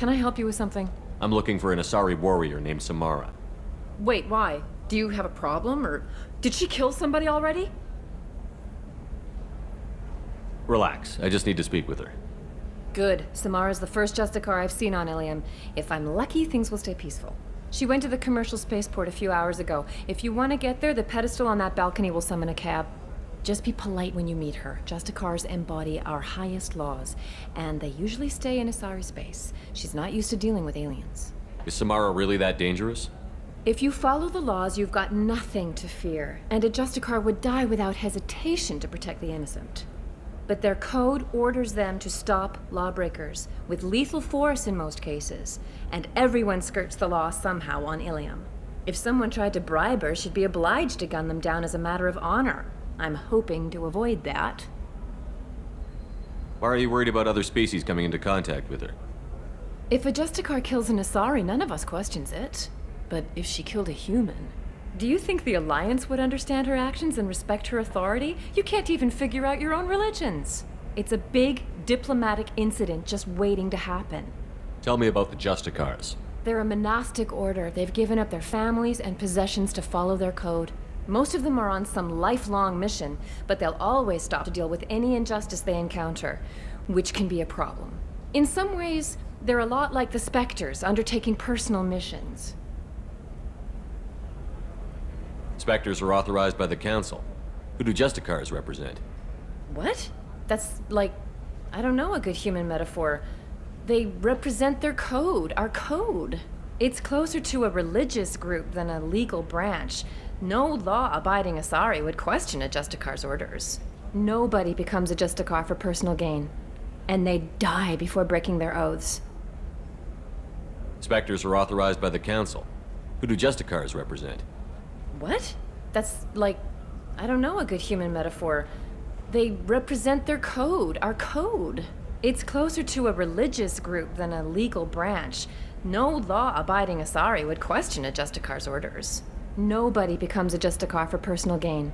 Can I help you with something? I'm looking for an Asari warrior named Samara. Wait, why? Do you have a problem, or did she kill somebody already? Relax, I just need to speak with her. Good. Samara's the first Justicar I've seen on Illium. If I'm lucky, things will stay peaceful. She went to the commercial spaceport a few hours ago. If you want to get there, the pedestal on that balcony will summon a cab. Just be polite when you meet her. Justicars embody our highest laws, and they usually stay in Asari space. She's not used to dealing with aliens. Is Samara really that dangerous? If you follow the laws, you've got nothing to fear, and a Justicar would die without hesitation to protect the innocent. But their code orders them to stop lawbreakers, with lethal force in most cases, and everyone skirts the law somehow on Illium. If someone tried to bribe her, she'd be obliged to gun them down as a matter of honor. I'm hoping to avoid that. Why are you worried about other species coming into contact with her? If a Justicar kills an Asari, none of us questions it. But if she killed a human... Do you think the Alliance would understand her actions and respect her authority? You can't even figure out your own religions. It's a big diplomatic incident just waiting to happen. Tell me about the Justicars. They're a monastic order. They've given up their families and possessions to follow their code. Most of them are on some lifelong mission, but they'll always stop to deal with any injustice they encounter, which can be a problem. In some ways, they're a lot like the Spectres, undertaking personal missions. Spectres are authorized by the Council. Who do Justicars represent? What? That's like, I don't know, a good human metaphor. They represent their code, our code. It's closer to a religious group than a legal branch. No law-abiding Asari would question a Justicar's orders. Nobody becomes a Justicar for personal gain. And they die before breaking their oaths. Spectres are authorized by the Council. Who do Justicars represent? What? That's like, I don't know, a good human metaphor. They represent their code, our code. It's closer to a religious group than a legal branch. No law-abiding Asari would question a Justicar's orders. Nobody becomes a Justicar for personal gain.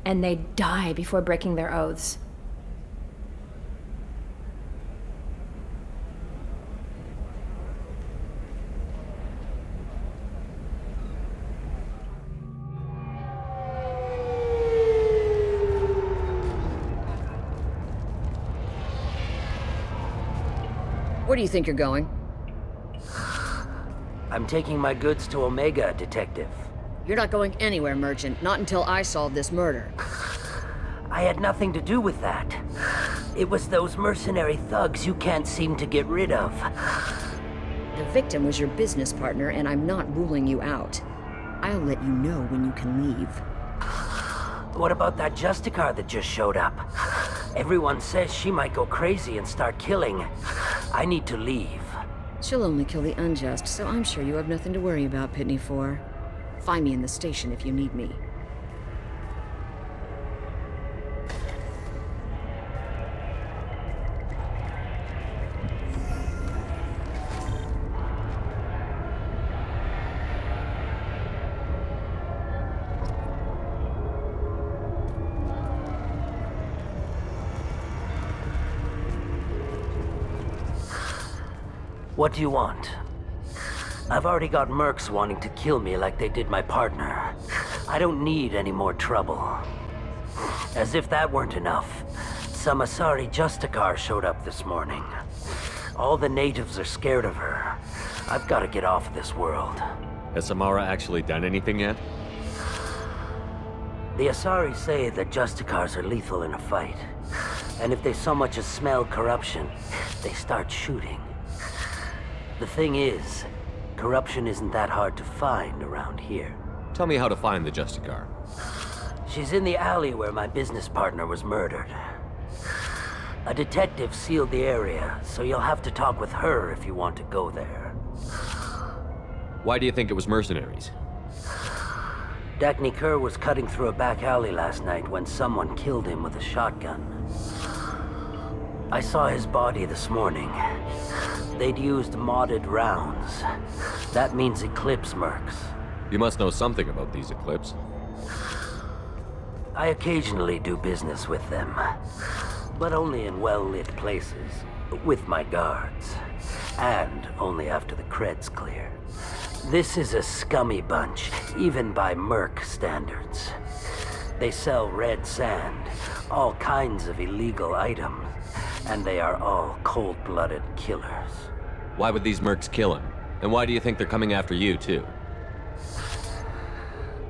And they die before breaking their oaths. Where do you think you're going? I'm taking my goods to Omega, Detective. You're not going anywhere, Merchant. Not until I solve this murder. I had nothing to do with that. It was those mercenary thugs you can't seem to get rid of. The victim was your business partner, and I'm not ruling you out. I'll let you know when you can leave. What about that Justicar that just showed up? Everyone says she might go crazy and start killing. I need to leave. She'll only kill the unjust, so I'm sure you have nothing to worry about, Pitney 4. Find me in the station if you need me. What do you want? I've already got mercs wanting to kill me like they did my partner. I don't need any more trouble. As if that weren't enough, some Asari Justicar showed up this morning. All the natives are scared of her. I've got to get off of this world. Has Samara actually done anything yet? The Asari say that Justicars are lethal in a fight. And if they so much as smell corruption, they start shooting. The thing is, corruption isn't that hard to find around here. Tell me how to find the Justicar. She's in the alley where my business partner was murdered. A detective sealed the area, so you'll have to talk with her if you want to go there. Why do you think it was mercenaries? Thane Krios was cutting through a back alley last night when someone killed him with a shotgun. I saw his body this morning. They'd used modded rounds. That means Eclipse mercs. You must know something about these Eclipse. I occasionally do business with them, but only in well-lit places, with my guards. And only after the cred's clear. This is a scummy bunch, even by Merc standards. They sell red sand, all kinds of illegal items, and they are all cold-blooded killers. Why would these mercs kill him? And why do you think they're coming after you, too?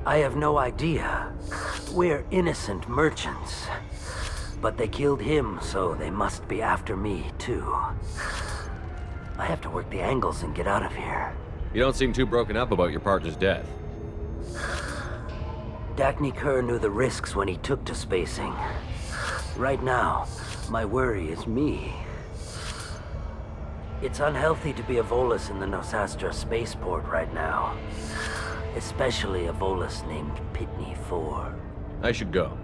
I have no idea. We're innocent merchants. But they killed him, so they must be after me, too. I have to work the angles and get out of here. You don't seem too broken up about your partner's death. Dacne Kerr knew the risks when he took to spacing. Right now, my worry is me. It's unhealthy to be a Volus in the Nosastra spaceport right now. Especially a Volus named Pitney 4. I should go.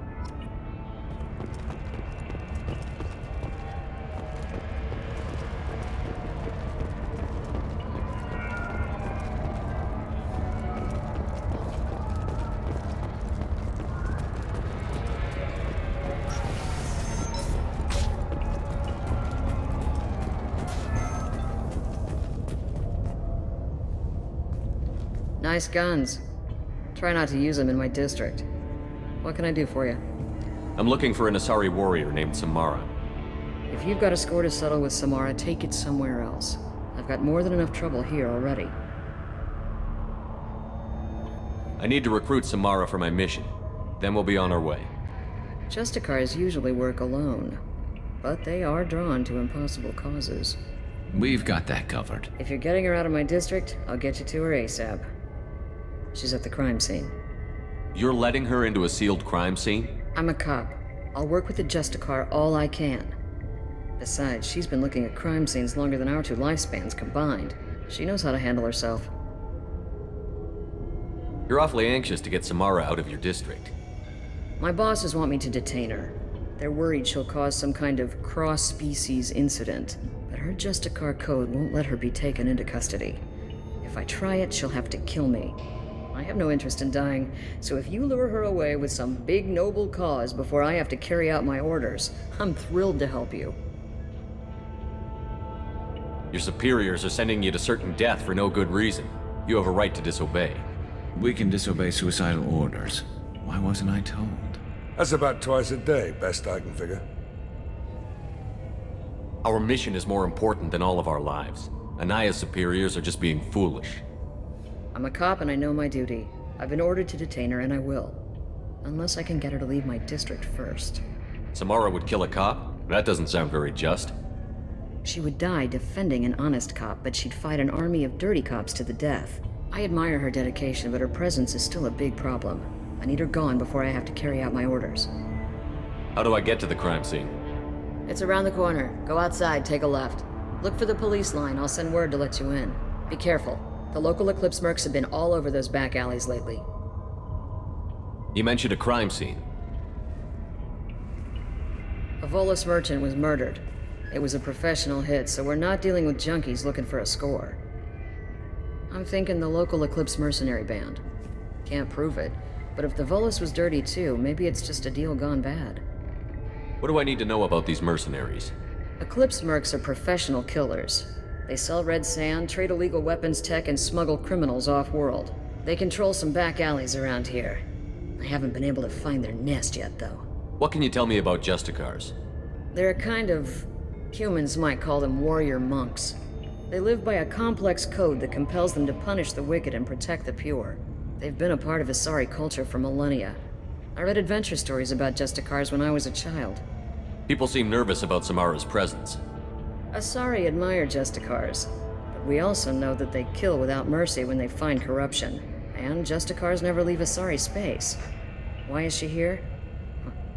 Nice guns. Try not to use them in my district. What can I do for you? I'm looking for an Asari warrior named Samara. If you've got a score to settle with Samara, take it somewhere else. I've got more than enough trouble here already. I need to recruit Samara for my mission. Then we'll be on our way. Justicars usually work alone, but they are drawn to impossible causes. We've got that covered. If you're getting her out of my district, I'll get you to her ASAP. She's at the crime scene. You're letting her into a sealed crime scene? I'm a cop. I'll work with the Justicar all I can. Besides, she's been looking at crime scenes longer than our two lifespans combined. She knows how to handle herself. You're awfully anxious to get Samara out of your district. My bosses want me to detain her. They're worried she'll cause some kind of cross-species incident, but her Justicar code won't let her be taken into custody. If I try it, she'll have to kill me. I have no interest in dying, so if you lure her away with some big noble cause before I have to carry out my orders, I'm thrilled to help you. Your superiors are sending you to certain death for no good reason. You have a right to disobey. We can disobey suicidal orders. Why wasn't I told? That's about twice a day, best I can figure. Our mission is more important than all of our lives. Anaya's superiors are just being foolish. I'm a cop and I know my duty. I've been ordered to detain her and I will. Unless I can get her to leave my district first. Samara would kill a cop? That doesn't sound very just. She would die defending an honest cop, but she'd fight an army of dirty cops to the death. I admire her dedication, but her presence is still a big problem. I need her gone before I have to carry out my orders. How do I get to the crime scene? It's around the corner. Go outside, take a left. Look for the police line. I'll send word to let you in. Be careful. The local Eclipse mercs have been all over those back alleys lately. You mentioned a crime scene. A Volus merchant was murdered. It was a professional hit, so we're not dealing with junkies looking for a score. I'm thinking the local Eclipse mercenary band. Can't prove it, but if the Volus was dirty too, maybe it's just a deal gone bad. What do I need to know about these mercenaries? Eclipse mercs are professional killers. They sell red sand, trade illegal weapons tech, and smuggle criminals off-world. They control some back alleys around here. I haven't been able to find their nest yet, though. What can you tell me about Justicars? They're a kind of... humans might call them warrior monks. They live by a complex code that compels them to punish the wicked and protect the pure. They've been a part of Asari culture for millennia. I read adventure stories about Justicars when I was a child. People seem nervous about Samara's presence. Asari admire Justicars, but we also know that they kill without mercy when they find corruption, and Justicars never leave Asari space. Why is she here?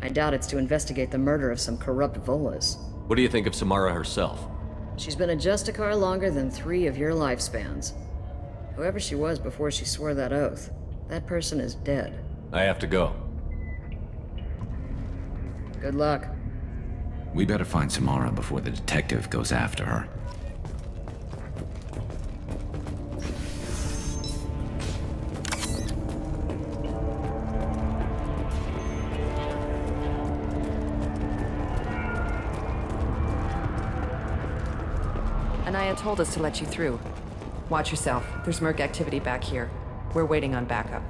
I doubt it's to investigate the murder of some corrupt Volus. What do you think of Samara herself? She's been a Justicar longer than 3 of your lifespans. Whoever she was before she swore that oath, that person is dead. I have to go. Good luck. We better find Samara before the detective goes after her. Anaya told us to let you through. Watch yourself. There's Merc activity back here. We're waiting on backup.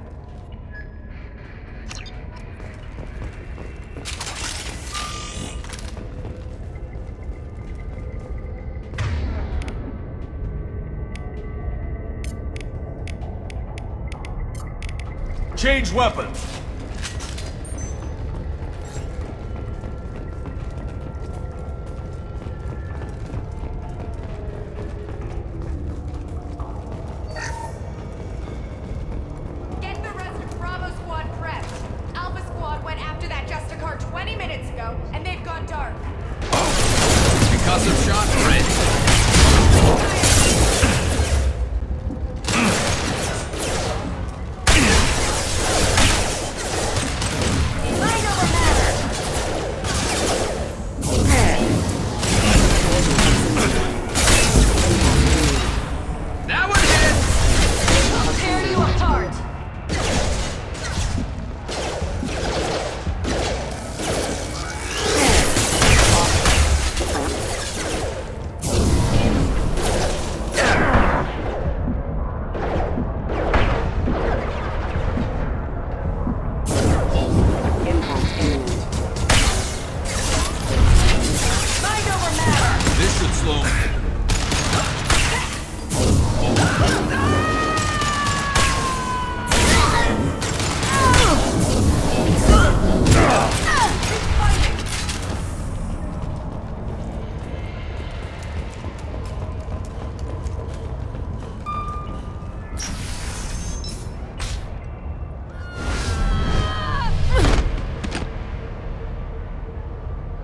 Change weapons! Get the rest of Bravo Squad prepped. Alpha Squad went after that Justicar 20 minutes ago, and they've gone dark. Concussive shot ready.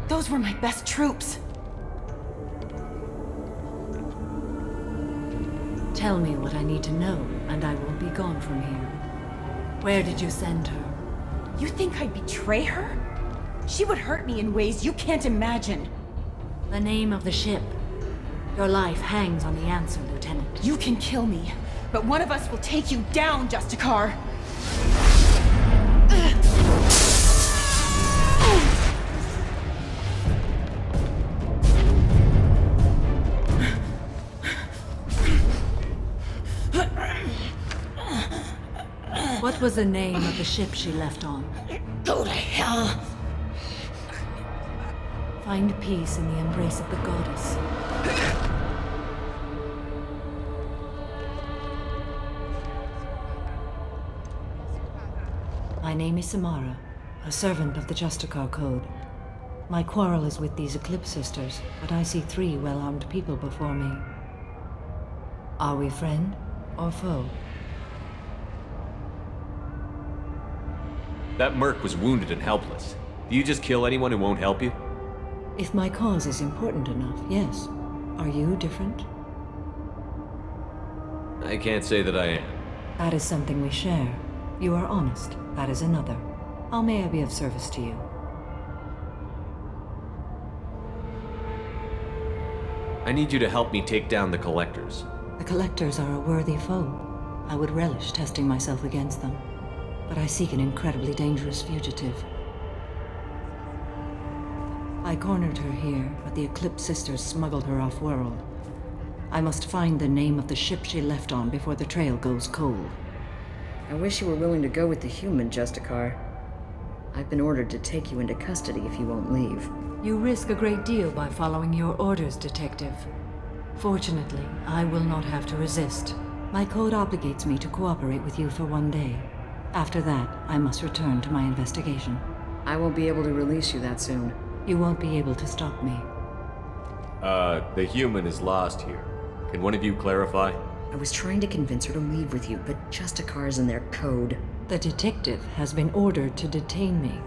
Those were my best troops. Tell me what I need to know, and I will be gone from here. Where did you send her? You think I'd betray her? She would hurt me in ways you can't imagine. The name of the ship. Your life hangs on the answer, Lieutenant. You can kill me, but one of us will take you down, Justicar. What was the name of the ship she left on? Go to hell! Find peace in the embrace of the goddess. My name is Samara, a servant of the Justicar Code. My quarrel is with these Eclipse Sisters, but I see 3 well-armed people before me. Are we friend or foe? That merc was wounded and helpless. Do you just kill anyone who won't help you? If my cause is important enough, yes. Are you different? I can't say that I am. That is something we share. You are honest. That is another. How may I be of service to you? I need you to help me take down the Collectors. The Collectors are a worthy foe. I would relish testing myself against them. But I seek an incredibly dangerous fugitive. I cornered her here, but the Eclipse Sisters smuggled her off-world. I must find the name of the ship she left on before the trail goes cold. I wish you were willing to go with the human, Justicar. I've been ordered to take you into custody if you won't leave. You risk a great deal by following your orders, Detective. Fortunately, I will not have to resist. My code obligates me to cooperate with you for 1 day. After that, I must return to my investigation. I won't be able to release you that soon. You won't be able to stop me. The human is lost here. Can one of you clarify? I was trying to convince her to leave with you, but Justicar's in their code. The detective has been ordered to detain me.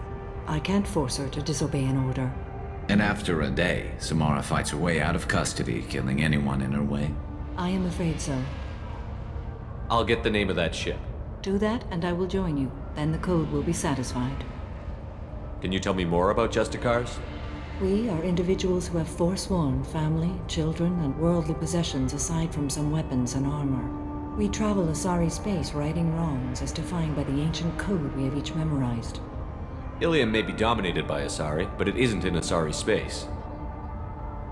I can't force her to disobey an order. And after a day, Samara fights her way out of custody, killing anyone in her way. I am afraid so. I'll get the name of that ship. Do that, and I will join you. Then the code will be satisfied. Can you tell me more about Justicars? We are individuals who have forsworn family, children, and worldly possessions aside from some weapons and armor. We travel Asari space righting wrongs as defined by the ancient code we have each memorized. Illium may be dominated by Asari, but it isn't in Asari space.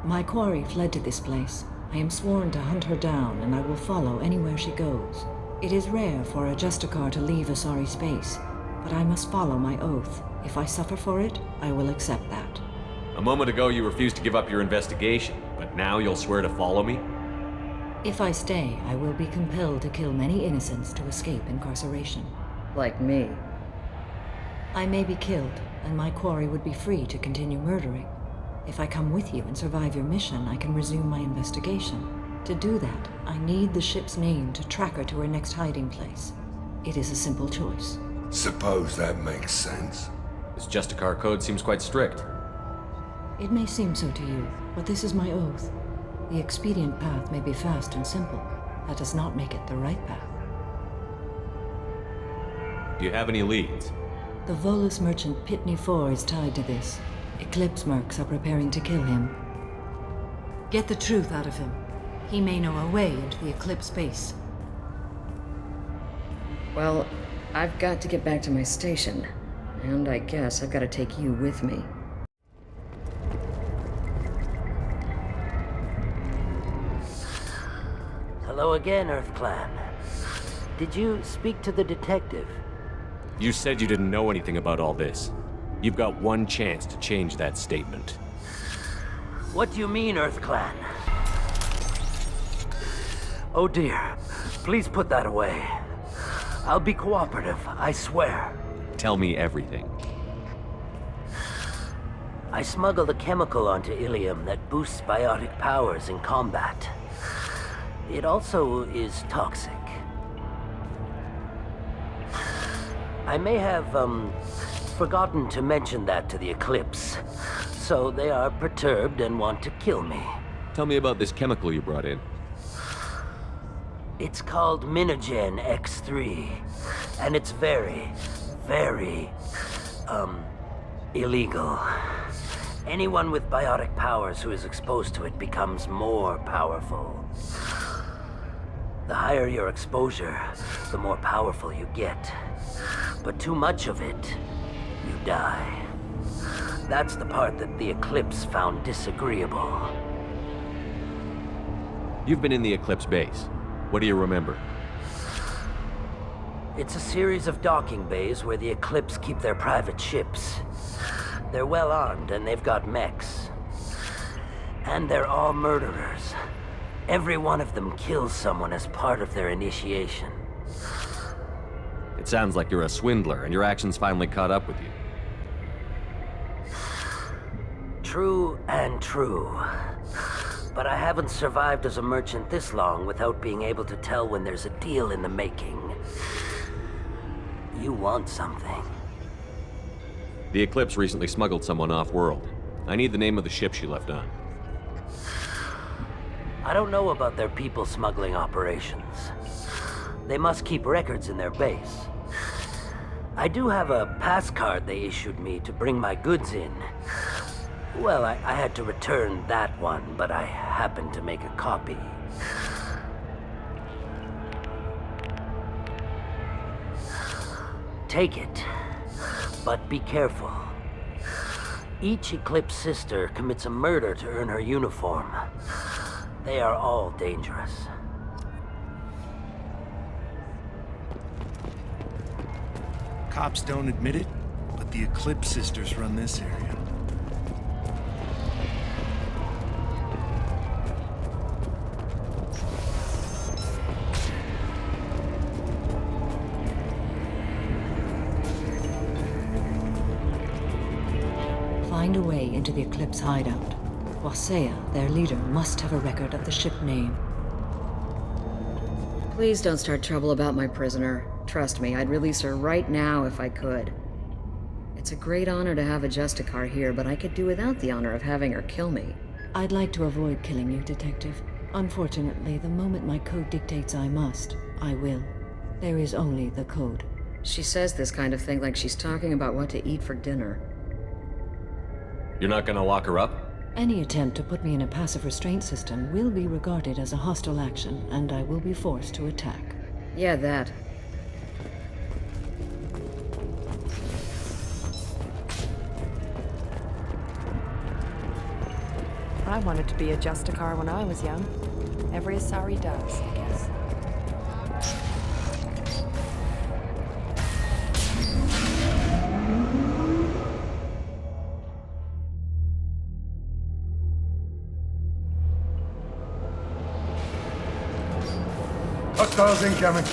My quarry fled to this place. I am sworn to hunt her down, and I will follow anywhere she goes. It is rare for a Justicar to leave Asari space, but I must follow my oath. If I suffer for it, I will accept that. A moment ago you refused to give up your investigation, but now you'll swear to follow me? If I stay, I will be compelled to kill many innocents to escape incarceration. Like me. I may be killed, and my quarry would be free to continue murdering. If I come with you and survive your mission, I can resume my investigation. To do that, I need the ship's name to track her to her next hiding place. It is a simple choice. Suppose that makes sense. This Justicar code seems quite strict. It may seem so to you, but this is my oath. The expedient path may be fast and simple. That does not make it the right path. Do you have any leads? The Volus merchant Pitney 4 is tied to this. Eclipse mercs are preparing to kill him. Get the truth out of him. He may know a way into the Eclipse base. Well, I've got to get back to my station. And I guess I've got to take you with me. Hello again, Earth Clan. Did you speak to the detective? You said you didn't know anything about all this. You've got one chance to change that statement. What do you mean, Earth Clan? Oh dear. Please put that away. I'll be cooperative, I swear. Tell me everything. I smuggled a chemical onto Illium that boosts biotic powers in combat. It also is toxic. I may have, forgotten to mention that to the Eclipse, so they are perturbed and want to kill me. Tell me about this chemical you brought in. It's called Minogen X3, and it's very, very, illegal. Anyone with biotic powers who is exposed to it becomes more powerful. The higher your exposure, the more powerful you get. But too much of it, you die. That's the part that the Eclipse found disagreeable. You've been in the Eclipse base. What do you remember? It's a series of docking bays where the Eclipse keep their private ships. They're well armed and they've got mechs. And they're all murderers. Every one of them kills someone as part of their initiation. It sounds like you're a swindler and your actions finally caught up with you. True and true. But I haven't survived as a merchant this long without being able to tell when there's a deal in the making. You want something. The Eclipse recently smuggled someone off-world. I need the name of the ship she left on. I don't know about their people smuggling operations. They must keep records in their base. I do have a pass card they issued me to bring my goods in. Well, I had to return that one, but I happened to make a copy. Take it, but be careful. Each Eclipse sister commits a murder to earn her uniform. They are all dangerous. Cops don't admit it, but the Eclipse sisters run this area. Find a way into the Eclipse hideout. Wasea, their leader, must have a record of the ship name. Please don't start trouble about my prisoner. Trust me, I'd release her right now if I could. It's a great honor to have a Justicar here, but I could do without the honor of having her kill me. I'd like to avoid killing you, Detective. Unfortunately, the moment my code dictates I must, I will. There is only the code. She says this kind of thing like she's talking about what to eat for dinner. You're not gonna lock her up? Any attempt to put me in a passive restraint system will be regarded as a hostile action, and I will be forced to attack. Yeah, that. I wanted to be a Justicar when I was young. Every Asari does, I guess. Hostiles incoming.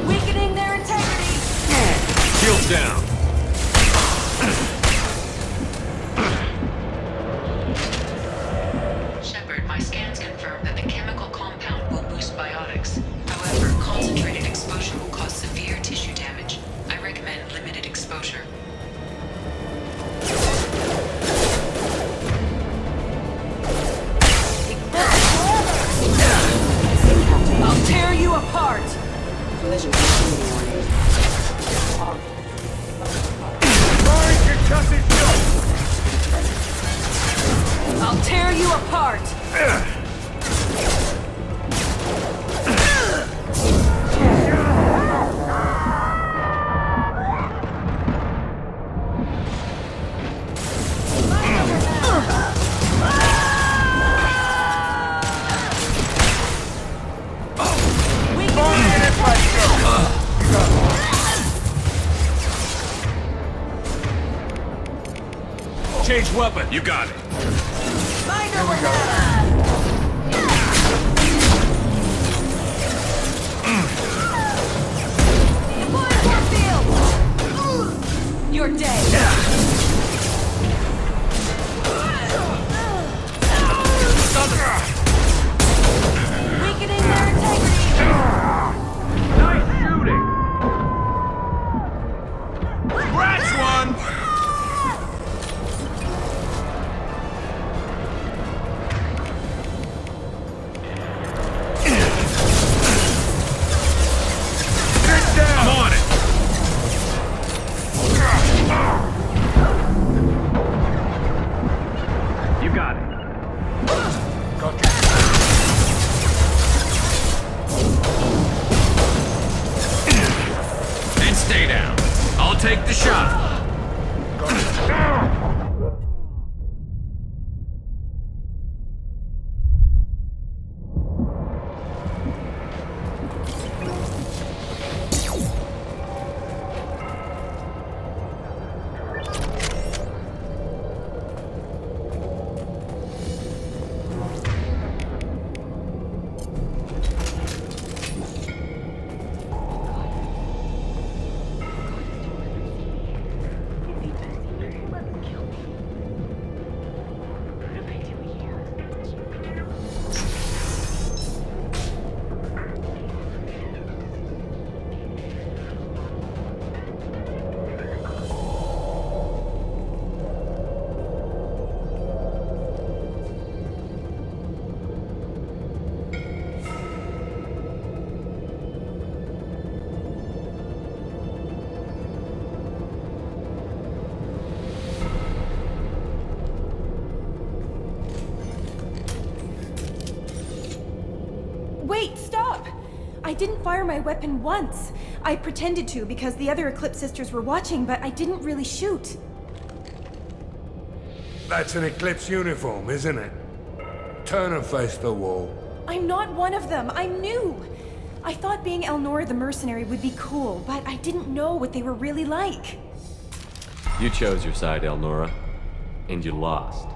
Weakening their integrity! Shields down. Shepard, my scans confirm that the chemical compound will boost biotics. However, concentrated exposure will cause severe tissue damage. I recommend limited exposure. I'll tear you apart! I'll tear you apart! Change weapon. You got it. You're dead. Weakening their integrity. Nice shooting. Scratch one. I'm on it. You got it. And stay down. I'll take the shot. Wait, stop! I didn't fire my weapon once. I pretended to because the other Eclipse sisters were watching, but I didn't really shoot. That's an Eclipse uniform, isn't it? Turn and face the wall. I'm not one of them. I'm new. I thought being Elnora the mercenary would be cool, but I didn't know what they were really like. You chose your side, Elnora, and you lost.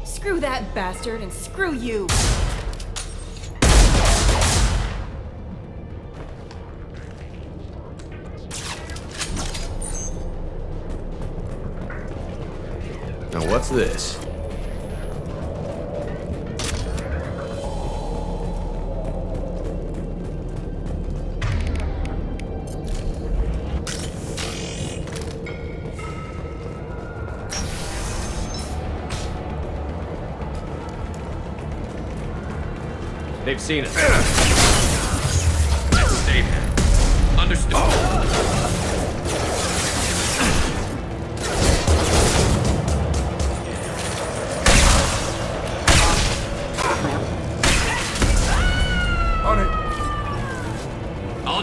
Screw that bastard and screw you! Now what's this? They've seen us. Let's stay there. Understood.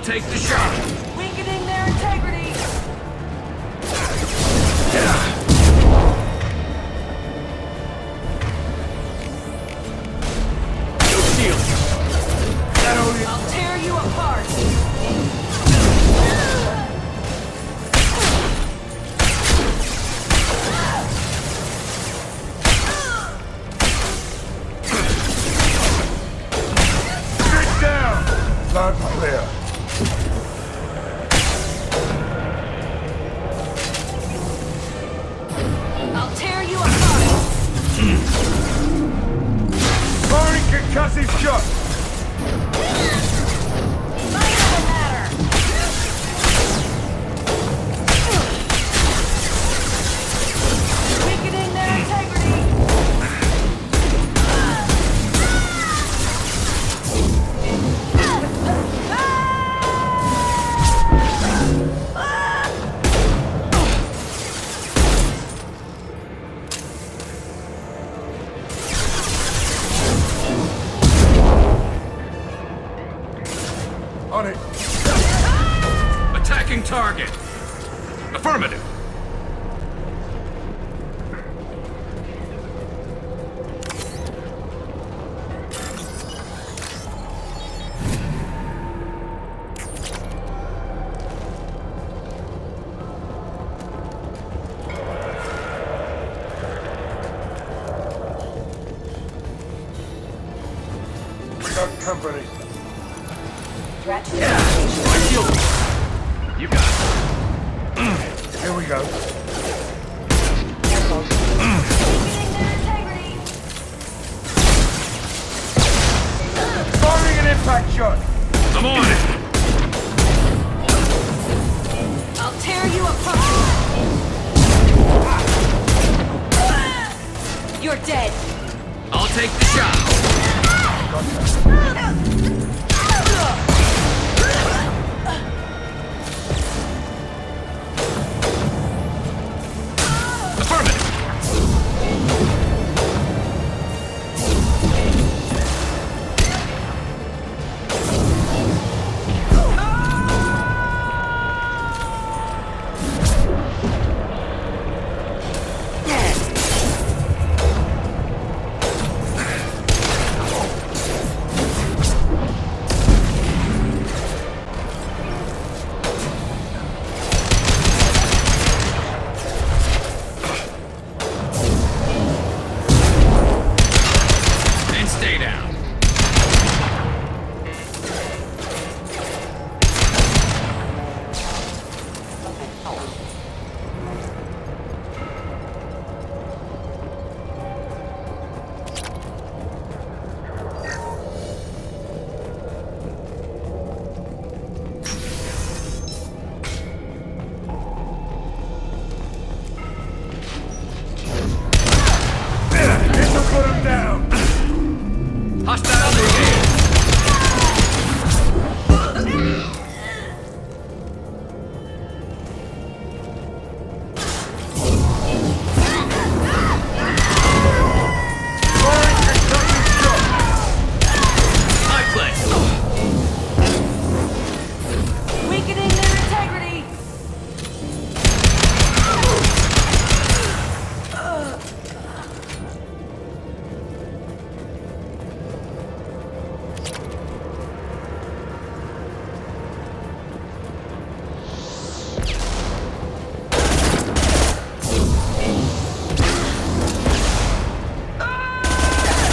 take the shot. Weakening their integrity. No shield. I'll tear you apart. Sit down! Loud and clear. I'll tear you apart. Firing concussive shot! Minor matter. Weakening their integrity. On it. Attacking target. Affirmative. We got company. My shield. You got it. Here we go. Firing an impact shot! I'm on it. I'll tear you apart. You're dead. I'll take the shot. Affirmative. And stay down. This'll put him down! Hostile brigade. Firing concussive shot! High play. Weakening their integrity.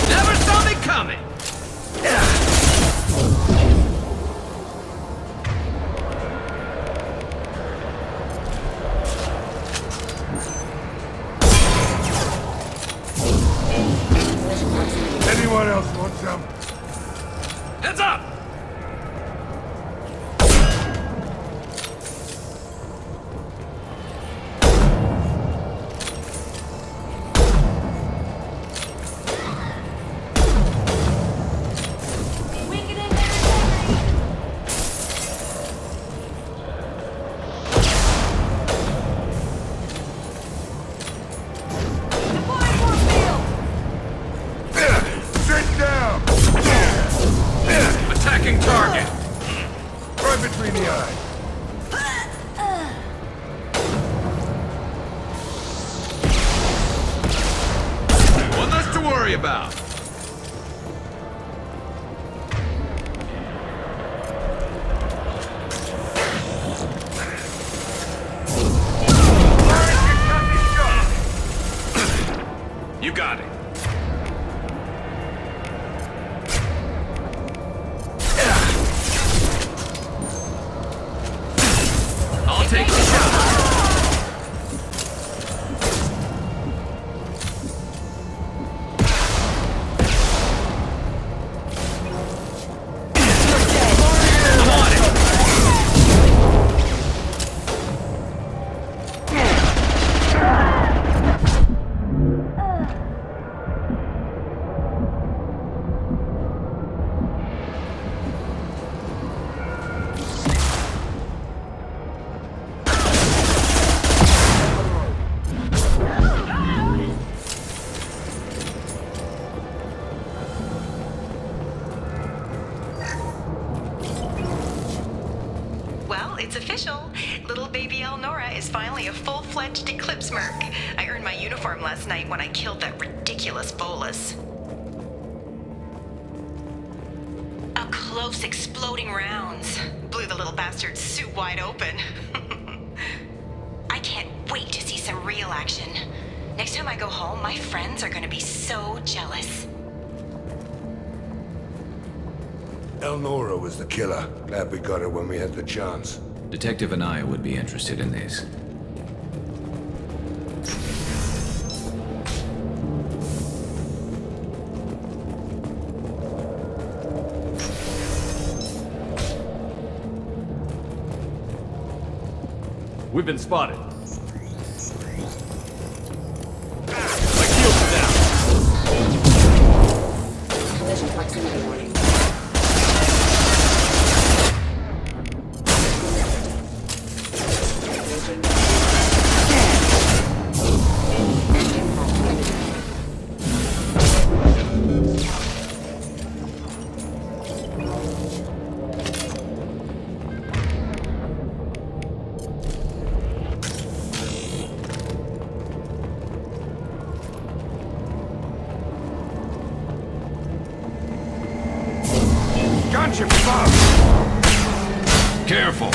Never saw me coming. Anyone else want some? Heads up. Weakening their integrity. Deploying force field. Sit down! Attack in the eye. One less to worry about. You got it. I'll take the shot. It's official. Little baby Elnora is finally a full-fledged Eclipse Merc. I earned my uniform last night when I killed that ridiculous bolus. Up close, exploding rounds. Blew the little bastard's suit wide open. I can't wait to see some real action. Next time I go home, my friends are gonna be so jealous. Elnora was the killer. Glad we got her when we had the chance. Detective Anaya would be interested in this. We've been spotted. My shields are down. Collision proximity warning. Gunship above! Careful.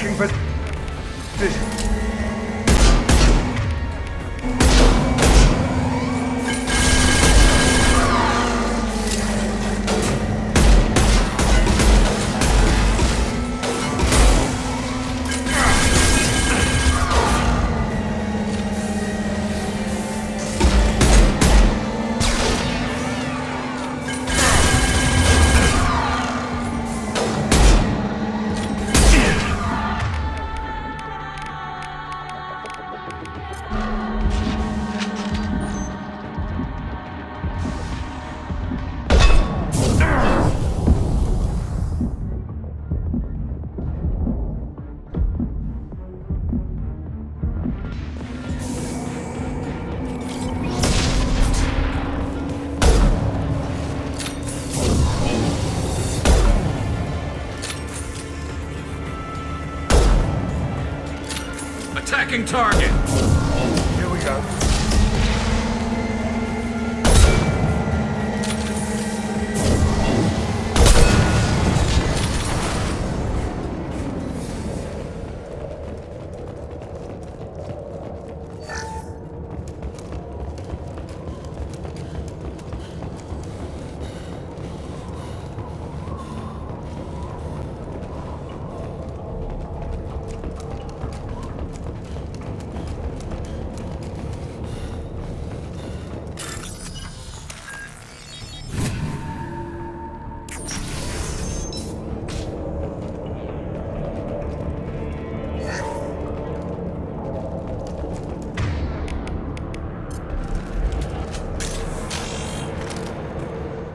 Taking position. Attacking target. Here we go.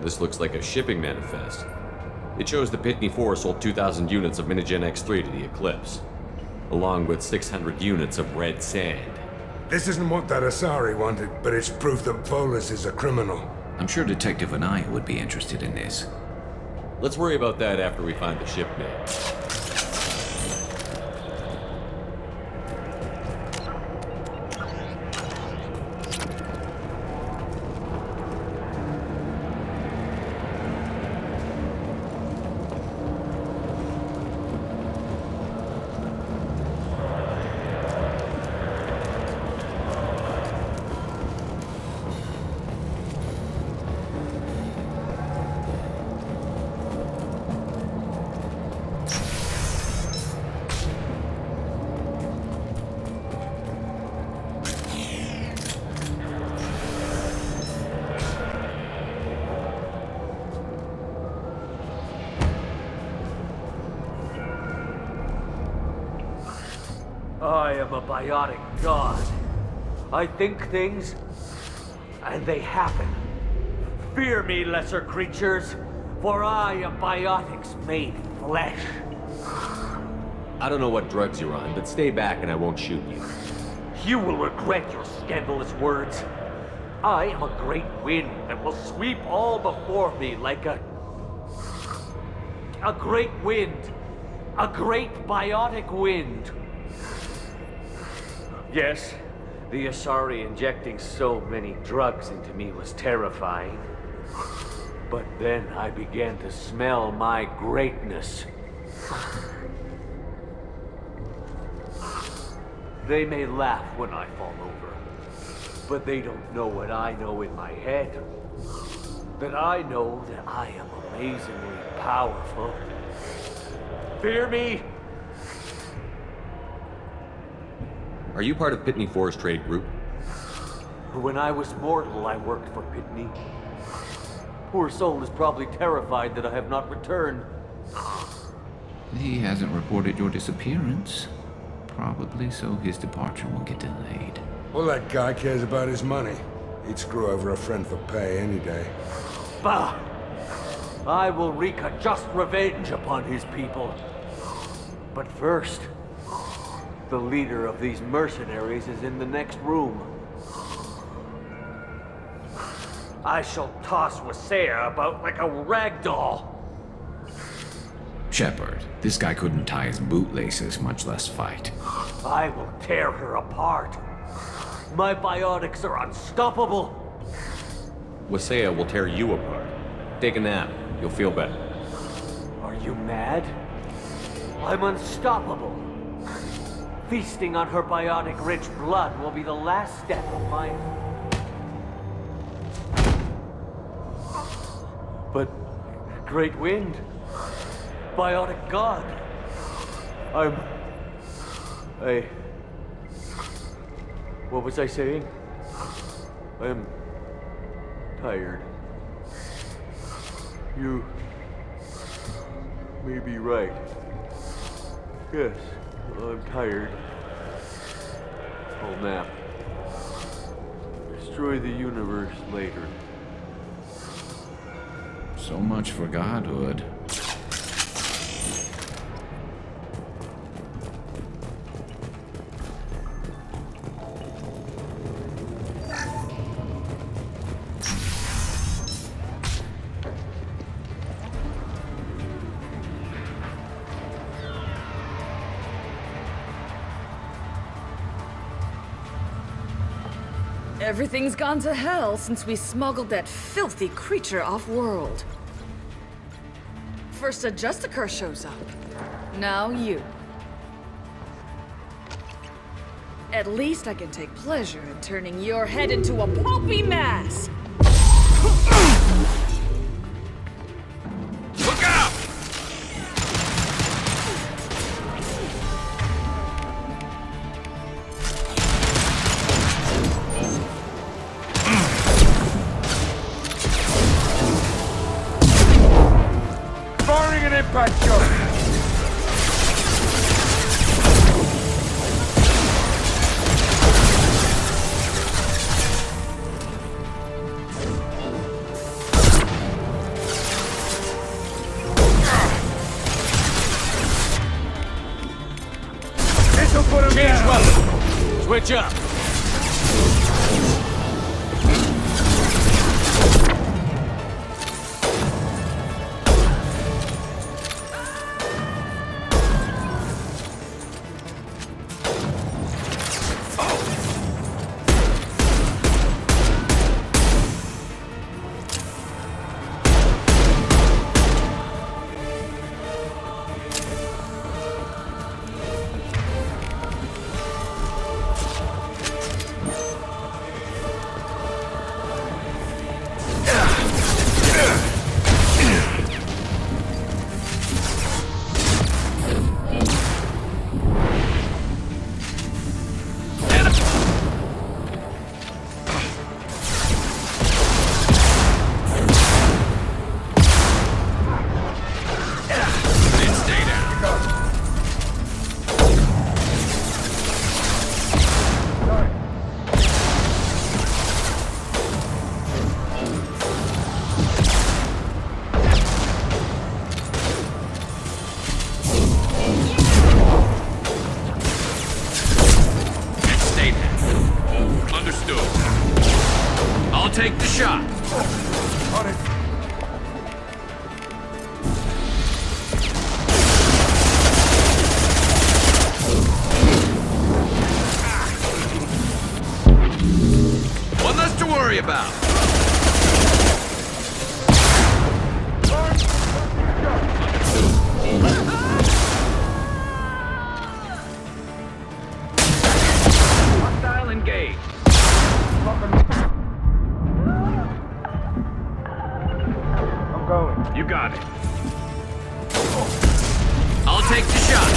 This looks like a shipping manifest. It shows the Pitney 4 sold 2,000 units of Minigen X3 to the Eclipse, along with 600 units of red sand. This isn't what that Asari wanted, but it's proof that Volus is a criminal. I'm sure Detective Anaya would be interested in this. Let's worry about that after we find the ship name. I am a biotic god. I think things, and they happen. Fear me, lesser creatures, for I am biotics made flesh. I don't know what drugs you're on, but stay back and I won't shoot you. You will regret your scandalous words. I am a great wind that will sweep all before me like a great wind. A great biotic wind. Yes, the Asari injecting so many drugs into me was terrifying. But then I began to smell my greatness. They may laugh when I fall over, but they don't know what I know in my head. That I know that I am amazingly powerful. Fear me? Are you part of Pitney 4's trade group? When I was mortal, I worked for Pitney. Poor soul is probably terrified that I have not returned. He hasn't reported your disappearance. Probably so his departure will get delayed. All that guy cares about is money. He'd screw over a friend for pay any day. Bah! I will wreak a just revenge upon his people. But first, the leader of these mercenaries is in the next room. I shall toss Wasea about like a rag doll. Shepard, this guy couldn't tie his bootlaces, much less fight. I will tear her apart. My biotics are unstoppable. Wasea will tear you apart. Take a nap. You'll feel better. Are you mad? I'm unstoppable. Feasting on her biotic-rich blood will be the last step of mine. But, Great Wind, biotic god, what was I saying? I'm tired. You may be right. Yes, I'm tired. I'll nap. Destroy the universe later. So much for godhood. Everything's gone to hell since we smuggled that filthy creature off-world. First a Justicar shows up. Now you. At least I can take pleasure in turning your head into a pulpy mass! Look out! Firing an impact shot! Switch up! Take the shot. On it. One less to worry about. Hostile engaged. You got it. I'll take the shot.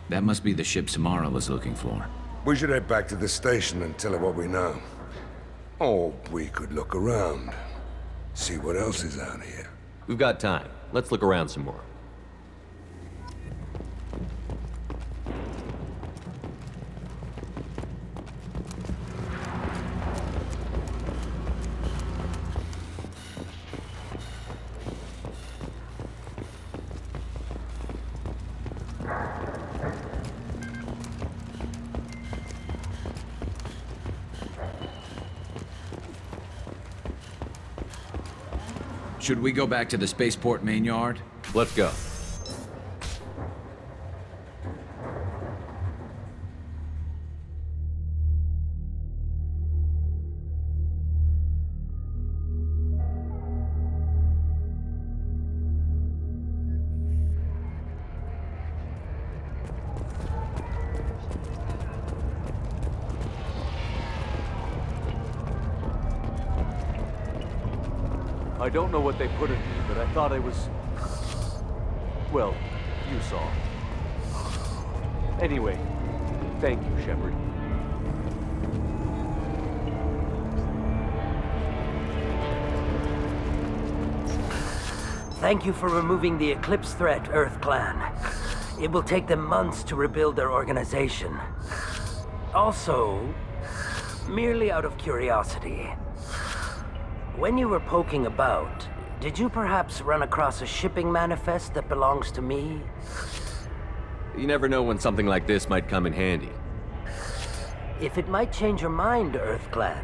That must be the ship Samara was looking for. We should head back to the station and tell her what we know. Or we could look around. See what else is out here. We've got time. Let's look around some more. Should we go back to the spaceport main yard? Let's go. I don't know what they put in me, but I thought I was... well, you saw. Anyway, thank you, Shepard. Thank you for removing the Eclipse threat, Earth Clan. It will take them months to rebuild their organization. Also, merely out of curiosity, when you were poking about, did you perhaps run across a shipping manifest that belongs to me? You never know when something like this might come in handy. If it might change your mind, Earth Clan,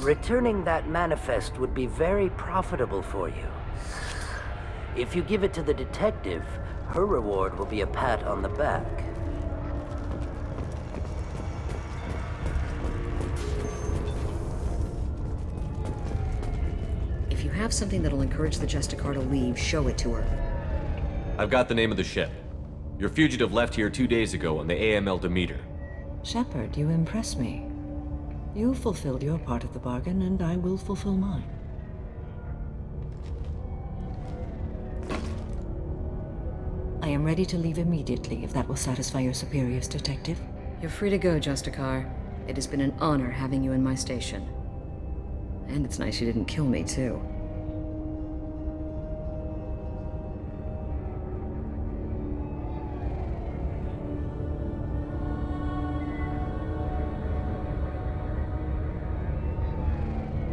returning that manifest would be very profitable for you. If you give it to the detective, her reward will be a pat on the back. If you have something that'll encourage the Justicar to leave, show it to her. I've got the name of the ship. Your fugitive left here 2 days ago on the AML Demeter. Shepard, you impress me. You fulfilled your part of the bargain, and I will fulfill mine. I am ready to leave immediately if that will satisfy your superiors, Detective. You're free to go, Justicar. It has been an honor having you in my station. And it's nice you didn't kill me, too.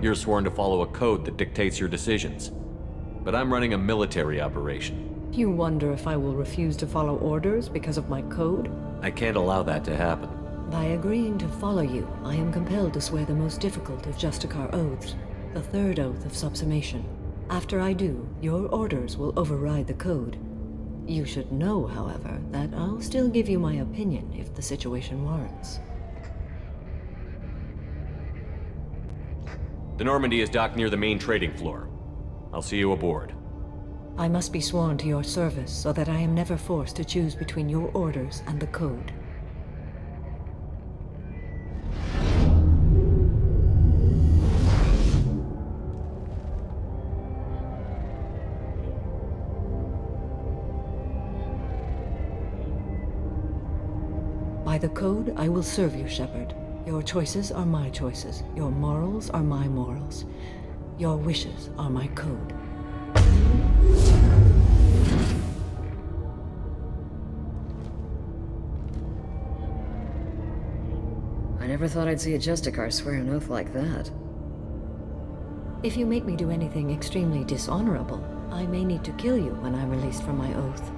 You're sworn to follow a code that dictates your decisions. But I'm running a military operation. You wonder if I will refuse to follow orders because of my code? I can't allow that to happen. By agreeing to follow you, I am compelled to swear the most difficult of Justicar oaths, the third oath of subsumation. After I do, your orders will override the code. You should know, however, that I'll still give you my opinion if the situation warrants. The Normandy is docked near the main trading floor. I'll see you aboard. I must be sworn to your service so that I am never forced to choose between your orders and the code. By the code, I will serve you, Shepard. Your choices are my choices. Your morals are my morals. Your wishes are my code. I never thought I'd see a Justicar swear an oath like that. If you make me do anything extremely dishonorable, I may need to kill you when I'm released from my oath.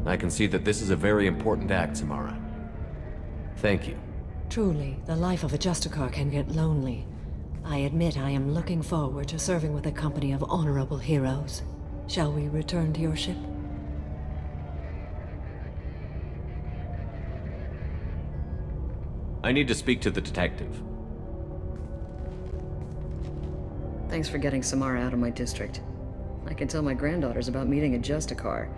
I can see that this is a very important act, Samara. Thank you. Truly, the life of a Justicar can get lonely. I admit I am looking forward to serving with a company of honorable heroes. Shall we return to your ship? I need to speak to the detective. Thanks for getting Samara out of my district. I can tell my granddaughters about meeting a Justicar.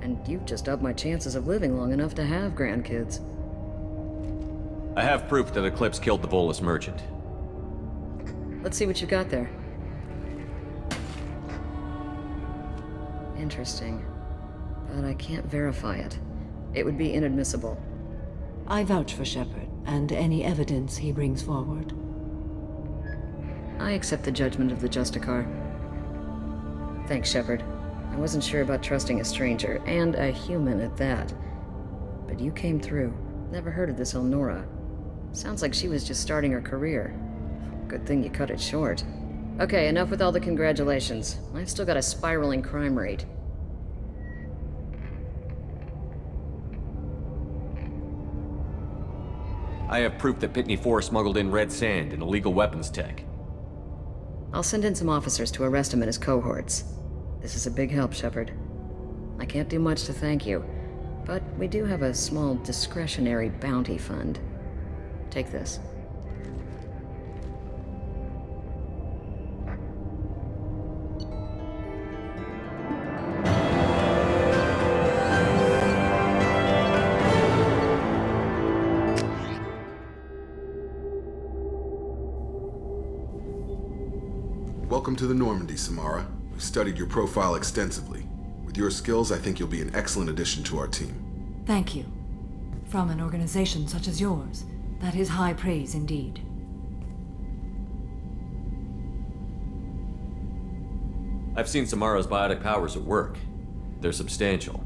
And you've just upped my chances of living long enough to have grandkids. I have proof that Eclipse killed the Volus merchant. Let's see what you got there. Interesting. But I can't verify it. It would be inadmissible. I vouch for Shepard, and any evidence he brings forward. I accept the judgment of the Justicar. Thanks, Shepard. I wasn't sure about trusting a stranger, and a human at that. But you came through. Never heard of this Elnora. Sounds like she was just starting her career. Good thing you cut it short. Okay, enough with all the congratulations. I've still got a spiraling crime rate. I have proof that Pitney 4 smuggled in red sand and illegal weapons tech. I'll send in some officers to arrest him and his cohorts. This is a big help, Shepard. I can't do much to thank you, but we do have a small discretionary bounty fund. Take this. Welcome to the Normandy, Samara. We've studied your profile extensively. With your skills, I think you'll be an excellent addition to our team. Thank you. From an organization such as yours, that is high praise indeed. I've seen Samara's biotic powers at work. They're substantial.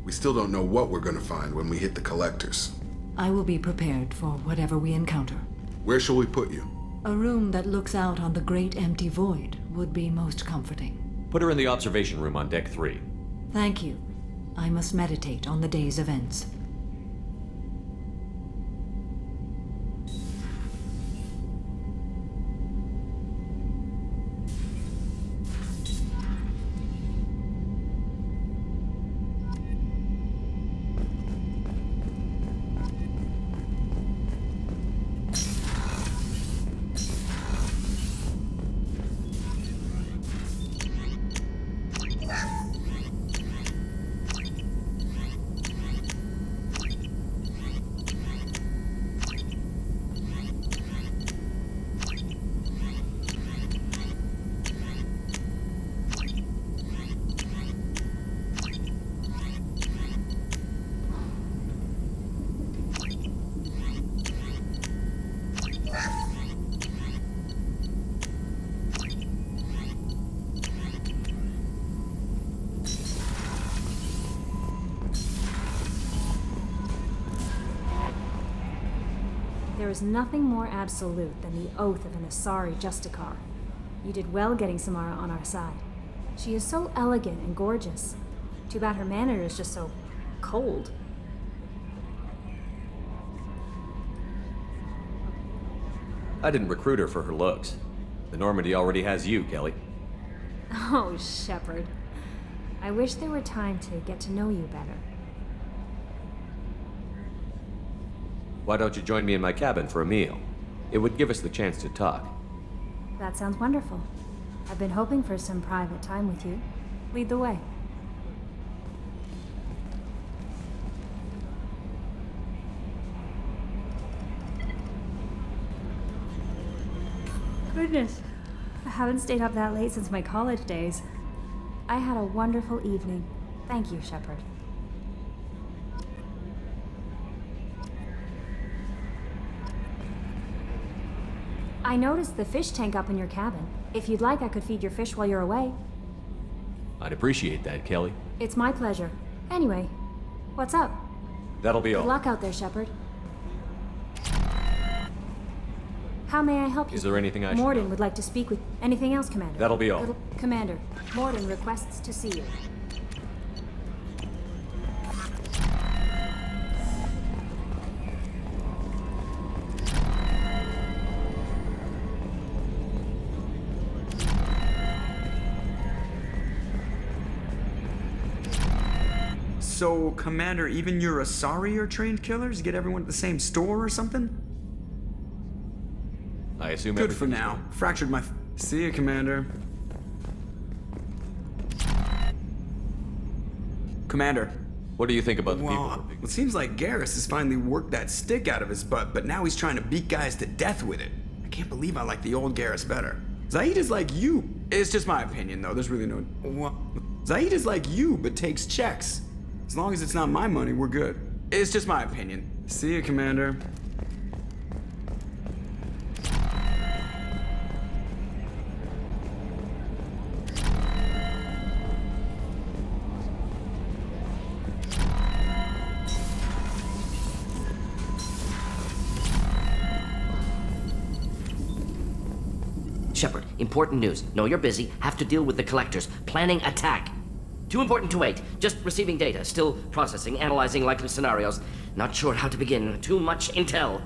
We still don't know what we're going to find when we hit the collectors. I will be prepared for whatever we encounter. Where shall we put you? A room that looks out on the great empty void would be most comforting. Put her in the observation room on Deck 3. Thank you. I must meditate on the day's events. There is nothing more absolute than the oath of an Asari Justicar. You did well getting Samara on our side. She is so elegant and gorgeous. Too bad her manner is just so cold. I didn't recruit her for her looks. The Normandy already has you, Kelly. Oh, Shepard. I wish there were time to get to know you better. Why don't you join me in my cabin for a meal? It would give us the chance to talk. That sounds wonderful. I've been hoping for some private time with you. Lead the way. Goodness. I haven't stayed up that late since my college days. I had a wonderful evening. Thank you, Shepard. I noticed the fish tank up in your cabin. If you'd like, I could feed your fish while you're away. I'd appreciate that, Kelly. It's my pleasure. Anyway, what's up? That'll be all. Good luck out there, Shepard. How may I help you? Is there anything I should Morden know? would like to speak with... Anything else, Commander? That'll be all. Commander, Morden requests to see you. So, Commander, even your Asari are trained killers? Get everyone at the same store or something? I assume Good for now. Fractured my... See ya, Commander. Commander. What do you think about the Well, people? it seems like Garrus has finally worked that stick out of his butt, but now he's trying to beat guys to death with it. I can't believe I like the old Garrus better. Zaid is like you. It's just my opinion, though. There's really no... Well, Zaid is like you, but takes checks. As long as it's not my money, we're good. It's just my opinion. See ya, Commander. Shepard, important news. Know you're busy. Have to deal with the collectors. Planning attack. Too important to wait. Just receiving data. Still processing, analyzing likely scenarios. Not sure how to begin. Too much intel.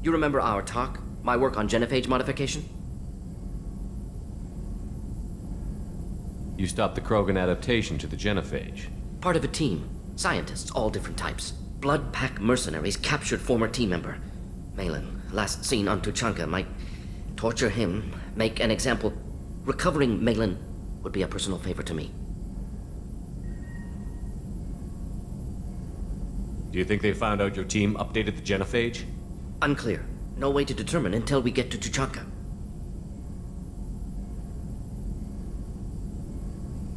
You remember our talk? My work on genophage modification? You stopped the Krogan adaptation to the genophage. Part of a team. Scientists, all different types. Blood Pack mercenaries captured former team member. Malin, last seen on Tuchanka, might torture him, make an example. Recovering Malin would be a personal favor to me. Do you think they found out your team updated the genophage? Unclear. No way to determine until we get to Tuchanka.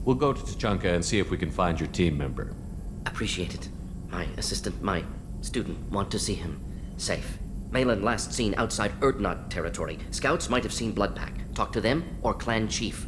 We'll go to Tuchanka and see if we can find your team member. Appreciate it. My assistant, my student, want to see him. Safe. Malin last seen outside Erdnot territory. Scouts might have seen Bloodpack. Talk to them or clan chief.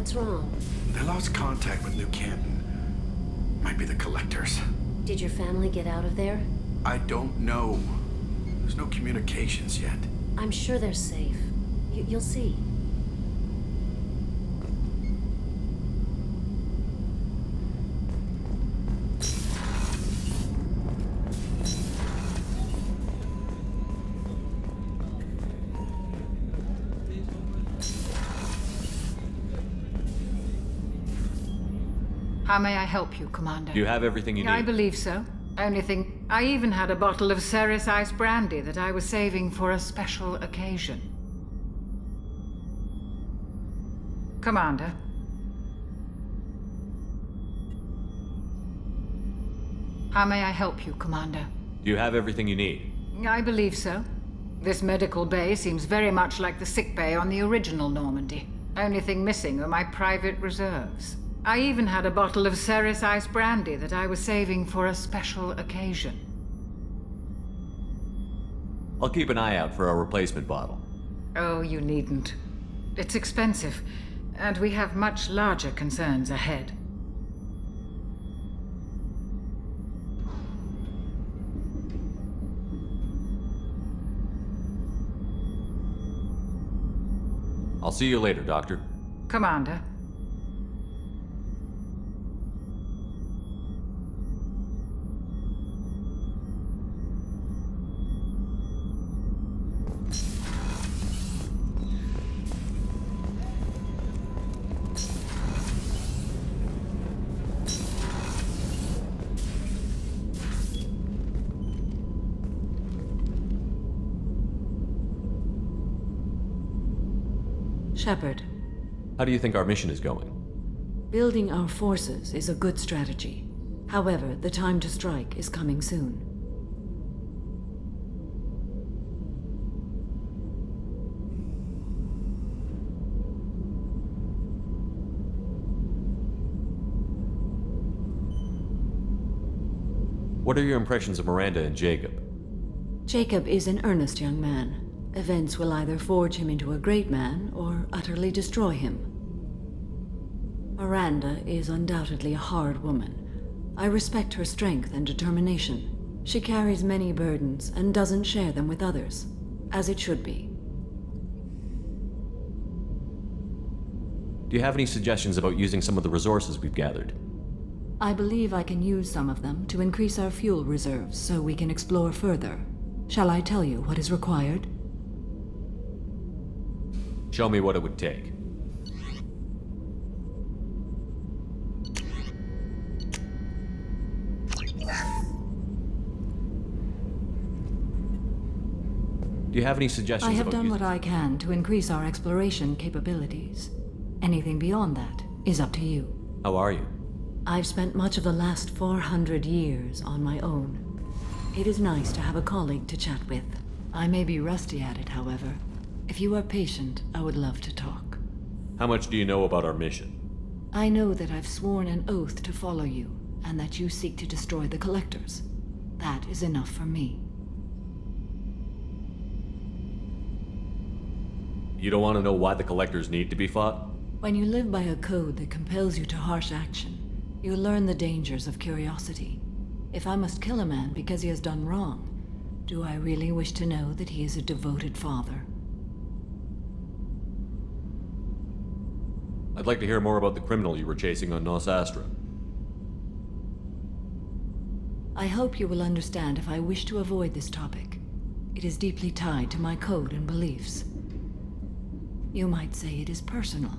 What's wrong? They lost contact with New Canton. Might be the collectors. Did your family get out of there? I don't know. There's no communications yet. I'm sure they're safe. You'll see. How may I help you, Commander? Do you have everything you need? I believe so. Only thing, I even had a bottle of Cerberus ice brandy that I was saving for a special occasion. Commander. How may I help you, Commander? Do you have everything you need? I believe so. This medical bay seems very much like the sick bay on the original Normandy. Only thing missing are my private reserves. I even had a bottle of Cerberus ice brandy that I was saving for a special occasion. I'll keep an eye out for a replacement bottle. Oh, you needn't. It's expensive, and we have much larger concerns ahead. I'll see you later, Doctor. Commander. Shepard. How do you think our mission is going? Building our forces is a good strategy. However, the time to strike is coming soon. What are your impressions of Miranda and Jacob? Jacob is an earnest young man. Events will either forge him into a great man or utterly destroy him. Miranda is undoubtedly a hard woman. I respect her strength and determination. She carries many burdens and doesn't share them with others, as it should be. Do you have any suggestions about using some of the resources we've gathered? I believe I can use some of them to increase our fuel reserves so we can explore further. Shall I tell you what is required? Show me what it would take. Do you have any suggestions? I have about done using... what I can to increase our exploration capabilities. Anything beyond that is up to you. How are you? I've spent much of the last 400 years on my own. It is nice to have a colleague to chat with. I may be rusty at it, however. If you are patient, I would love to talk. How much do you know about our mission? I know that I've sworn an oath to follow you, and that you seek to destroy the Collectors. That is enough for me. You don't want to know why the Collectors need to be fought? When you live by a code that compels you to harsh action, you learn the dangers of curiosity. If I must kill a man because he has done wrong, do I really wish to know that he is a devoted father? I'd like to hear more about the criminal you were chasing on Nos Astra. I hope you will understand if I wish to avoid this topic. It is deeply tied to my code and beliefs. You might say it is personal.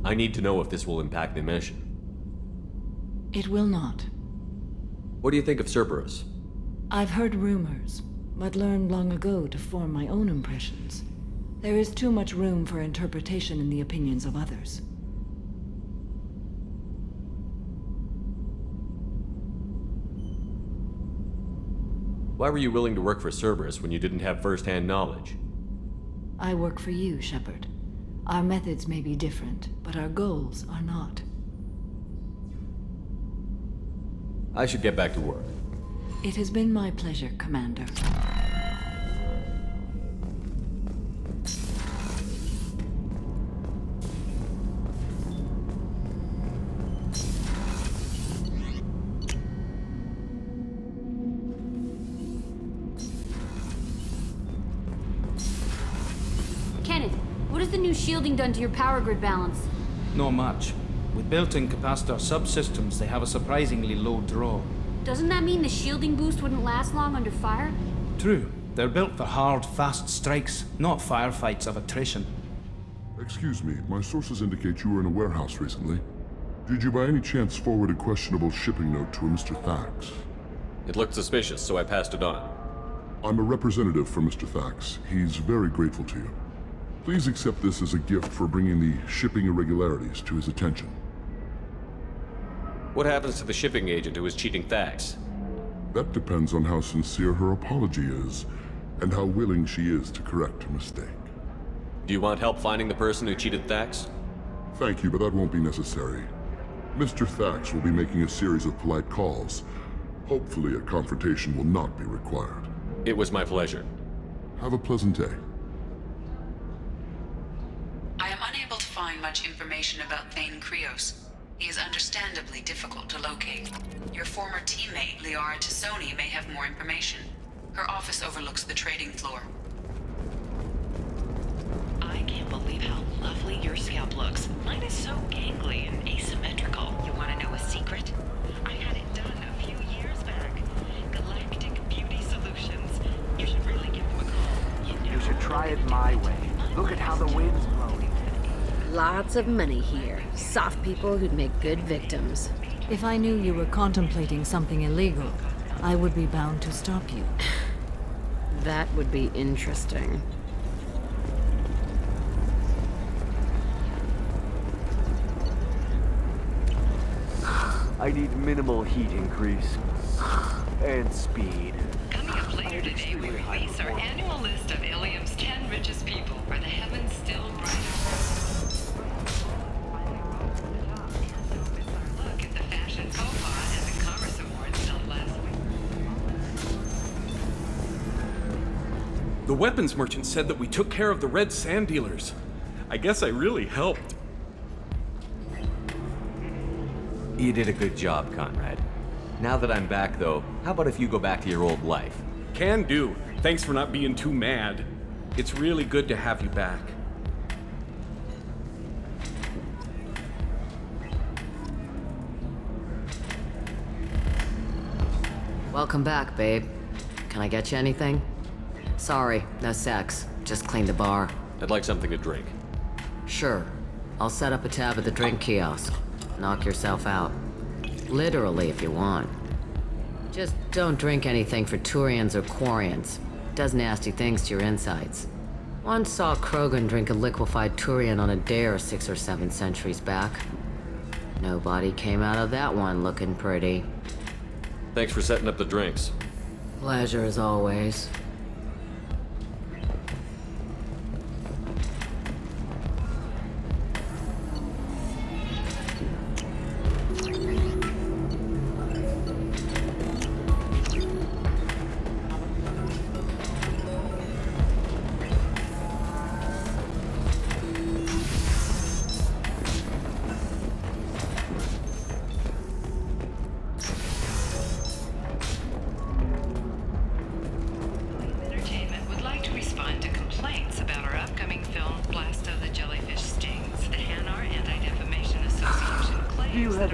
I need to know if this will impact the mission. It will not. What do you think of Cerberus? I've heard rumors, but learned long ago to form my own impressions. There is too much room for interpretation in the opinions of others. Why were you willing to work for Cerberus when you didn't have first-hand knowledge? I work for you, Shepard. Our methods may be different, but our goals are not. I should get back to work. It has been my pleasure, Commander. What has the new shielding done to your power grid balance? Not much. With built-in capacitor subsystems, they have a surprisingly low draw. Doesn't that mean the shielding boost wouldn't last long under fire? True. They're built for hard, fast strikes, not firefights of attrition. Excuse me, my sources indicate you were in a warehouse recently. Did you by any chance forward a questionable shipping note to a Mr. Thax? It looked suspicious, so I passed it on. I'm a representative for Mr. Thax. He's very grateful to you. Please accept this as a gift for bringing the shipping irregularities to his attention. What happens to the shipping agent who was cheating Thax? That depends on how sincere her apology is, and how willing she is to correct her mistake. Do you want help finding the person who cheated Thax? Thank you, but that won't be necessary. Mr. Thax will be making a series of polite calls. Hopefully a confrontation will not be required. It was my pleasure. Have a pleasant day. I am unable to find much information about Thane Krios. He is understandably difficult to locate. Your former teammate, Liara T'Soni, may have more information. Her office overlooks the trading floor. I can't believe how lovely your scalp looks. Mine is so gangly and asymmetrical. You want to know a secret? I had it done a few years back. Galactic Beauty Solutions. You should really give them a call. You should try it my way. Look at how the wind's blowing. Lots of money here. Soft people who'd make good victims. If I knew you were contemplating something illegal, I would be bound to stop you. That would be interesting. I need minimal heat increase. And speed. Coming up later today, we release our annual list of Illium's 10 richest people. Are the heavens still brighter? Look at the fashion faux pas at the Commerce Awards held last week. The weapons merchant said that we took care of the red sand dealers. I guess I really helped. You did a good job, Conrad. Now that I'm back, though, how about if you go back to your old life? Can do. Thanks for not being too mad. It's really good to have you back. Welcome back, babe. Can I get you anything? Sorry, no sex. Just cleaned the bar. I'd like something to drink. Sure. I'll set up a tab at the drink kiosk. Knock yourself out. Literally, if you want. Just don't drink anything for Turians or Quarians. Does nasty things to your insides. Once saw Krogan drink a liquefied Turian on a dare 6 or 7 centuries back. Nobody came out of that one looking pretty. Thanks for setting up the drinks. Pleasure as always.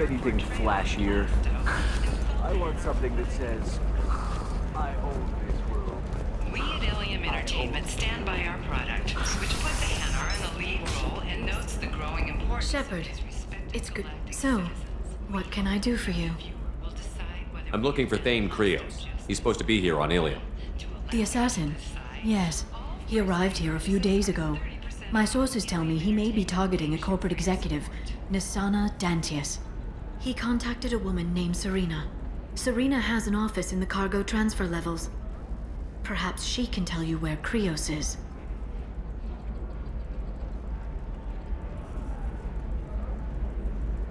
Anything flashier? I want something that says, I own this world. We at Illium Entertainment stand by our product, which puts the Hanar in a lead role and notes the growing importance. Shepard, it's good. So, what can I do for you? I'm looking for Thane Krios. He's supposed to be here on Illium. The assassin? Yes. He arrived here a few days ago. My sources tell me he may be targeting a corporate executive, Nisana Dantius. He contacted a woman named Serena. Serena has an office in the cargo transfer levels. Perhaps she can tell you where Krios is.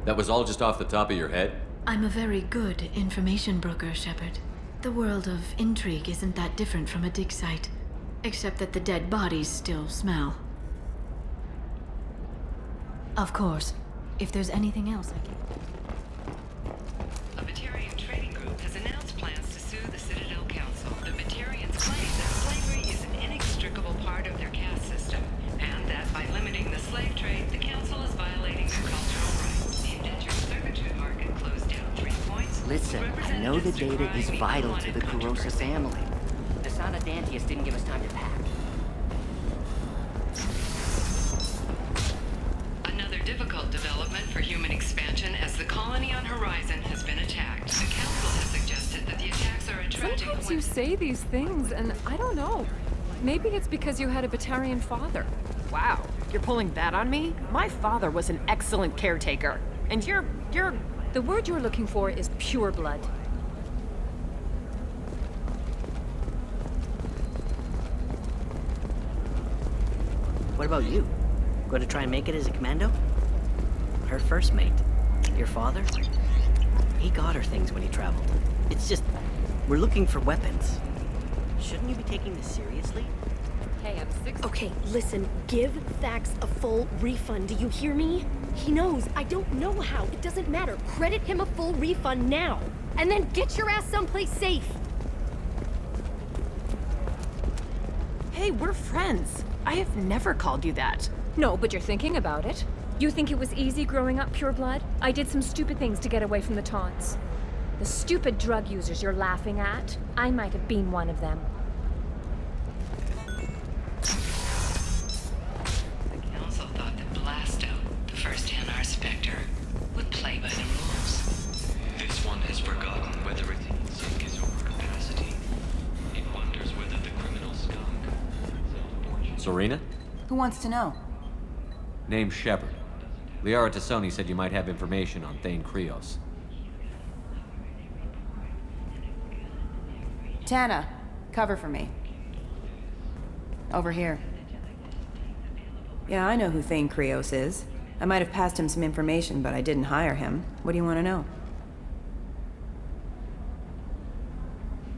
That was all just off the top of your head? I'm a very good information broker, Shepard. The world of intrigue isn't that different from a dig site, except that the dead bodies still smell. Of course, if there's anything else I can... A Batarian trading group has announced plans to sue the Citadel Council. The Batarians claim that slavery is an inextricable part of their caste system, and that by limiting the slave trade, the Council is violating their cultural rights. The indentured servitude market closed down 3 points. Listen, I know the data is vital to the Kurosa family. Nisana Dantius didn't give us time to pack. Difficult development for human expansion as the colony on Horizon has been attacked. The Council has suggested that the attacks are a tragic Sometimes you say these things, and I don't know. Maybe it's because you had a Batarian father. Wow, you're pulling that on me? My father was an excellent caretaker. And you're... The word you're looking for is pure blood. about you? Going to try and make it as a commando? Her first mate, your father? He got her things when he traveled. It's just, we're looking for weapons. Shouldn't you be taking this seriously? Hey, I'm 6. Okay, listen, give Thax a full refund, do you hear me? He knows, I don't know how, it doesn't matter. Credit him a full refund now, and then get your ass someplace safe. Hey, we're friends. I have never called you that. No, but you're thinking about it. You think it was easy growing up pure blood? I did some stupid things to get away from the taunts. The stupid drug users you're laughing at, I might have been one of them. The Council thought that Blasto, the first NR Spectre, would play by the rules. This one has forgotten whether its sink is over capacity. It wonders whether the criminal skunk... Serena? Who wants to know? Name's Shepard. Liara T'Soni said you might have information on Thane Krios. Tana, cover for me. Over here. Yeah, I know who Thane Krios is. I might have passed him some information, but I didn't hire him. What do you want to know?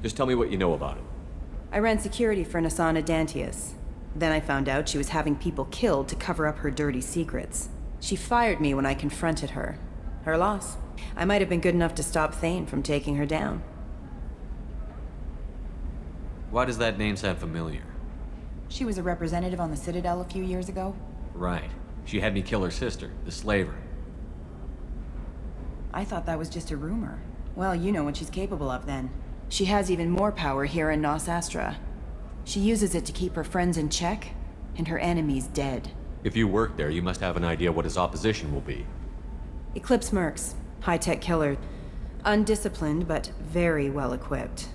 Just tell me what you know about him. I ran security for Liara T'Soni. Then I found out she was having people killed to cover up her dirty secrets. She fired me when I confronted her. Her loss. I might have been good enough to stop Thane from taking her down. Why does that name sound familiar? She was a representative on the Citadel a few years ago. Right. She had me kill her sister, the slaver. I thought that was just a rumor. Well, you know what she's capable of then. She has even more power here in Nos Astra. She uses it to keep her friends in check, and her enemies dead. If you work there, you must have an idea what his opposition will be. Eclipse mercs. High-tech killer. Undisciplined, but very well-equipped.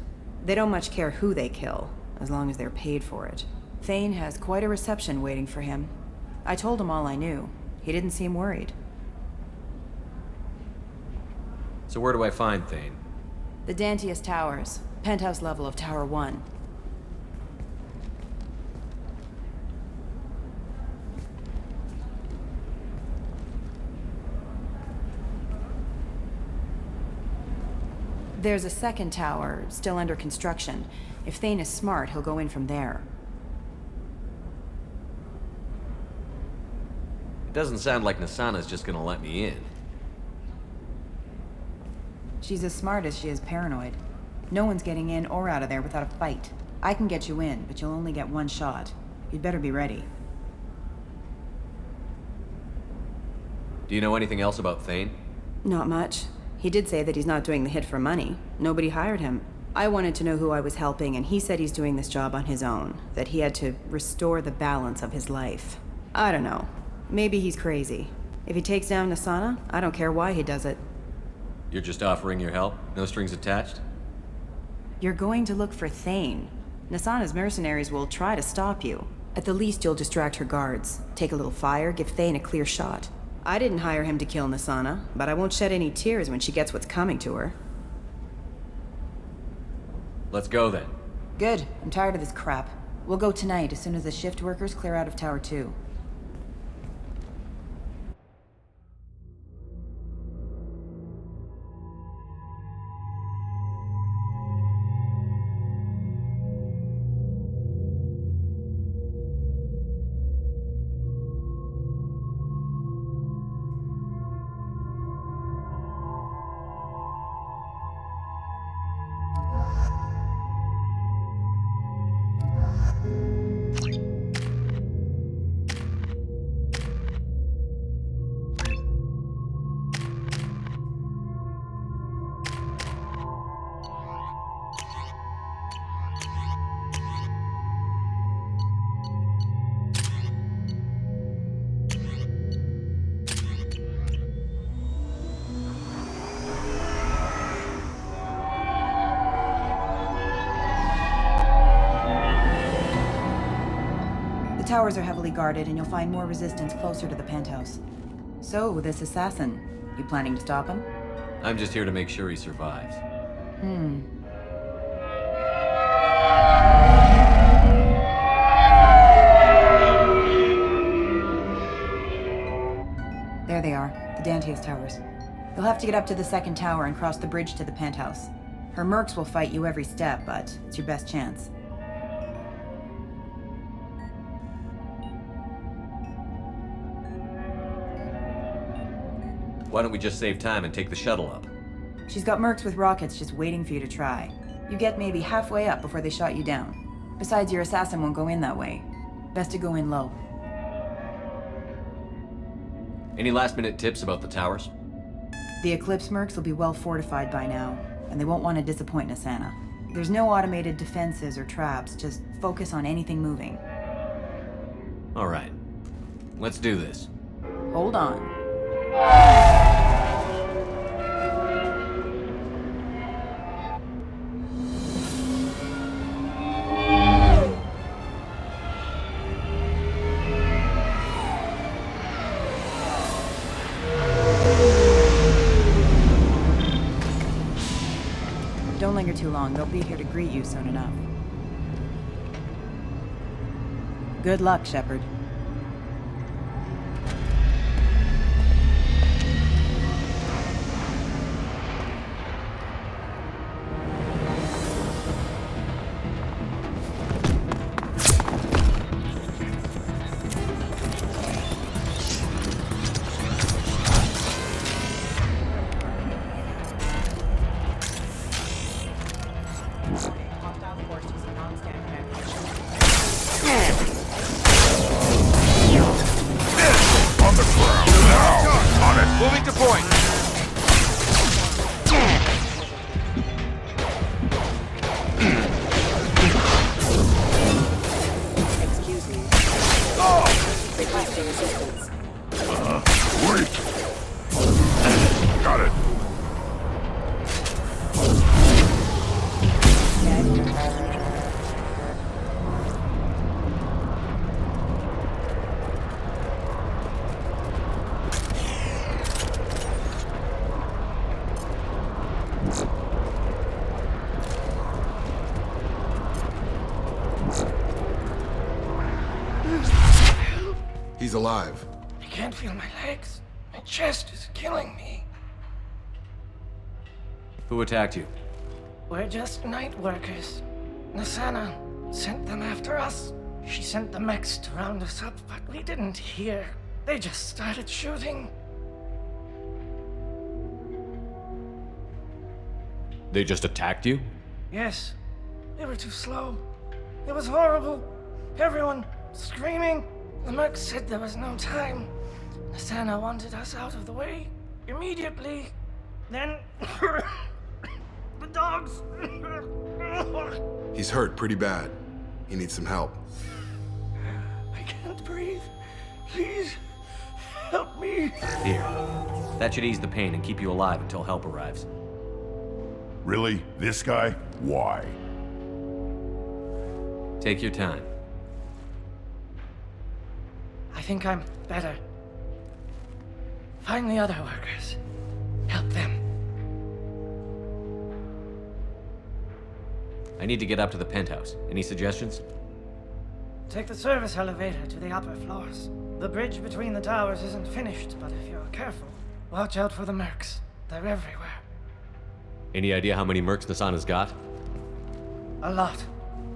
They don't much care who they kill, as long as they're paid for it. Thane has quite a reception waiting for him. I told him all I knew. He didn't seem worried. So where do I find Thane? The Dantius Towers. Penthouse level of Tower 1. There's a second tower, still under construction. If Thane is smart, he'll go in from there. It doesn't sound like Nasana's just gonna let me in. She's as smart as she is paranoid. No one's getting in or out of there without a fight. I can get you in, but you'll only get one shot. You'd better be ready. Do you know anything else about Thane? Not much. He did say that he's not doing the hit for money. Nobody hired him. I wanted to know who I was helping, and he said he's doing this job on his own. That he had to restore the balance of his life. I don't know. Maybe he's crazy. If he takes down Nasana, I don't care why he does it. You're just offering your help? No strings attached? You're going to look for Thane. Nasana's mercenaries will try to stop you. At the least, you'll distract her guards. Take a little fire, give Thane a clear shot. I didn't hire him to kill Nasana, but I won't shed any tears when she gets what's coming to her. Let's go then. Good. I'm tired of this crap. We'll go tonight as soon as the shift workers clear out of Tower 2. The towers are heavily guarded, and you'll find more resistance closer to the penthouse. So, this assassin, you planning to stop him? I'm just here to make sure he survives. There they are, the Dantius towers. You'll have to get up to the second tower and cross the bridge to the penthouse. Her mercs will fight you every step, but it's your best chance. Why don't we just save time and take the shuttle up? She's got mercs with rockets just waiting for you to try. You get maybe halfway up before they shot you down. Besides, your assassin won't go in that way. Best to go in low. Any last-minute tips about the towers? The Eclipse mercs will be well fortified by now, and they won't want to disappoint Nasana. There's no automated defenses or traps, just focus on anything moving. All right. Let's do this. Hold on. Don't linger too long. They'll be here to greet you soon enough. Good luck, Shepard. He's alive. I can't feel my legs. My chest is killing me. Who attacked you? We're just night workers. Nasana sent them after us. She sent the mechs to round us up, but we didn't hear. They just started shooting. They just attacked you? Yes. They were too slow. It was horrible. Everyone screaming. The mercs said there was no time. Nasana wanted us out of the way immediately. Then the dogs. He's hurt pretty bad. He needs some help. I can't breathe. Please help me. Here. That should ease the pain and keep you alive until help arrives. Really? This guy? Why? Take your time. I think I'm better. Find the other workers. Help them. I need to get up to the penthouse. Any suggestions? Take the service elevator to the upper floors. The bridge between the towers isn't finished, but if you're careful, watch out for the mercs. They're everywhere. Any idea how many mercs Nasana's got? A lot.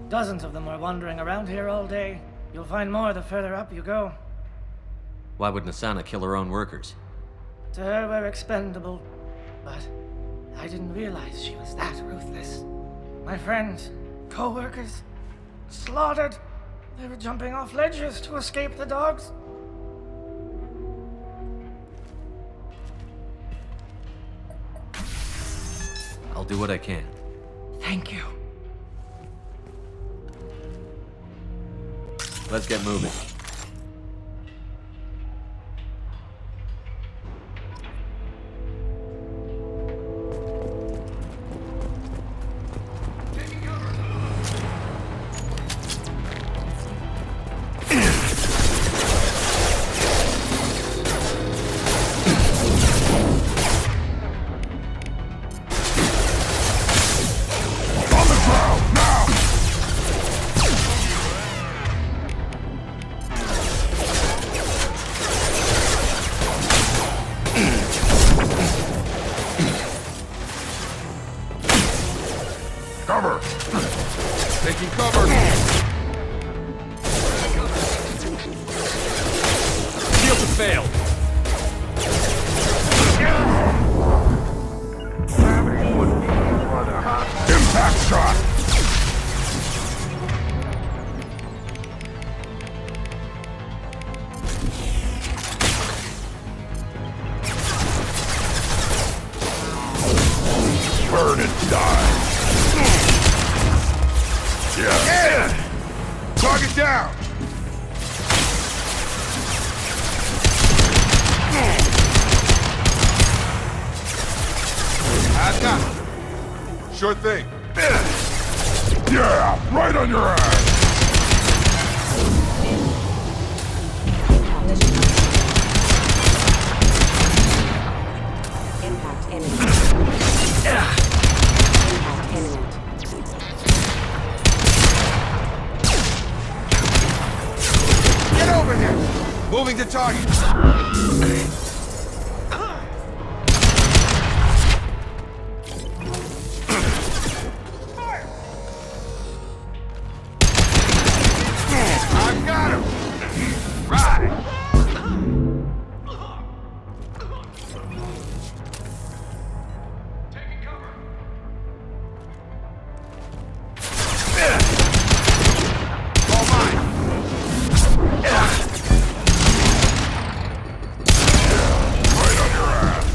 Dozens of them are wandering around here all day. You'll find more the further up you go. Why would Nasana kill her own workers? To her, we're expendable. But I didn't realize she was that ruthless. My friends, co-workers, slaughtered. They were jumping off ledges to escape the dogs. I'll do what I can. Thank you. Let's get moving. failed. Impact shot! Burn and die! Yeah! Target down! I've got it. Sure thing. Yeah! Right on your ass! Impact imminent. Impact imminent. Get over here! Moving to target. I've got him! Right! All mine! Right on your ass!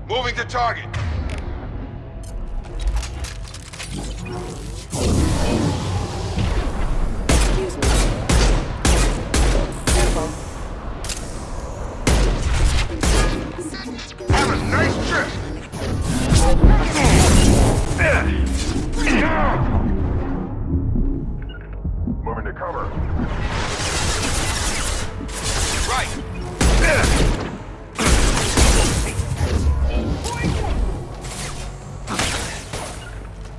Moving to target. Excuse me. Careful. Have a nice trip. Moving to cover. Right.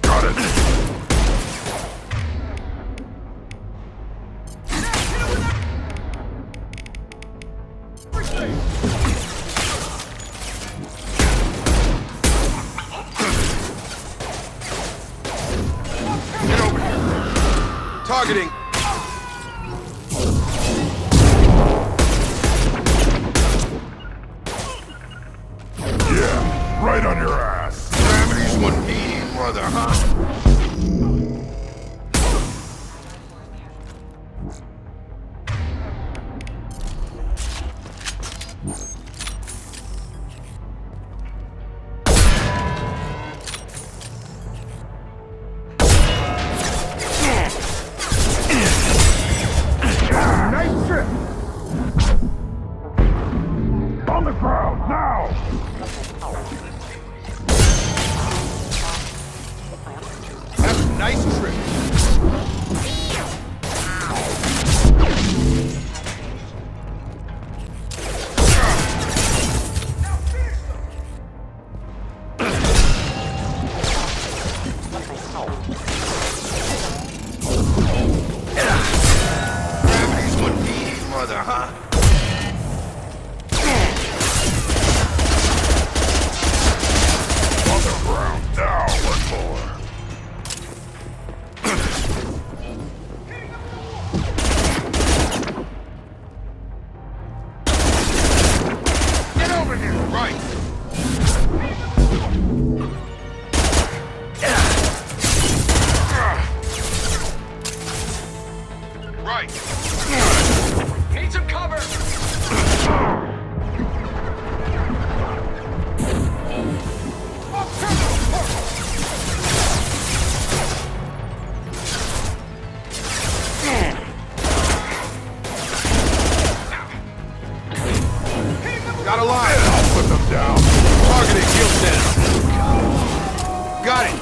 Got it. Get over here. Targeting. Yeah, right on your ass. Gravity's one mean mother, huh? Nice trip. On the ground, now! Have a nice trip. Gravity's one mean mother, huh? On the ground, now, one more. Get over here. Right. Right. Need some cover. Got a line. I'll put them down. Targeting shield down. Got it.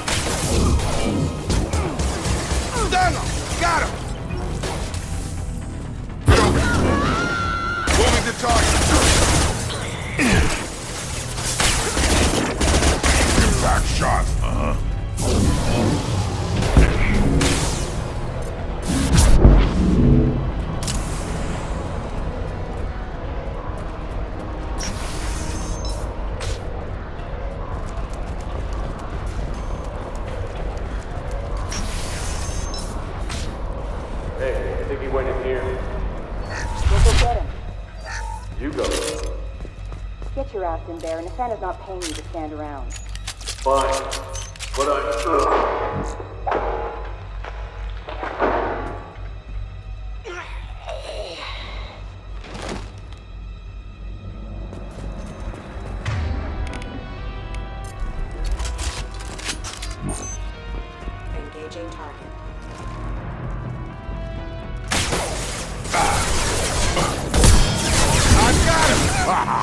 Stun him. Got him. your ass in there, and Nathana's not paying you to stand around. Fine. But Engaging target. I got him!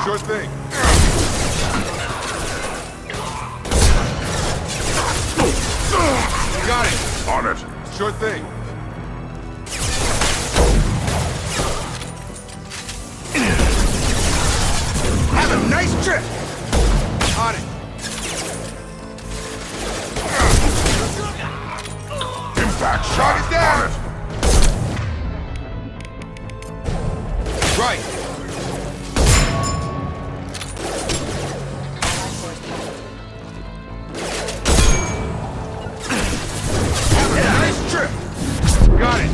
Sure thing. You got it. On it. Sure thing. Have a nice trip. On it. Impact shot. Target down. On it. Right. Have a nice trip. Got it.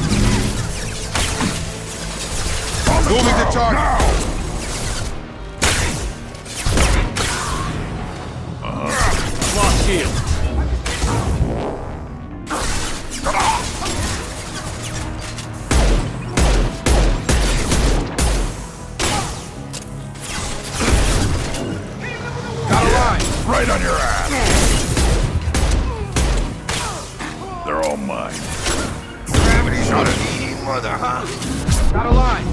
Moving to target. Now. Lost shield. Got a line. Right on your ass. They're all mine. Gravity's on an eating mother, huh? Got a line.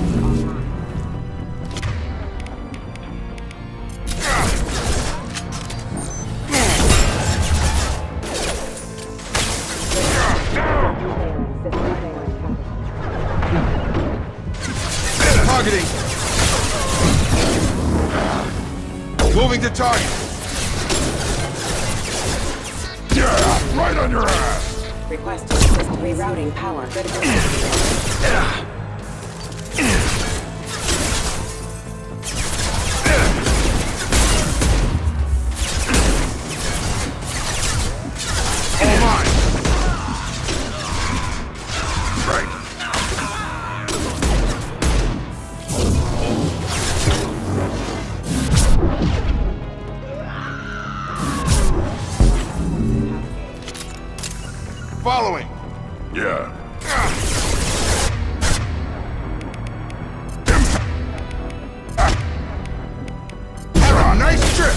Targeting. Moving to target. Yeah, right on your ass. Requesting assist rerouting power. All mine. Right. Following. Yeah. Have a nice trip.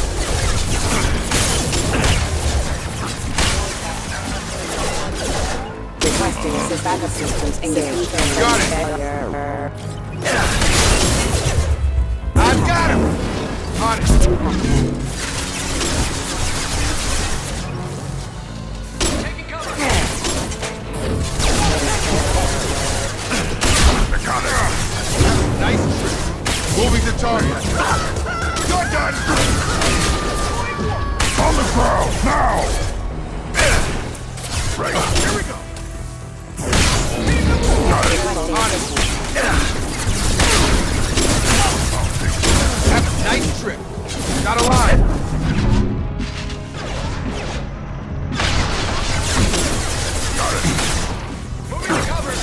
Requesting assist backup systems engaged. Got it. I've got him. On it. Nice trip. Moving to target. You're done. On the ground, now! Right. Here we go. On it. Have a nice trip. Got a line. Got it. Moving to cover.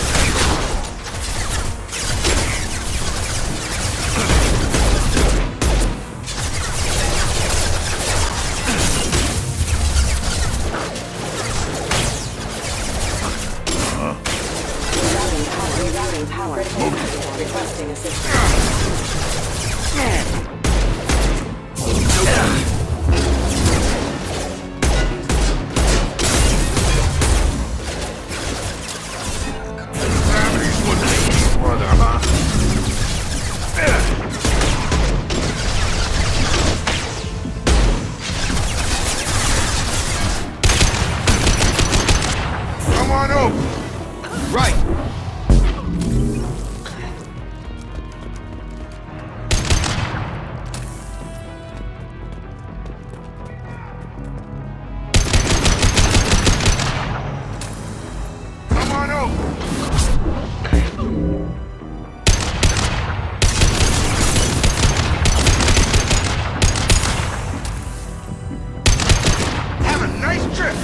Rerouting power. Requesting assistance. Gravity's with me, brother, huh? Come on over. Right. Come on over. Have a nice trip.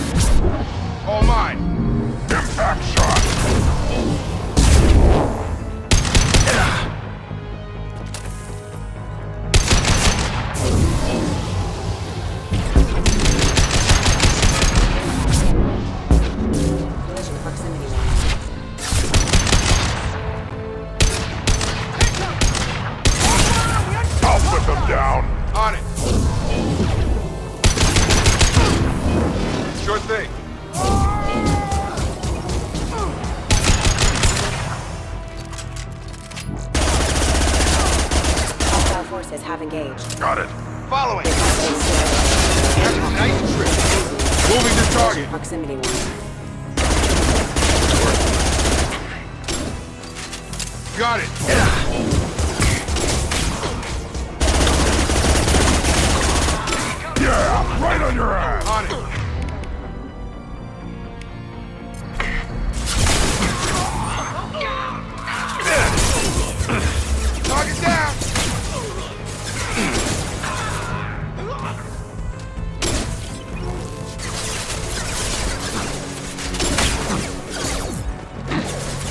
All mine. Impact shot. Got it. Following. That's a nice trip. Moving to target. Proximity warning. Got it. Yeah, right on your ass. On it. Target down.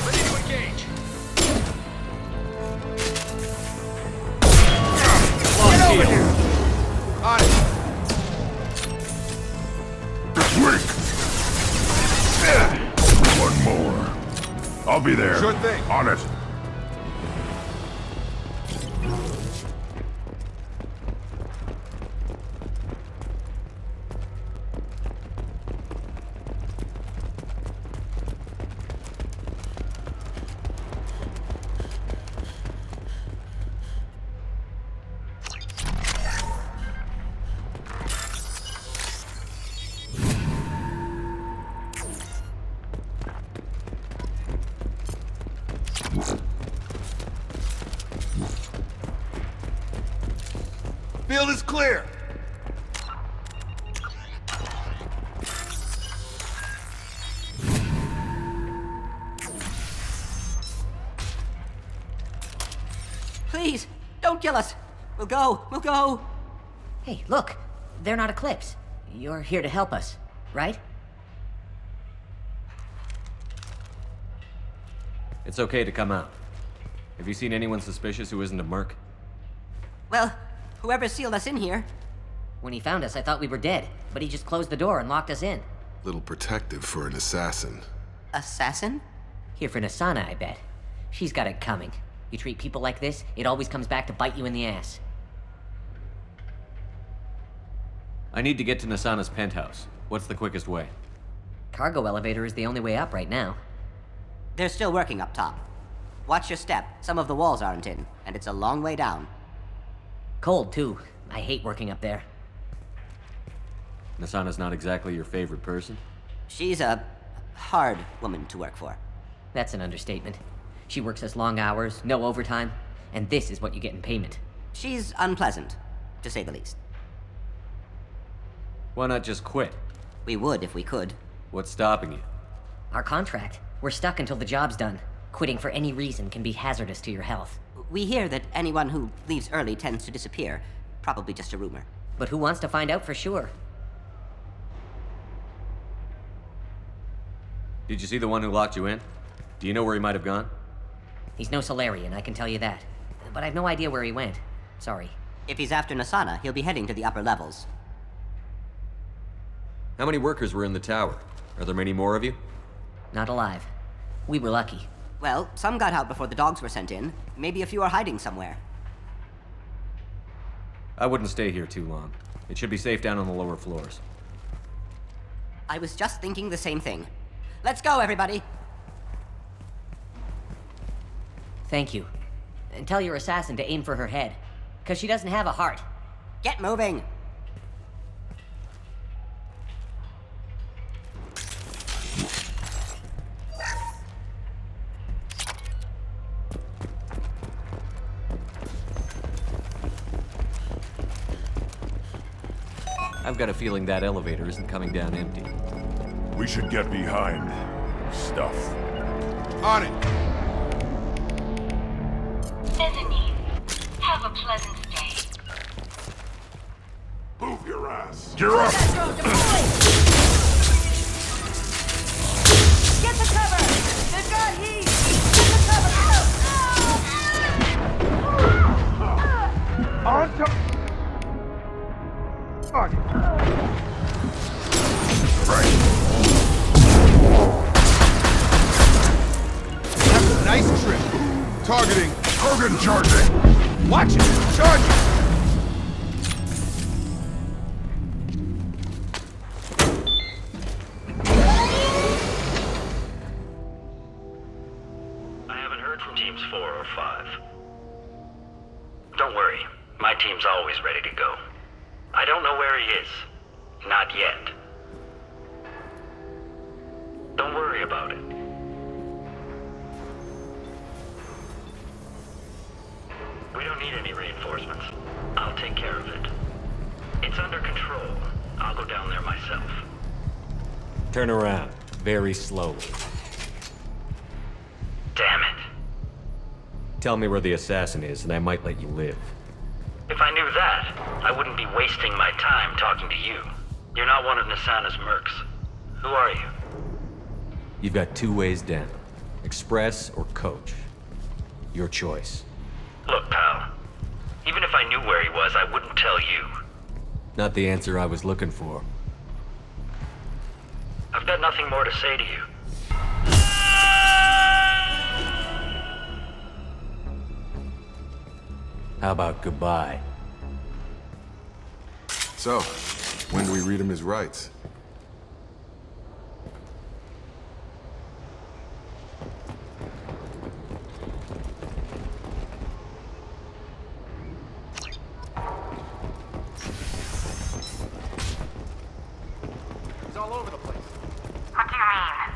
Ready to engage. Get over here. On it. Weak. One more. I'll be there. Sure thing. On it. Field is clear. Please, don't kill us. We'll go. Hey, look. They're not Eclipse. You're here to help us, right? It's okay to come out. Have you seen anyone suspicious who isn't a merc? Well, whoever sealed us in here. When he found us, I thought we were dead, but he just closed the door and locked us in. Little protective for an assassin. Assassin? Here for Nasana, I bet. She's got it coming. You treat people like this, it always comes back to bite you in the ass. I need to get to Nasana's penthouse. What's the quickest way? Cargo elevator is the only way up right now. They're still working up top. Watch your step. Some of the walls aren't in, and it's a long way down. Cold, too. I hate working up there. Nasana's not exactly your favorite person? She's a hard woman to work for. That's an understatement. She works us long hours, no overtime, and this is what you get in payment. She's unpleasant, to say the least. Why not just quit? We would if we could. What's stopping you? Our contract. We're stuck until the job's done. Quitting for any reason can be hazardous to your health. We hear that anyone who leaves early tends to disappear. Probably just a rumor. But who wants to find out for sure? Did you see the one who locked you in? Do you know where he might have gone? He's no Solarian, I can tell you that. But I've no idea where he went. Sorry. If he's after Nasana, he'll be heading to the upper levels. How many workers were in the tower? Are there many more of you? Not alive. We were lucky. Well, some got out before the dogs were sent in. Maybe a few are hiding somewhere. I wouldn't stay here too long. It should be safe down on the lower floors. I was just thinking the same thing. Let's go, everybody! Thank you. And tell your assassin to aim for her head. 'Cause she doesn't have a heart. Get moving! I've got a feeling that elevator isn't coming down empty. We should get behind stuff. On it. Mezzanine. Have a pleasant stay. Move your ass. You're up. Get the cover! They've got heat! Get the cover! On to... Target. Right. That's a nice trip. Targeting. Hogan charging. Watch it. Charging. I haven't heard from teams 4 or 5. Don't worry, my team's always ready to go. I don't know where he is. Not yet. Don't worry about it. We don't need any reinforcements. I'll take care of it. It's under control. I'll go down there myself. Turn around, very slowly. Damn it. Tell me where the assassin is, and I might let you live. If I knew that, I wouldn't be wasting my time talking to you. You're not one of Nisana's mercs. Who are you? You've got two ways down. Express or coach. Your choice. Look, pal. Even if I knew where he was, I wouldn't tell you. Not the answer I was looking for. I've got nothing more to say to you. How about goodbye? So, when do we read him his rights? He's all over the place. What do you mean?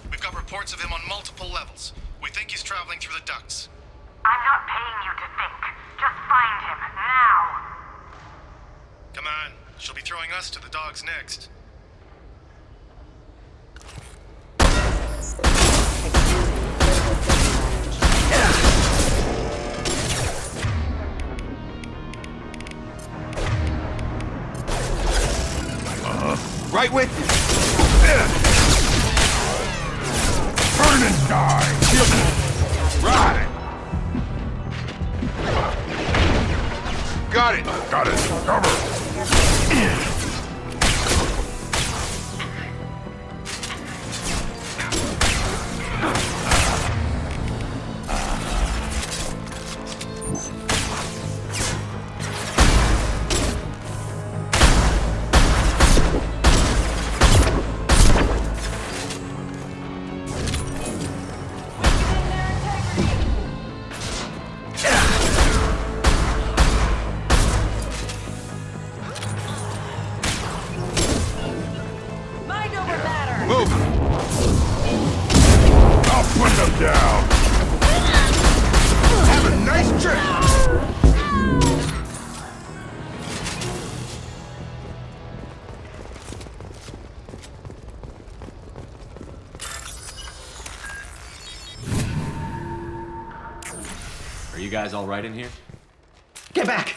We've got reports of him on multiple levels. We think he's traveling through the ducts. I'm not paying you to think. Just find him, now! Come on, she'll be throwing us to the dogs next. Right with you. Burn and die. Right. Got it. Got it. Cover. Guys all right in here? Get back!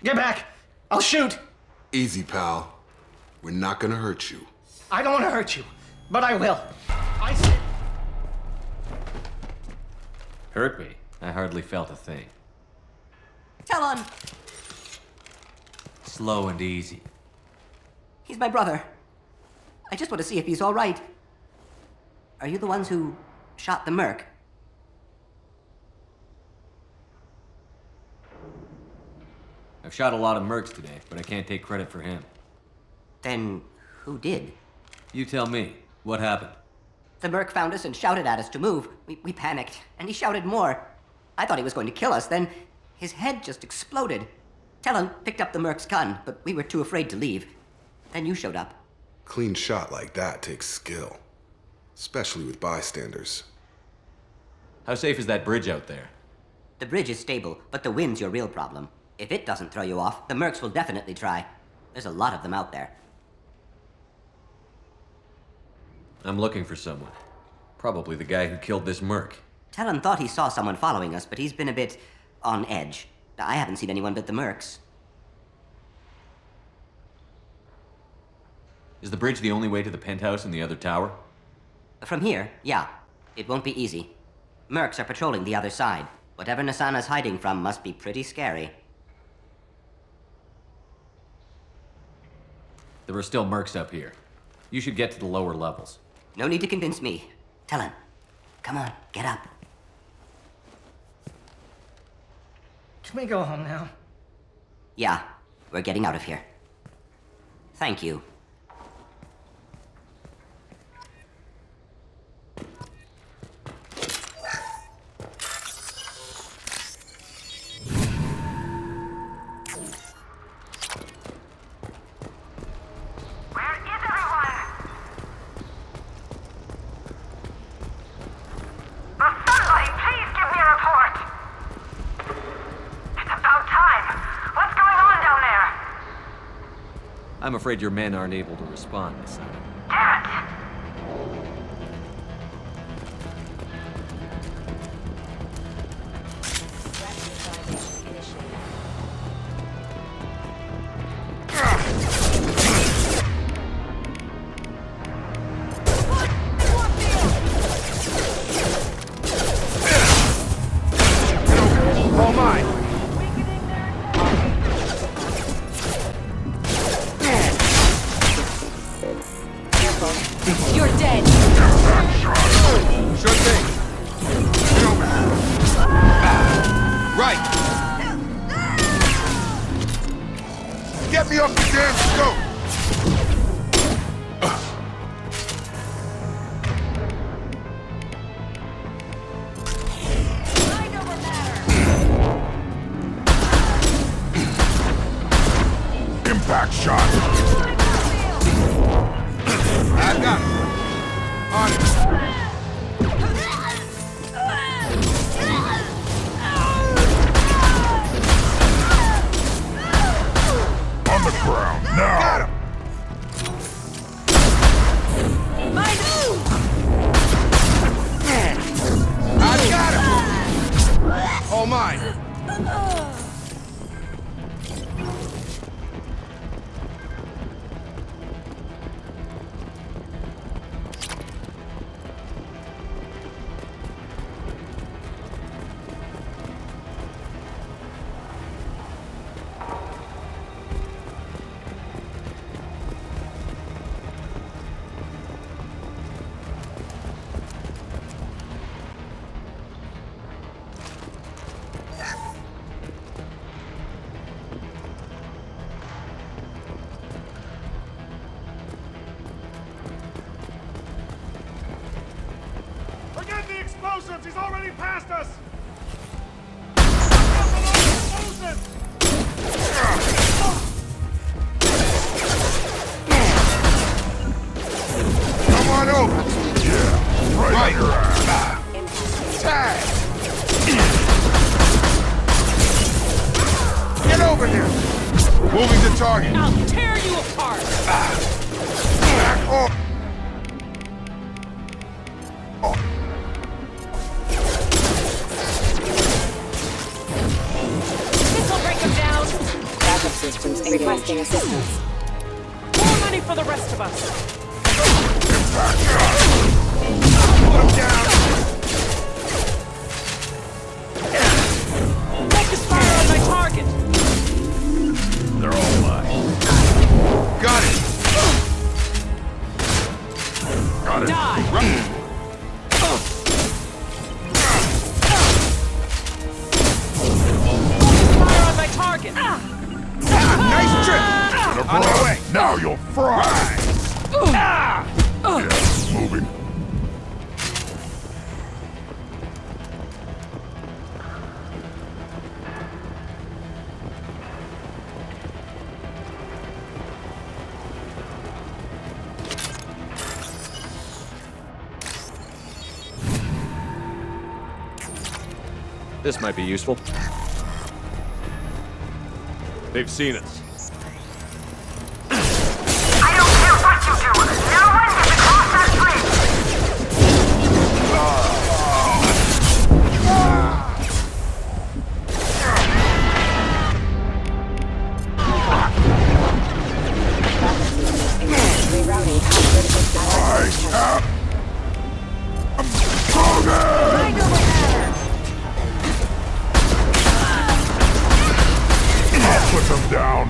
Get back! I'll shoot! Easy, pal. We're not gonna hurt you. I don't want to hurt you, but I will. I said... Hurt me? I hardly felt a thing. Talon! Slow and easy. He's my brother. I just want to see if he's all right. Are you the ones who shot the merc? I've shot a lot of mercs today, but I can't take credit for him. Then who did? You tell me. What happened? The merc found us and shouted at us to move. We panicked, and he shouted more. I thought he was going to kill us, then his head just exploded. Talon picked up the merc's gun, but we were too afraid to leave. Then you showed up. Clean shot like that takes skill. Especially with bystanders. How safe is that bridge out there? The bridge is stable, but the wind's your real problem. If it doesn't throw you off, the mercs will definitely try. There's a lot of them out there. I'm looking for someone. Probably the guy who killed this merc. Talon thought he saw someone following us, but he's been a bit on edge. I haven't seen anyone but the mercs. Is the bridge the only way to the penthouse and the other tower? From here, yeah. It won't be easy. Mercs are patrolling the other side. Whatever Nisana's hiding from must be pretty scary. There are still mercs up here. You should get to the lower levels. No need to convince me. Talon, come on, get up. Can we go home now? Yeah, we're getting out of here. Thank you. afraid your men aren't able to respond this time. You're dead. Sure thing. Right. Get me off the damn scope. Impact shot. I got it. On it. On the ground, now! Got him! I got him! All mine. Forget the explosives! He's already past us! Come on over. Yeah, right. Tag. Get over here. Moving to target. I'll tear you apart! Back off. This'll break him down! Backup systems requesting assistance. More money for the rest of us! Put him down. Focus fire on my target! They're all mine. Got it. Got it. Die! Run. Fire on my target! Nice trip. On my way. Now you'll fry! Yeah, moving. This might be useful. They've seen us. I don't care what you do. No one gets across that bridge. Rerouting. Put them down.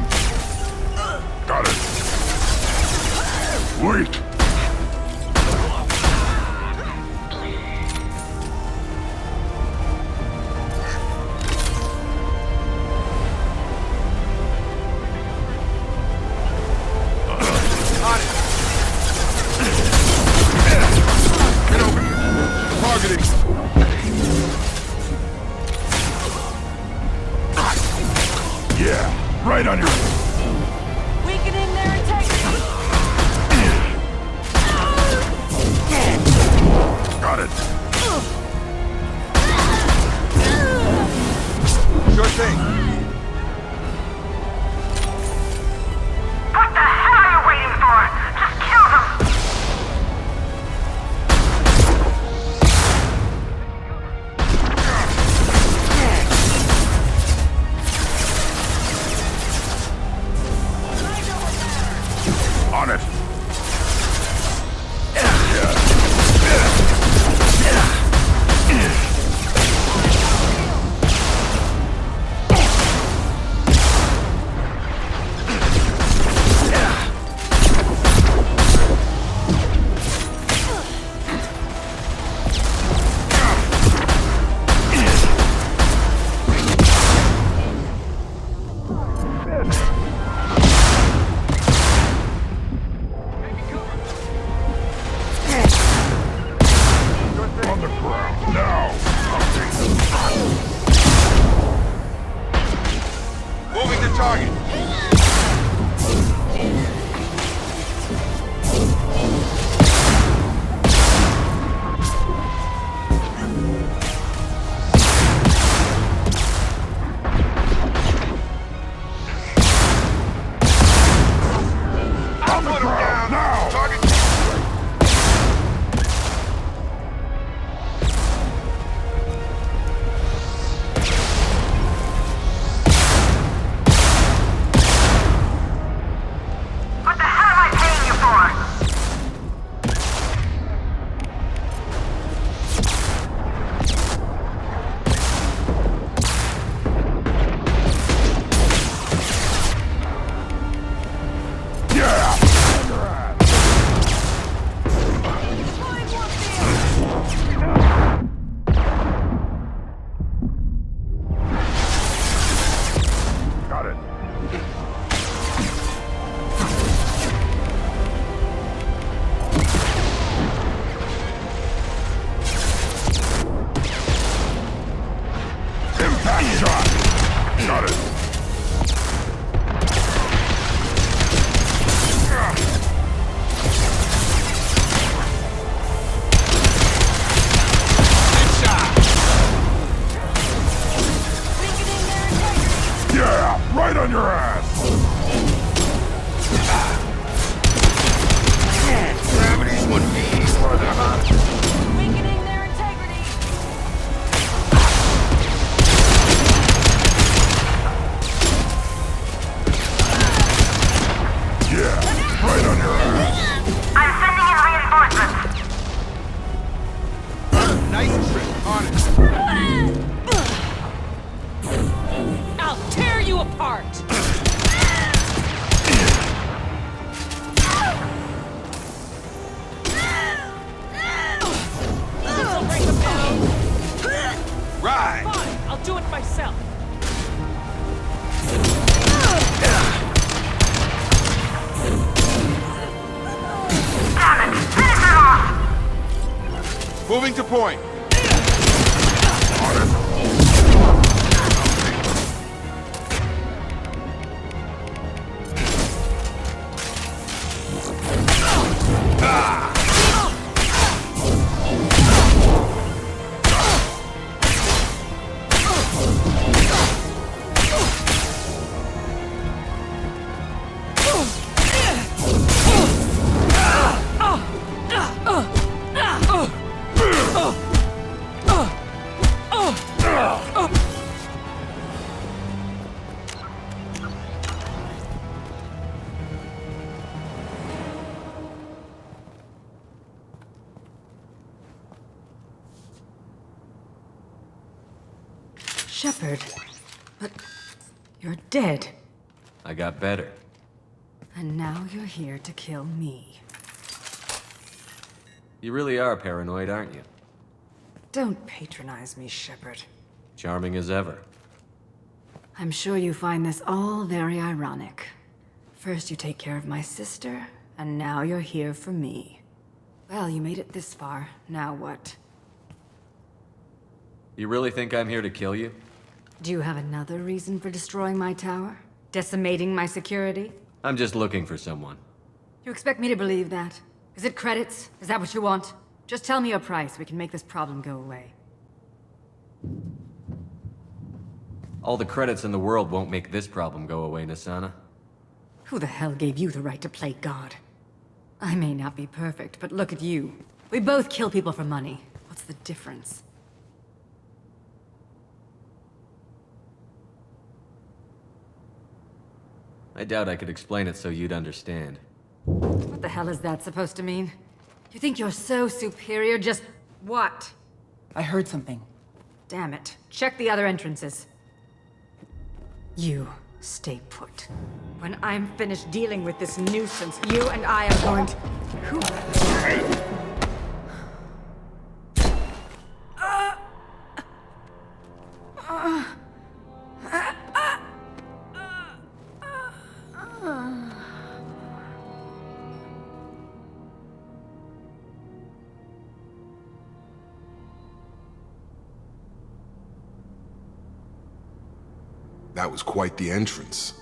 on your ass! Gravity's one piece for them. Weakening their integrity. Yeah, right on your ass. I'm sending in reinforcements. Nice trick, on it. I'll tear you apart! This'll break them down. Right. Fine, I'll do it myself. Damn it! Finish him off! Moving to point. On it. Shepard. But you're dead. I got better. And now you're here to kill me. You really are paranoid, aren't you? Don't patronize me, Shepard. Charming as ever. I'm sure you find this all very ironic. First you take care of my sister, and now you're here for me. Well, you made it this far. Now what? You really think I'm here to kill you? Do you have another reason for destroying my tower? Decimating my security? I'm just looking for someone. You expect me to believe that? Is it credits? Is that what you want? Just tell me your price. We can make this problem go away. All the credits in the world won't make this problem go away, Nasana. Who the hell gave you the right to play God? I may not be perfect, but look at you. We both kill people for money. What's the difference? I doubt I could explain it so you'd understand. What the hell is that supposed to mean? You think you're so superior, just what? I heard something. Damn it. Check the other entrances. You stay put. When I'm finished dealing with this nuisance, you and I are going to... Who? That was quite the entrance.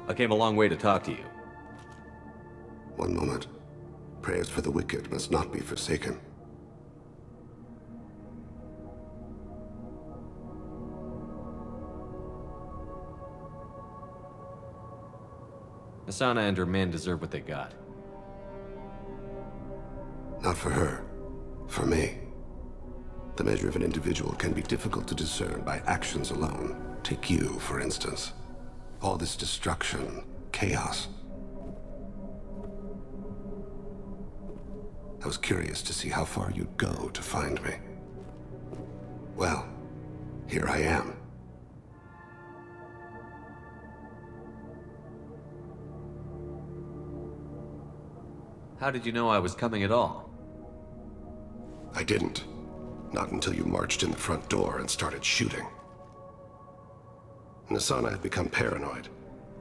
I came a long way to talk to you. One moment. Prayers for the wicked must not be forsaken. Nasana and her men deserve what they got. Not for her. For me. The measure of an individual can be difficult to discern by actions alone. Take you, for instance. All this destruction, chaos. I was curious to see how far you'd go to find me. Well, here I am. How did you know I was coming at all? I didn't. Not until you marched in the front door and started shooting. Nasana had become paranoid.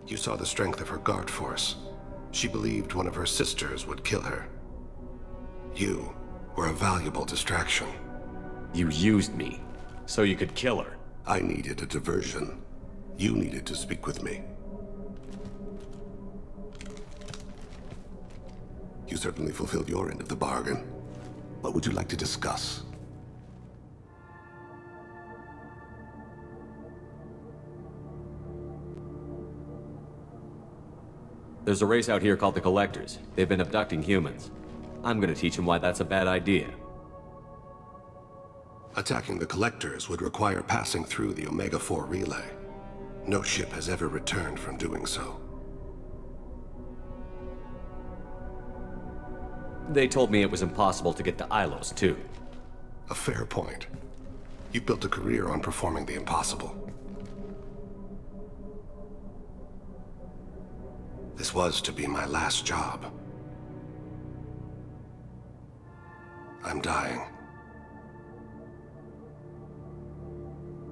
You saw the strength of her guard force. She believed one of her sisters would kill her. You were a valuable distraction. You used me, so you could kill her. I needed a diversion. You needed to speak with me. You certainly fulfilled your end of the bargain. What would you like to discuss? There's a race out here called the Collectors. They've been abducting humans. I'm gonna teach them why that's a bad idea. Attacking the Collectors would require passing through the Omega-4 relay. No ship has ever returned from doing so. They told me it was impossible to get to Ilos, too. A fair point. You built a career on performing the impossible. This was to be my last job. I'm dying.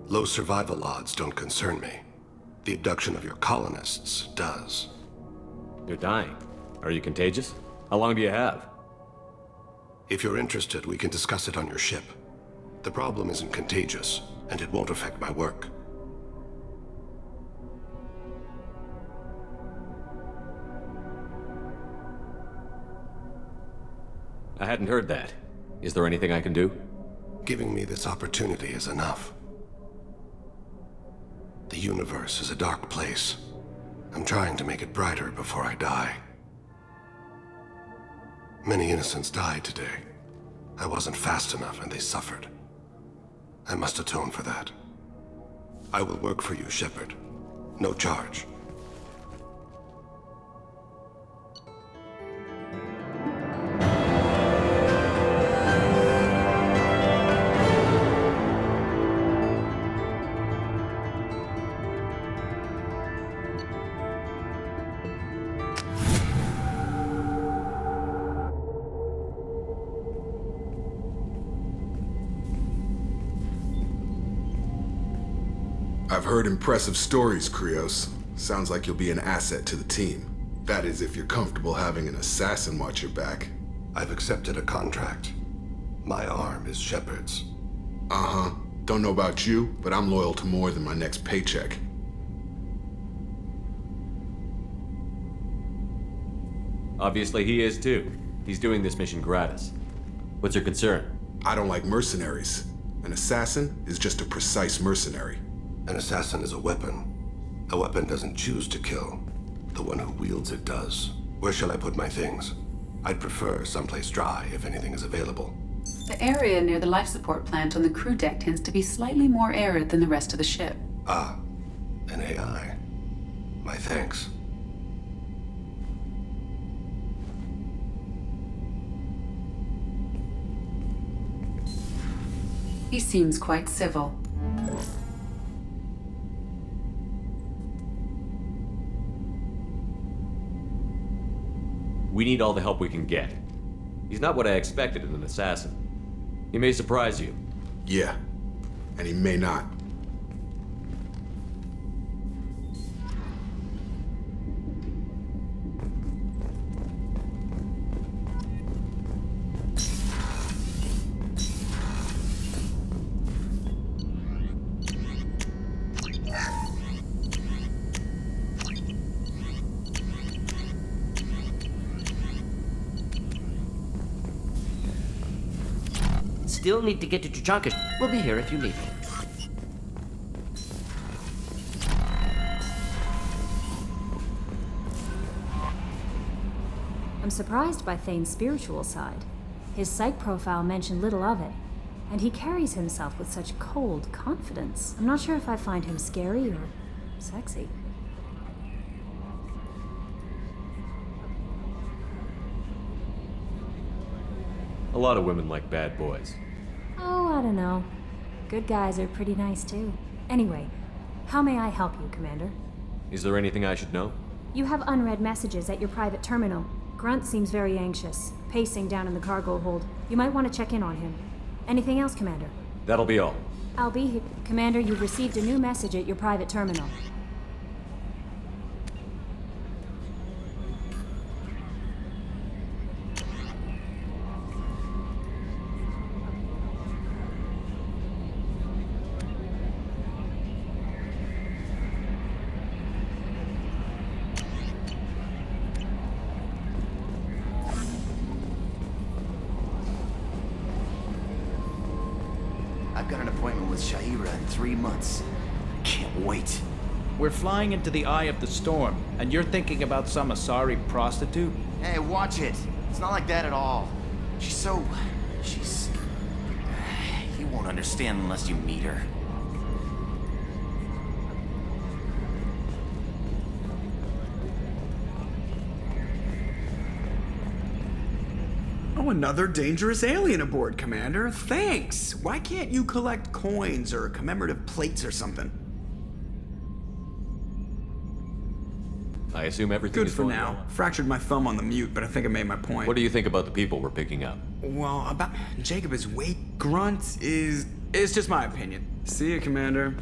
Low survival odds don't concern me. The abduction of your colonists does. You're dying. Are you contagious? How long do you have? If you're interested, we can discuss it on your ship. The problem isn't contagious, and it won't affect my work. I hadn't heard that. Is there anything I can do? Giving me this opportunity is enough. The universe is a dark place. I'm trying to make it brighter before I die. Many innocents died today. I wasn't fast enough and they suffered. I must atone for that. I will work for you, Shepard. No charge. I've heard impressive stories, Krios. Sounds like you'll be an asset to the team. That is, if you're comfortable having an assassin watch your back. I've accepted a contract. My arm is Shepard's. Uh-huh. Don't know about you, but I'm loyal to more than my next paycheck. Obviously he is too. He's doing this mission gratis. What's your concern? I don't like mercenaries. An assassin is just a precise mercenary. An assassin is a weapon. A weapon doesn't choose to kill. The one who wields it does. Where shall I put my things? I'd prefer someplace dry if anything is available. The area near the life support plant on the crew deck tends to be slightly more arid than the rest of the ship. Ah, an AI. My thanks. He seems quite civil. We need all the help we can get. He's not what I expected in an assassin. He may surprise you. Yeah, and he may not. Still need to get to Tuchanka. We'll be here if you need me. I'm surprised by Thane's spiritual side. His psych profile mentioned little of it, and he carries himself with such cold confidence. I'm not sure if I find him scary or sexy. A lot of women like bad boys. Oh, I don't know. Good guys are pretty nice too. Anyway, how may I help you, Commander? Is there anything I should know? You have unread messages at your private terminal. Grunt seems very anxious, pacing down in the cargo hold. You might want to check in on him. Anything else, Commander? That'll be all. I'll be here. Commander, you've received a new message at your private terminal. with Shaira in 3 months. I can't wait. We're flying into the eye of the storm, and you're thinking about some Asari prostitute? Hey, watch it. It's not like that at all. She's... You won't understand unless you meet her. Oh, another dangerous alien aboard, Commander. Thanks. Why can't you collect coins or commemorative plates or something? I assume everything Good is for going now. well. Fractured my thumb on the mute, but I think I made my point. What do you think about the people we're picking up? Well, about Jacob is way grunt is... It's just my opinion. See you, Commander.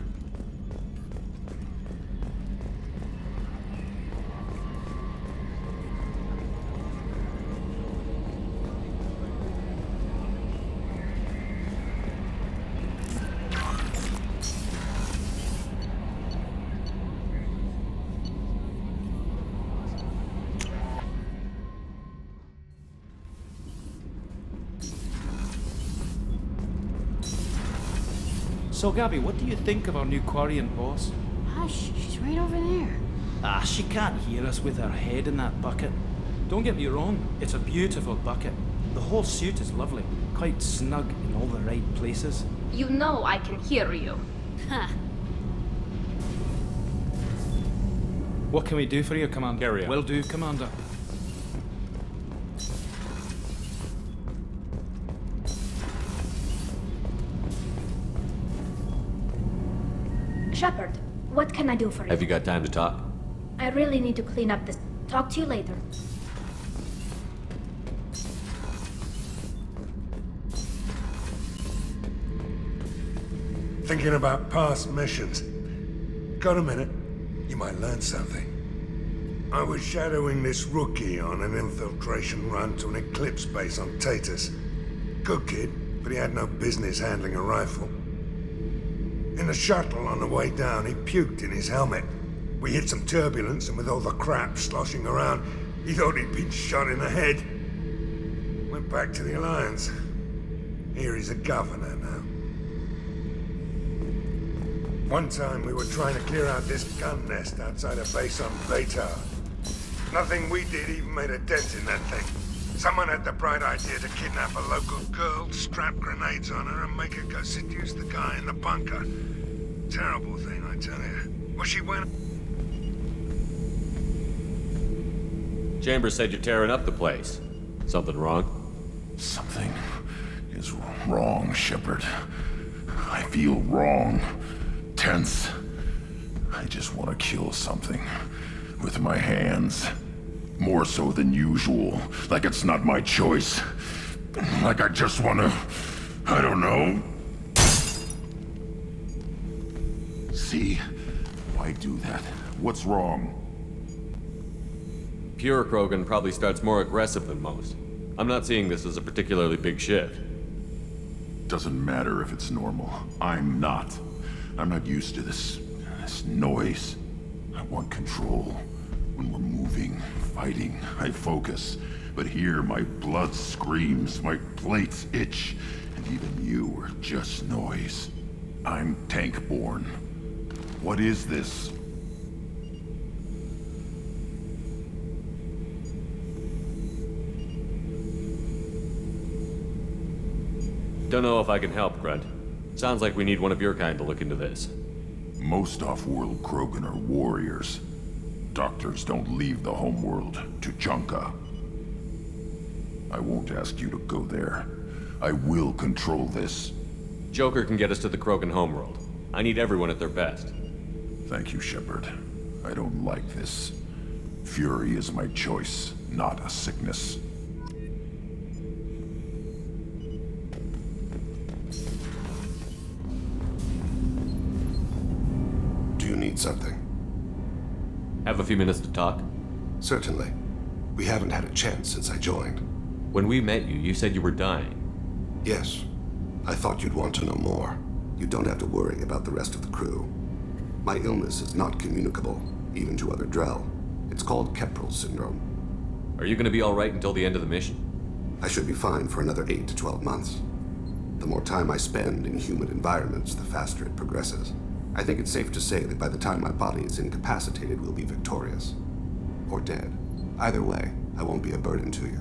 So, Gabby, what do you think of our new Quarian boss? Hush, she's right over there. Ah, she can't hear us with her head in that bucket. Don't get me wrong, it's a beautiful bucket. The whole suit is lovely, quite snug in all the right places. You know I can hear you. Huh. What can we do for you, Commander? Carry on. Will do, Commander. Shepard, what can I do for you? Have you got time to talk? I really need to clean up this. Talk to you later. Thinking about past missions. Got a minute? You might learn something. I was shadowing this rookie on an infiltration run to an Eclipse base on Tatus. Good kid, but he had no business handling a rifle. In the shuttle on the way down, he puked in his helmet. We hit some turbulence, and with all the crap sloshing around, he thought he'd been shot in the head. Went back to the Alliance. Here he's a governor now. One time we were trying to clear out this gun nest outside a base on Beta. Nothing we did even made a dent in that thing. Someone had the bright idea to kidnap a local girl, strap grenades on her, and make her go seduce the guy in the bunker. Terrible thing, I tell you. Well, she went... Chambers said you're tearing up the place. Something wrong? Something is wrong, Shepard. I feel wrong. Tense. I just want to kill something. With my hands. More so than usual. Like it's not my choice. Like I just want to... I don't know. See? Why do that? What's wrong? Pure Krogan probably starts more aggressive than most. I'm not seeing this as a particularly big shift. Doesn't matter if it's normal. I'm not. I'm not used to this noise. I want control. When we're moving, fighting, I focus. But here, my blood screams, my plates itch, and even you are just noise. I'm tank-born. What is this? Don't know if I can help, Grunt. Sounds like we need one of your kind to look into this. Most off-world Krogan are warriors. Doctors don't leave the homeworld to Junka. I won't ask you to go there. I will control this. Joker can get us to the Krogan homeworld. I need everyone at their best. Thank you, Shepard. I don't like this. Fury is my choice, not a sickness. Do you need something? Have a few minutes to talk? Certainly. We haven't had a chance since I joined. When we met you, you said you were dying. Yes. I thought you'd want to know more. You don't have to worry about the rest of the crew. My illness is not communicable, even to other Drell. It's called Keprel syndrome. Are you going to be all right until the end of the mission? I should be fine for another 8 to 12 months. The more time I spend in human environments, the faster it progresses. I think it's safe to say that by the time my body is incapacitated, we'll be victorious. Or dead. Either way, I won't be a burden to you.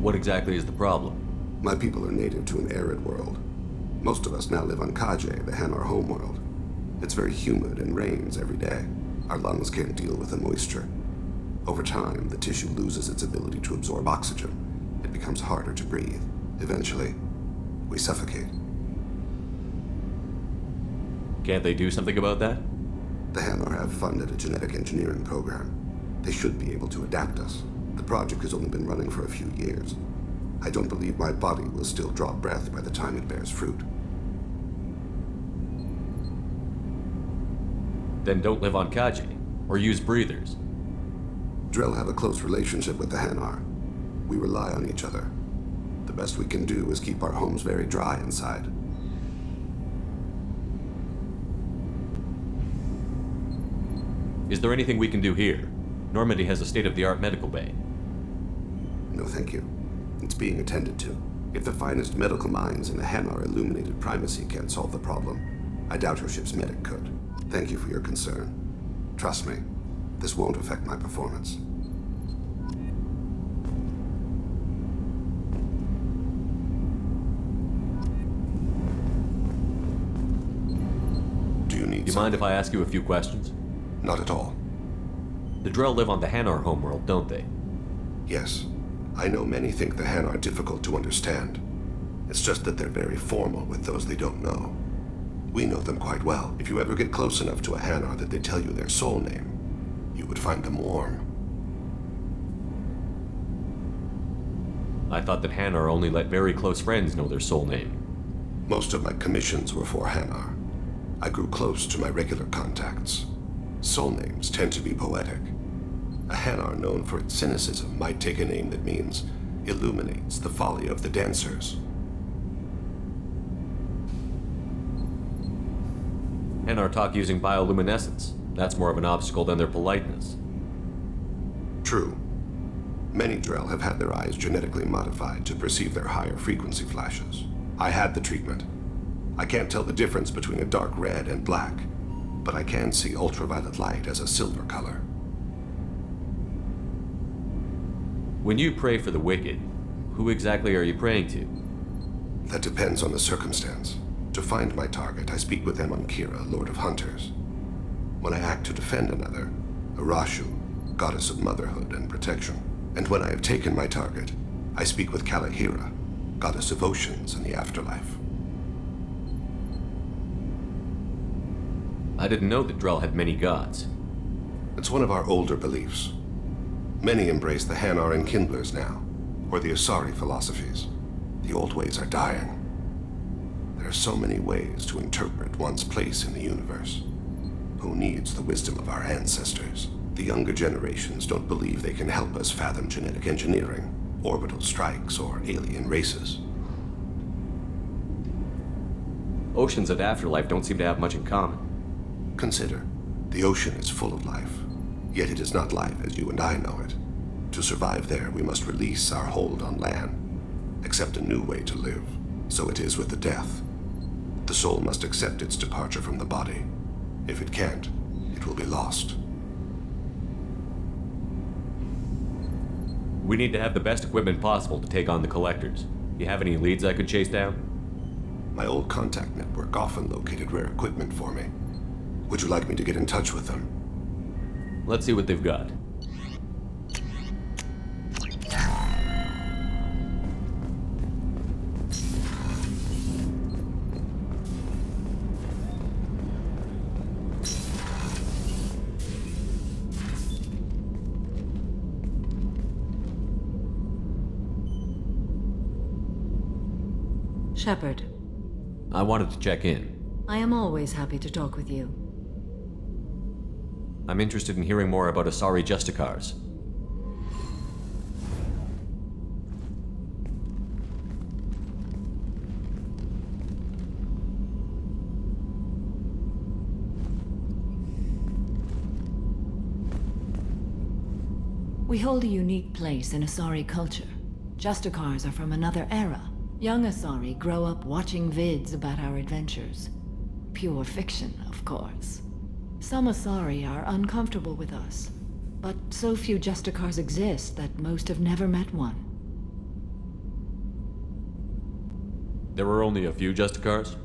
What exactly is the problem? My people are native to an arid world. Most of us now live on Kaje, the Hanar homeworld. It's very humid and rains every day. Our lungs can't deal with the moisture. Over time, the tissue loses its ability to absorb oxygen. It becomes harder to breathe. Eventually, we suffocate. Can't they do something about that? The Hanar have funded a genetic engineering program. They should be able to adapt us. The project has only been running for a few years. I don't believe my body will still draw breath by the time it bears fruit. Then don't live on Kaje, or use breathers. Drell have a close relationship with the Hanar. We rely on each other. The best we can do is keep our homes very dry inside. Is there anything we can do here? Normandy has a state-of-the-art medical bay. No, thank you. It's being attended to. If the finest medical minds in the Hanar illuminated primacy can't solve the problem, I doubt your ship's medic could. Thank you for your concern. Trust me, this won't affect my performance. Do you need mind if I ask you a few questions? Not at all. The Drell live on the Hanar homeworld, don't they? Yes. I know many think the Hanar are difficult to understand. It's just that they're very formal with those they don't know. We know them quite well. If you ever get close enough to a Hanar that they tell you their soul name, you would find them warm. I thought that Hanar only let very close friends know their soul name. Most of my commissions were for Hanar. I grew close to my regular contacts. Soul names tend to be poetic. A Hanar known for its cynicism might take a name that means illuminates the folly of the dancers. Hanar talk using bioluminescence. That's more of an obstacle than their politeness. True. Many Drell have had their eyes genetically modified to perceive their higher frequency flashes. I had the treatment. I can't tell the difference between a dark red and black, but I can see ultraviolet light as a silver color. When you pray for the wicked, who exactly are you praying to? That depends on the circumstance. To find my target, I speak with Amankira, Lord of Hunters. When I act to defend another, Arashu, Goddess of Motherhood and Protection. And when I have taken my target, I speak with Kalahira, Goddess of Oceans and the Afterlife. I didn't know that Drell had many gods. It's one of our older beliefs. Many embrace the Hanar and Kindlers now, or the Asari philosophies. The old ways are dying. There are so many ways to interpret one's place in the universe. Who needs the wisdom of our ancestors? The younger generations don't believe they can help us fathom genetic engineering, orbital strikes, or alien races. Oceans and Afterlife don't seem to have much in common. Consider, the ocean is full of life, yet it is not life as you and I know it. To survive there, we must release our hold on land, accept a new way to live. So it is with the death. The soul must accept its departure from the body. If it can't, it will be lost. We need to have the best equipment possible to take on the Collectors. You have any leads I could chase down? My old contact network often located rare equipment for me. Would you like me to get in touch with them? Let's see what they've got. Shepard. I wanted to check in. I am always happy to talk with you. I'm interested in hearing more about Asari Justicars. We hold a unique place in Asari culture. Justicars are from another era. Young Asari grow up watching vids about our adventures. Pure fiction, of course. Some Asari are uncomfortable with us, but so few Justicars exist that most have never met one. There were only a few Justicars?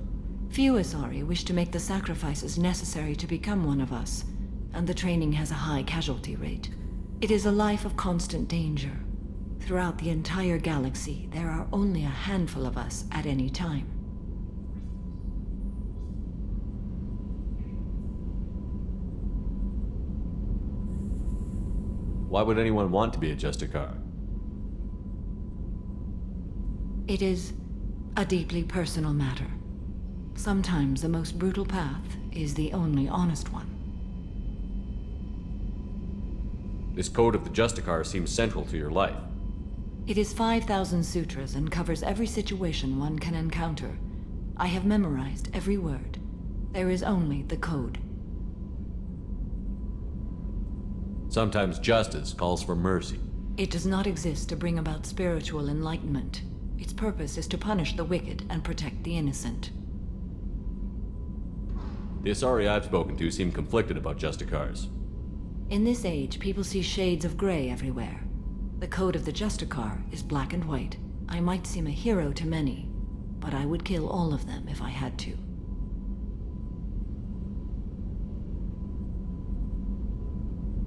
Few Asari wish to make the sacrifices necessary to become one of us, and the training has a high casualty rate. It is a life of constant danger. Throughout the entire galaxy, there are only a handful of us at any time. Why would anyone want to be a Justicar? It is a deeply personal matter. Sometimes the most brutal path is the only honest one. This code of the Justicar seems central to your life. It is 5,000 sutras and covers every situation one can encounter. I have memorized every word. There is only the code. Sometimes justice calls for mercy. It does not exist to bring about spiritual enlightenment. Its purpose is to punish the wicked and protect the innocent. The Asari I've spoken to seem conflicted about Justicars. In this age, people see shades of gray everywhere. The code of the Justicar is black and white. I might seem a hero to many, but I would kill all of them if I had to.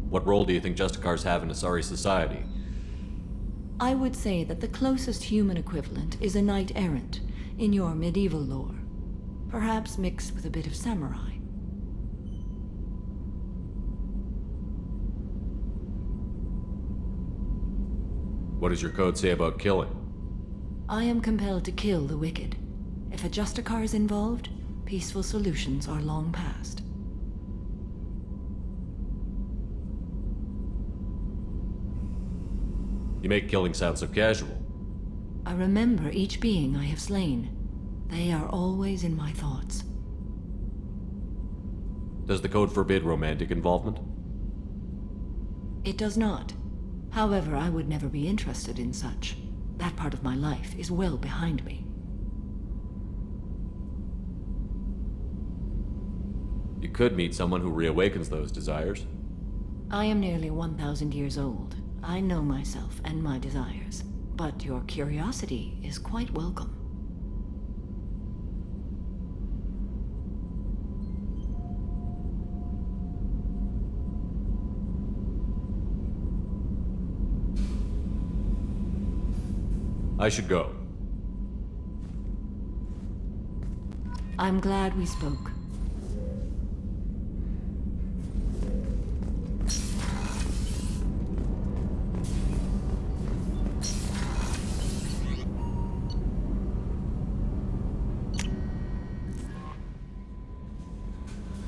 What role do you think Justicars have in Asari society? I would say that the closest human equivalent is a knight-errant in your medieval lore. Perhaps mixed with a bit of samurai. What does your code say about killing? I am compelled to kill the wicked. If a Justicar is involved, peaceful solutions are long past. You make killing sound so casual. I remember each being I have slain. They are always in my thoughts. Does the code forbid romantic involvement? It does not. However, I would never be interested in such. That part of my life is well behind me. You could meet someone who reawakens those desires. I am nearly 1,000 years old. I know myself and my desires. But your curiosity is quite welcome. I should go. I'm glad we spoke.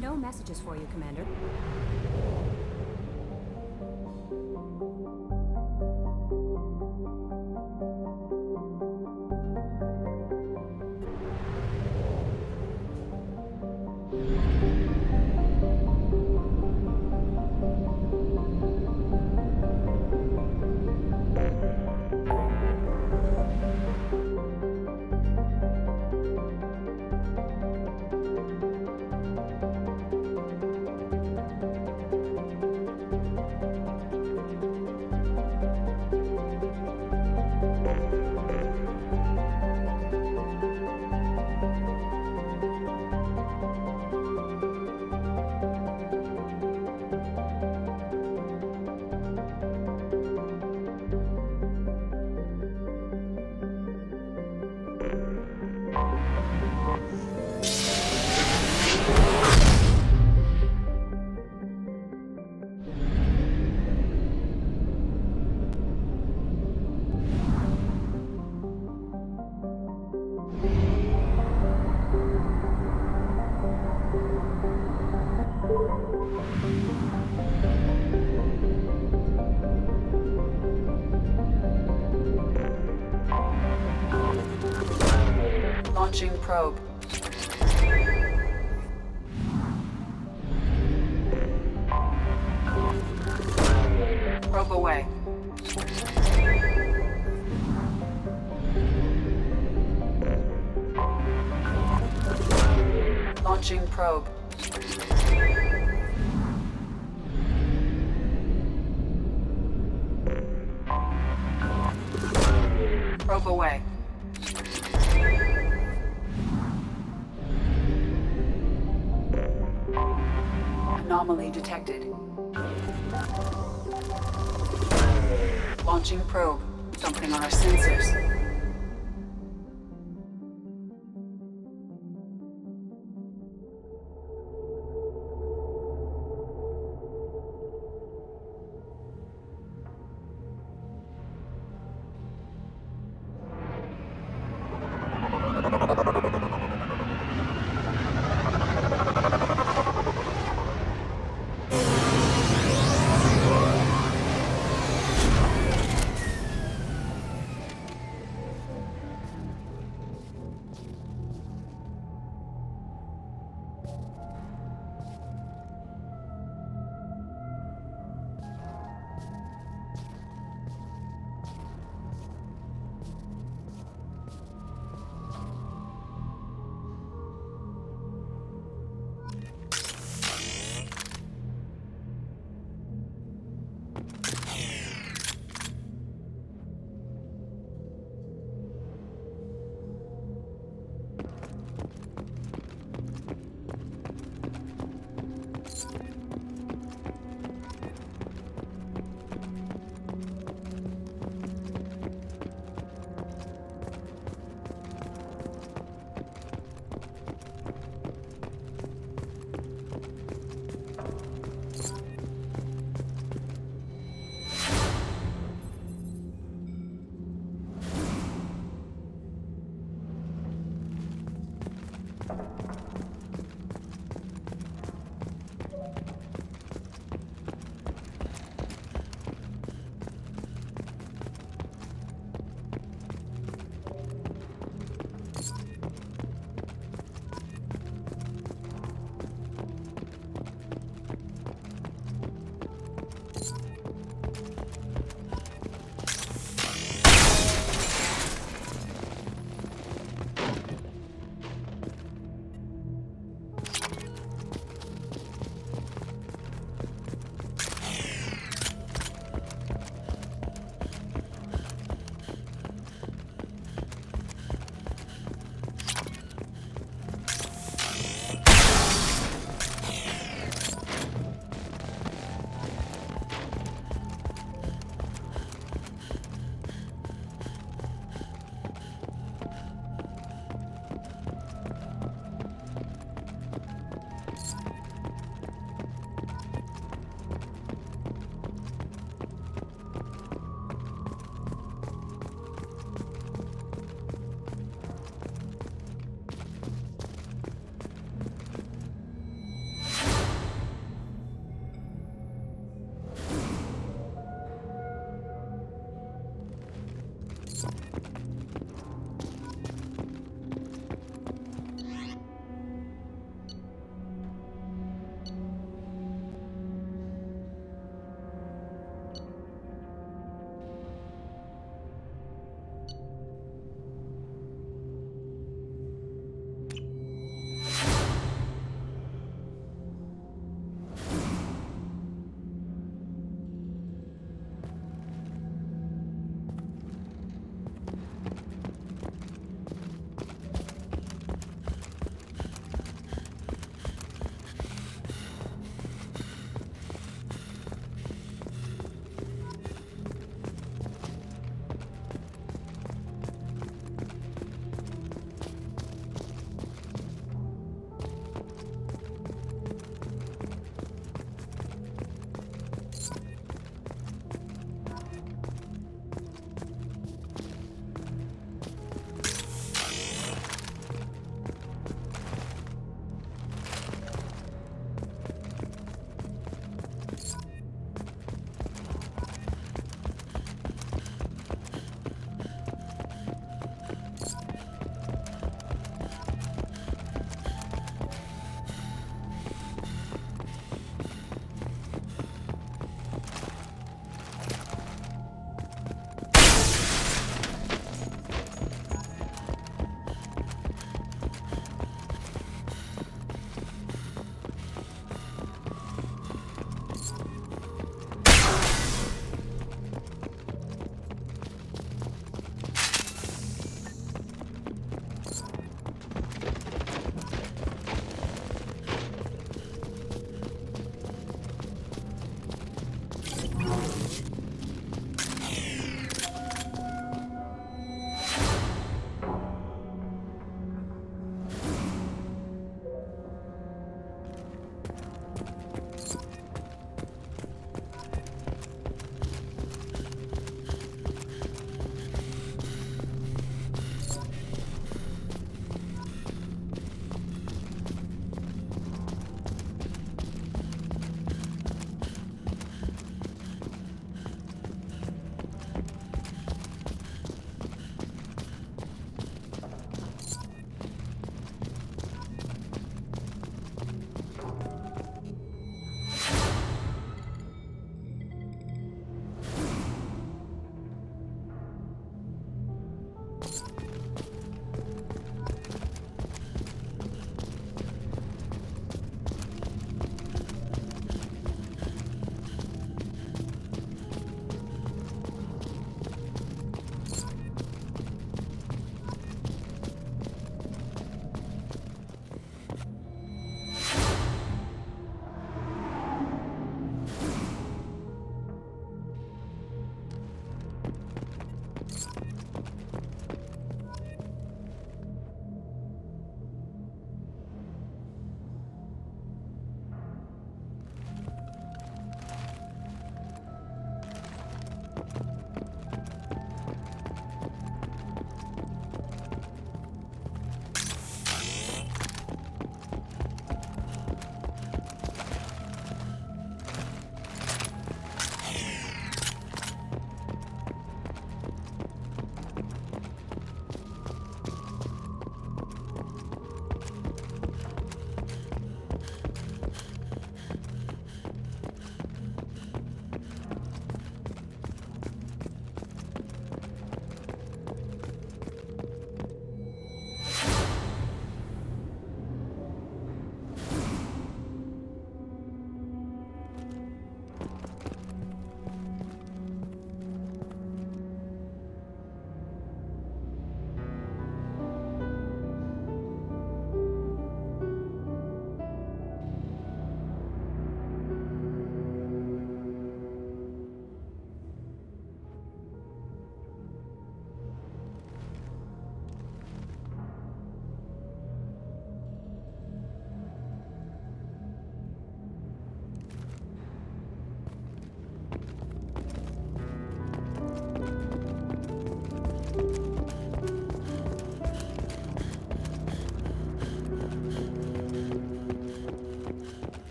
No messages for you, Commander. Launching probe. Probe away. Launching probe. Probe away. Anomaly detected. Launching probe. Something on our sensors.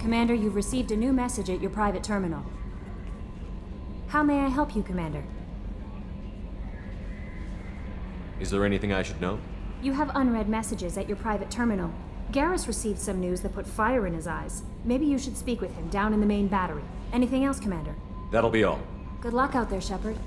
Commander, you've received a new message at your private terminal. How may I help you, Commander? Is there anything I should know? You have unread messages at your private terminal. Garrus received some news that put fire in his eyes. Maybe you should speak with him down in the main battery. Anything else, Commander? That'll be all. Good luck out there, Shepard.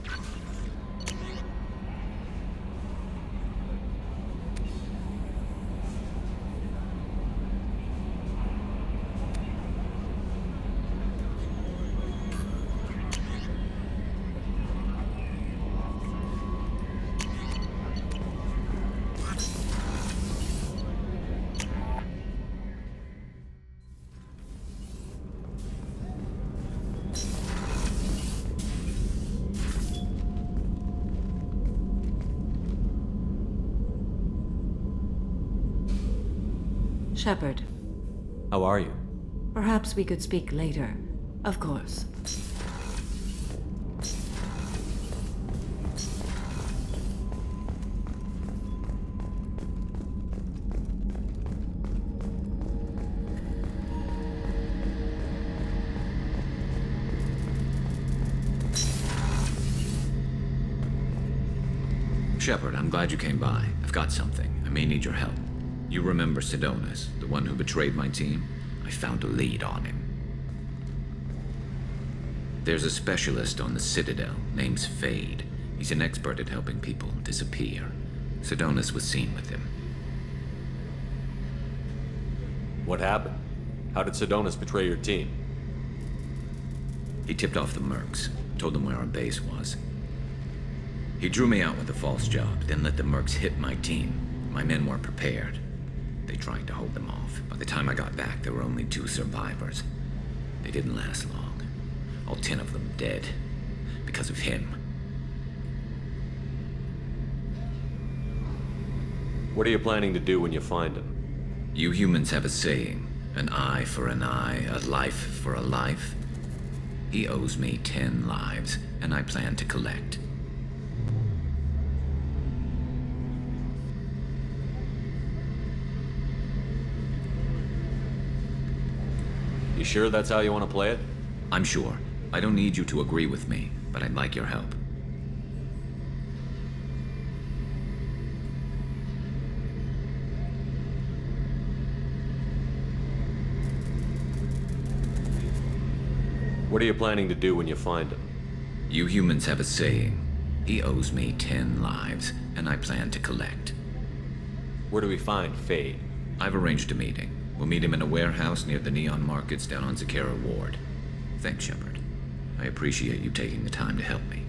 Shepard, How are you? perhaps we could speak later. Of course. Shepard, I'm glad you came by. I've got something. I may need your help. You remember Sidonis, the one who betrayed my team? I found a lead on him. There's a specialist on the Citadel, name's Fade. He's an expert at helping people disappear. Sidonis was seen with him. What happened? How did Sidonis betray your team? He tipped off the mercs, told them where our base was. He drew me out with a false job, then let the mercs hit my team. My men weren't prepared. They tried to hold them off. By the time I got back, there were only 2 survivors. They didn't last long. All 10 of them dead. Because of him. What are you planning to do when you find him? You humans have a saying. An eye for an eye, a life for a life. He owes me 10 lives, and I plan to collect. You sure that's how you want to play it? I'm sure. I don't need you to agree with me, but I'd like your help. What are you planning to do when you find him? You humans have a saying. He owes me 10 lives, and I plan to collect. Where do we find Fade? I've arranged a meeting. We'll meet him in a warehouse near the Neon Markets down on Zakera Ward. Thanks, Shepard. I appreciate you taking the time to help me.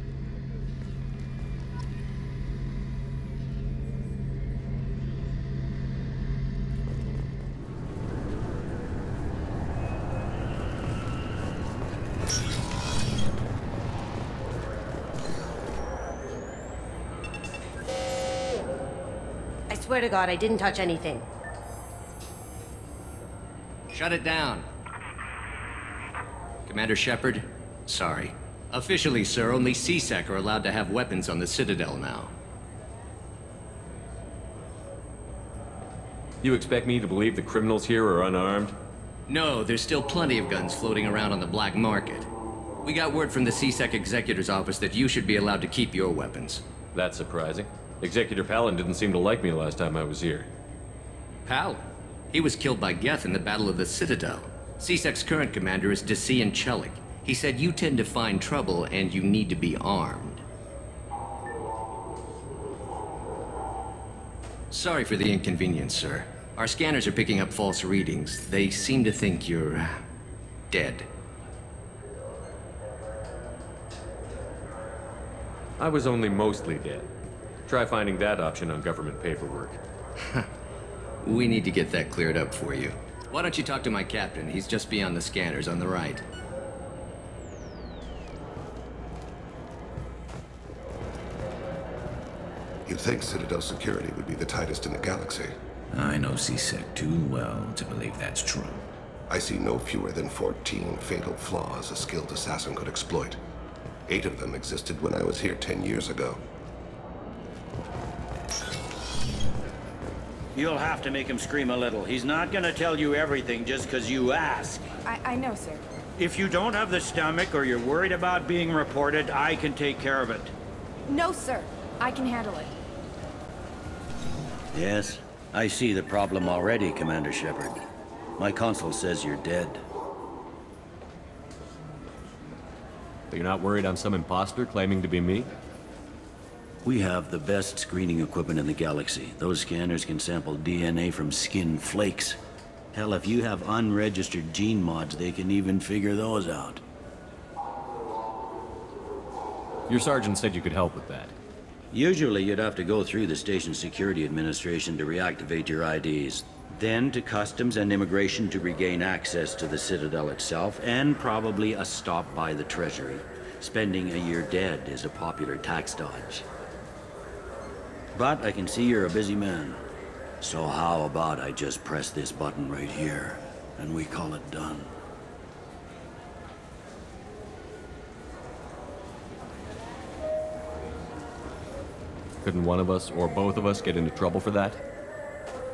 I swear to God, I didn't touch anything. Shut it down. Commander Shepard, sorry. Officially, sir, only C-Sec are allowed to have weapons on the Citadel now. You expect me to believe the criminals here are unarmed? No, there's still plenty of guns floating around on the black market. We got word from the C-Sec Executor's office that you should be allowed to keep your weapons. That's surprising. Executor Palin didn't seem to like me last time I was here. Palin? He was killed by Geth in the Battle of the Citadel. C-Sec's current commander is Desian Chelik. He said you tend to find trouble and you need to be armed. Sorry for the inconvenience, sir. Our scanners are picking up false readings. They seem to think you're dead. I was only mostly dead. Try finding that option on government paperwork. We need to get that cleared up for you. Why don't you talk to my captain? He's just beyond the scanners on the right. You'd think Citadel security would be the tightest in the galaxy. I know C-Sec too well to believe that's true. I see no fewer than 14 fatal flaws a skilled assassin could exploit. 8 of them existed when I was here 10 years ago. You'll have to make him scream a little. He's not gonna tell you everything just because you ask. I know, sir. If you don't have the stomach or you're worried about being reported, I can take care of it. No, sir. I can handle it. Yes, I see the problem already, Commander Shepard. My console says you're dead. But you're not worried I'm some imposter claiming to be me? We have the best screening equipment in the galaxy. Those scanners can sample DNA from skin flakes. Hell, if you have unregistered gene mods, they can even figure those out. Your sergeant said you could help with that. Usually you'd have to go through the station security administration to reactivate your IDs. Then to customs and immigration to regain access to the Citadel itself, and probably a stop by the Treasury. Spending a year dead is a popular tax dodge. But I can see you're a busy man. So how about I just press this button right here, and we call it done? Couldn't one of us, or both of us, get into trouble for that?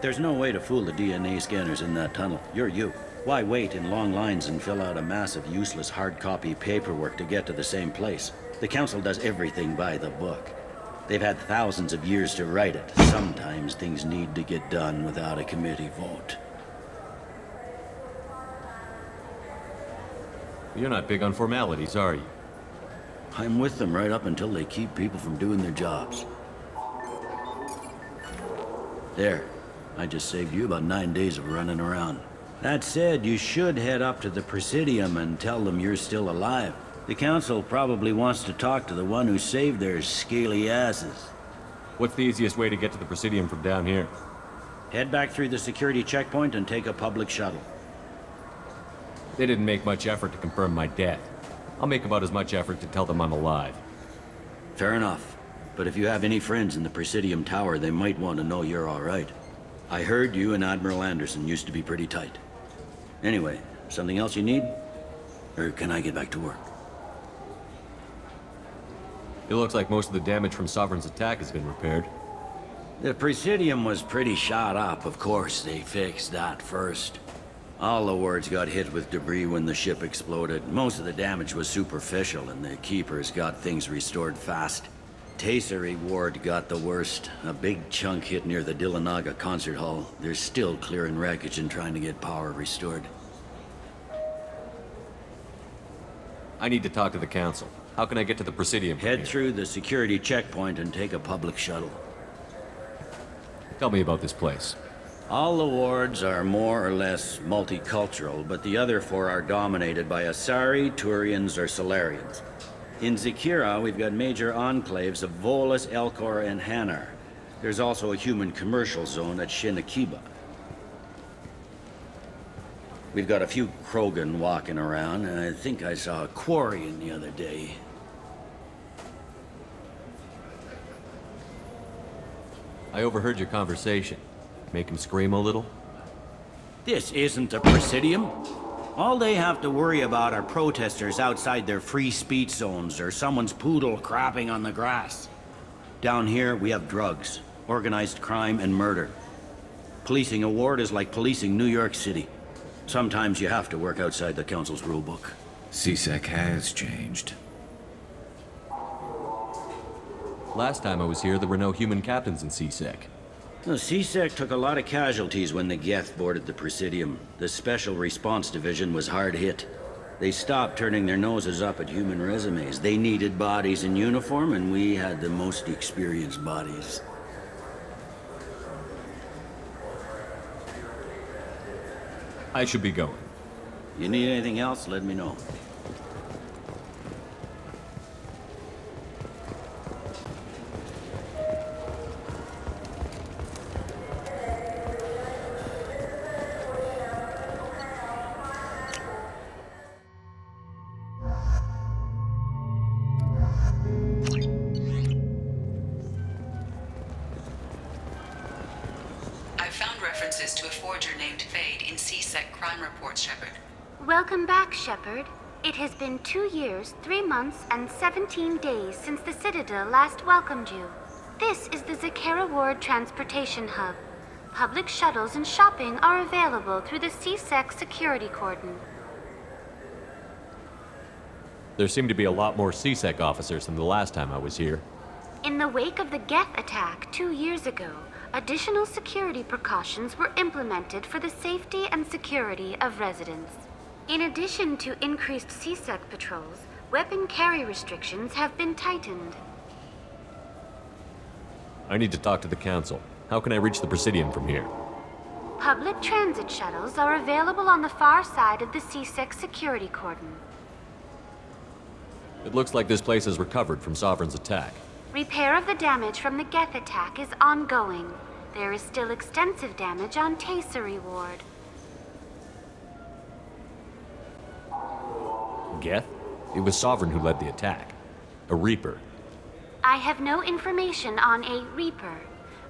There's no way to fool the DNA scanners in that tunnel. You're you. Why wait in long lines and fill out a massive useless hard copy paperwork to get to the same place? The Council does everything by the book. They've had thousands of years to write it. Sometimes things need to get done without a committee vote. You're not big on formalities, are you? I'm with them right up until they keep people from doing their jobs. There. I just saved you about 9 days of running around. That said, you should head up to the Presidium and tell them you're still alive. The Council probably wants to talk to the one who saved their scaly asses. What's the easiest way to get to the Presidium from down here? Head back through the security checkpoint and take a public shuttle. They didn't make much effort to confirm my death. I'll make about as much effort to tell them I'm alive. Fair enough. But if you have any friends in the Presidium Tower, they might want to know you're all right. I heard you and Admiral Anderson used to be pretty tight. Anyway, something else you need? Or can I get back to work? It looks like most of the damage from Sovereign's attack has been repaired. The Presidium was pretty shot up, of course. They fixed that first. All the wards got hit with debris when the ship exploded. Most of the damage was superficial, and the Keepers got things restored fast. Tasery Ward got the worst. A big chunk hit near the Dillanaga concert hall. They're still clearing wreckage and trying to get power restored. I need to talk to the Council. How can I get to the Presidium? Head through the security checkpoint and take a public shuttle. Tell me about this place. All the wards are more or less multicultural, but the other four are dominated by Asari, Turians, or Solarians. In Zakira, we've got major enclaves of Volus, Elcor, and Hanar. There's also a human commercial zone at Shinakiba. We've got a few Krogan walking around, and I think I saw a Quarian the other day. I overheard your conversation. Make him scream a little? This isn't a Presidium. All they have to worry about are protesters outside their free speech zones or someone's poodle crapping on the grass. Down here, we have drugs, organized crime, and murder. Policing a ward is like policing New York City. Sometimes you have to work outside the Council's rulebook. CSEC has changed. Last time I was here, there were no human captains in CSEC. The CSEC took a lot of casualties when the Geth boarded the Presidium. The Special Response Division was hard hit. They stopped turning their noses up at human resumes. They needed bodies in uniform, and we had the most experienced bodies. I should be going. You need anything else, let me know. Welcome back, Shepard. It has been 2 years, 3 months, and 17 days since the Citadel last welcomed you. This is the Zakera Ward Transportation Hub. Public shuttles and shopping are available through the CSEC security cordon. There seem to be a lot more CSEC officers than the last time I was here. In the wake of the Geth attack 2 years ago, additional security precautions were implemented for the safety and security of residents. In addition to increased CSEC patrols, weapon carry restrictions have been tightened. I need to talk to the Council. How can I reach the Presidium from here? Public transit shuttles are available on the far side of the CSEC security cordon. It looks like this place has recovered from Sovereign's attack. Repair of the damage from the Geth attack is ongoing. There is still extensive damage on Tassery Ward. Geth? It was Sovereign who led the attack. A Reaper. I have no information on a Reaper.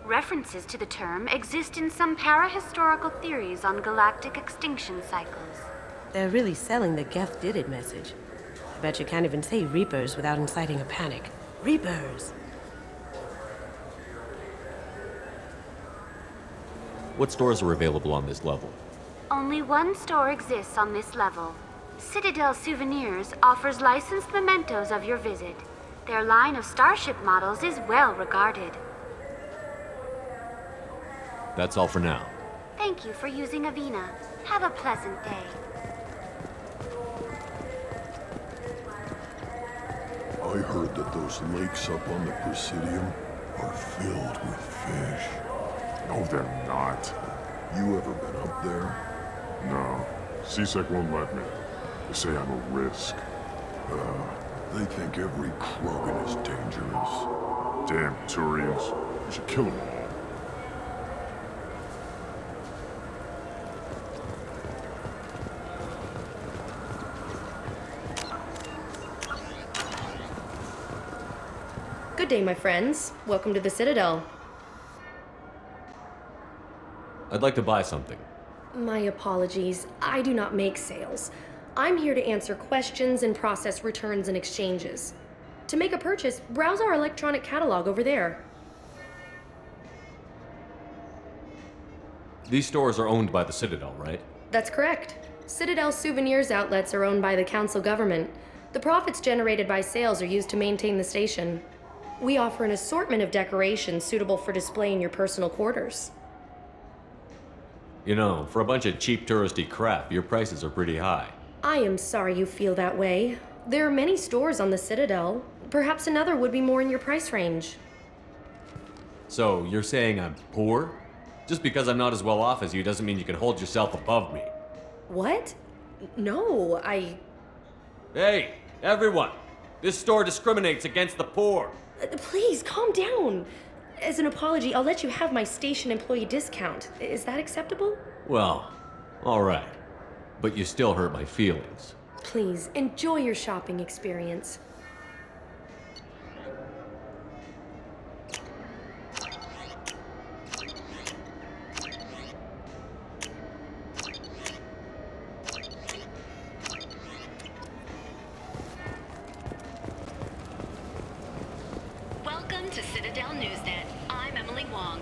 References to the term exist in some parahistorical theories on galactic extinction cycles. They're really selling the Geth did it message. I bet you can't even say Reapers without inciting a panic. Reapers! What stores are available on this level? Only one store exists on this level. Citadel Souvenirs offers licensed mementos of your visit. Their line of starship models is well regarded. That's all for now. Thank you for using Avina. Have a pleasant day. I heard that those lakes up on the Presidium are filled with fish. No, they're not. You ever been up there? No. CSEC won't let me. They say I'm a risk. They think every Krogan is dangerous. Damn Turians. We should kill them all. Good day, my friends. Welcome to the Citadel. I'd like to buy something. My apologies. I do not make sales. I'm here to answer questions and process returns and exchanges. To make a purchase, browse our electronic catalog over there. These stores are owned by the Citadel, right? That's correct. Citadel Souvenirs outlets are owned by the Council government. The profits generated by sales are used to maintain the station. We offer an assortment of decorations suitable for display in your personal quarters. You know, for a bunch of cheap touristy crap, your prices are pretty high. I am sorry you feel that way. There are many stores on the Citadel. Perhaps another would be more in your price range. So, you're saying I'm poor? Just because I'm not as well off as you doesn't mean you can hold yourself above me. What? No, Hey, everyone! This store discriminates against the poor! Please, calm down. As an apology, I'll let you have my station employee discount. Is that acceptable? Well, alright. But you still hurt my feelings. Please, enjoy your shopping experience. Welcome to Citadel Newsnet. I'm Emily Wong.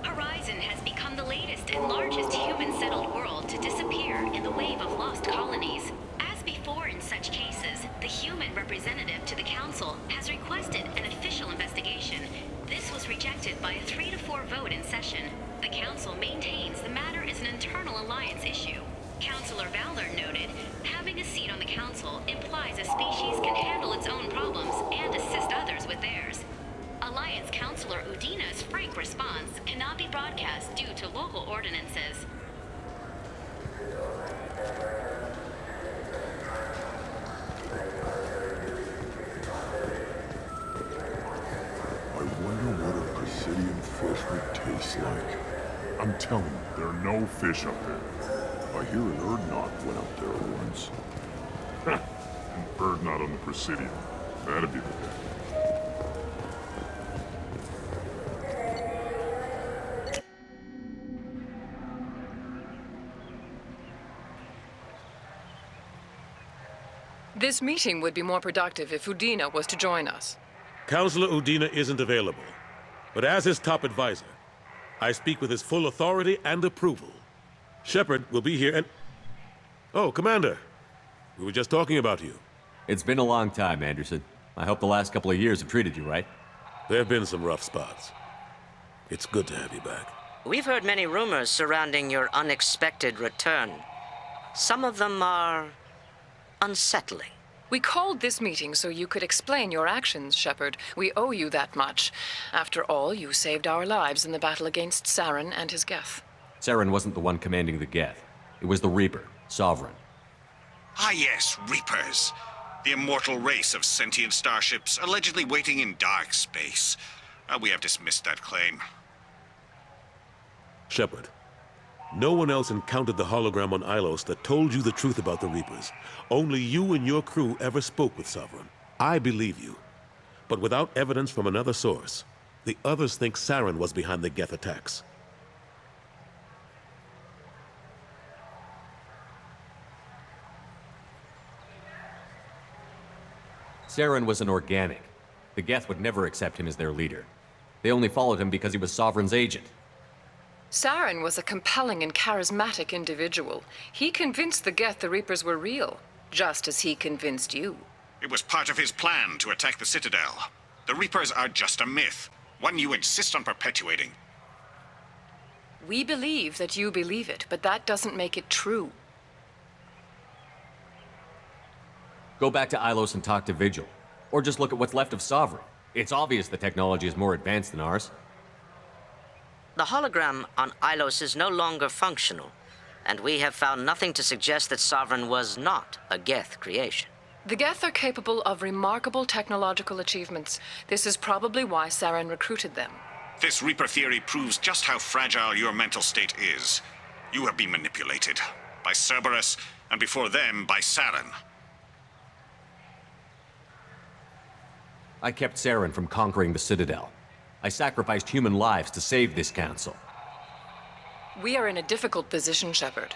Horizon has become the latest and largest human-settled world to disappear in the wave of lost colonies. As before in such cases, the human representative to the Council has requested an official investigation. This was rejected by a 3-to-4 vote in session. The Council maintains the matter is an internal Alliance issue. Councilor Valor noted, having a seat on the Council implies a species can handle its own problems and assist others with theirs. Alliance Councilor Udina's frank response cannot be broadcast due to local ordinances. I wonder what a Presidium fish would taste like. I'm telling you, there are no fish up there. I hear an Urdnot went up there once. An Urdnot on the Presidium. That'd be the day. This meeting would be more productive if Udina was to join us. Councilor Udina isn't available, but as his top advisor, I speak with his full authority and approval. Shepard will be here and... Oh, Commander. We were just talking about you. It's been a long time, Anderson. I hope the last couple of years have treated you right. There have been some rough spots. It's good to have you back. We've heard many rumors surrounding your unexpected return. Some of them are unsettling. We called this meeting so you could explain your actions, Shepard. We owe you that much. After all, you saved our lives in the battle against Saren and his Geth. Saren wasn't the one commanding the Geth. It was the Reaper, Sovereign. Ah yes, Reapers. The immortal race of sentient starships allegedly waiting in dark space. We have dismissed that claim. Shepard, no one else encountered the hologram on Ilos that told you the truth about the Reapers. Only you and your crew ever spoke with Sovereign. I believe you. But without evidence from another source, the others think Saren was behind the Geth attacks. Saren was an organic. The Geth would never accept him as their leader. They only followed him because he was Sovereign's agent. Saren was a compelling and charismatic individual. He convinced the Geth the Reapers were real, just as he convinced you. It was part of his plan to attack the Citadel. The Reapers are just a myth, one you insist on perpetuating. We believe that you believe it, but that doesn't make it true. Go back to Ilos and talk to Vigil. Or just look at what's left of Sovereign. It's obvious the technology is more advanced than ours. The hologram on Ilos is no longer functional, and we have found nothing to suggest that Sovereign was not a Geth creation. The Geth are capable of remarkable technological achievements. This is probably why Saren recruited them. This Reaper theory proves just how fragile your mental state is. You have been manipulated by Cerberus, and before them, by Saren. I kept Saren from conquering the Citadel. I sacrificed human lives to save this council. We are in a difficult position, Shepard.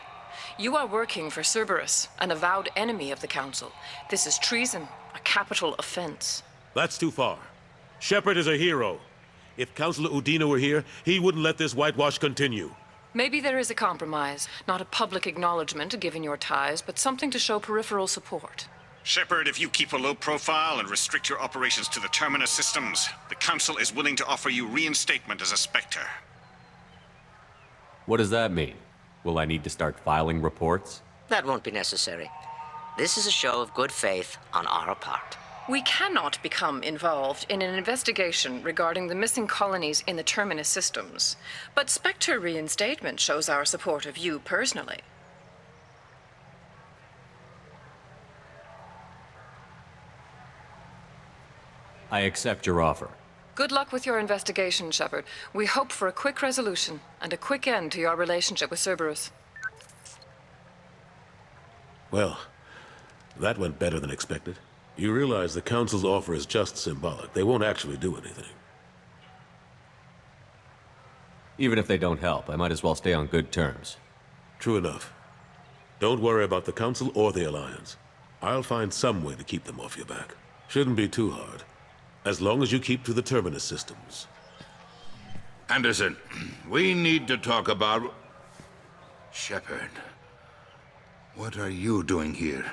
You are working for Cerberus, an avowed enemy of the Council. This is treason, a capital offense. That's too far. Shepard is a hero. If Councilor Udina were here, he wouldn't let this whitewash continue. Maybe there is a compromise. Not a public acknowledgement given your ties, but something to show peripheral support. Shepard, if you keep a low profile and restrict your operations to the Terminus systems, the Council is willing to offer you reinstatement as a Spectre. What does that mean? Will I need to start filing reports? That won't be necessary. This is a show of good faith on our part. We cannot become involved in an investigation regarding the missing colonies in the Terminus systems, but Spectre reinstatement shows our support of you personally. I accept your offer. Good luck with your investigation, Shepard. We hope for a quick resolution and a quick end to your relationship with Cerberus. Well, that went better than expected. You realize the Council's offer is just symbolic. They won't actually do anything. Even if they don't help, I might as well stay on good terms. True enough. Don't worry about the Council or the Alliance. I'll find some way to keep them off your back. Shouldn't be too hard. As long as you keep to the Terminus systems. Anderson, we need to talk about... Shepard. What are you doing here?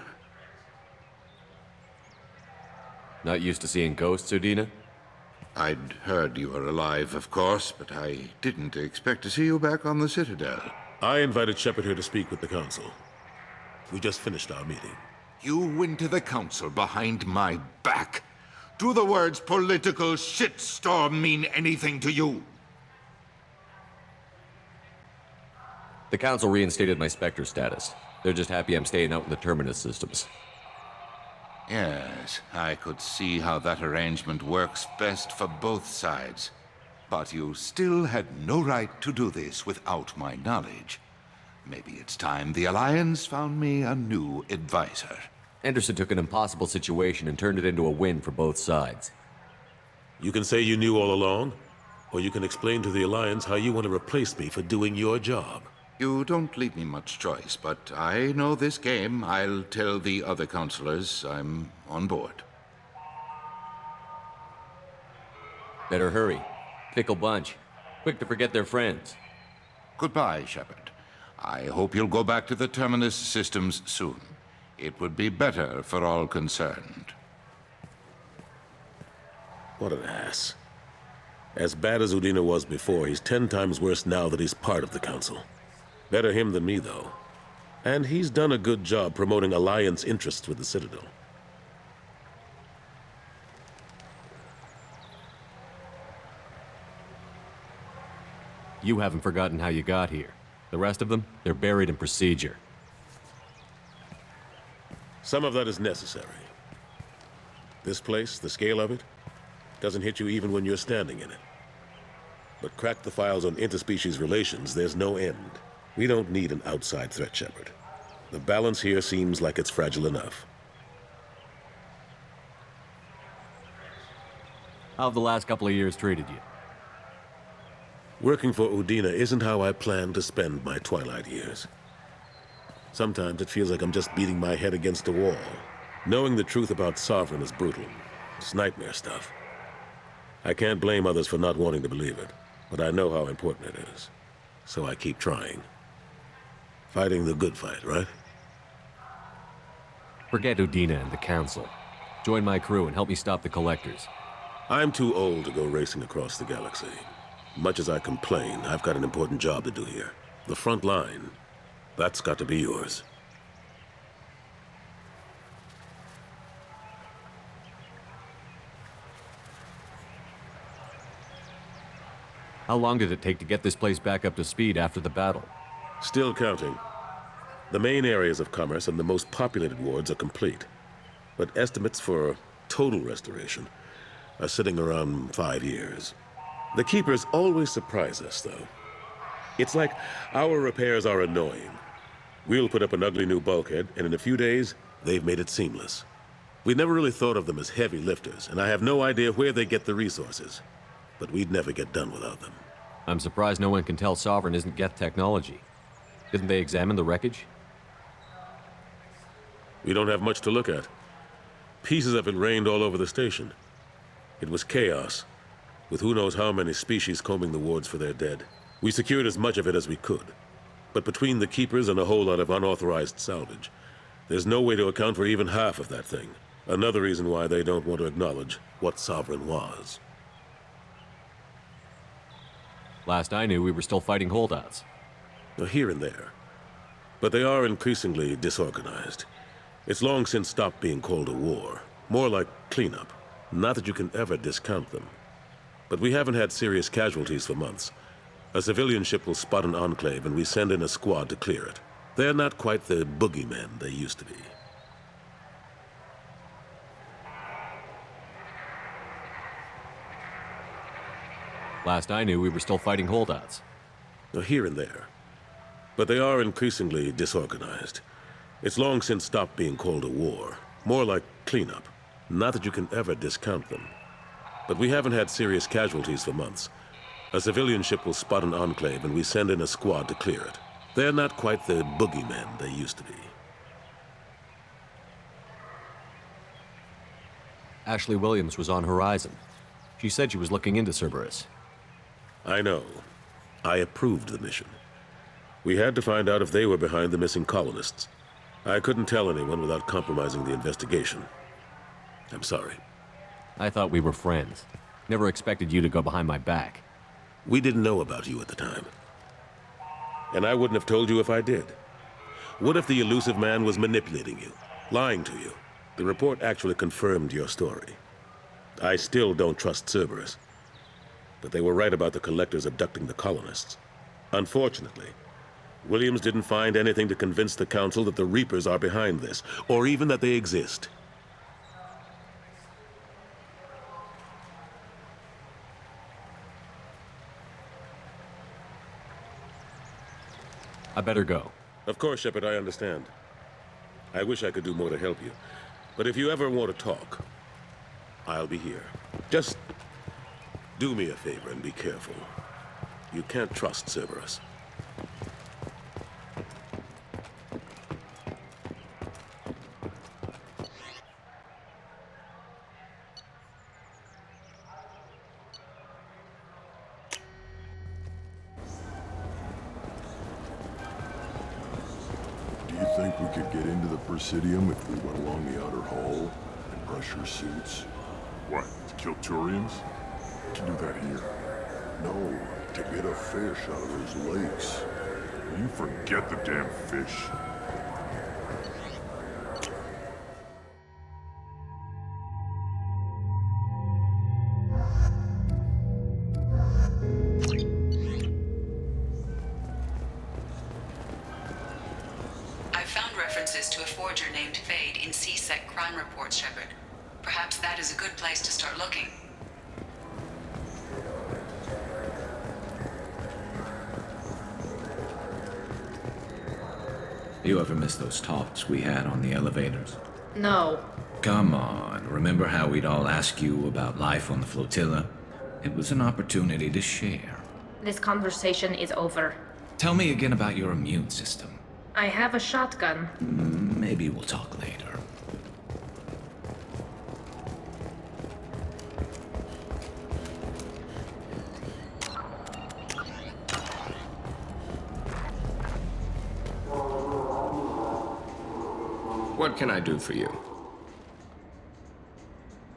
Not used to seeing ghosts, Udina? I'd heard you were alive, of course, but I didn't expect to see you back on the Citadel. I invited Shepard here to speak with the Council. We just finished our meeting. You went to the Council behind my back. Do the words political shitstorm mean anything to you? The Council reinstated my Spectre status. They're just happy I'm staying out in the Terminus systems. Yes, I could see how that arrangement works best for both sides. But you still had no right to do this without my knowledge. Maybe it's time the Alliance found me a new advisor. Anderson took an impossible situation and turned it into a win for both sides. You can say you knew all along, or you can explain to the Alliance how you want to replace me for doing your job. You don't leave me much choice, but I know this game. I'll tell the other counselors I'm on board. Better hurry. Fickle bunch. quick to forget their friends. Goodbye, Shepard. I hope you'll go back to the Terminus systems soon. It would be better for all concerned. What an ass. As bad as Udina was before, he's 10 times worse now that he's part of the Council. Better him than me, though. And he's done a good job promoting Alliance interests with the Citadel. You haven't forgotten how you got here. The rest of them, they're buried in procedure. Some of that is necessary. This place, the scale of it, doesn't hit you even when you're standing in it. But crack the files on interspecies relations, there's no end. We don't need an outside threat, Shepard. The balance here seems like it's fragile enough. How have the last couple of years treated you? Working for Udina isn't how I plan to spend my twilight years. Sometimes it feels like I'm just beating my head against a wall. Knowing the truth about Sovereign is brutal. It's nightmare stuff. I can't blame others for not wanting to believe it, but I know how important it is. So I keep trying. Fighting the good fight, right? Forget Udina and the Council. Join my crew and help me stop the Collectors. I'm too old to go racing across the galaxy. Much as I complain, I've got an important job to do here. The front line. That's got to be yours. How long did it take to get this place back up to speed after the battle? Still counting. The main areas of commerce and the most populated wards are complete. But estimates for total restoration are sitting around 5 years. The Keepers always surprise us, though. It's like our repairs are annoying. We'll put up an ugly new bulkhead, and in a few days, they've made it seamless. We never really thought of them as heavy lifters, and I have no idea where they get the resources. But we'd never get done without them. I'm surprised no one can tell Sovereign isn't Geth technology. Didn't they examine the wreckage? We don't have much to look at. Pieces of it rained all over the station. It was chaos, with who knows how many species combing the wards for their dead. We secured as much of it as we could. But between the Keepers and a whole lot of unauthorized salvage, there's no way to account for even half of that thing. Another reason why they don't want to acknowledge what Sovereign was. Last I knew, we were still fighting holdouts. Here and there. But they are increasingly disorganized. It's long since stopped being called a war. More like cleanup. Not that you can ever discount them. But we haven't had serious casualties for months. A civilian ship will spot an enclave and we send in a squad to clear it. They're not quite the boogeymen they used to be. Last I knew, we were still fighting holdouts. Here and there. But they are increasingly disorganized. It's long since stopped being called a war. More like cleanup. Not that you can ever discount them. But we haven't had serious casualties for months. A civilian ship will spot an enclave and we send in a squad to clear it. They're not quite the boogeymen they used to be. Ashley Williams was on Horizon. She said she was looking into Cerberus. I know. I approved the mission. We had to find out if they were behind the missing colonists. I couldn't tell anyone without compromising the investigation. I'm sorry. I thought we were friends. Never expected you to go behind my back. We didn't know about you at the time. And I wouldn't have told you if I did. What if the elusive man was manipulating you, lying to you? The report actually confirmed your story. I still don't trust Cerberus. But they were right about the Collectors abducting the colonists. Unfortunately, Williams didn't find anything to convince the Council that the Reapers are behind this, or even that they exist. I better go. Of course, Shepard, I understand. I wish I could do more to help you. But if you ever want to talk, I'll be here. Just do me a favor and be careful. You can't trust Cerberus. You think we could get into the Presidium if we went along the outer hall in pressure suits? What, to kill Turians? We can do that here. No, to get a fish out of those lakes. You forget the damn fish. I've found references to a forger named Fade in C-Sec crime reports, Shepard. Perhaps that is a good place to start looking. You ever miss those talks we had on the elevators? No. Come on, remember how we'd all ask you about life on the flotilla? It was an opportunity to share. This conversation is over. Tell me again about your immune system. I have a shotgun. Maybe we'll talk later. What can I do for you?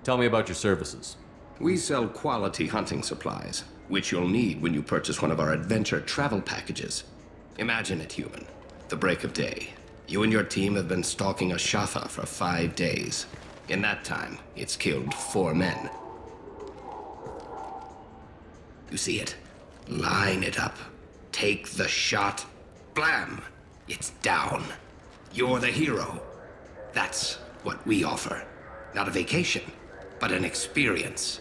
Tell me about your services. We sell quality hunting supplies, which you'll need when you purchase one of our adventure travel packages. Imagine it, human. The break of day. You and your team have been stalking a Shatha for 5 days. In that time, it's killed 4 men. You see it? Line it up. Take the shot. Blam! It's down. You're the hero. That's what we offer. Not a vacation, but an experience.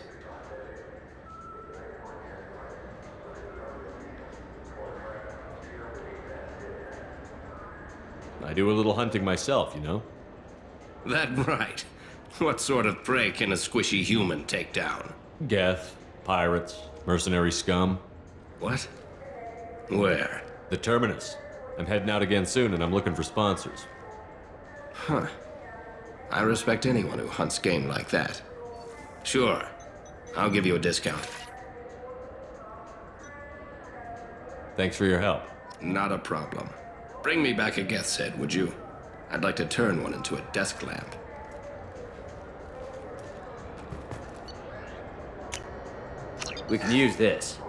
I do a little hunting myself, you know? That right. What sort of prey can a squishy human take down? Geth, pirates, mercenary scum. What? Where? The Terminus. I'm heading out again soon and I'm looking for sponsors. Huh. I respect anyone who hunts game like that. Sure. I'll give you a discount. Thanks for your help. Not a problem. Bring me back a Geth's head, would you? I'd like to turn one into a desk lamp. We can use this.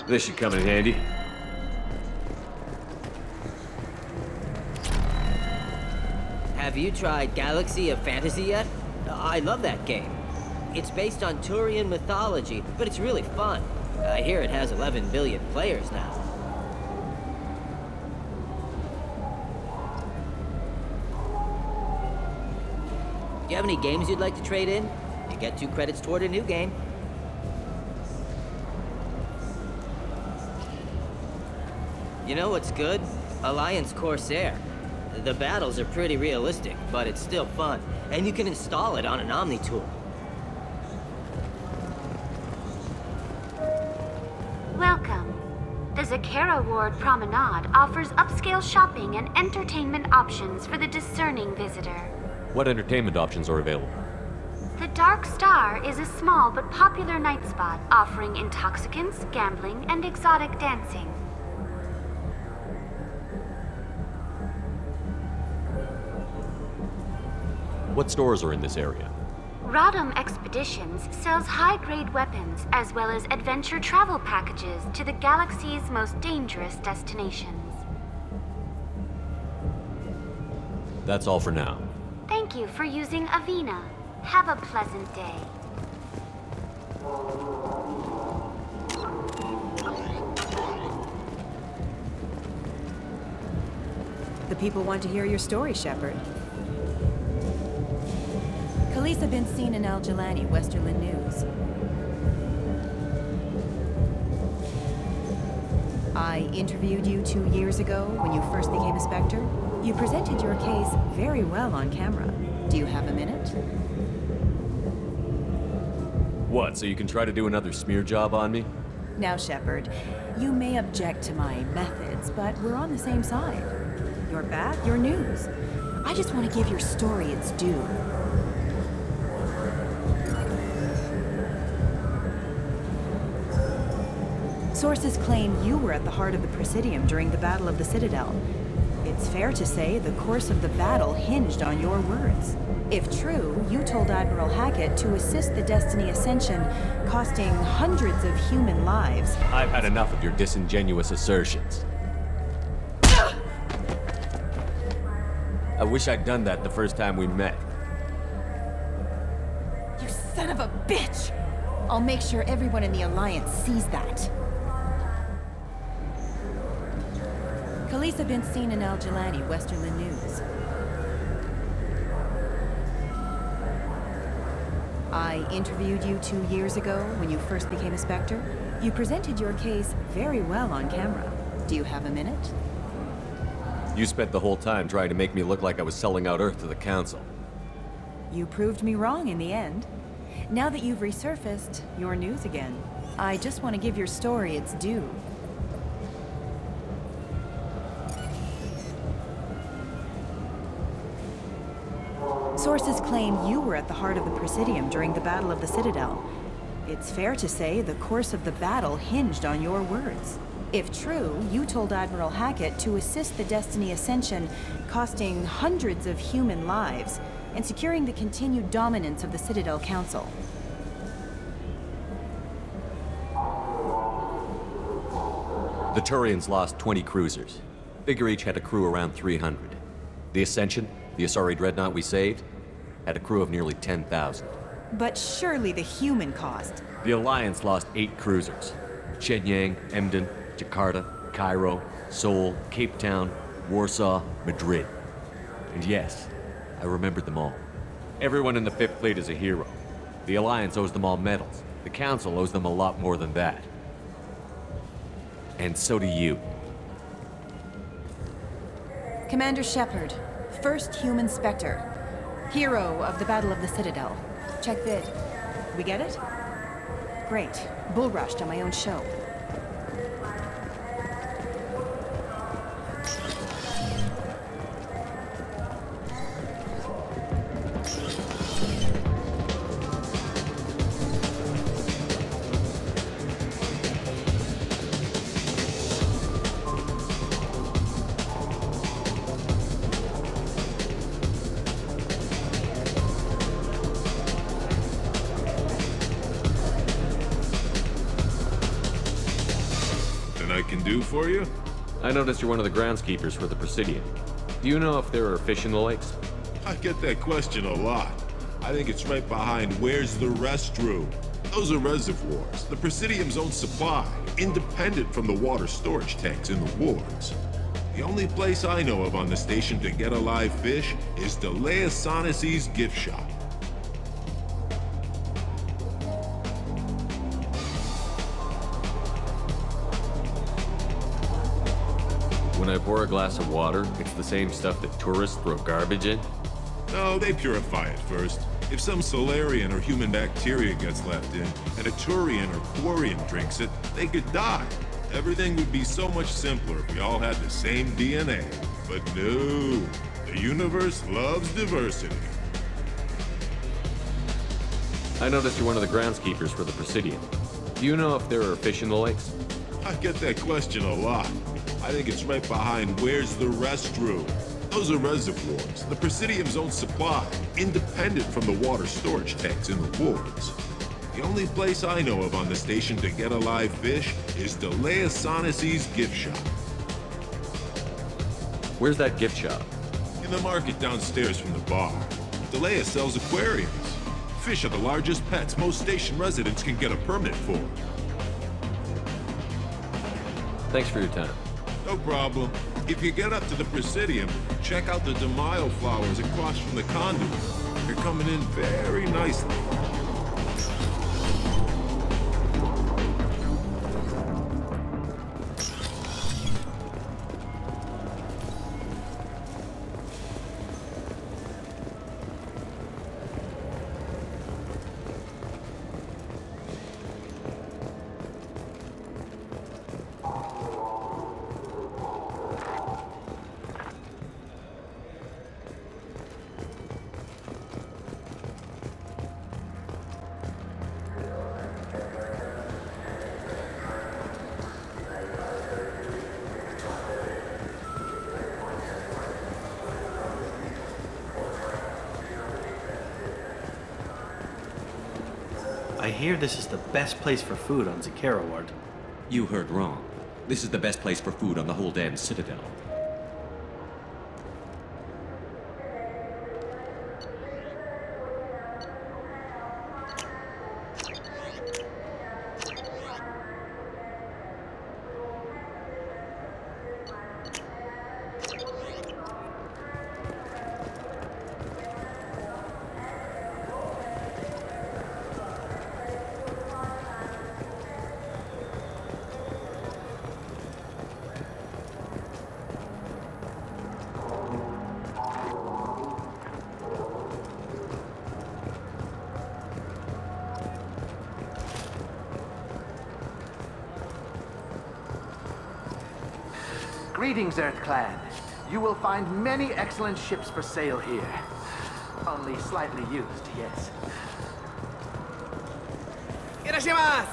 This should come in handy. Have you tried Galaxy of Fantasy yet? I love that game. It's based on Turian mythology, but it's really fun. I hear it has 11 billion players now. Do you have any games you'd like to trade in? You get 2 credits toward a new game. You know what's good? Alliance Corsair. The battles are pretty realistic, but it's still fun. And you can install it on an Omni tool. Welcome. The Zakera Ward Promenade offers upscale shopping and entertainment options for the discerning visitor. What entertainment options are available? The Dark Star is a small but popular night spot offering intoxicants, gambling, and exotic dancing. What stores are in this area? Rodham Expeditions sells high-grade weapons as well as adventure travel packages to the galaxy's most dangerous destinations. That's all for now. Thank you for using Avina. Have a pleasant day. The people want to hear your story, Shepard. Khaleesa been seen in Al Jelani, Westerland News. I interviewed you 2 years ago when you first became a Spectre. You presented your case very well on camera. Do you have a minute? What, so you can try to do another smear job on me? Now, Shepard, you may object to my methods, but we're on the same side. You're back, you're news. I just want to give your story its due. Sources claim you were at the heart of the Presidium during the Battle of the Citadel. It's fair to say the course of the battle hinged on your words. If true, you told Admiral Hackett to assist the Destiny Ascension, costing hundreds of human lives. I've had enough of your disingenuous assertions. I wish I'd done that the first time we met. You son of a bitch! I'll make sure everyone in the Alliance sees that. Khaleesa been seen in Al Jalani, Westerland News. I interviewed you 2 years ago when you first became a Spectre. You presented your case very well on camera. Do you have a minute? You spent the whole time trying to make me look like I was selling out Earth to the Council. You proved me wrong in the end. Now that you've resurfaced, you're news again. I just want to give your story its due. Sources claim you were at the heart of the Presidium during the Battle of the Citadel. It's fair to say the course of the battle hinged on your words. If true, you told Admiral Hackett to assist the Destiny Ascension, costing hundreds of human lives, and securing the continued dominance of the Citadel Council. The Turians lost 20 cruisers. Figure each had a crew around 300. The Ascension, the Asari dreadnought we saved, had a crew of nearly 10,000. But surely the human cost. The Alliance lost 8 cruisers. Shenyang, Emden, Jakarta, Cairo, Seoul, Cape Town, Warsaw, Madrid. And yes, I remembered them all. Everyone in the 5th Fleet is a hero. The Alliance owes them all medals. The Council owes them a lot more than that. And so do you. Commander Shepard, first human Spectre. Hero of the Battle of the Citadel. Check vid. We get it? Great. Bull rushed on my own show. For you? I noticed you're one of the groundskeepers for the Presidium. Do you know if there are fish in the lakes? I get that question a lot. I think it's right behind where's the restroom. Those are reservoirs, the Presidium's own supply, independent from the water storage tanks in the wards. The only place I know of on the station to get a live fish is Liara T'Soni's gift shop. When I pour a glass of water, it's the same stuff that tourists throw garbage in? No, they purify it first. If some Solarian or human bacteria gets left in, and a Turian or Quarian drinks it, they could die. Everything would be so much simpler if we all had the same DNA. But no, the universe loves diversity. I noticed you're one of the groundskeepers for the Presidium. Do you know if there are fish in the lakes? I get that question a lot. I think it's right behind where's the restroom. Those are reservoirs, the Presidium's own supply, independent from the water storage tanks in the wards. The only place I know of on the station to get a live fish is Liara T'Soni's gift shop. Where's that gift shop? In the market downstairs from the bar. Liara sells aquariums. Fish are the largest pets most station residents can get a permit for. Thanks for your time. No problem. If you get up to the Presidium, check out the De Mayo flowers across from the conduit. They're coming in very nicely. I hear this is the best place for food on Zakera Ward. You heard wrong. This is the best place for food on the whole damn Citadel. Greetings, Earth Clan. You will find many excellent ships for sale here. Only slightly used, yes. Irashimasu!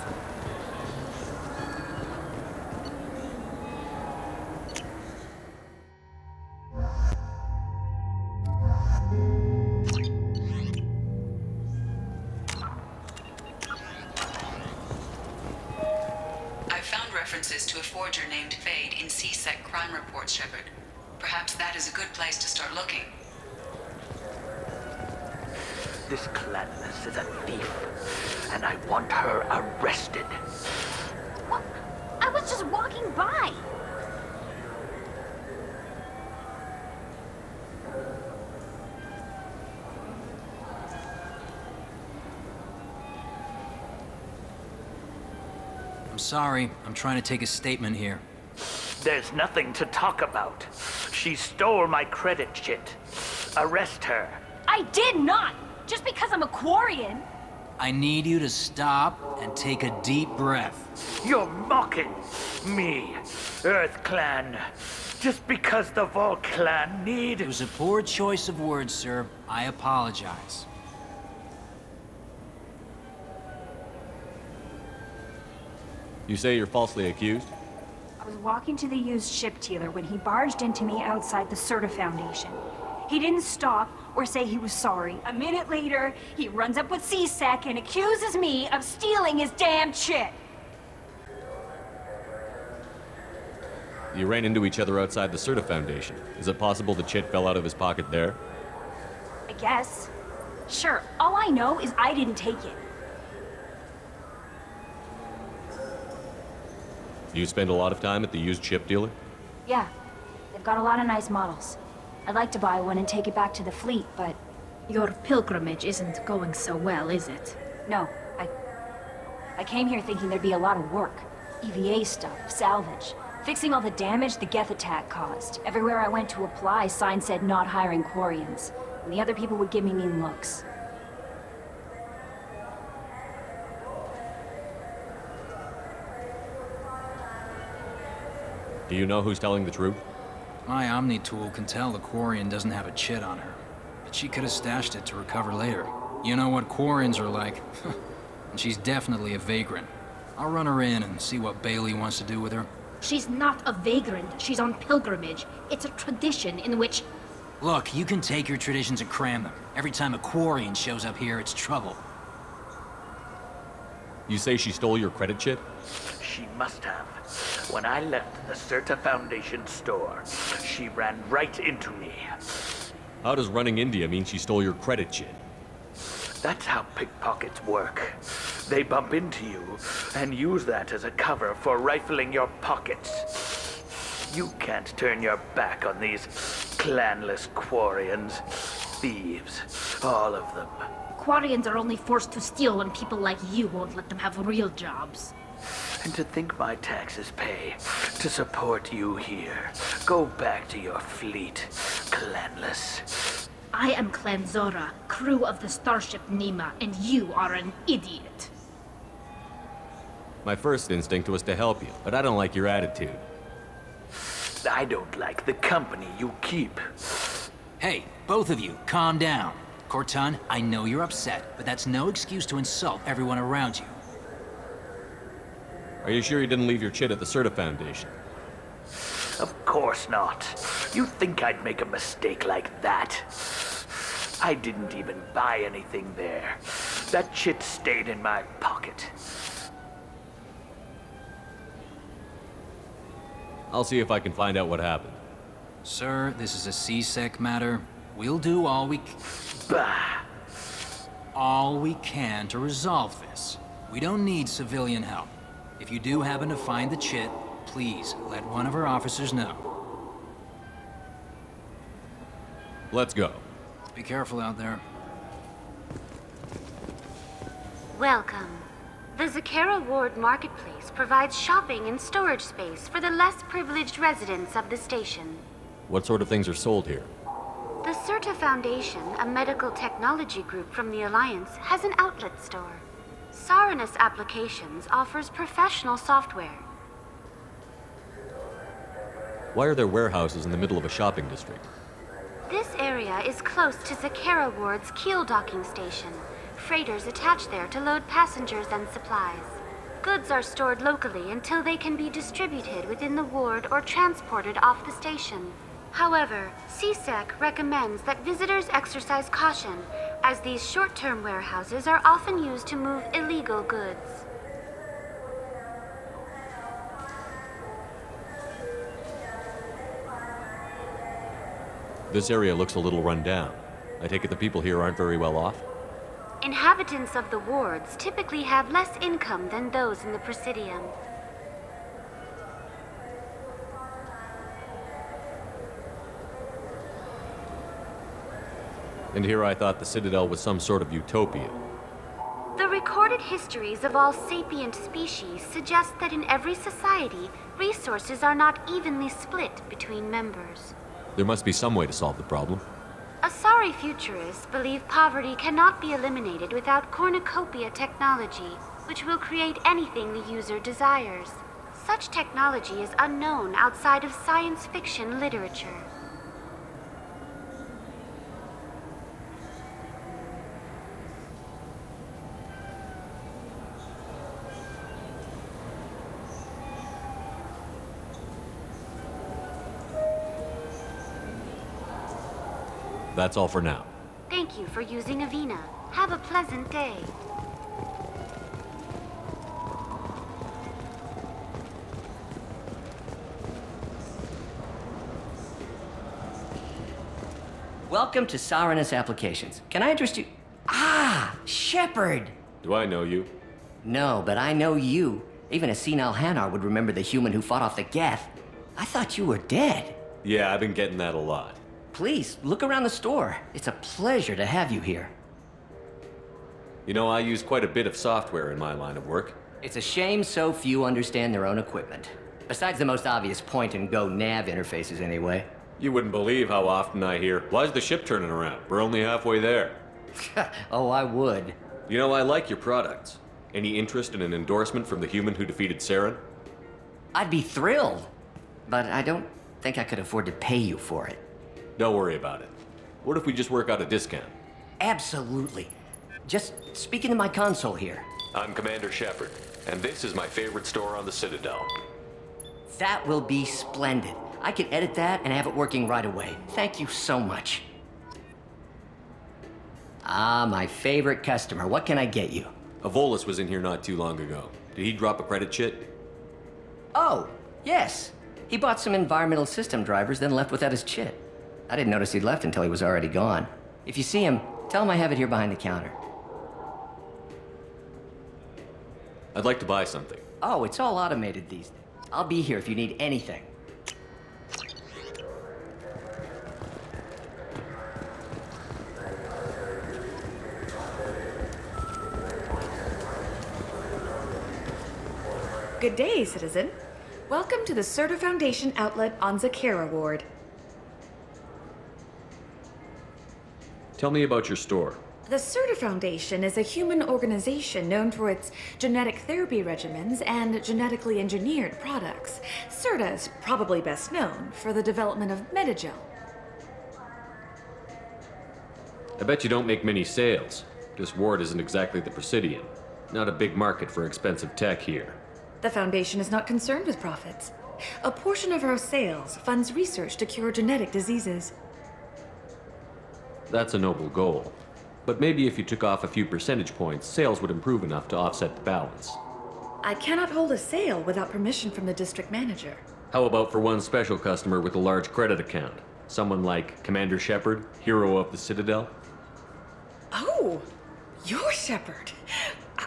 To a forger named Fade in CSEC crime reports, Shepard. Perhaps that is a good place to start looking. This Clanless is a thief, and I want her arrested. What? I was just walking by. I'm sorry. I'm trying to take a statement here. There's nothing to talk about. She stole my credit chit. Arrest her. I did not! Just because I'm a Quarian! I need you to stop and take a deep breath. You're mocking me, Earth Clan. Just because the Vol Clan need... It was a poor choice of words, sir. I apologize. You say you're falsely accused? I was walking to the used ship dealer when he barged into me outside the Certa Foundation. He didn't stop or say he was sorry. A minute later, he runs up with CSEC and accuses me of stealing his damn chit. You ran into each other outside the Certa Foundation. Is it possible the chit fell out of his pocket there? I guess. Sure, all I know is I didn't take it. Do you spend a lot of time at the used ship dealer? Yeah, they've got a lot of nice models. I'd like to buy one and take it back to the fleet, but... Your pilgrimage isn't going so well, is it? No, I came here thinking there'd be a lot of work. EVA stuff, salvage, fixing all the damage the Geth attack caused. Everywhere I went to apply, signs said not hiring Quarians, and the other people would give me mean looks. Do you know who's telling the truth? My Omni tool can tell the Quarian doesn't have a chit on her, but she could have stashed it to recover later. You know what Quarians are like, and she's definitely a vagrant. I'll run her in and see what Bailey wants to do with her. She's not a vagrant, she's on pilgrimage. It's a tradition in which... Look, you can take your traditions and cram them. Every time a Quarian shows up here, it's trouble. You say she stole your credit chit? She must have. When I left the Certa Foundation store, she ran right into me. How does running India mean she stole your credit chit? That's how pickpockets work. They bump into you and use that as a cover for rifling your pockets. You can't turn your back on these clanless Quarians. Thieves, all of them. Quarians are only forced to steal when people like you won't let them have real jobs. And to think my taxes pay to support you here. Go back to your fleet, clanless. I am Clan Zora, crew of the starship Nima, and you are an idiot. My first instinct was to help you, but I don't like your attitude. I don't like the company you keep. Hey, both of you, calm down. Cortan, I know you're upset, but that's no excuse to insult everyone around you. Are you sure you didn't leave your chit at the Certa Foundation? Of course not. You think I'd make a mistake like that? I didn't even buy anything there. That shit stayed in my pocket. I'll see if I can find out what happened. Sir, this is a C-Sec matter. We'll do all we can to resolve this. We don't need civilian help. If you do happen to find the chit, please let one of our officers know. Let's go. Be careful out there. Welcome. The Zakera Ward Marketplace provides shopping and storage space for the less privileged residents of the station. What sort of things are sold here? The Certa Foundation, a medical technology group from the Alliance, has an outlet store. Saranus Applications offers professional software. Why are there warehouses in the middle of a shopping district? This area is close to Zakera Ward's keel docking station. Freighters attach there to load passengers and supplies. Goods are stored locally until they can be distributed within the ward or transported off the station. However, CSEC recommends that visitors exercise caution, as these short-term warehouses are often used to move illegal goods. This area looks a little run down. I take it the people here aren't very well off? Inhabitants of the wards typically have less income than those in the Presidium. And here I thought the Citadel was some sort of utopia. The recorded histories of all sapient species suggest that in every society, resources are not evenly split between members. There must be some way to solve the problem. Asari futurists believe poverty cannot be eliminated without cornucopia technology, which will create anything the user desires. Such technology is unknown outside of science fiction literature. That's all for now. Thank you for using Avina. Have a pleasant day. Welcome to Saranus Applications. Can I interest you? Ah, Shepard! Do I know you? No, but I know you. Even a senile Hanar would remember the human who fought off the Geth. I thought you were dead. Yeah, I've been getting that a lot. Please, look around the store. It's a pleasure to have you here. You know, I use quite a bit of software in my line of work. It's a shame so few understand their own equipment. Besides the most obvious point-and-go nav interfaces, anyway. You wouldn't believe how often I hear, "Why's the ship turning around? We're only halfway there." Oh, I would. You know, I like your products. Any interest in an endorsement from the human who defeated Saren? I'd be thrilled. But I don't think I could afford to pay you for it. Don't worry about it. What if we just work out a discount? Absolutely. Just speak into my console here. I'm Commander Shepard, and this is my favorite store on the Citadel. That will be splendid. I can edit that and have it working right away. Thank you so much. Ah, my favorite customer. What can I get you? Avolis was in here not too long ago. Did he drop a credit chit? Oh, yes. He bought some environmental system drivers, then left without his chit. I didn't notice he'd left until he was already gone. If you see him, tell him I have it here behind the counter. I'd like to buy something. Oh, it's all automated these days. I'll be here if you need anything. Good day, citizen. Welcome to the Certa Foundation outlet on Zakera Ward. Tell me about your store. The Certa Foundation is a human organization known for its genetic therapy regimens and genetically engineered products. Certa is probably best known for the development of Metagel. I bet you don't make many sales. This ward isn't exactly the Presidium. Not a big market for expensive tech here. The Foundation is not concerned with profits. A portion of our sales funds research to cure genetic diseases. That's a noble goal. But maybe if you took off a few percentage points, sales would improve enough to offset the balance. I cannot hold a sale without permission from the district manager. How about for one special customer with a large credit account? Someone like Commander Shepard, hero of the Citadel? Oh, you're Shepard.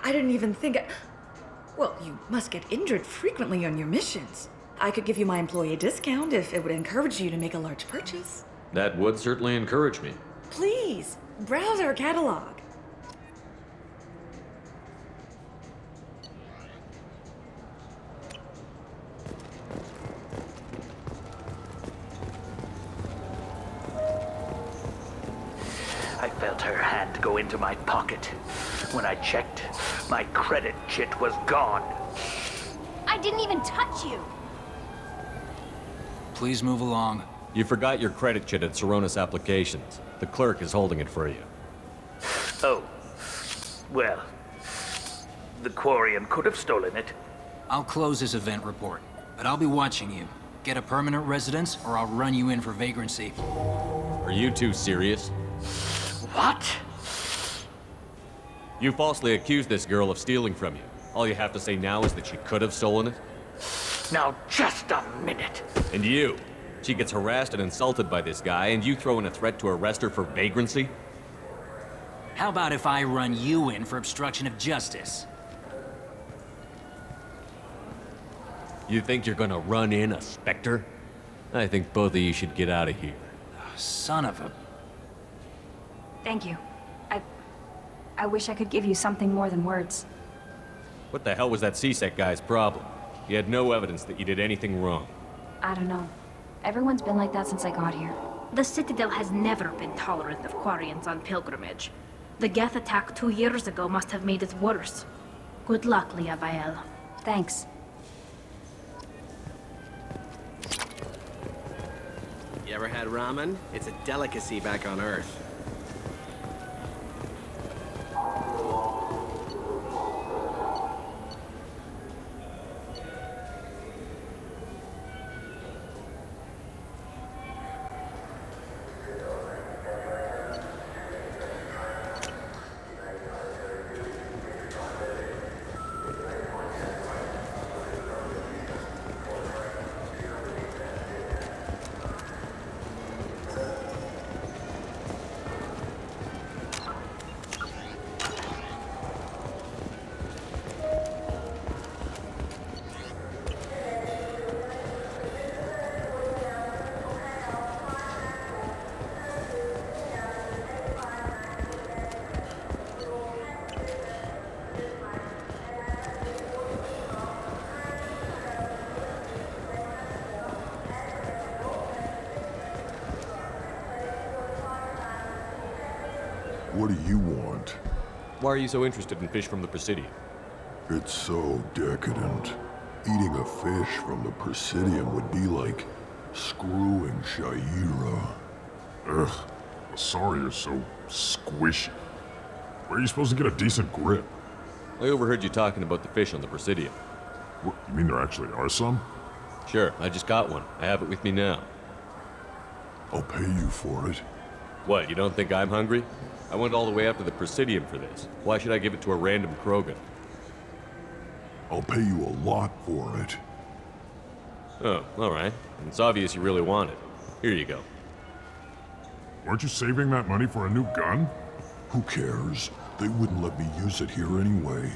I didn't even think... Well, you must get injured frequently on your missions. I could give you my employee discount if it would encourage you to make a large purchase. That would certainly encourage me. Please, browse our catalog. I felt her hand go into my pocket. When I checked, my credit chit was gone. I didn't even touch you. Please move along. You forgot your credit chit at Cerberus Applications. The clerk is holding it for you. Oh. Well, the Quarian could have stolen it. I'll close this event report, but I'll be watching you. Get a permanent residence, or I'll run you in for vagrancy. Are you two serious? What? You falsely accused this girl of stealing from you. All you have to say now is that she could have stolen it? Now, just a minute. And you? She gets harassed and insulted by this guy, and you throw in a threat to arrest her for vagrancy? How about if I run you in for obstruction of justice? You think you're gonna run in a Spectre? I think both of you should get out of here. Son of a... Thank you. I wish I could give you something more than words. What the hell was that CSEC guy's problem? He had no evidence that you did anything wrong. I don't know. Everyone's been like that since I got here. The Citadel has never been tolerant of Quarians on pilgrimage. The Geth attack 2 years ago must have made it worse. Good luck, Liara. Thanks. You ever had ramen? It's a delicacy back on Earth. What do you want? Why are you so interested in fish from the Presidium? It's so decadent. Eating a fish from the Presidium would be like screwing Shaira. Ugh, sorry you're so squishy. Where are you supposed to get a decent grip? I overheard you talking about the fish on the Presidium. What, you mean there actually are some? Sure, I just got one. I have it with me now. I'll pay you for it. What, you don't think I'm hungry? I went all the way up to the Presidium for this. Why should I give it to a random Krogan? I'll pay you a lot for it. Oh, alright. It's obvious you really want it. Here you go. Weren't you saving that money for a new gun? Who cares? They wouldn't let me use it here anyway.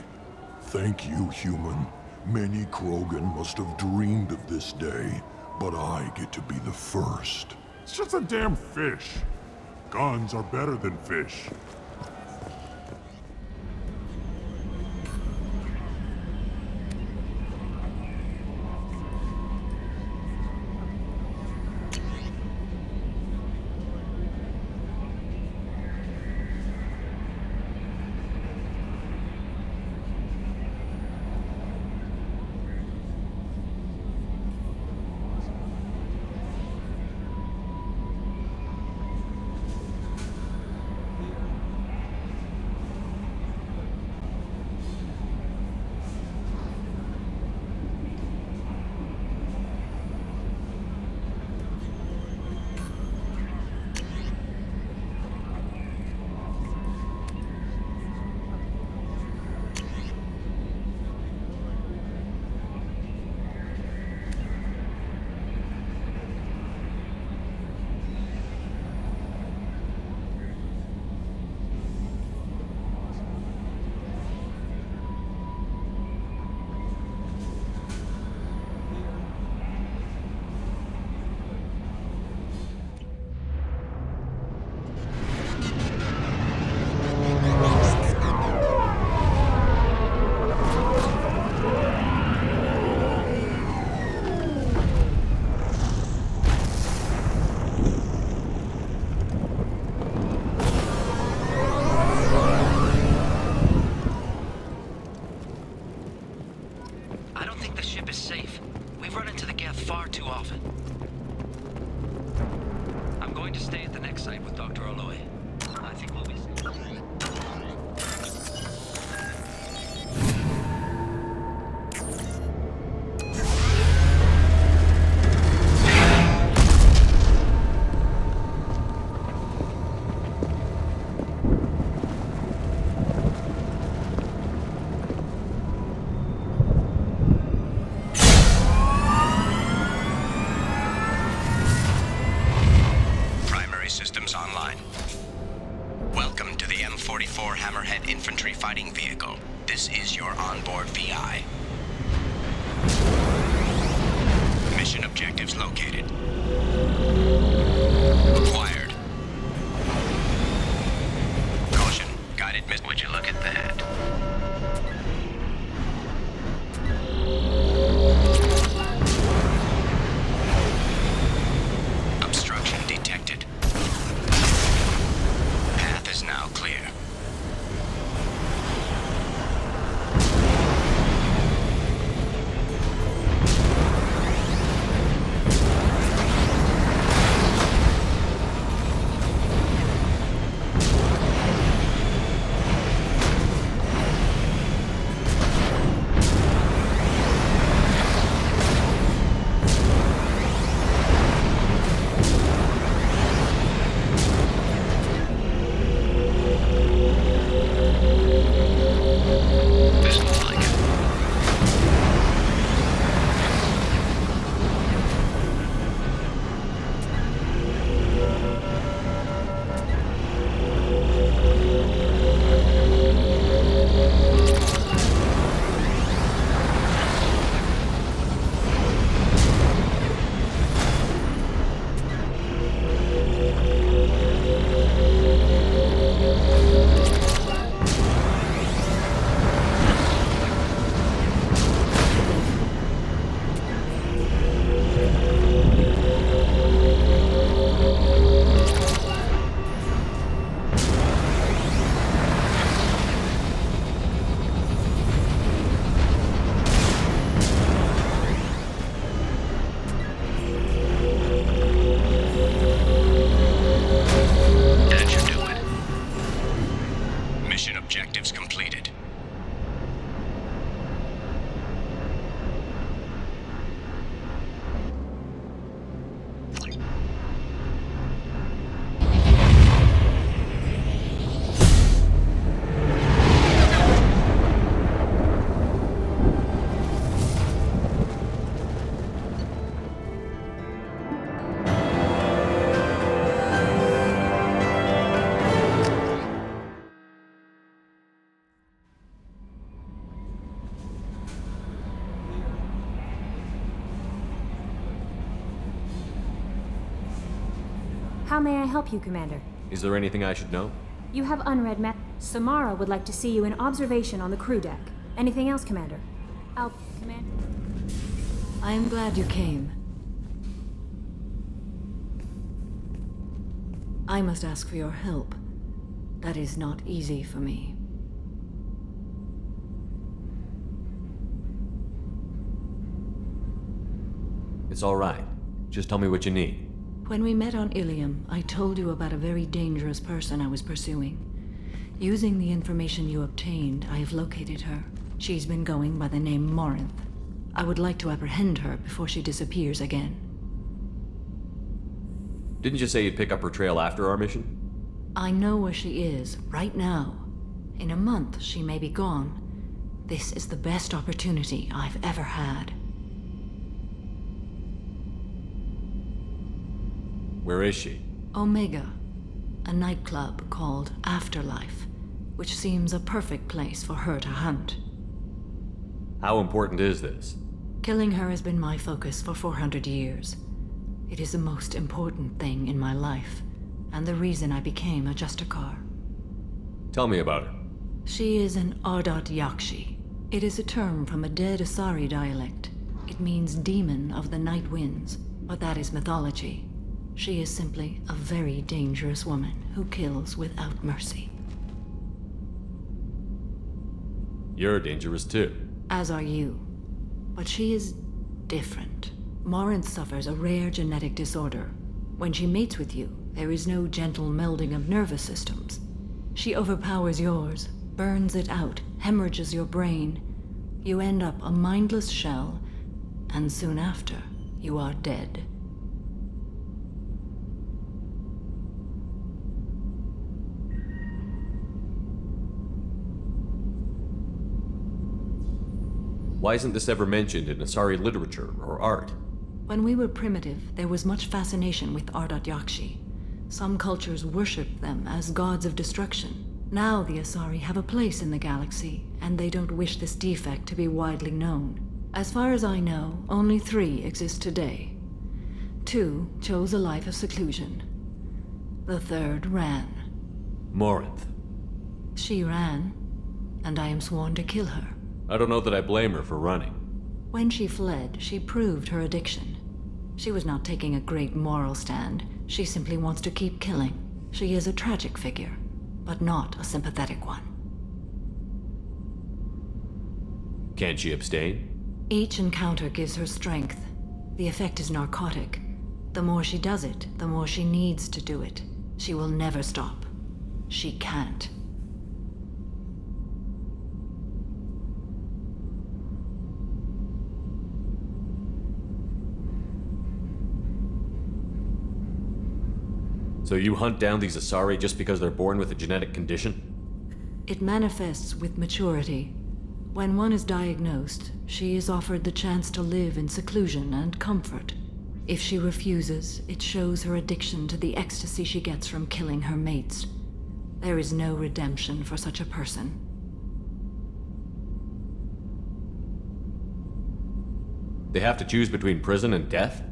Thank you, human. Many Krogan must have dreamed of this day, but I get to be the first. It's just a damn fish. Guns are better than fish. think the ship is safe. We've run into the Geth far too often. I'm going to stay at the next site with Dr. Aloy. I think we'll be safe. Systems online. Welcome to the M44 Hammerhead Infantry Fighting Vehicle. This is your onboard VI. Mission objectives located. Acquired. Caution, guided miss. Would you look at that? Obstruction detected. Path is now clear. Objectives completed. How may I help you, Commander? Is there anything I should know? You have unread Samara would like to see you in observation on the crew deck. Anything else, Commander? Commander. I am glad you came. I must ask for your help. That is not easy for me. It's all right. Just tell me what you need. When we met on Illium, I told you about a very dangerous person I was pursuing. Using the information you obtained, I have located her. She's been going by the name Morinth. I would like to apprehend her before she disappears again. Didn't you say you'd pick up her trail after our mission? I know where she is, right now. In a month, she may be gone. This is the best opportunity I've ever had. Where is she? Omega, a nightclub called Afterlife, which seems a perfect place for her to hunt. How important is this? Killing her has been my focus for 400 years. It is the most important thing in my life, and the reason I became a Justicar. Tell me about her. She is an Ardat Yakshi. It is a term from a dead Asari dialect. It means demon of the night winds, but that is mythology. She is simply a very dangerous woman who kills without mercy. You're dangerous too. As are you. But she is different. Morinth suffers a rare genetic disorder. When she mates with you, there is no gentle melding of nervous systems. She overpowers yours, burns it out, hemorrhages your brain. You end up a mindless shell, and soon after, you are dead. Why isn't this ever mentioned in Asari literature or art? When we were primitive, there was much fascination with Ardat Yakshi. Some cultures worshipped them as gods of destruction. Now the Asari have a place in the galaxy, and they don't wish this defect to be widely known. As far as I know, only 3 exist today. 2 chose a life of seclusion. The 3rd ran. Morinth. She ran, and I am sworn to kill her. I don't know that I blame her for running. When she fled, she proved her addiction. She was not taking a great moral stand. She simply wants to keep killing. She is a tragic figure, but not a sympathetic one. Can't she abstain? Each encounter gives her strength. The effect is narcotic. The more she does it, the more she needs to do it. She will never stop. She can't. So you hunt down these Asari just because they're born with a genetic condition? It manifests with maturity. When one is diagnosed, she is offered the chance to live in seclusion and comfort. If she refuses, it shows her addiction to the ecstasy she gets from killing her mates. There is no redemption for such a person. They have to choose between prison and death?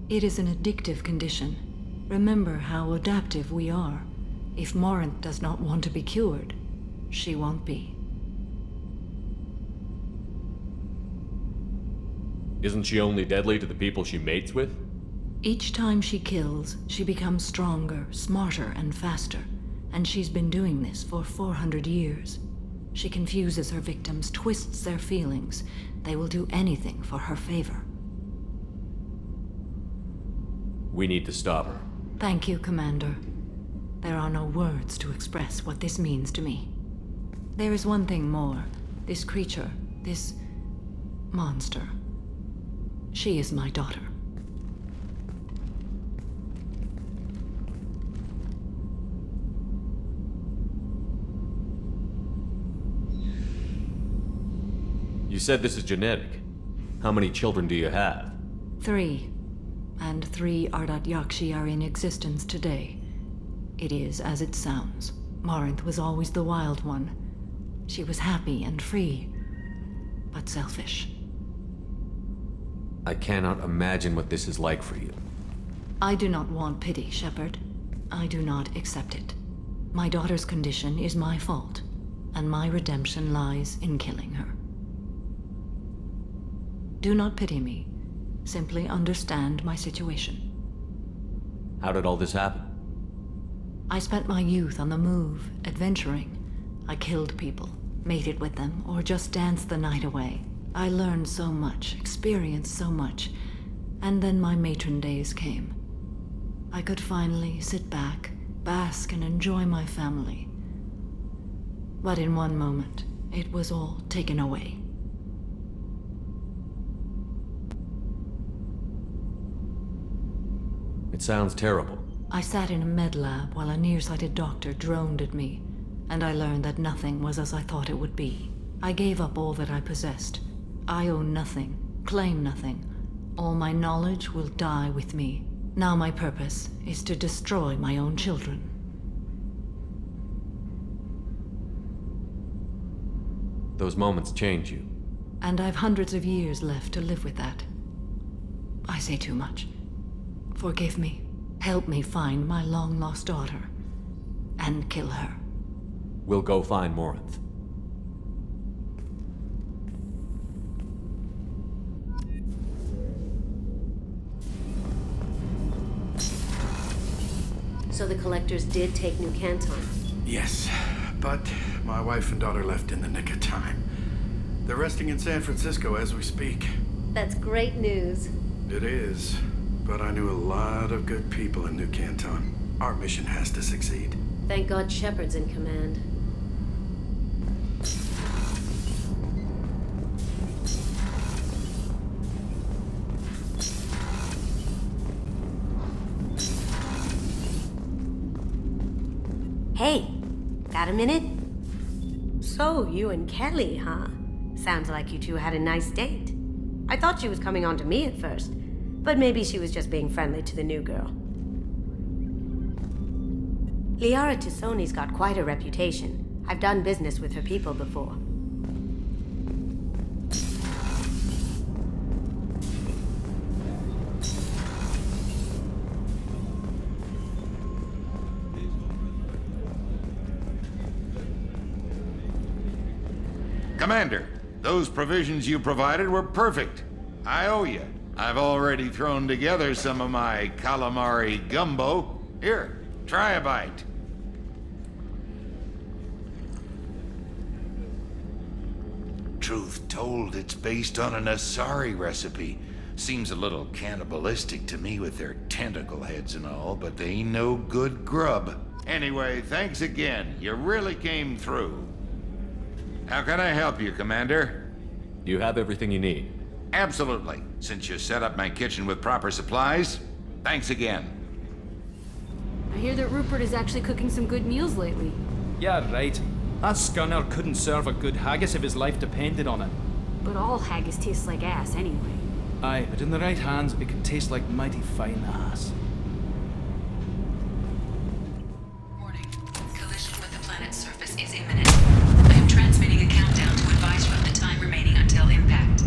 It is an addictive condition. Remember how adaptive we are. If Morinth does not want to be cured, she won't be. Isn't she only deadly to the people she mates with? Each time she kills, she becomes stronger, smarter, and faster. And she's been doing this for 400 years. She confuses her victims, twists their feelings. They will do anything for her favor. We need to stop her. Thank you, Commander. There are no words to express what this means to me. There is one thing more. This creature, this monster. She is my daughter. You said this is genetic. How many children do you have? 3. And 3 Ardat Yakshi are in existence today. It is as it sounds. Morinth was always the wild one. She was happy and free, but selfish. I cannot imagine what this is like for you. I do not want pity, Shepard. I do not accept it. My daughter's condition is my fault, and my redemption lies in killing her. Do not pity me. Simply understand my situation. How did all this happen? I spent my youth on the move, adventuring. I killed people, mated with them, or just danced the night away. I learned so much, experienced so much, and then my matron days came. I could finally sit back, bask, and enjoy my family. But in one moment, it was all taken away. It sounds terrible. I sat in a med lab while a nearsighted doctor droned at me, and I learned that nothing was as I thought it would be. I gave up all that I possessed. I own nothing, claim nothing. All my knowledge will die with me. Now my purpose is to destroy my own children. Those moments change you. And I've hundreds of years left to live with that. I say too much. Forgive me. Help me find my long-lost daughter. And kill her. We'll go find Morinth. So the collectors did take New Canton? Yes, but my wife and daughter left in the nick of time. They're resting in San Francisco as we speak. That's great news. It is. But I knew a lot of good people in New Canton. Our mission has to succeed. Thank God Shepard's in command. Hey, got a minute? So, you and Kelly, huh? Sounds like you two had a nice date. I thought she was coming on to me at first, but maybe she was just being friendly to the new girl. Liara T'Soni's got quite a reputation. I've done business with her people before. Commander, those provisions you provided were perfect. I owe you. I've already thrown together some of my calamari gumbo. Here, try a bite. Truth told, it's based on an Asari recipe. Seems a little cannibalistic to me with their tentacle heads and all, but they ain't no good grub. Anyway, thanks again. You really came through. How can I help you, Commander? You have everything you need. Absolutely. Since you set up my kitchen with proper supplies, thanks again. I hear that Rupert is actually cooking some good meals lately. Yeah, right. That scunner couldn't serve a good haggis if his life depended on it. But all haggis tastes like ass anyway. Aye, but in the right hands, it can taste like mighty fine ass. Warning. Collision with the planet's surface is imminent. I am transmitting a countdown to advise you of the time remaining until impact.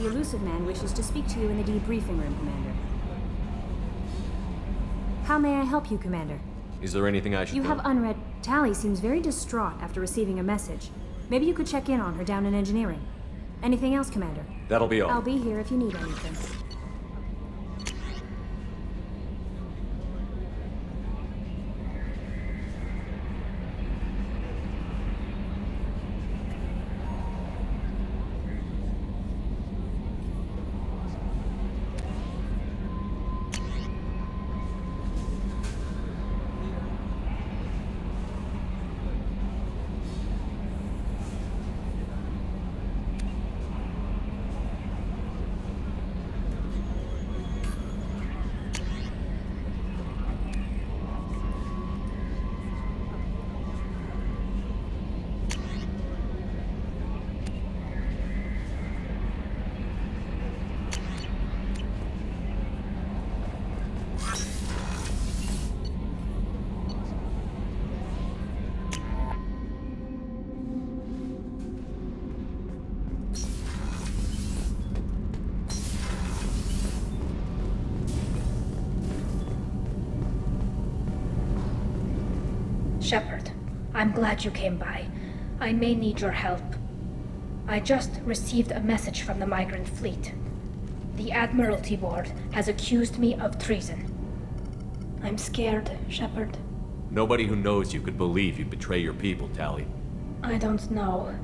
The elusive man wishes to speak to you in the debriefing room, Commander. How may I help you, Commander? Is there anything I should You know? have unread. Tally seems very distraught after receiving a message. Maybe you could check in on her down in engineering. Anything else, Commander? That'll be all. I'll be here if you need anything. Shepard, I'm glad you came by. I may need your help. I just received a message from the migrant fleet. The Admiralty Board has accused me of treason. I'm scared, Shepard. Nobody who knows you could believe you'd betray your people, Tally. I don't know.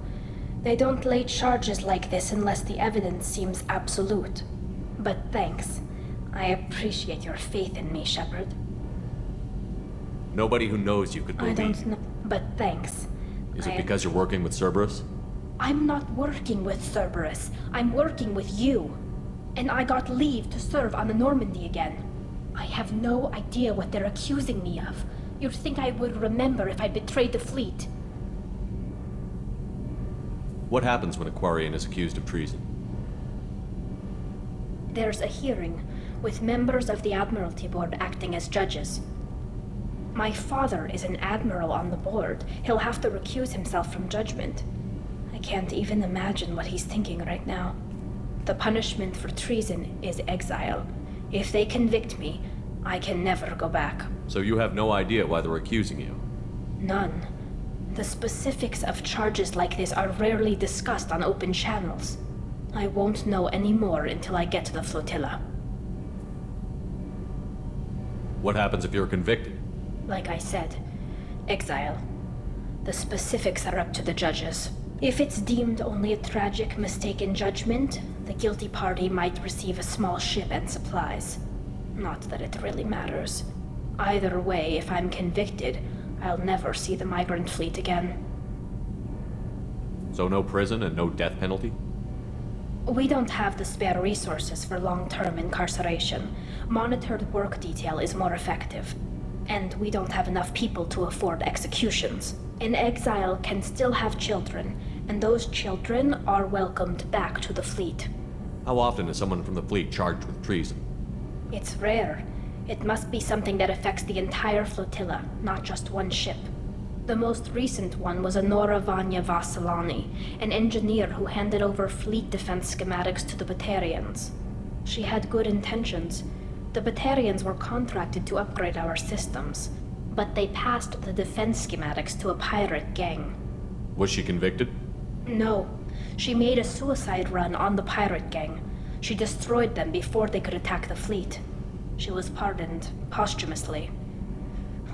They don't lay charges like this unless the evidence seems absolute. But thanks. I appreciate your faith in me, Shepard. Nobody who knows you could I believe. don't know, but thanks. Is it because you're working with Cerberus? I'm not working with Cerberus. I'm working with you. And I got leave to serve on the Normandy again. I have no idea what they're accusing me of. You'd think I would remember if I betrayed the fleet. What happens when a Quarian is accused of treason? There's a hearing, with members of the Admiralty Board acting as judges. My father is an admiral on the board. He'll have to recuse himself from judgment. I can't even imagine what he's thinking right now. The punishment for treason is exile. If they convict me, I can never go back. So you have no idea why they're accusing you? None. The specifics of charges like this are rarely discussed on open channels. I won't know any more until I get to the flotilla. What happens if you're convicted? Like I said, exile. The specifics are up to the judges. If it's deemed only a tragic mistake in judgment, the guilty party might receive a small ship and supplies. Not that it really matters. Either way, if I'm convicted, I'll never see the migrant fleet again. So no prison and no death penalty? We don't have the spare resources for long-term incarceration. Monitored work detail is more effective. And we don't have enough people to afford executions. An exile can still have children, and those children are welcomed back to the fleet. How often is someone from the fleet charged with treason? It's rare. It must be something that affects the entire flotilla, not just one ship. The most recent one was Anora Vanya Vassilani, an engineer who handed over fleet defense schematics to the Batarians. She had good intentions. The Batarians were contracted to upgrade our systems, but they passed the defense schematics to a pirate gang. Was she convicted? No. She made a suicide run on the pirate gang. She destroyed them before they could attack the fleet. She was pardoned posthumously.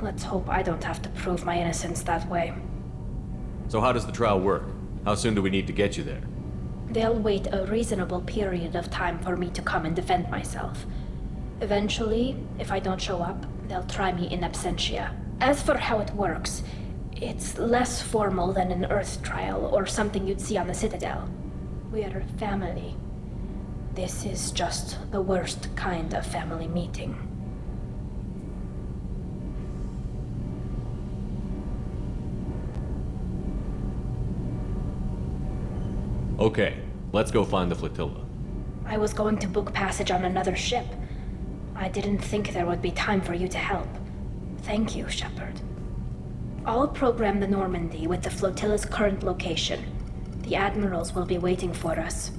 Let's hope I don't have to prove my innocence that way. So how does the trial work? How soon do we need to get you there? They'll wait a reasonable period of time for me to come and defend myself. Eventually, if I don't show up, they'll try me in absentia. As for how it works, it's less formal than an Earth trial or something you'd see on the Citadel. We're family. This is just the worst kind of family meeting. Okay, let's go find the flotilla. I was going to book passage on another ship. I didn't think there would be time for you to help. Thank you, Shepard. I'll program the Normandy with the flotilla's current location. The admirals will be waiting for us.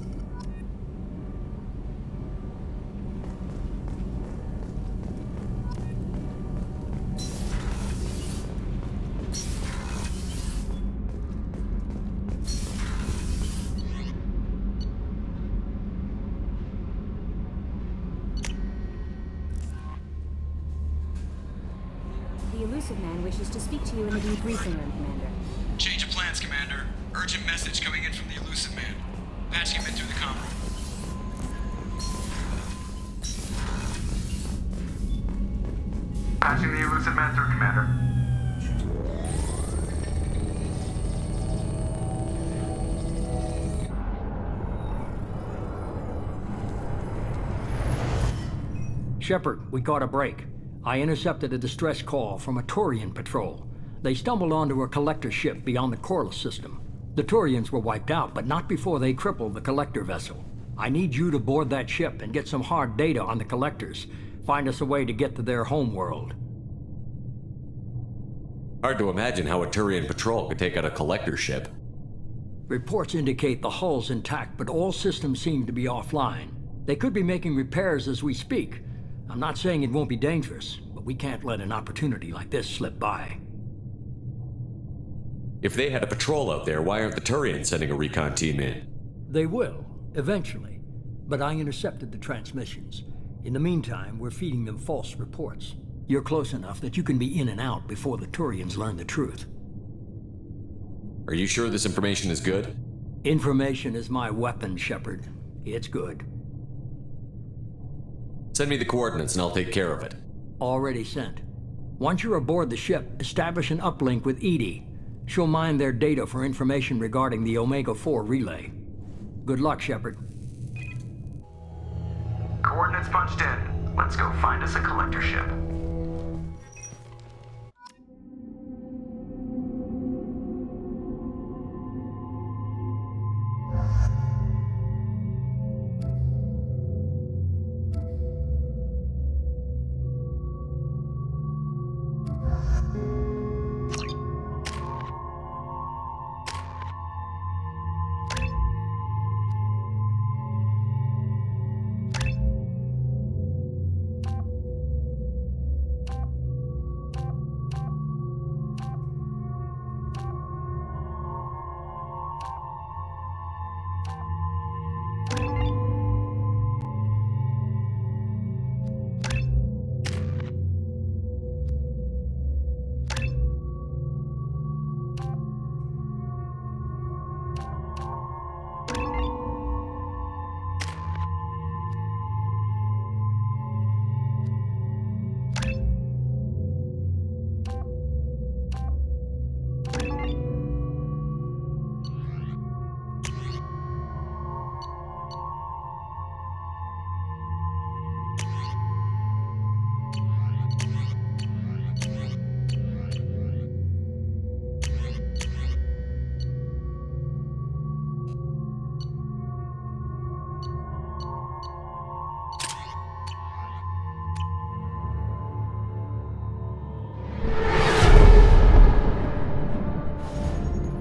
Illusive Man wishes to speak to you in the debriefing room, Commander. Change of plans, Commander. Urgent message coming in from the Illusive Man. Patching him in through the comm room. Patching the Illusive Man through, Commander. Shepard, we caught a break. I intercepted a distress call from a Turian patrol. They stumbled onto a collector ship beyond the Corliss system. The Turians were wiped out, but not before they crippled the collector vessel. I need you to board that ship and get some hard data on the collectors. Find us a way to get to their homeworld. Hard to imagine how a Turian patrol could take out a collector ship. Reports indicate the hull's intact, but all systems seem to be offline. They could be making repairs as we speak. I'm not saying it won't be dangerous, but we can't let an opportunity like this slip by. If they had a patrol out there, why aren't the Turians sending a recon team in? They will, eventually. But I intercepted the transmissions. In the meantime, we're feeding them false reports. You're close enough that you can be in and out before the Turians learn the truth. Are you sure this information is good? Information is my weapon, Shepard. It's good. Send me the coordinates and I'll take care of it. Already sent. Once you're aboard the ship, establish an uplink with Edie. She'll mine their data for information regarding the Omega-4 relay. Good luck, Shepard. Coordinates punched in. Let's go find us a collector ship.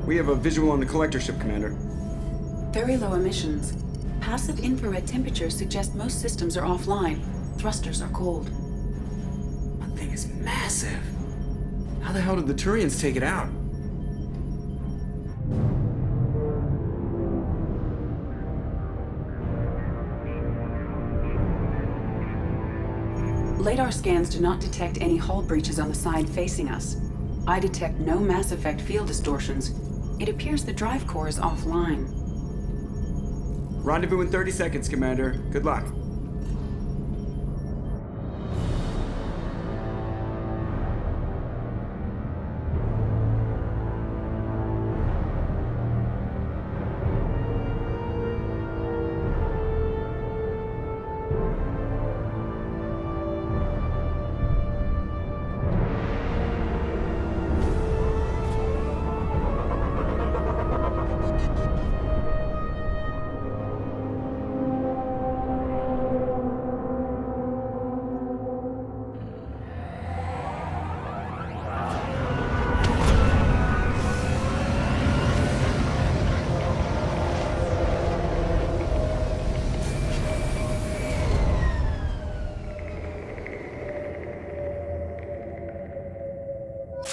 We have a visual on the collector ship, Commander. Very low emissions. Passive infrared temperatures suggest most systems are offline. Thrusters are cold. That thing is massive. How the hell did the Turians take it out? Radar scans do not detect any hull breaches on the side facing us. I detect no mass effect field distortions. It appears the drive core is offline. Rendezvous in 30 seconds, Commander. Good luck.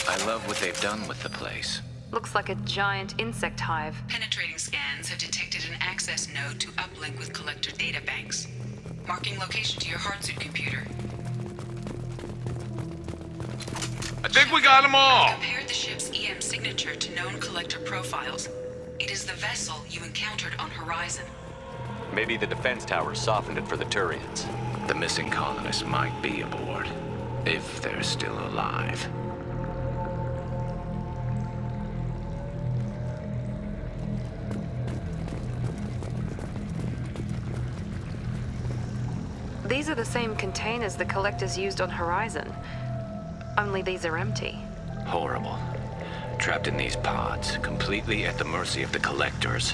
I love what they've done with the place. Looks like a giant insect hive. Penetrating scans have detected an access node to uplink with collector data banks. Marking location to your hardsuit computer. A think we got them all. I compared the ship's EM signature to known collector profiles. It is the vessel you encountered on Horizon. Maybe the defense towers softened it for the Turians. The missing colonists might be aboard, if they're still alive. These are the same containers the collectors used on Horizon. Only these are empty. Horrible. Trapped in these pods, completely at the mercy of the collectors.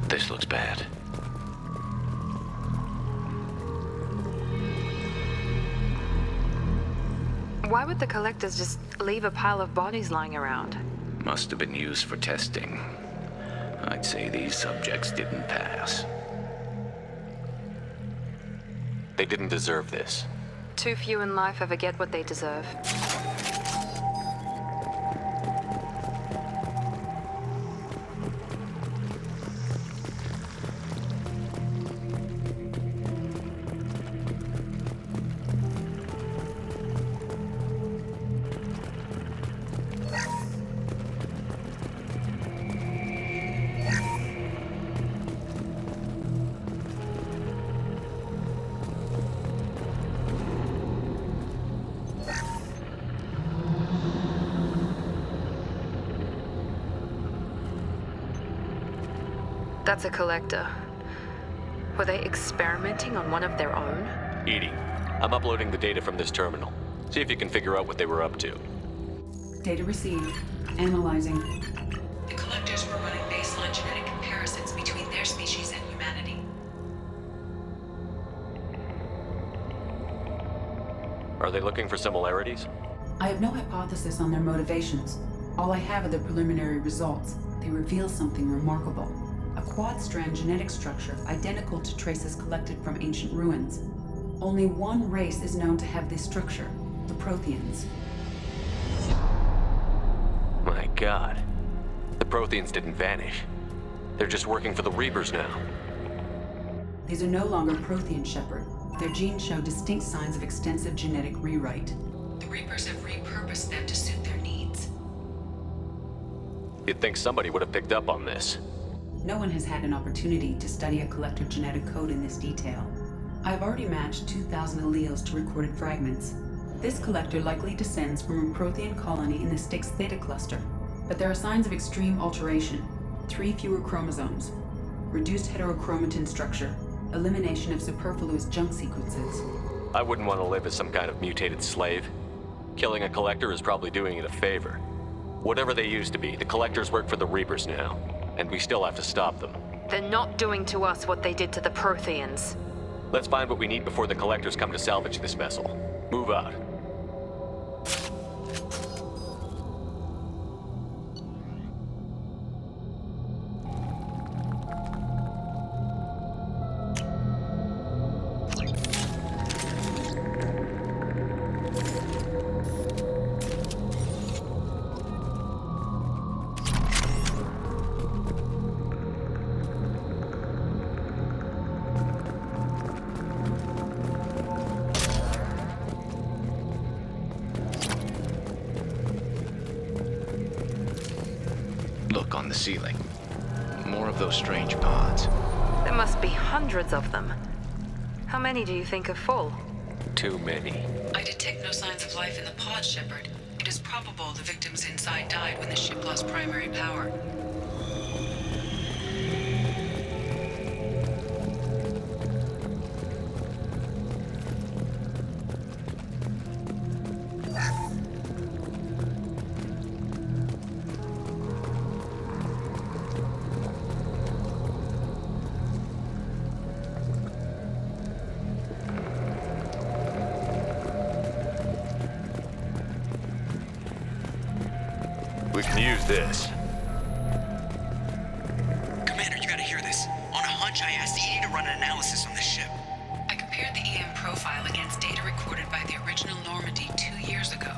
This looks bad. Why would the collectors just leave a pile of bodies lying around? Must have been used for testing. I'd say these subjects didn't pass. They didn't deserve this. Too few in life ever get what they deserve. That's a collector. Were they experimenting on one of their own? Edie, I'm uploading the data from this terminal. See if you can figure out what they were up to. Data received. Analyzing. The collectors were running baseline genetic comparisons between their species and humanity. Are they looking for similarities? I have no hypothesis on their motivations. All I have are the preliminary results. They reveal something remarkable. A quad-strand genetic structure identical to traces collected from ancient ruins. Only one race is known to have this structure, the Protheans. My God. The Protheans didn't vanish. They're just working for the Reapers now. These are no longer Prothean, Shepard. Their genes show distinct signs of extensive genetic rewrite. The Reapers have repurposed them to suit their needs. You'd think somebody would have picked up on this. No one has had an opportunity to study a collector genetic code in this detail. I have already matched 2,000 alleles to recorded fragments. This collector likely descends from a Prothean colony in the Styx Theta cluster, but there are signs of extreme alteration. 3 fewer chromosomes, reduced heterochromatin structure, elimination of superfluous junk sequences. I wouldn't want to live as some kind of mutated slave. Killing a collector is probably doing it a favor. Whatever they used to be, the collectors work for the Reapers now. And we still have to stop them. They're not doing to us what they did to the Protheans. Let's find what we need before the collectors come to salvage this vessel. Move out. Look on the ceiling. More of those strange pods. There must be hundreds of them. How many do you think are full? Too many. I detect no signs of life in the pod, Shepard. It is probable the victims inside died when the ship lost primary power. We can use this. Commander, you gotta hear this. On a hunch, I asked Edie to run an analysis on this ship. I compared the EM profile against data recorded by the original Normandy 2 years ago.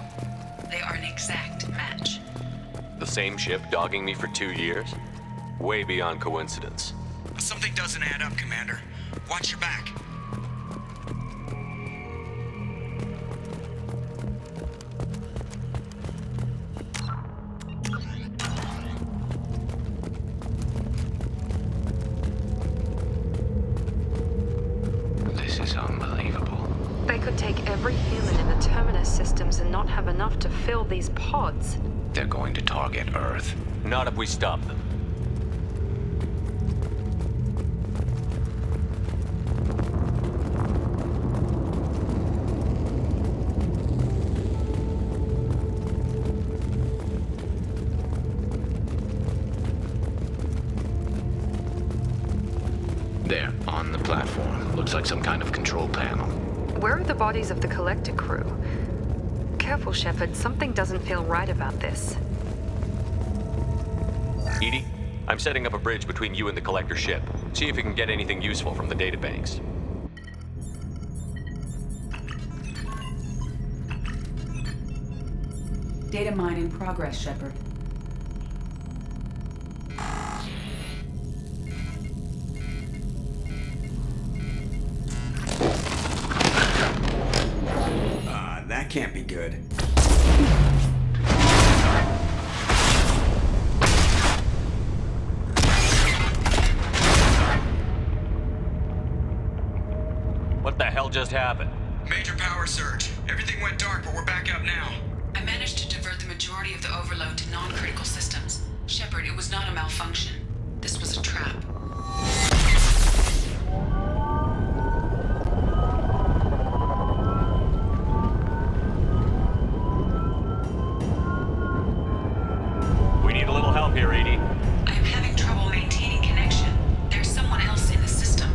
They are an exact match. The same ship dogging me for 2 years? Way beyond coincidence. Something doesn't add up, Commander. Watch your back. This is unbelievable. They could take every human in the Terminus systems and not have enough to fill these pods. They're going to target Earth. Not if we stop them. There, on the platform. Looks like some kind of control panel. Where are the bodies of the Collector crew? Careful, Shepard. Something doesn't feel right about this. Edie, I'm setting up a bridge between you and the Collector ship. See if you can get anything useful from the databanks. Data mine in progress, Shepard. That can't be good. What the hell just happened? Major power surge. Everything went dark, but we're back up now. I managed to divert the majority of the overload to non-critical systems. Shepard, it was not a malfunction. This was a trap. We need a little help here, Edie. I am having trouble maintaining connection. There's someone else in the system.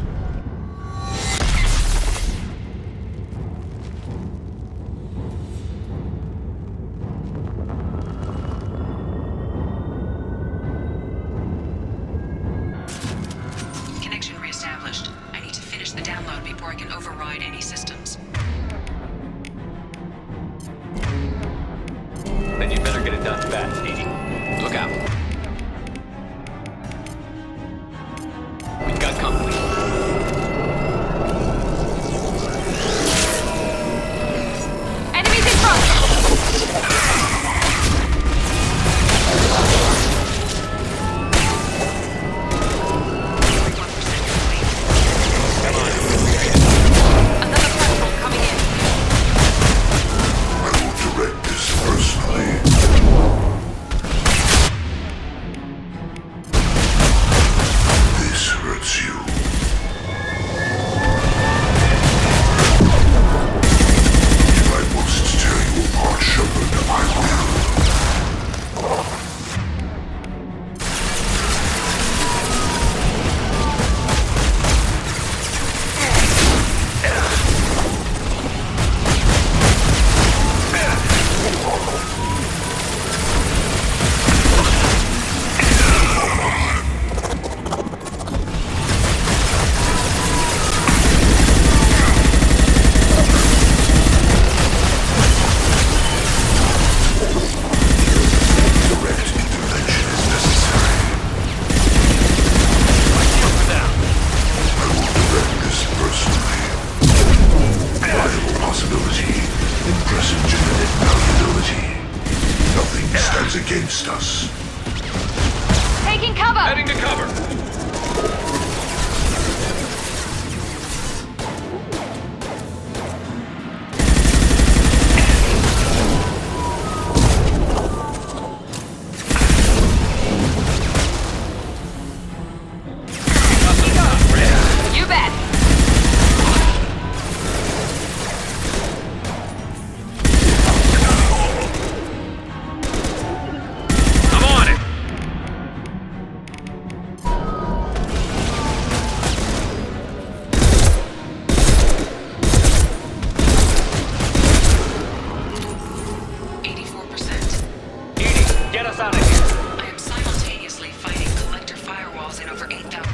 Connection reestablished. I need to finish the download before I can override any systems. Then you'd better get it done fast, Edie. Look out. We've got company. Enemies in front! Another platform coming in. I will direct this personally. This hurts you. If I must tear you apart, Shepard, I will. Direct intervention is necessary. I will direct this personally. Viable possibility, impressive genetic malleability. Nothing stands against us. Taking cover! Heading to cover. You bet! I'm on it. Get us out of here. I am simultaneously fighting collector firewalls in over 8,000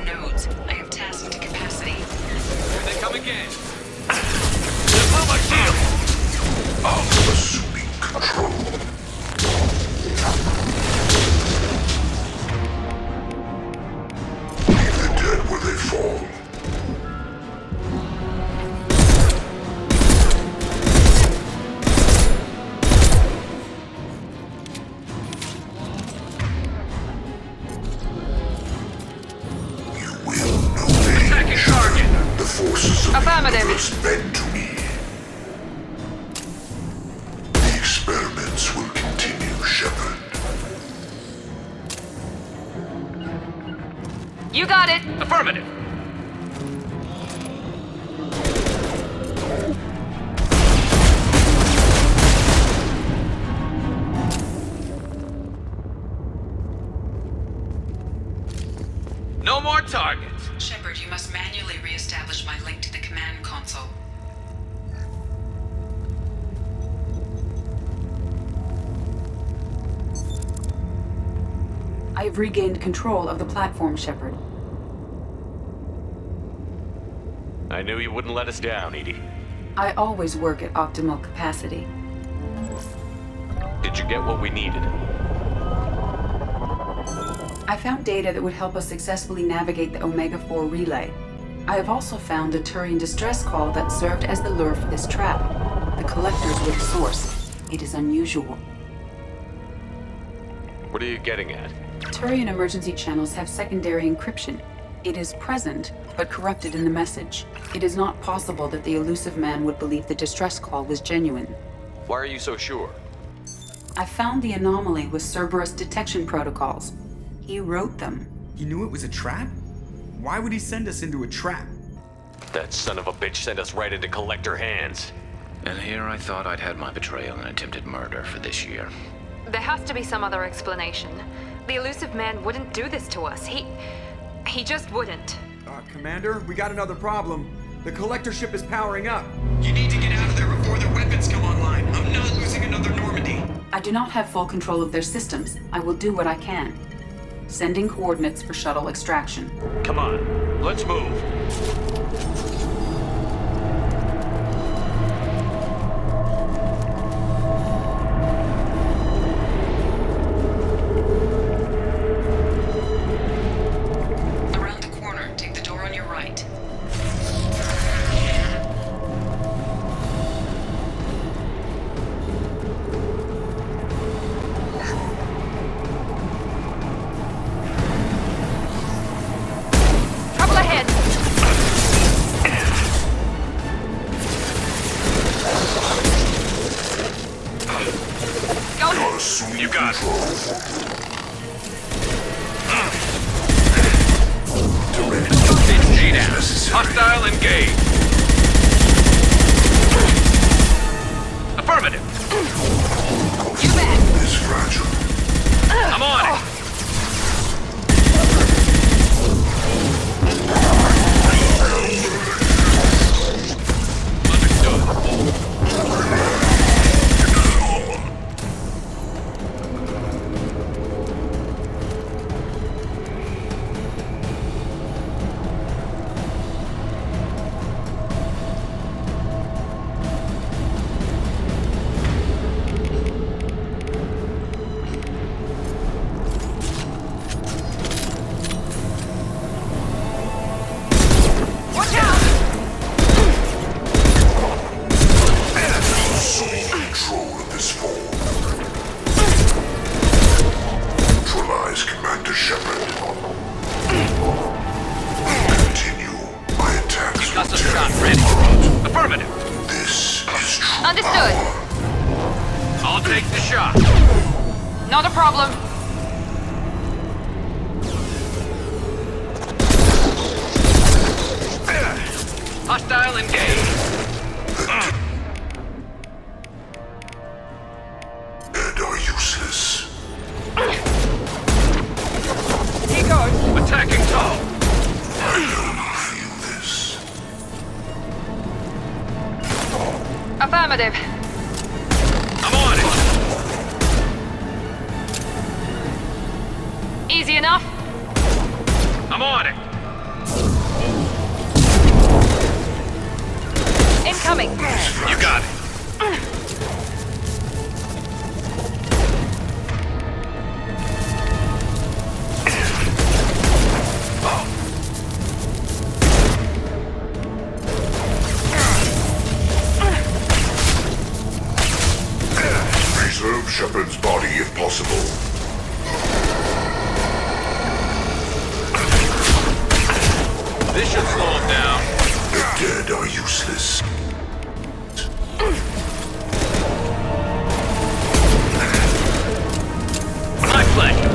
nodes. I have tasked to capacity. Here they come again. I'm assuming control. Affirmative. was fed to me. The experiments will continue, Shepard. You got it. Affirmative. No more targets. Shepard, you must manually re-establish my link to the command console. I've regained control of the platform, Shepard. I knew you wouldn't let us down, Edie. I always work at optimal capacity. Did you get what we needed? I found data that would help us successfully navigate the Omega-4 relay. I have also found a Turian distress call that served as the lure for this trap. The collectors were the source. It is unusual. What are you getting at? Turian emergency channels have secondary encryption. It is present, but corrupted in the message. It is not possible that the elusive man would believe the distress call was genuine. Why are you so sure? I found the anomaly with Cerberus detection protocols. He wrote them. He knew it was a trap? Why would he send us into a trap? That son of a bitch sent us right into Collector hands. And here I thought I'd had my betrayal and attempted murder for this year. There has to be some other explanation. The elusive man wouldn't do this to us. He just wouldn't. Commander, we got another problem. The collector ship is powering up. You need to get out of there before their weapons come online. I'm not losing another Normandy. I do not have full control of their systems. I will do what I can. Sending coordinates for shuttle extraction. Come on, let's move. Around the corner, take the door on your right. Trouble ahead. Go. You got Hostile engage. Affirmative. You bet. Is fragile. I'm on it. Neutralize Commander Shepard. Continue my attacks. Got some shot ready. Affirmative. This is true. Understood. I'll take the shot. Not a problem. Hostile engage. And are useless. Here goes. Attacking tall. Feel this. Affirmative. I'm on it. Easy enough. I'm on it. Incoming. You got it. Preserve Shepard's body if possible. This should slow him down. Dead are useless. My pleasure.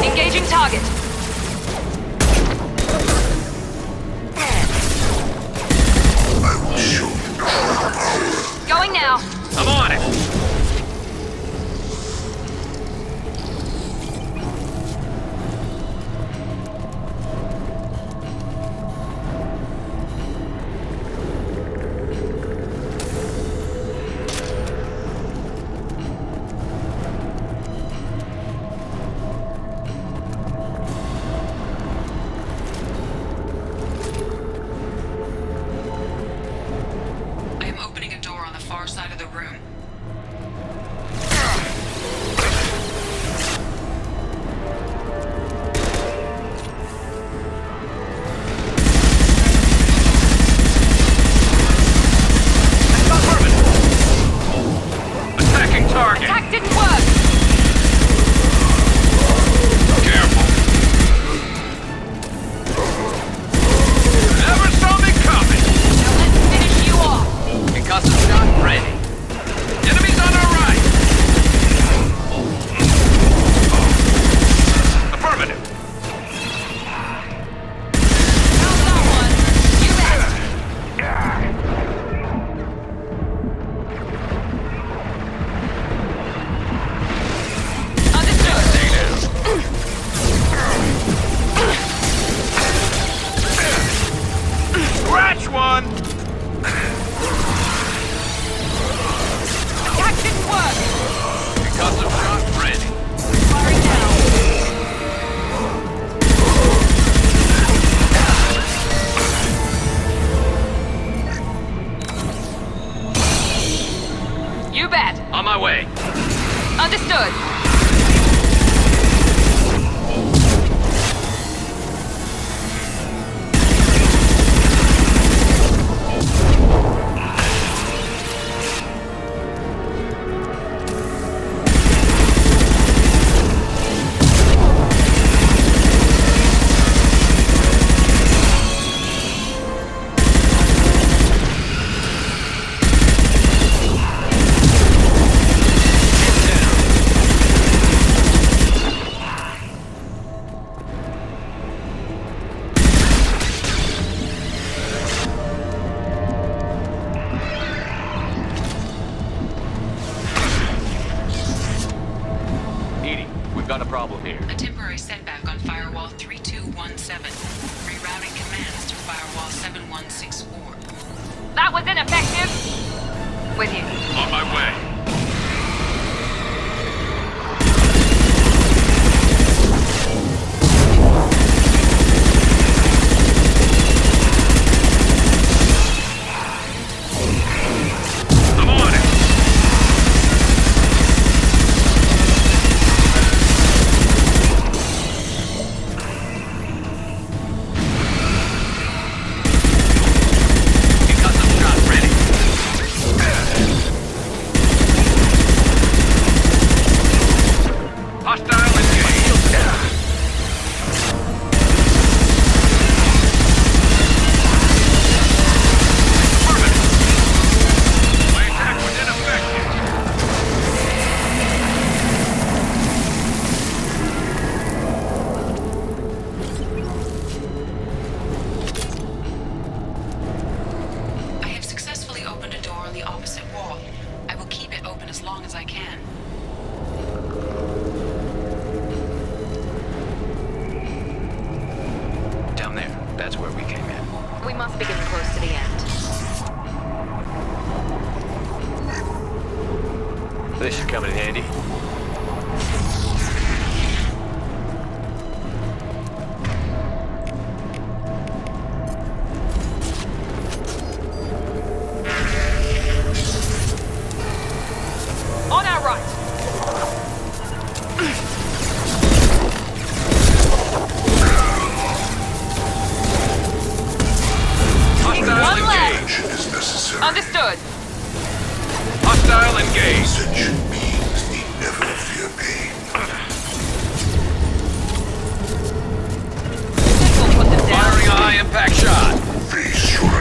Engaging target. I will show you true power. Going now. I'm on it. I am opening a door on the far side of the room. Attacking target. Attack didn't work. Careful. Never saw me coming. Now let's finish you off. Concussive shot ready. Enemies on our right. Affirmative. How's that one? You bet. Understood. Scratch one. Attack didn't work. Concussive shot ready. Firing now. You bet. On my way. Understood. Got a problem here. A temporary setback on Firewall 3217. Rerouting commands to Firewall 7164. That was ineffective. With you. On my way. I'm on it. This should come in handy. On our right. Hostile engage. Is necessary. Understood. Hostile engage. Sentient beings need never fear pain. Firing a high impact shot. Face your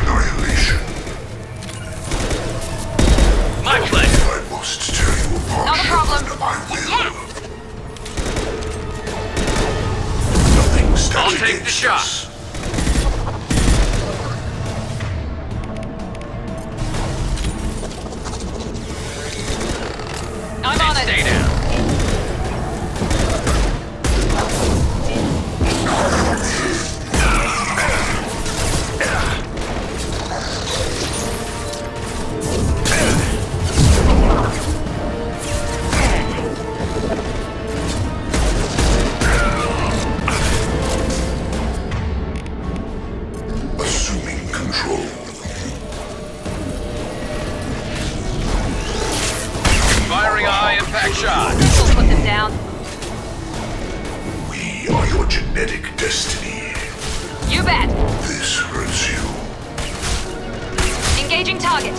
Moving target.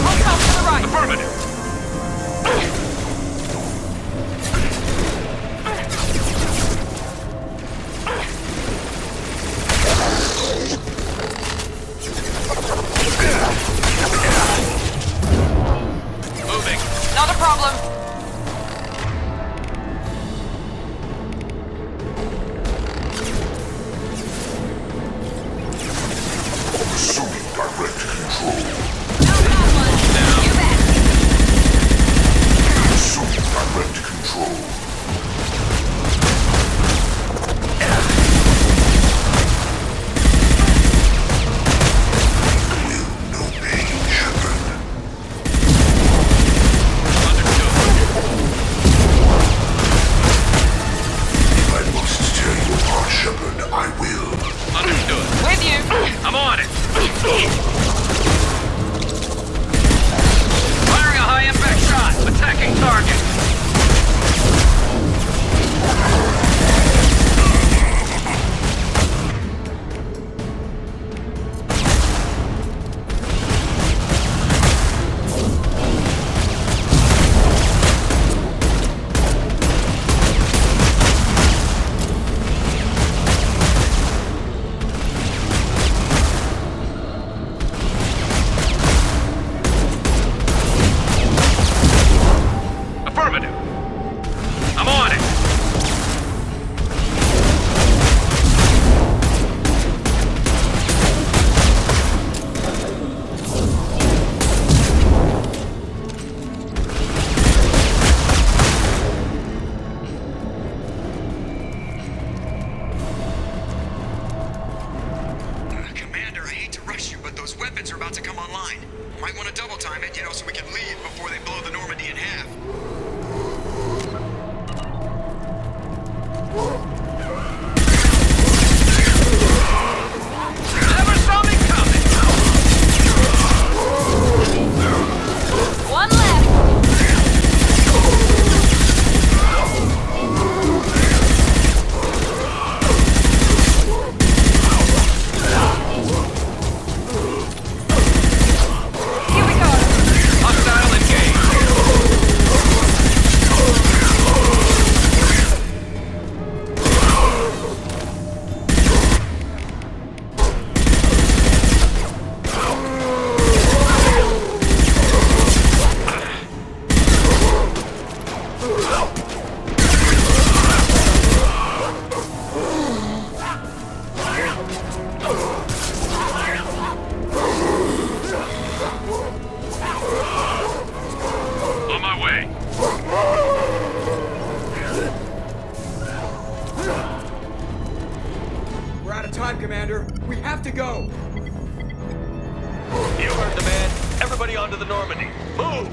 Hostile to the right. Affirmative. Moving. Not a problem. Assuming direct control. Assuming direct control. Will no pain, Shepard. If I must tear you apart, Shepard, I will. Understood. With you. I'm on it. Firing a high-impact shot. Attacking target. Affirmative. I'm on it. Commander, I hate to rush you, but those weapons are about to come online. Might want to double time it, so we can leave before they blow the Normandy in half. Never saw me coming. One left. Here we go. Hostile engaged. On my way. We're out of time, Commander. We have to go. You heard the man. Everybody onto the Normandy. Move!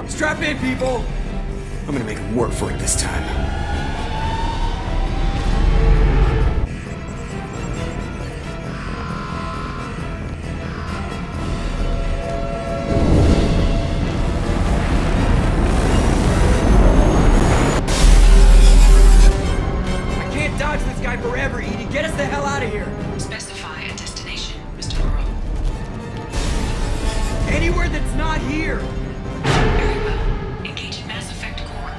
Strap in, people. I'm gonna make him work for it this time. I can't dodge this guy forever, Edie. Get us the hell out of here. Specify a destination, Mr. Burrow. Anywhere that's not here. Very well. Engaging Mass Effect core.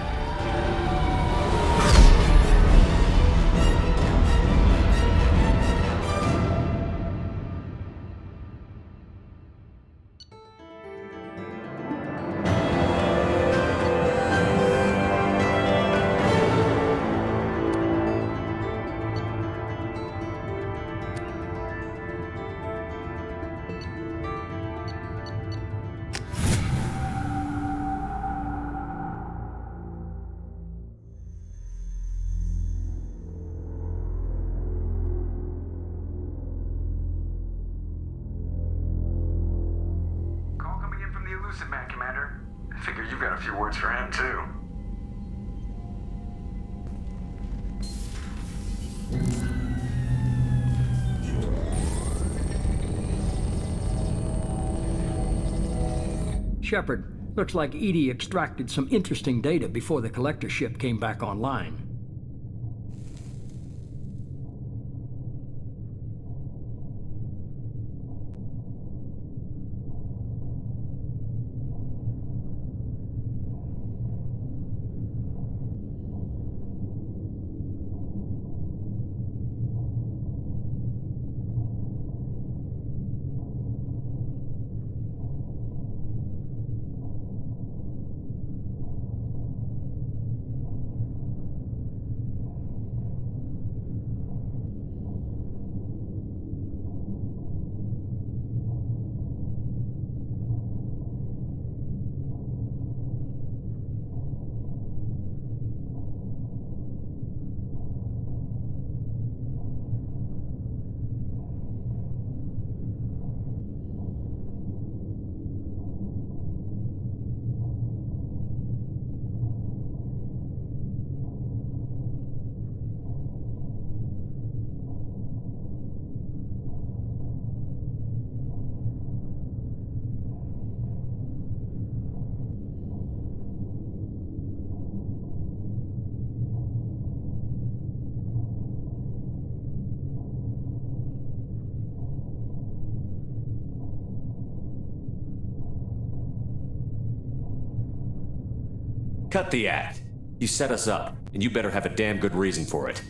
Illusive Man, Commander. I figure you've got a few words for him, too. Shepard, Looks like Edie extracted some interesting data before the collector ship came back online. Cut the act. You set us up, and you better have a damn good reason for it.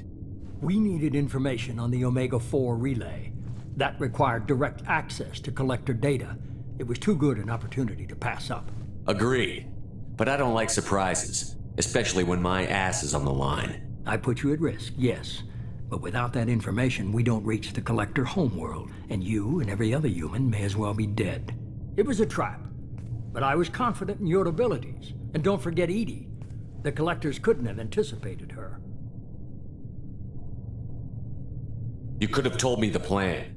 We needed information on the Omega-4 relay. That required direct access to collector data. It was too good an opportunity to pass up. Agreed. But I don't like surprises, especially when my ass is on the line. I put you at risk, yes. But without that information, we don't reach the collector homeworld, and you and every other human may as well be dead. It was a trap. But I was confident in your abilities. And don't forget Edie. The collectors couldn't have anticipated her. You could have told me the plan.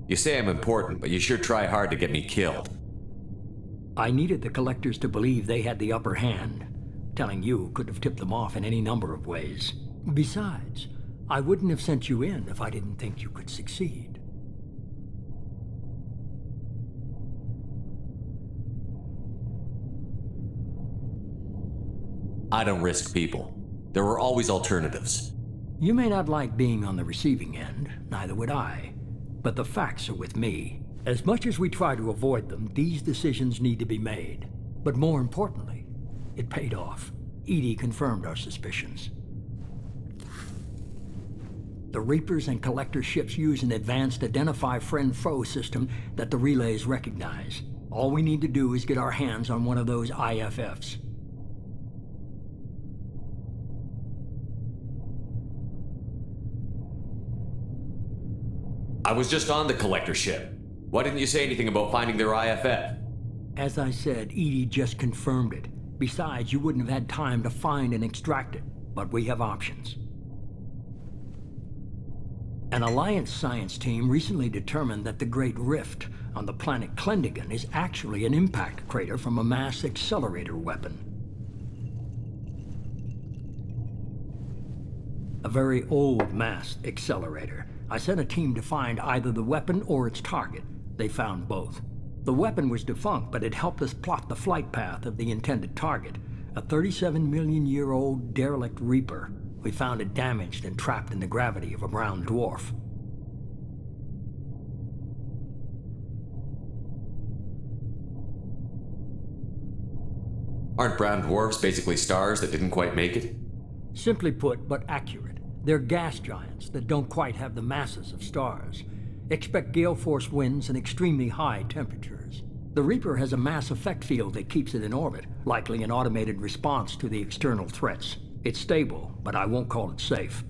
You say I'm important, but you sure try hard to get me killed. I needed the collectors to believe they had the upper hand. Telling you could have tipped them off in any number of ways. Besides, I wouldn't have sent you in if I didn't think you could succeed. I don't risk people. There are always alternatives. You may not like being on the receiving end, neither would I. But the facts are with me. As much as we try to avoid them, these decisions need to be made. But more importantly, it paid off. Edie confirmed our suspicions. The Reapers and Collector ships use an advanced Identify Friend-Foe system that the relays recognize. All we need to do is get our hands on one of those IFFs. I was just on the collector ship. Why didn't you say anything about finding their IFF? As I said, Edie just confirmed it. Besides, you wouldn't have had time to find and extract it. But we have options. An Alliance science team recently determined that the Great Rift on the planet Klendigan is actually an impact crater from a mass accelerator weapon. A very old mass accelerator. I sent a team to find either the weapon or its target. They found both. The weapon was defunct, but it helped us plot the flight path of the intended target, a 37-million-year-old derelict Reaper. We found it damaged and trapped in the gravity of a brown dwarf. Aren't brown dwarfs basically stars that didn't quite make it? Simply put, but accurate. They're gas giants that don't quite have the masses of stars. Expect gale force winds and extremely high temperatures. The Reaper has a mass effect field that keeps it in orbit, likely an automated response to the external threats. It's stable, but I won't call it safe.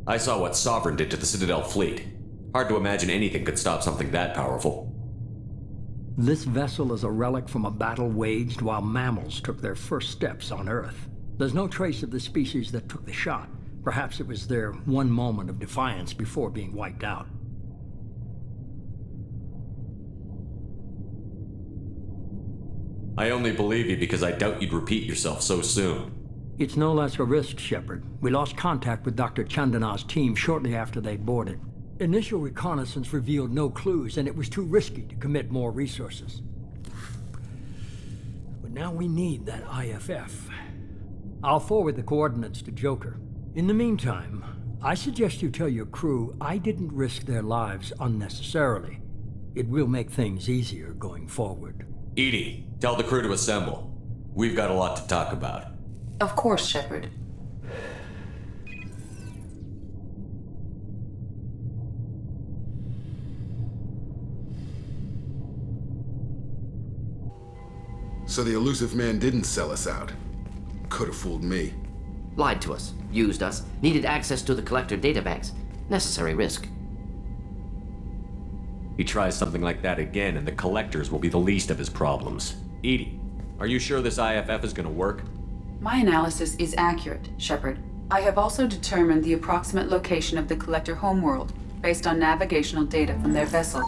I saw what Sovereign did to the Citadel fleet. Hard to imagine anything could stop something that powerful. This vessel is a relic from a battle waged while mammals took their first steps on Earth. There's no trace of the species that took the shot. Perhaps it was their one moment of defiance before being wiped out. I only believe you because I doubt you'd repeat yourself so soon. It's no less a risk, Shepard. We lost contact with Dr. Chandana's team shortly after they boarded. Initial reconnaissance revealed no clues, and it was too risky to commit more resources. But now we need that IFF. I'll forward the coordinates to Joker. In the meantime, I suggest you tell your crew I didn't risk their lives unnecessarily. It will make things easier going forward. Edie, tell the crew to assemble. We've got a lot to talk about. Of course, Shepard. So the elusive man didn't sell us out. Could have fooled me. Lied to us, used us, needed access to the Collector databanks. Necessary risk. He tries something like that again, and the Collectors will be the least of his problems. Edie, are you sure this IFF is gonna work? My analysis is accurate, Shepard. I have also determined the approximate location of the Collector homeworld, based on navigational data from their vessel.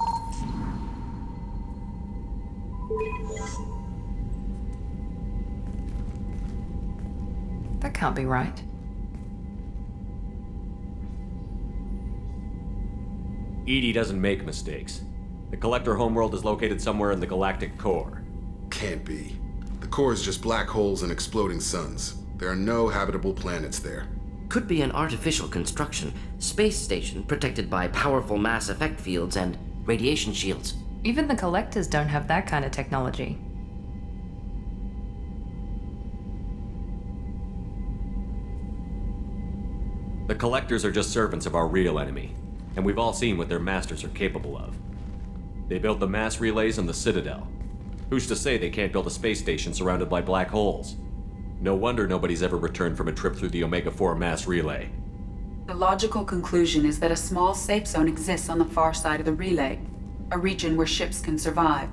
That can't be right. Edie doesn't make mistakes. The Collector homeworld is located somewhere in the galactic core. Can't be. The core is just black holes and exploding suns. There are no habitable planets there. Could be an artificial construction, space station protected by powerful mass effect fields and radiation shields. Even the Collectors don't have that kind of technology. The Collectors are just servants of our real enemy, and we've all seen what their masters are capable of. They built the mass relays on the Citadel. Who's to say they can't build a space station surrounded by black holes? No wonder nobody's ever returned from a trip through the Omega-4 mass relay. The logical conclusion is that a small safe zone exists on the far side of the relay, a region where ships can survive.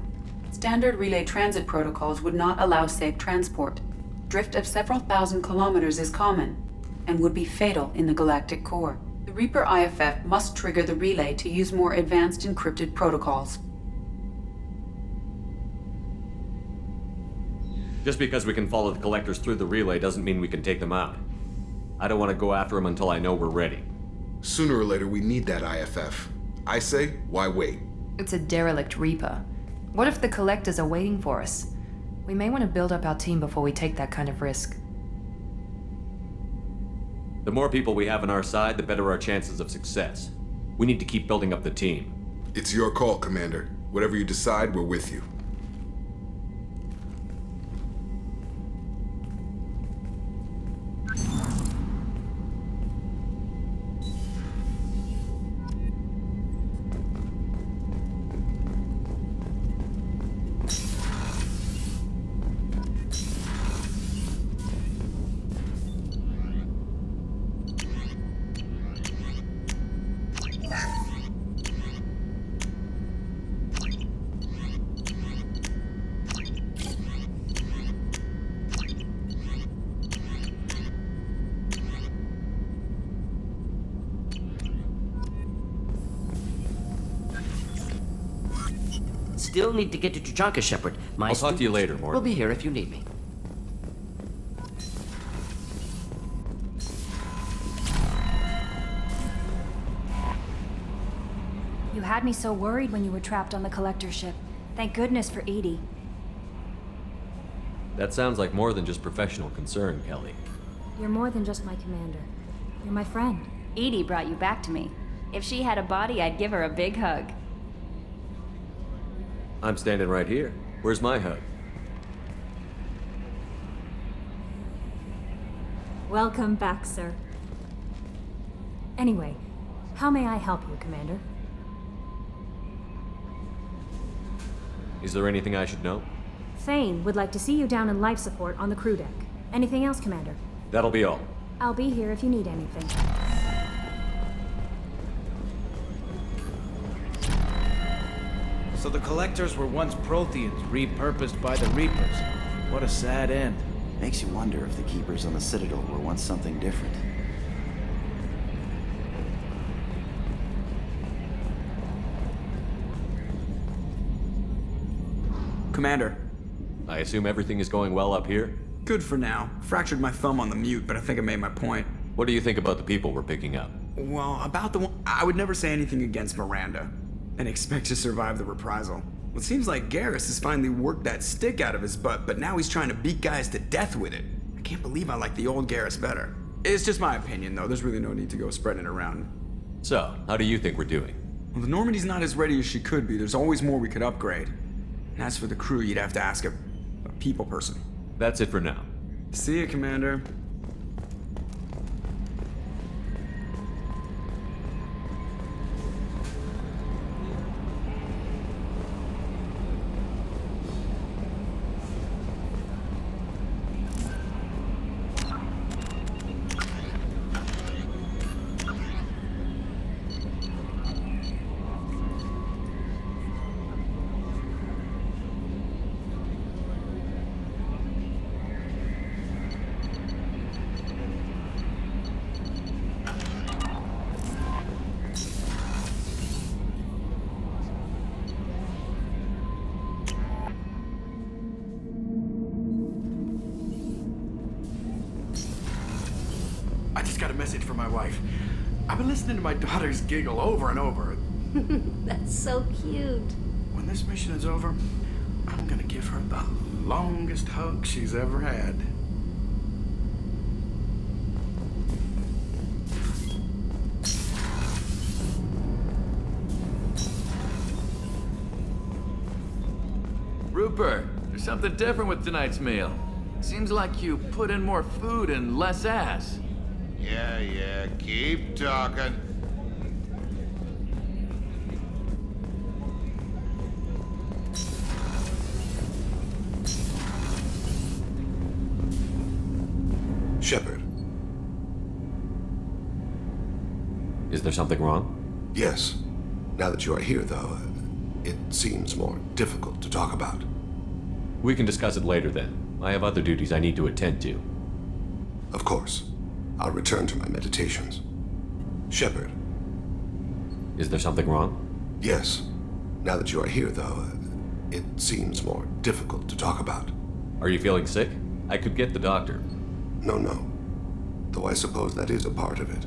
Standard relay transit protocols would not allow safe transport. Drift of several thousand kilometers is common, and would be fatal in the galactic core. The Reaper IFF must trigger the relay to use more advanced encrypted protocols. Just because we can follow the Collectors through the relay doesn't mean we can take them out. I don't want to go after them until I know we're ready. Sooner or later, we need that IFF. I say, why wait? It's a derelict Reaper. What if the Collectors are waiting for us? We may want to build up our team before we take that kind of risk. The more people we have on our side, the better our chances of success. We need to keep building up the team. It's your call, Commander. Whatever you decide, we're with you. Still need to get to Tuchanka, Shepard. I'll talk to you later, Morgan. We'll be here if you need me. You had me so worried when you were trapped on the Collector ship. Thank goodness for Edie. That sounds like more than just professional concern, Kelly. You're more than just my commander. You're my friend. Edie brought you back to me. If she had a body, I'd give her a big hug. I'm standing right here. Where's my hug? Welcome back, sir. Anyway, how may I help you, Commander? Is there anything I should know? Thane would like to see you down in life support on the crew deck. Anything else, Commander? That'll be all. I'll be here if you need anything. So the Collectors were once Protheans, repurposed by the Reapers. What a sad end. Makes you wonder if the Keepers on the Citadel were once something different. Commander. I assume everything is going well up here? Good for now. Fractured my thumb on the mute, but I think I made my point. What do you think about the people we're picking up? Well, about the one, I would never say anything against Miranda and expect to survive the reprisal. Well, it seems like Garrus has finally worked that stick out of his butt, but now he's trying to beat guys to death with it. I can't believe I like the old Garrus better. It's just my opinion, though. There's really no need to go spreading it around. So, how do you think we're doing? Well, the Normandy's not as ready as she could be. There's always more we could upgrade. And as for the crew, you'd have to ask a people person. That's it for now. See you, Commander. I just got a message from my wife. I've been listening to my daughters giggle over and over. That's so cute. When this mission is over, I'm gonna give her the longest hug she's ever had. Rupert, there's something different with tonight's meal. Seems like you put in more food and less ass. Yeah, keep talking. Shepard. Is there something wrong? Yes. Now that you are here, though, it seems more difficult to talk about. We can discuss it later then. I have other duties I need to attend to. Of course. I'll return to my meditations. Shepard. Is there something wrong? Yes. Now that you are here, though, it seems more difficult to talk about. Are you feeling sick? I could get the doctor. No. Though I suppose that is a part of it.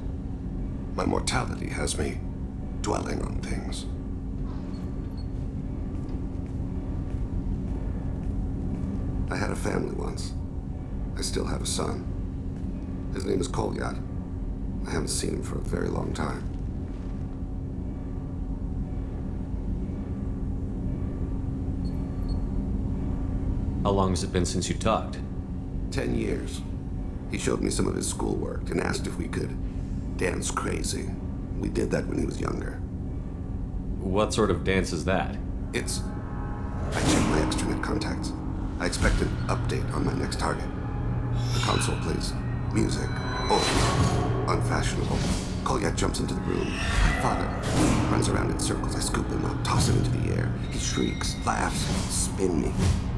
My mortality has me dwelling on things. I had a family once. I still have a son. His name is Kolyat. I haven't seen him for a very long time. How long has it been since you talked? 10 years. He showed me some of his schoolwork and asked if we could dance crazy. We did that when he was younger. What sort of dance is that? I checked my extranet contacts. I expect an update on my next target. The console plays music. Oh, unfashionable. Kolyat jumps into the room. My father runs around in circles. I scoop him up, toss him into the air. He shrieks, laughs, spin me.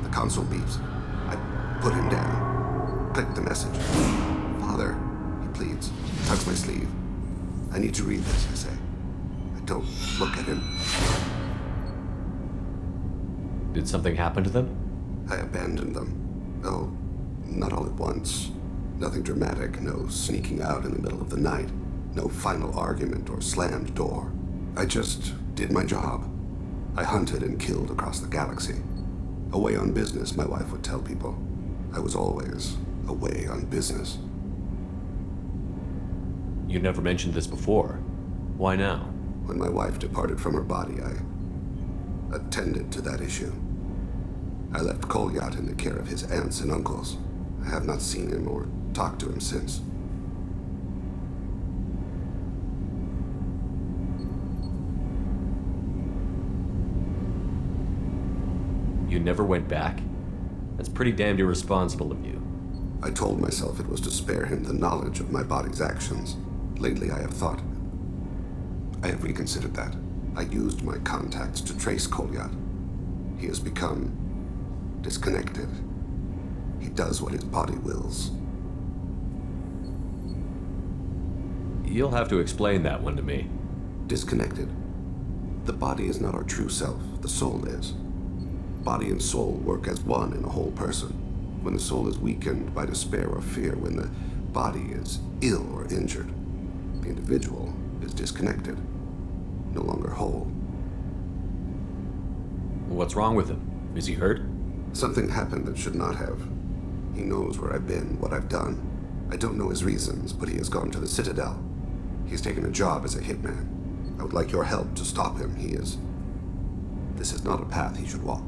The console beeps. I put him down. Click the message. Father, he pleads. Tugs my sleeve. I need to read this, I say. I don't look at him. Did something happen to them? I abandoned them. Oh, not all at once. Nothing dramatic, no sneaking out in the middle of the night, no final argument or slammed door. I just did my job. I hunted and killed across the galaxy. Away on business, my wife would tell people. I was always away on business. You never mentioned this before. Why now? When my wife departed from her body, I attended to that issue. I left Kolyat in the care of his aunts and uncles. I have not seen him or talked to him since. You never went back? That's pretty damned irresponsible of you. I told myself it was to spare him the knowledge of my body's actions. Lately, I have reconsidered that. I used my contacts to trace Kolyat. He has become disconnected. He does what his body wills. You'll have to explain that one to me. Disconnected. The body is not our true self, the soul is. Body and soul work as one in a whole person. When the soul is weakened by despair or fear, when the body is ill or injured, the individual is disconnected, no longer whole. What's wrong with him? Is he hurt? Something happened that should not have. He knows where I've been, what I've done. I don't know his reasons, but he has gone to the Citadel. He's taken a job as a hitman. I would like your help to stop him. This is not a path he should walk.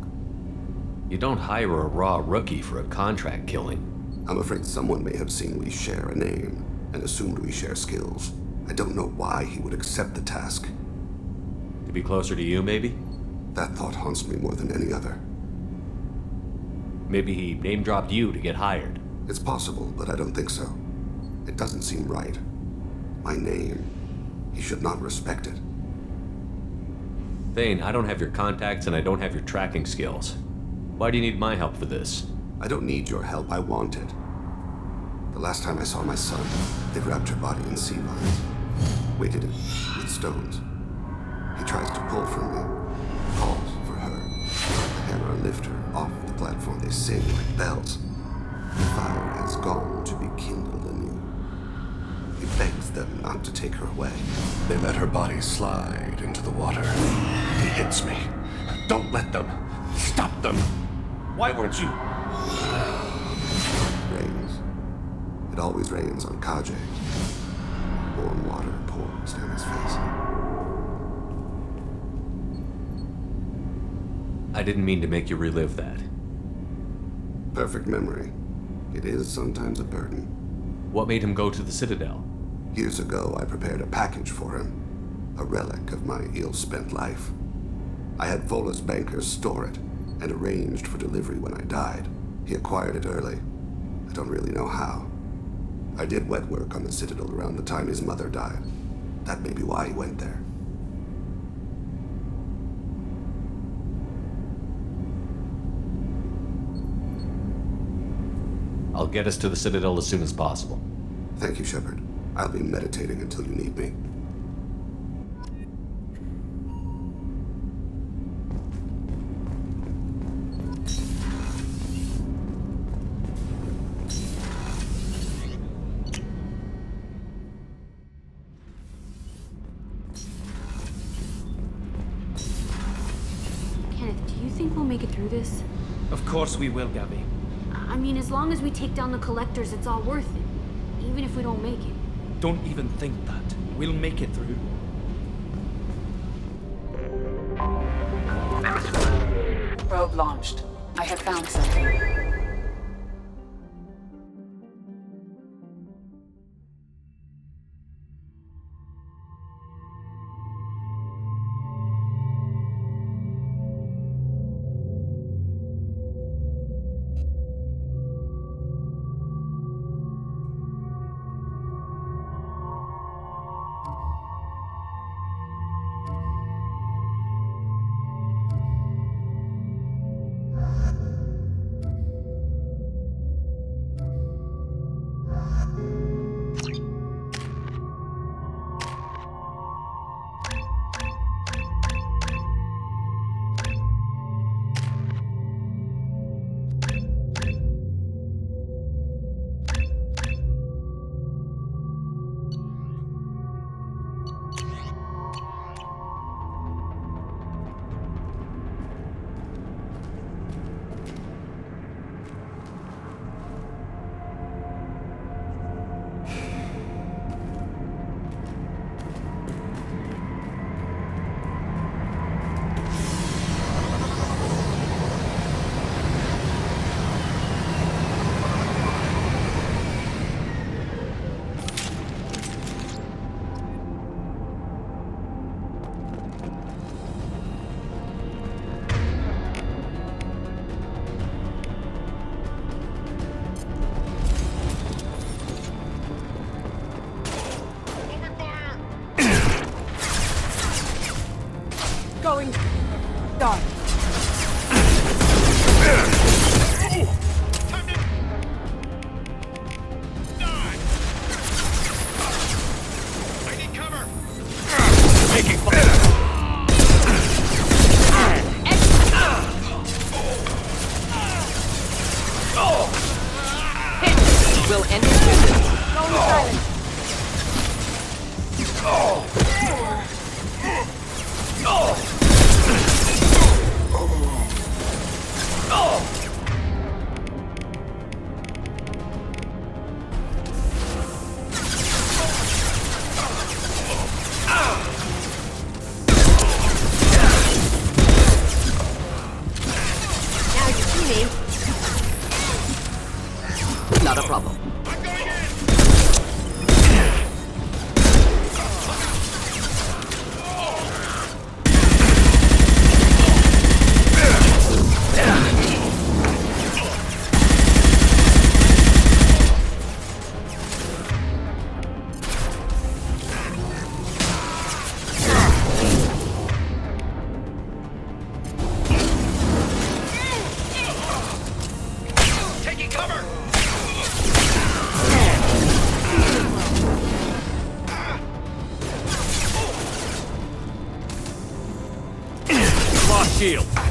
You don't hire a raw rookie for a contract killing. I'm afraid someone may have seen we share a name and assumed we share skills. I don't know why he would accept the task. To be closer to you, maybe? That thought haunts me more than any other. Maybe he name-dropped you to get hired. It's possible, but I don't think so. It doesn't seem right. My name. He should not respect it. Thane, I don't have your contacts and I don't have your tracking skills. Why do you need my help for this? I don't need your help. I want it. The last time I saw my son, they wrapped her body in sea vines, weighted it with stones. He tries to pull from me, calls for her. The hammer lift her off the platform. They sing like bells. The fire has gone to be kindled anew. He begs them not to take her away. They let her body slide into the water. He hits me. Don't let them. Stop them. Why weren't you? It rains. It always rains on Kaje. Warm water pours down his face. I didn't mean to make you relive that. Perfect memory. It is sometimes a burden. What made him go to the Citadel? Years ago, I prepared a package for him. A relic of my ill-spent life. I had Volus bankers store it, and arranged for delivery when I died. He acquired it early. I don't really know how. I did wet work on the Citadel around the time his mother died. That may be why he went there. I'll get us to the Citadel as soon as possible. Thank you, Shepard. I'll be meditating until you need me. Kenneth, do you think we'll make it through this? Of course we will, Gabby. I mean, as long as we take down the collectors, it's all worth it. Even if we don't make it. Don't even think that. We'll make it through. Probe launched. I have found something. shield.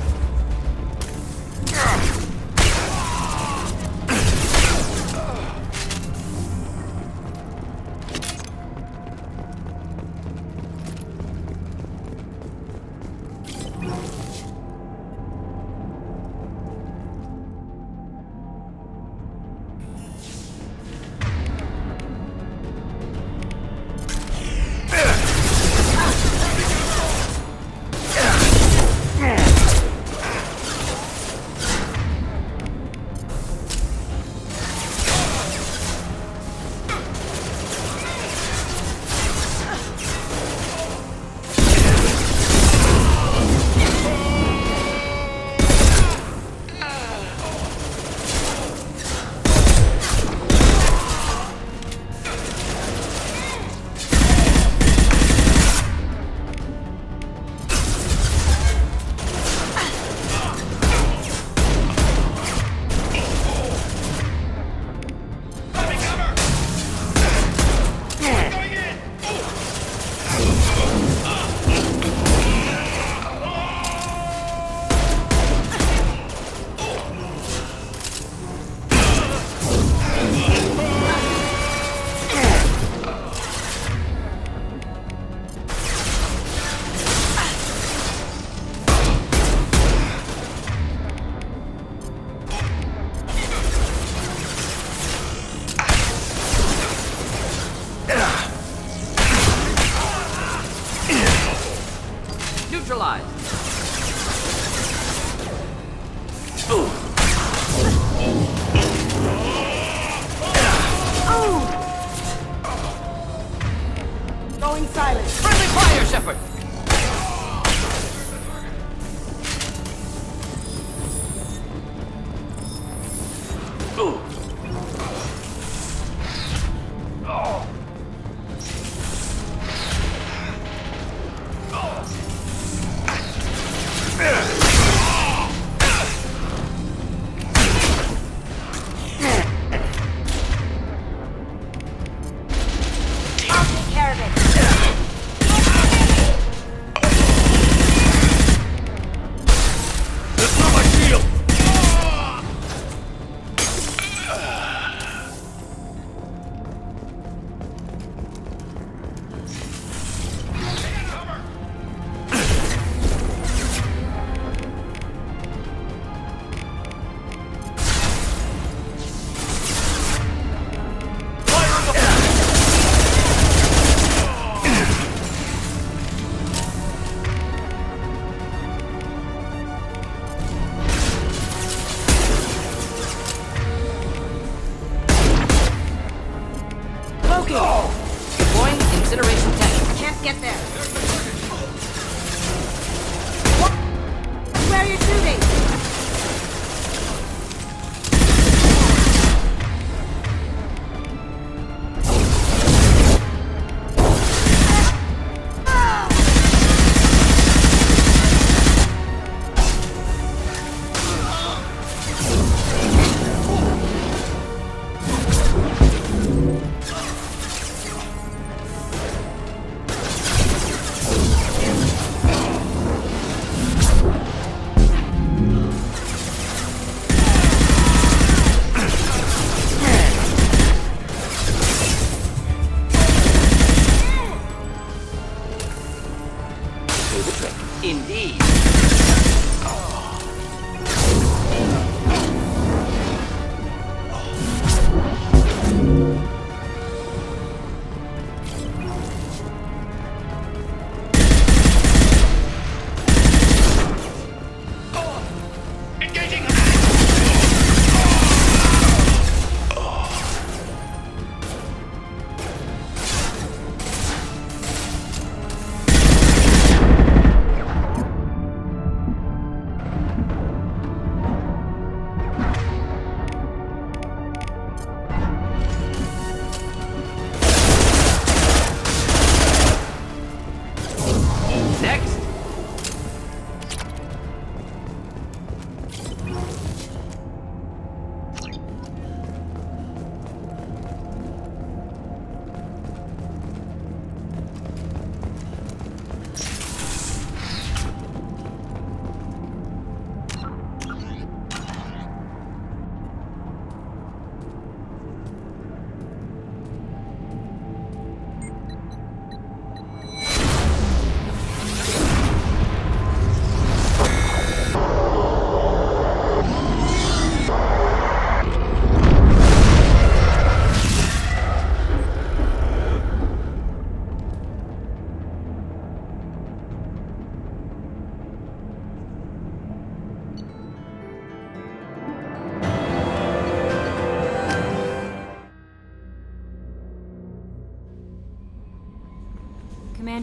Going silent. Friendly fire, Shepard!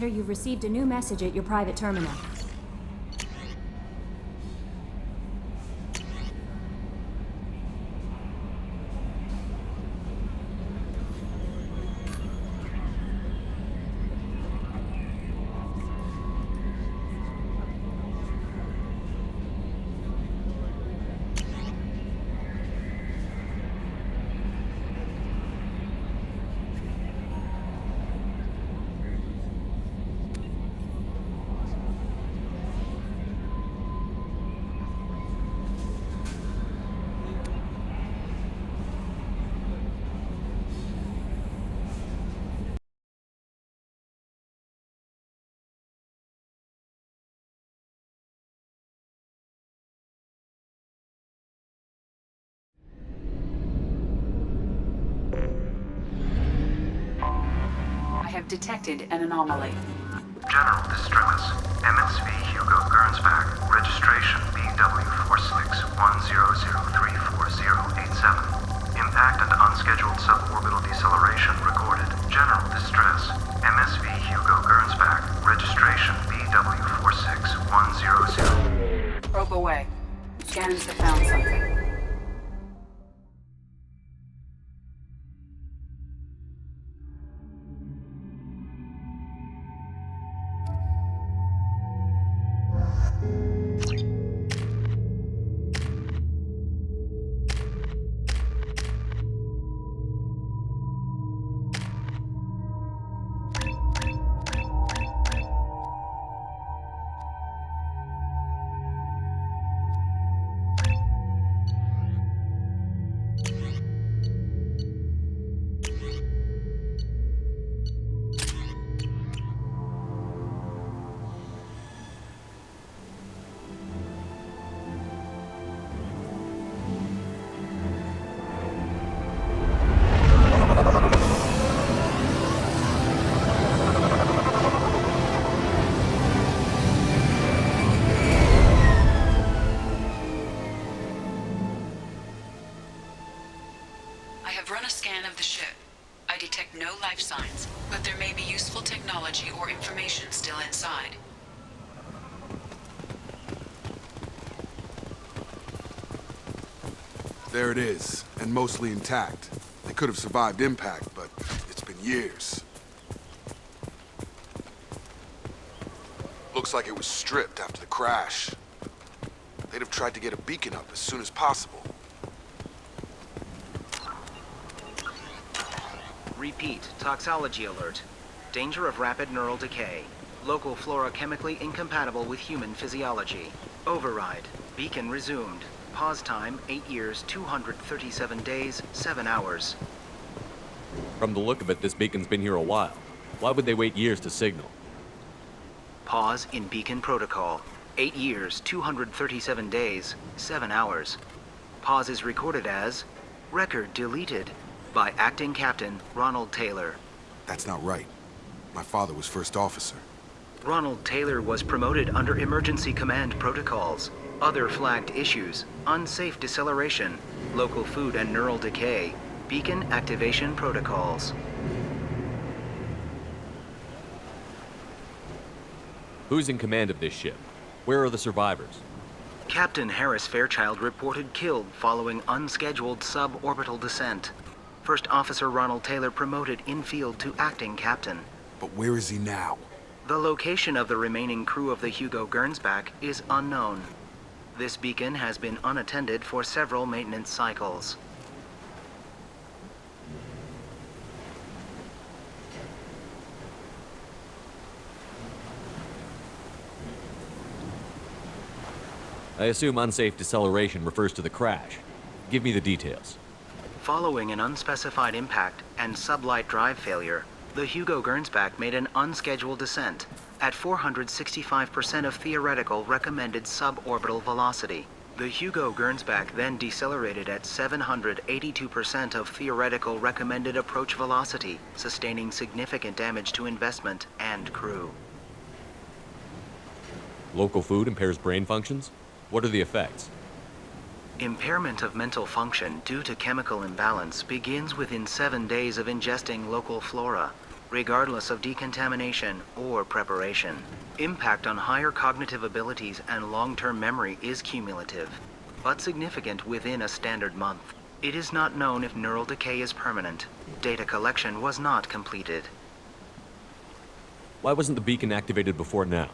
Commander, you've received a new message at your private terminal. I have detected an anomaly. General distress. MSV Hugo Gernsback. Registration BW4610034087. Impact and unscheduled suborbital deceleration recorded. General distress. MSV Hugo Gernsback. Registration BW46100. Probe away. Scanners have found something. I have run a scan of the ship. I detect no life signs, but there may be useful technology or information still inside. There it is, and mostly intact. They could have survived impact, but it's been years. Looks like it was stripped after the crash. They'd have tried to get a beacon up as soon as possible. Repeat, toxology alert. Danger of rapid neural decay. Local flora chemically incompatible with human physiology. Override. Beacon resumed. Pause time, 8 years, 237 days, 7 hours. From the look of it, this beacon's been here a while. Why would they wait years to signal? Pause in beacon protocol. 8 years, 237 days, 7 hours. Pause is recorded as record deleted by Acting Captain Ronald Taylor. That's not right. My father was first officer. Ronald Taylor was promoted under emergency command protocols. Other flagged issues: unsafe deceleration, local food and neural decay, beacon activation protocols. Who's in command of this ship? Where are the survivors? Captain Harris Fairchild reported killed following unscheduled suborbital descent. First Officer Ronald Taylor promoted in-field to acting captain. But where is he now? The location of the remaining crew of the Hugo Gernsback is unknown. This beacon has been unattended for several maintenance cycles. I assume unsafe deceleration refers to the crash. Give me the details. Following an unspecified impact and sublight drive failure, the Hugo Gernsback made an unscheduled descent at 465% of theoretical recommended suborbital velocity. The Hugo Gernsback then decelerated at 782% of theoretical recommended approach velocity, sustaining significant damage to investment and crew. Local food impairs brain functions? What are the effects? Impairment of mental function due to chemical imbalance begins within 7 days of ingesting local flora. regardless of decontamination or preparation. Impact on higher cognitive abilities and long-term memory is cumulative, but significant within a standard month. It is not known if neural decay is permanent. Data collection was not completed. Why wasn't the beacon activated before now?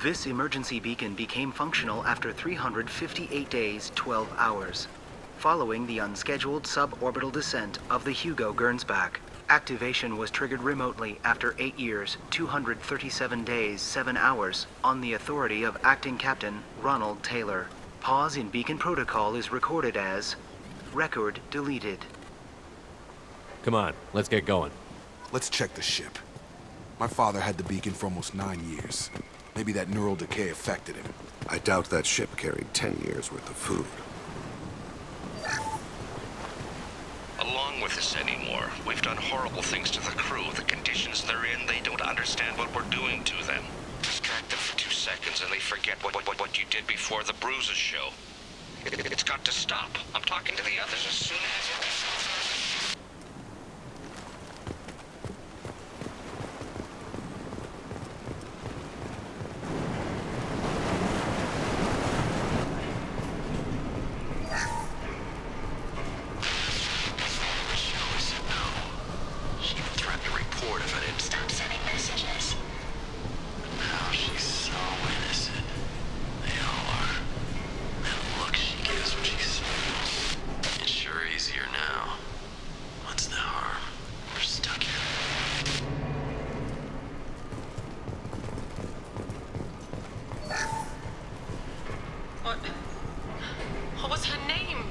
This emergency beacon became functional after 358 days, 12 hours, following the unscheduled suborbital descent of the Hugo Gernsback. Activation was triggered remotely after 8 years, 237 days, 7 hours, on the authority of Acting Captain Ronald Taylor. Pause in beacon protocol is recorded as record deleted. Come on, let's get going. Let's check the ship. My father had the beacon for almost 9 years. Maybe that neural decay affected him. I doubt that ship carried 10 years worth of food. Along with this anymore. We've done horrible things to the crew. The conditions they're in, they don't understand what we're doing to them. Distract them for 2 seconds and they forget what you did before the bruises show. It's got to stop. I'm talking to the others as soon as... What was her name?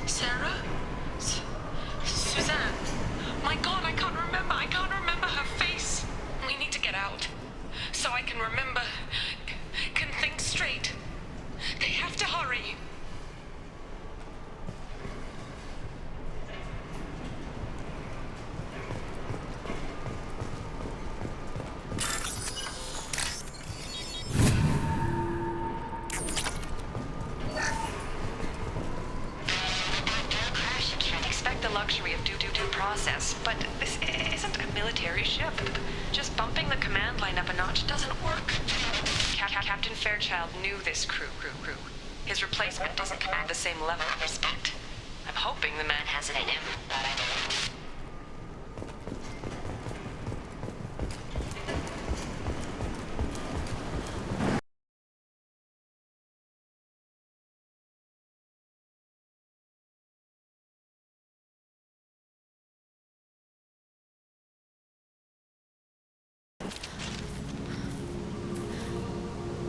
Sarah? Suzanne? My God, I can't remember. I can't remember her face. We need to get out. So I can remember, can think straight. They have to hurry. Luxury of due process, but this isn't a military ship. Just bumping the command line up a notch doesn't work. Captain Fairchild knew this crew. His replacement doesn't command the same level of respect. I'm hoping the man has it in him, but I don't.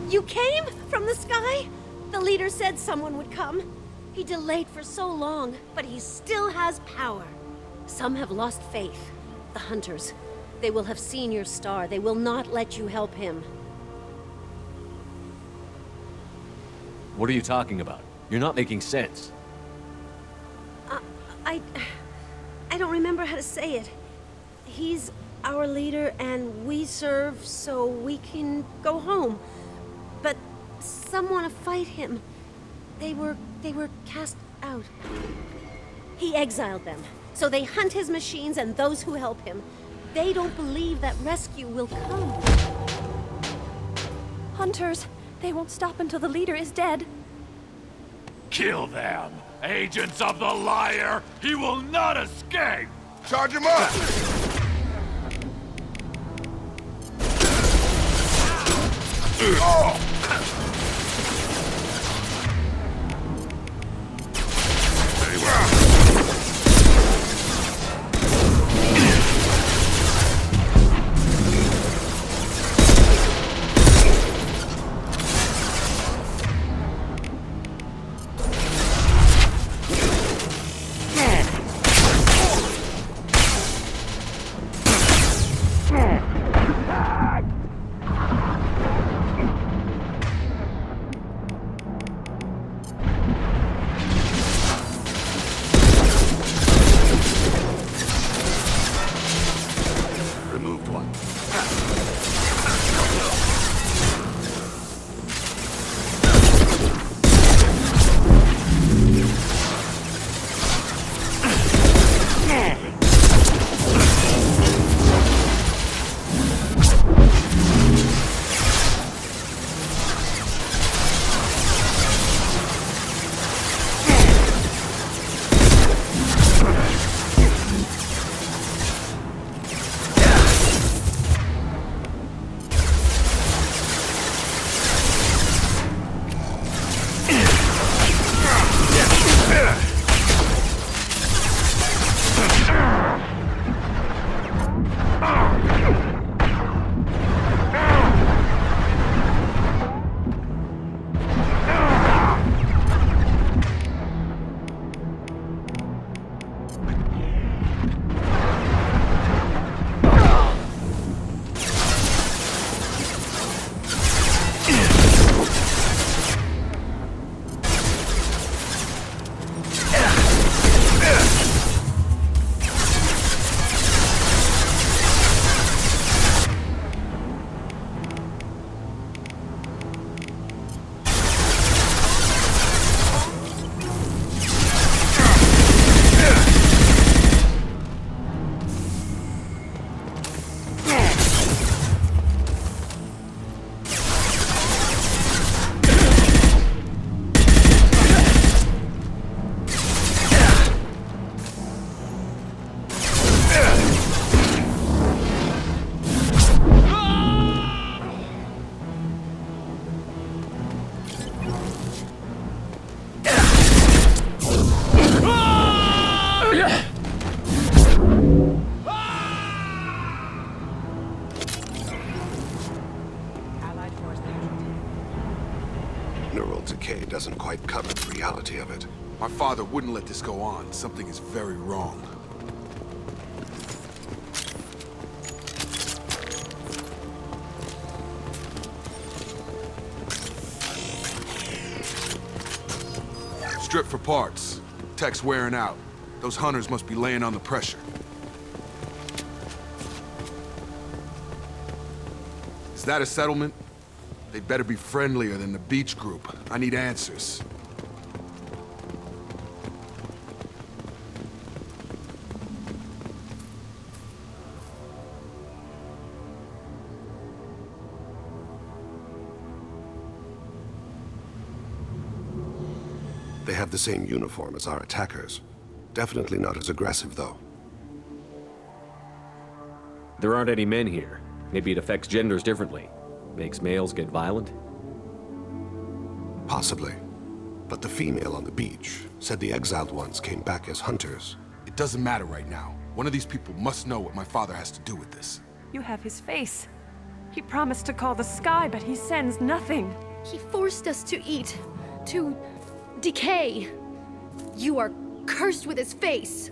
You came? From the sky? The leader said someone would come. He delayed for so long, but he still has power. Some have lost faith. The hunters. They will have seen your star. They will not let you help him. What are you talking about? You're not making sense. I don't remember how to say it. He's our leader and we serve so we can go home. But some want to fight him. They were cast out. He exiled them, so they hunt his machines and those who help him. They don't believe that rescue will come. Hunters, they won't stop until the leader is dead. Kill them! Agents of the liar! He will not escape! Charge him up! Oh! Neural decay doesn't quite cover the reality of it. My father wouldn't let this go on. Something is very wrong. Strip for parts. Tech's wearing out. Those hunters must be laying on the pressure. Is that a settlement? They'd better be friendlier than the beach group. I need answers. They have the same uniform as our attackers. Definitely not as aggressive, though. There aren't any men here. Maybe it affects genders differently. Makes males get violent? Possibly. But the female on the beach said the exiled ones came back as hunters. It doesn't matter right now. One of these people must know what my father has to do with this. You have his face. He promised to call the sky, but he sends nothing. He forced us to eat, to decay. You are cursed with his face.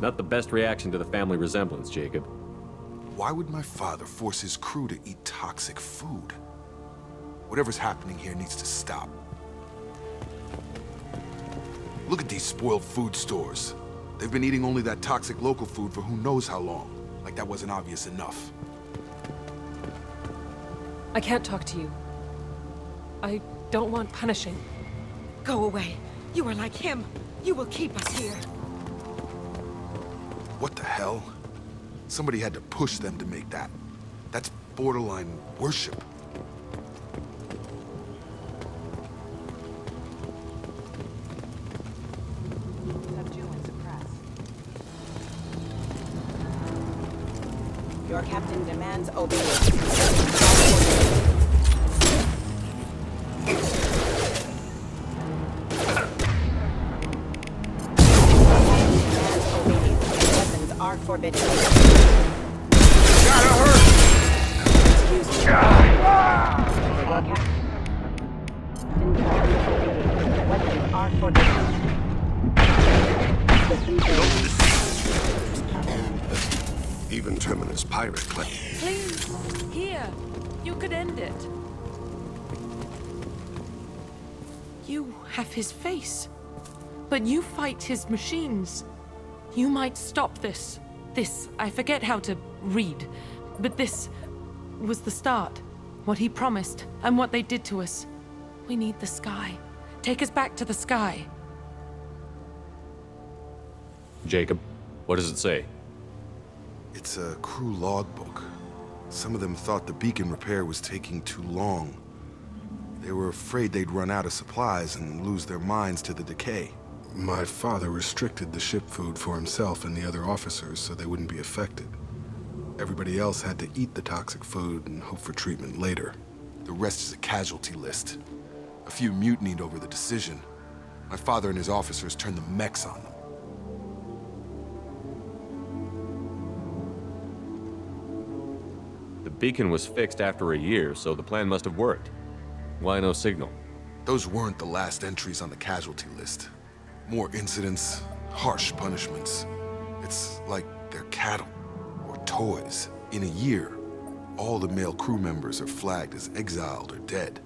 Not the best reaction to the family resemblance, Jacob. Why would my father force his crew to eat toxic food? Whatever's happening here needs to stop. Look at these spoiled food stores. They've been eating only that toxic local food for who knows how long. Like that wasn't obvious enough. I can't talk to you. I don't want punishing. Go away. You are like him. You will keep us here. What the hell? Somebody had to push them to make that. That's borderline worship. Your captain demands obedience. Are forbidden. Gotta hurt! Weapons are forbidden. Even Terminus pirate claim. Please, here. You could end it. You have his face, but you fight his machines. You might stop this. This, I forget how to read, but this was the start. What he promised, and what they did to us. We need the sky. Take us back to the sky. Jacob, what does it say? It's a crew logbook. Some of them thought the beacon repair was taking too long. They were afraid they'd run out of supplies and lose their minds to the decay. My father restricted the ship food for himself and the other officers so they wouldn't be affected. Everybody else had to eat the toxic food and hope for treatment later. The rest is a casualty list. A few mutinied over the decision. My father and his officers turned the mechs on them. The beacon was fixed after a year, so the plan must have worked. Why no signal? Those weren't the last entries on the casualty list. More incidents, harsh punishments. It's like they're cattle or toys. In a year, all the male crew members are flagged as exiled or dead.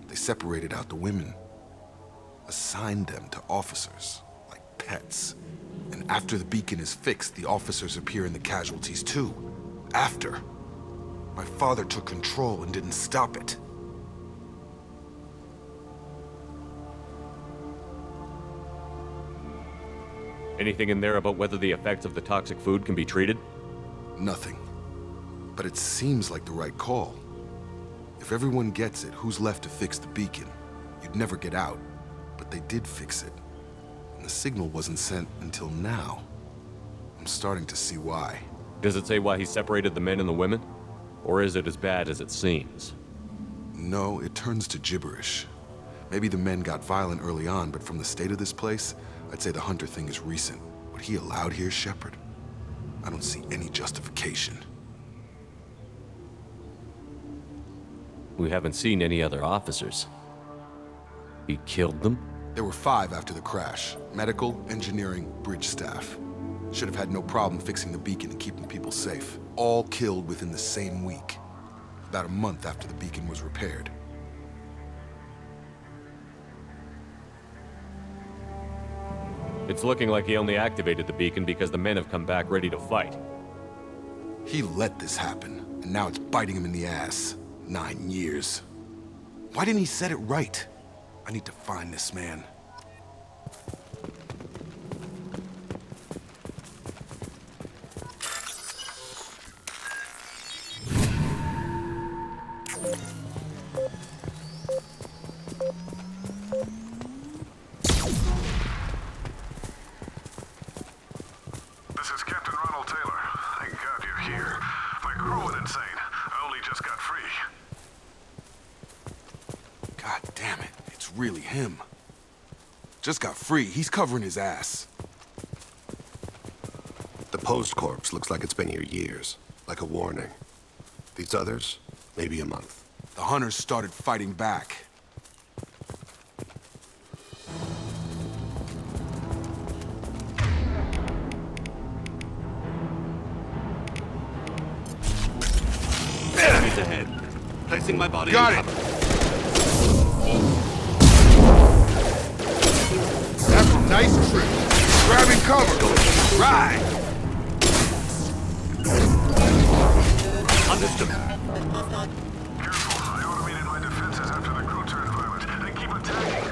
They separated out the women, assigned them to officers, like pets. And after the beacon is fixed, the officers appear in the casualties too. After. My father took control and didn't stop it. Anything in there about whether the effects of the toxic food can be treated? Nothing. But it seems like the right call. If everyone gets it, who's left to fix the beacon? You'd never get out. But they did fix it. And the signal wasn't sent until now. I'm starting to see why. Does it say why he separated the men and the women? Or is it as bad as it seems? No, it turns to gibberish. Maybe the men got violent early on, but from the state of this place, I'd say the Hunter thing is recent. What he allowed here, Shepard? I don't see any justification. We haven't seen any other officers. He killed them? There were 5 after the crash. Medical, engineering, bridge staff. Should have had no problem fixing the beacon and keeping people safe. All killed within the same week. About a month after the beacon was repaired. It's looking like he only activated the beacon because the men have come back ready to fight. He let this happen, and now it's biting him in the ass. 9 years. Why didn't he set it right? I need to find this man. Really him. Just got free. He's covering his ass. The posed corpse looks like it's been here years, like a warning. These others, maybe a month. The hunters started fighting back. Enemies ahead. Placing my body Got in it. cover. Nice trick. Grabbing cover. Right. Understood. Careful. I automated my defenses after the crew turned violent. They keep attacking.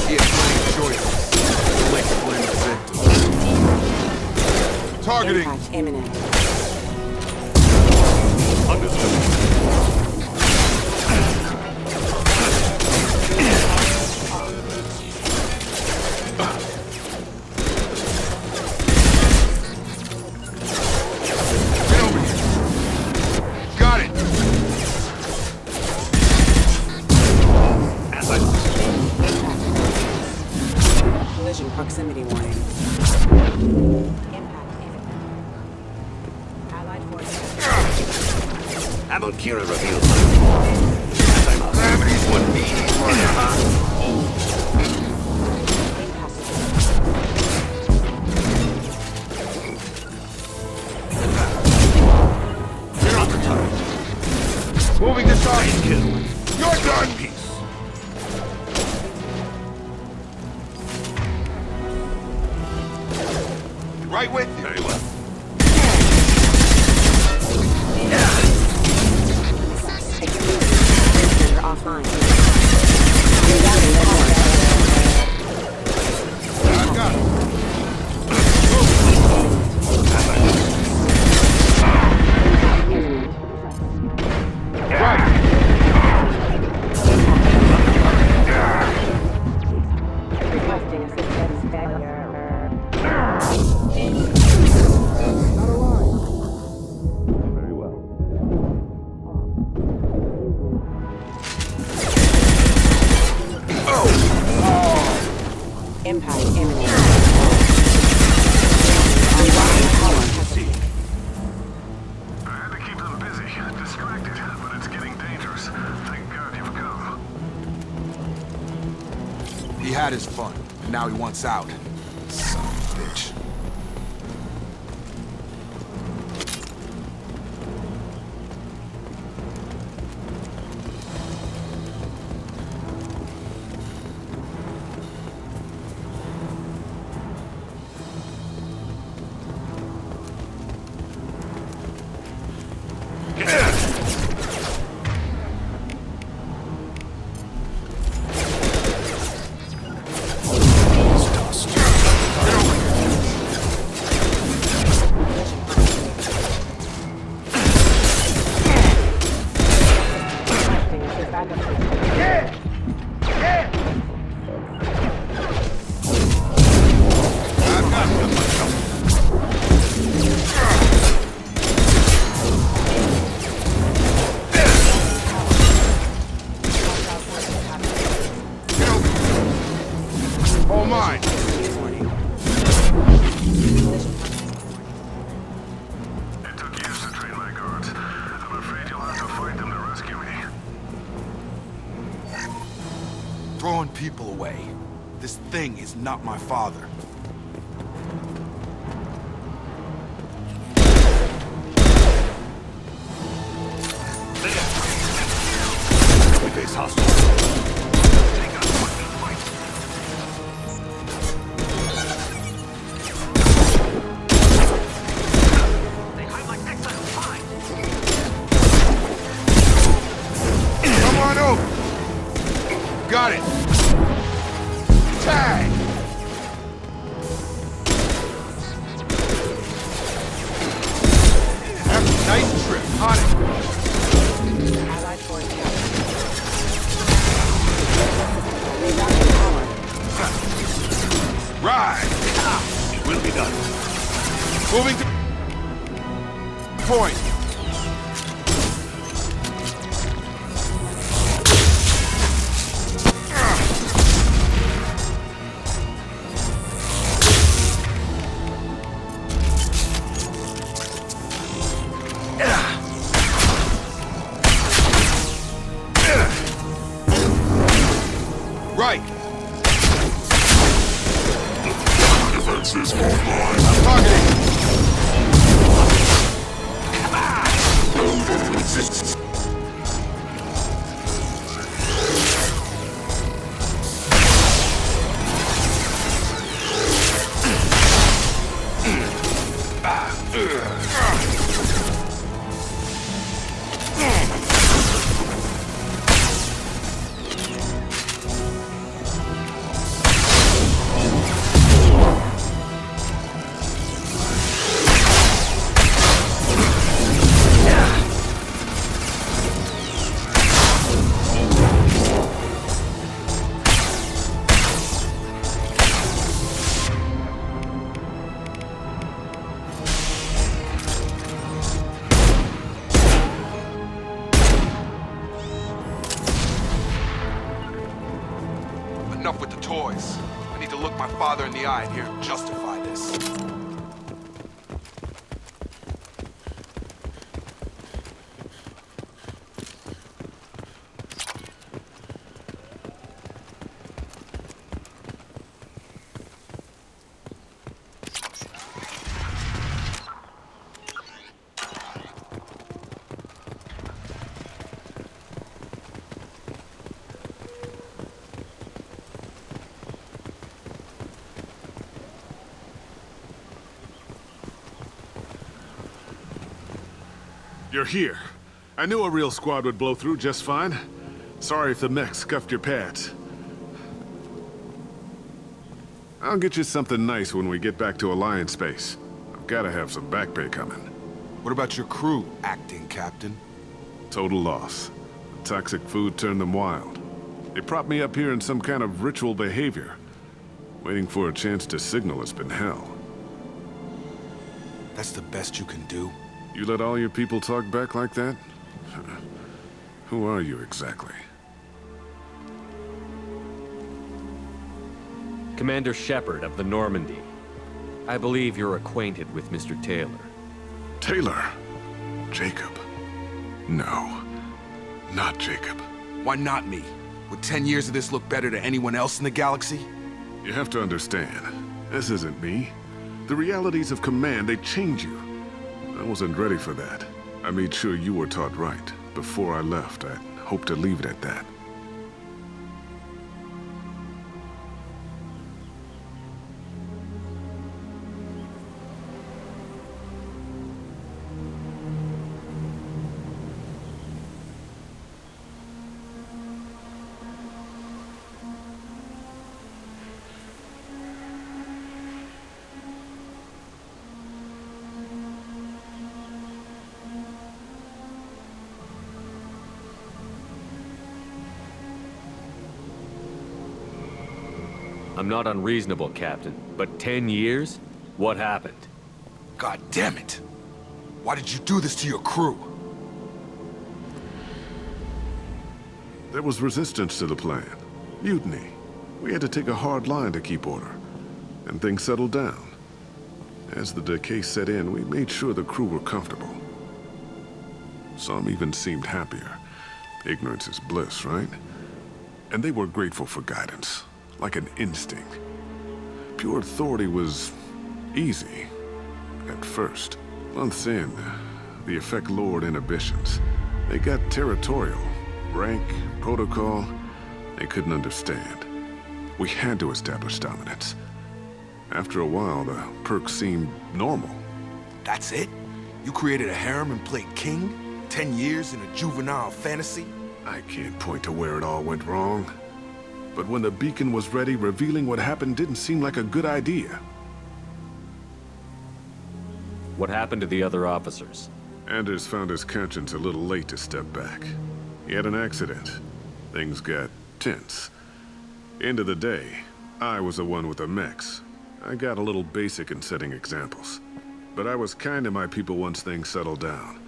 He had plenty of choices. Like blame the victim. Targeting. Impact imminent. Understood. Proximity warning. Impact imminent. Allied forces. Amon Kira reveals Gravity's what needs for you, huh? You're on the turret. Moving to target. Kill. You're done. Peace. Right with you. Very well. Transmitter offline. Rerouting network. I've got it. Right. Impact imminent. I had to keep them busy, distracted, but it's getting dangerous. Thank God you've come. He had his fun, and now he wants out. Son of a bitch. Throwing people away. This thing is not my father. We face hostiles. Come on over. Got it. Tag. Have a nice trip. On it. Allied force Right. It will be done. Moving to point. Right. Defenses online. I'm targeting. Enough with the toys. I need to look my father in the eye and hear him justify this. You're here. I knew a real squad would blow through just fine. Sorry if the mech scuffed your pads. I'll get you something nice when we get back to Alliance space. I've gotta have some back pay coming. What about your crew, acting captain? Total loss. The toxic food turned them wild. They propped me up here in some kind of ritual behavior. Waiting for a chance to signal has been hell. That's the best you can do? You let all your people talk back like that? Who are you exactly? Commander Shepard of the Normandy. I believe you're acquainted with Mr. Taylor. Taylor? Jacob? No, not Jacob. Why not me? Would 10 years of this look better to anyone else in the galaxy? You have to understand, this isn't me. The realities of command, they change you. I wasn't ready for that. I made sure you were taught right. Before I left, I hoped to leave it at that. I'm not unreasonable, Captain, but 10 years? What happened? God damn it! Why did you do this to your crew? There was resistance to the plan. Mutiny. We had to take a hard line to keep order. And things settled down. As the decay set in, we made sure the crew were comfortable. Some even seemed happier. Ignorance is bliss, right? And they were grateful for guidance. Like an instinct. Pure authority was easy. At first. Months in, the effect lowered inhibitions. They got territorial. Rank, protocol, they couldn't understand. We had to establish dominance. After a while, the perks seemed normal. That's it? You created a harem and played king? 10 years in a juvenile fantasy? I can't point to where it all went wrong. But when the beacon was ready, revealing what happened didn't seem like a good idea. What happened to the other officers? Anders found his conscience a little late to step back. He had an accident. Things got tense. End of the day, I was the one with the mechs. I got a little basic in setting examples. But I was kind to my people once things settled down.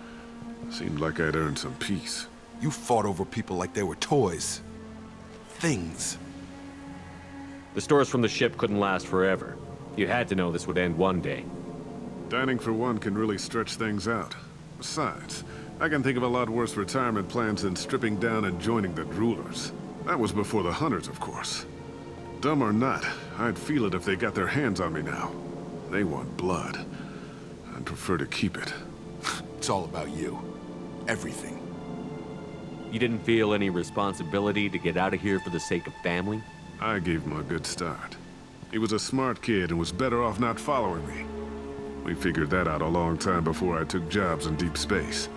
Seemed like I'd earned some peace. You fought over people like they were toys. Things. The stores from the ship couldn't last forever. You had to know this would end one day. Dining for one can really stretch things out. Besides, I can think of a lot worse retirement plans than stripping down and joining the droolers. That was before the hunters, of course. Dumb or not, I'd feel it if they got their hands on me now. They want blood. I'd prefer to keep it. It's all about you. Everything. You didn't feel any responsibility to get out of here for the sake of family? I gave him a good start. He was a smart kid and was better off not following me. We figured that out a long time before I took jobs in deep space.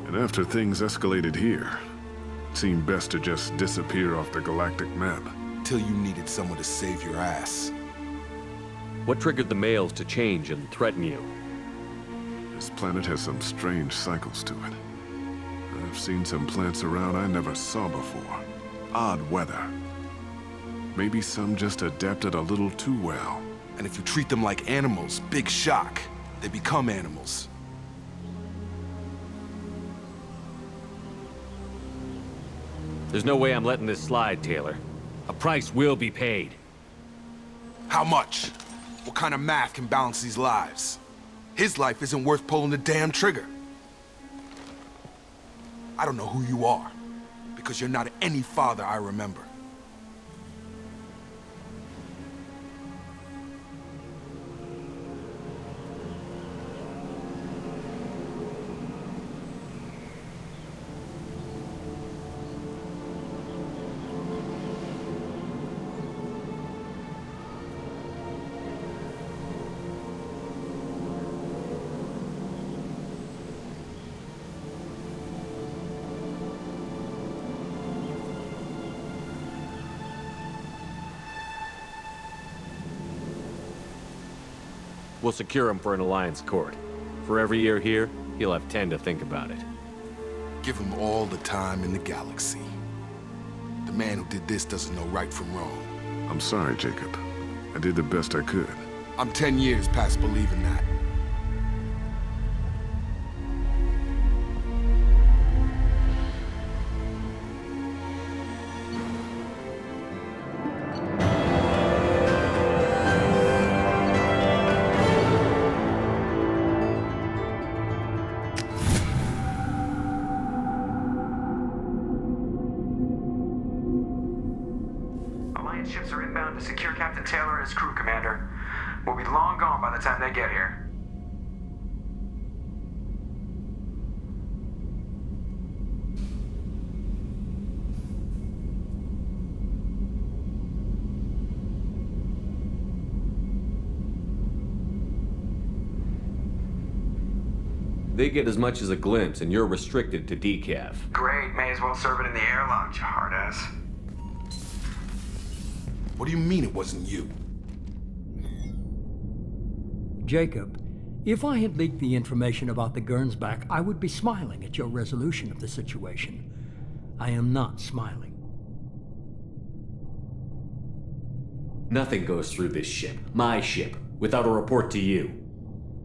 And after things escalated here, it seemed best to just disappear off the galactic map. Till you needed someone to save your ass. What triggered the males to change and threaten you? This planet has some strange cycles to it. I've seen some plants around I never saw before. Odd weather. Maybe some just adapted a little too well. And if you treat them like animals, big shock. They become animals. There's no way I'm letting this slide, Taylor. A price will be paid. How much? What kind of math can balance these lives? His life isn't worth pulling the damn trigger. I don't know who you are, because you're not any father I remember. We'll secure him for an Alliance court. For every year here, he'll have 10 to think about it. Give him all the time in the galaxy. The man who did this doesn't know right from wrong. I'm sorry, Jacob. I did the best I could. I'm 10 years past believing that. Alliance ships are inbound to secure Captain Taylor and his crew, Commander. We'll be long gone by the time they get here. They get as much as a glimpse, and you're restricted to decaf. Great, may as well serve it in the airlock, you hard ass. What do you mean it wasn't you? Jacob, if I had leaked the information about the Gernsback, I would be smiling at your resolution of the situation. I am not smiling. Nothing goes through this ship, my ship, without a report to you.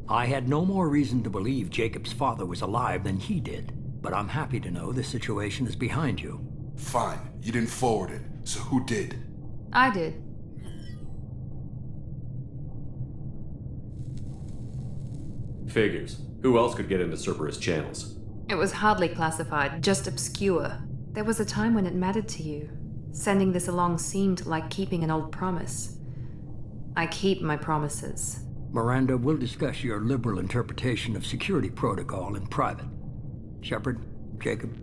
I had no more reason to believe Jacob's father was alive than he did, but I'm happy to know the situation is behind you. Fine, you didn't forward it, so who did? I did. Figures. Who else could get into Cerberus channels? It was hardly classified, just obscure. There was a time when it mattered to you. Sending this along seemed like keeping an old promise. I keep my promises. Miranda, we'll discuss your liberal interpretation of security protocol in private. Shepard, Jacob.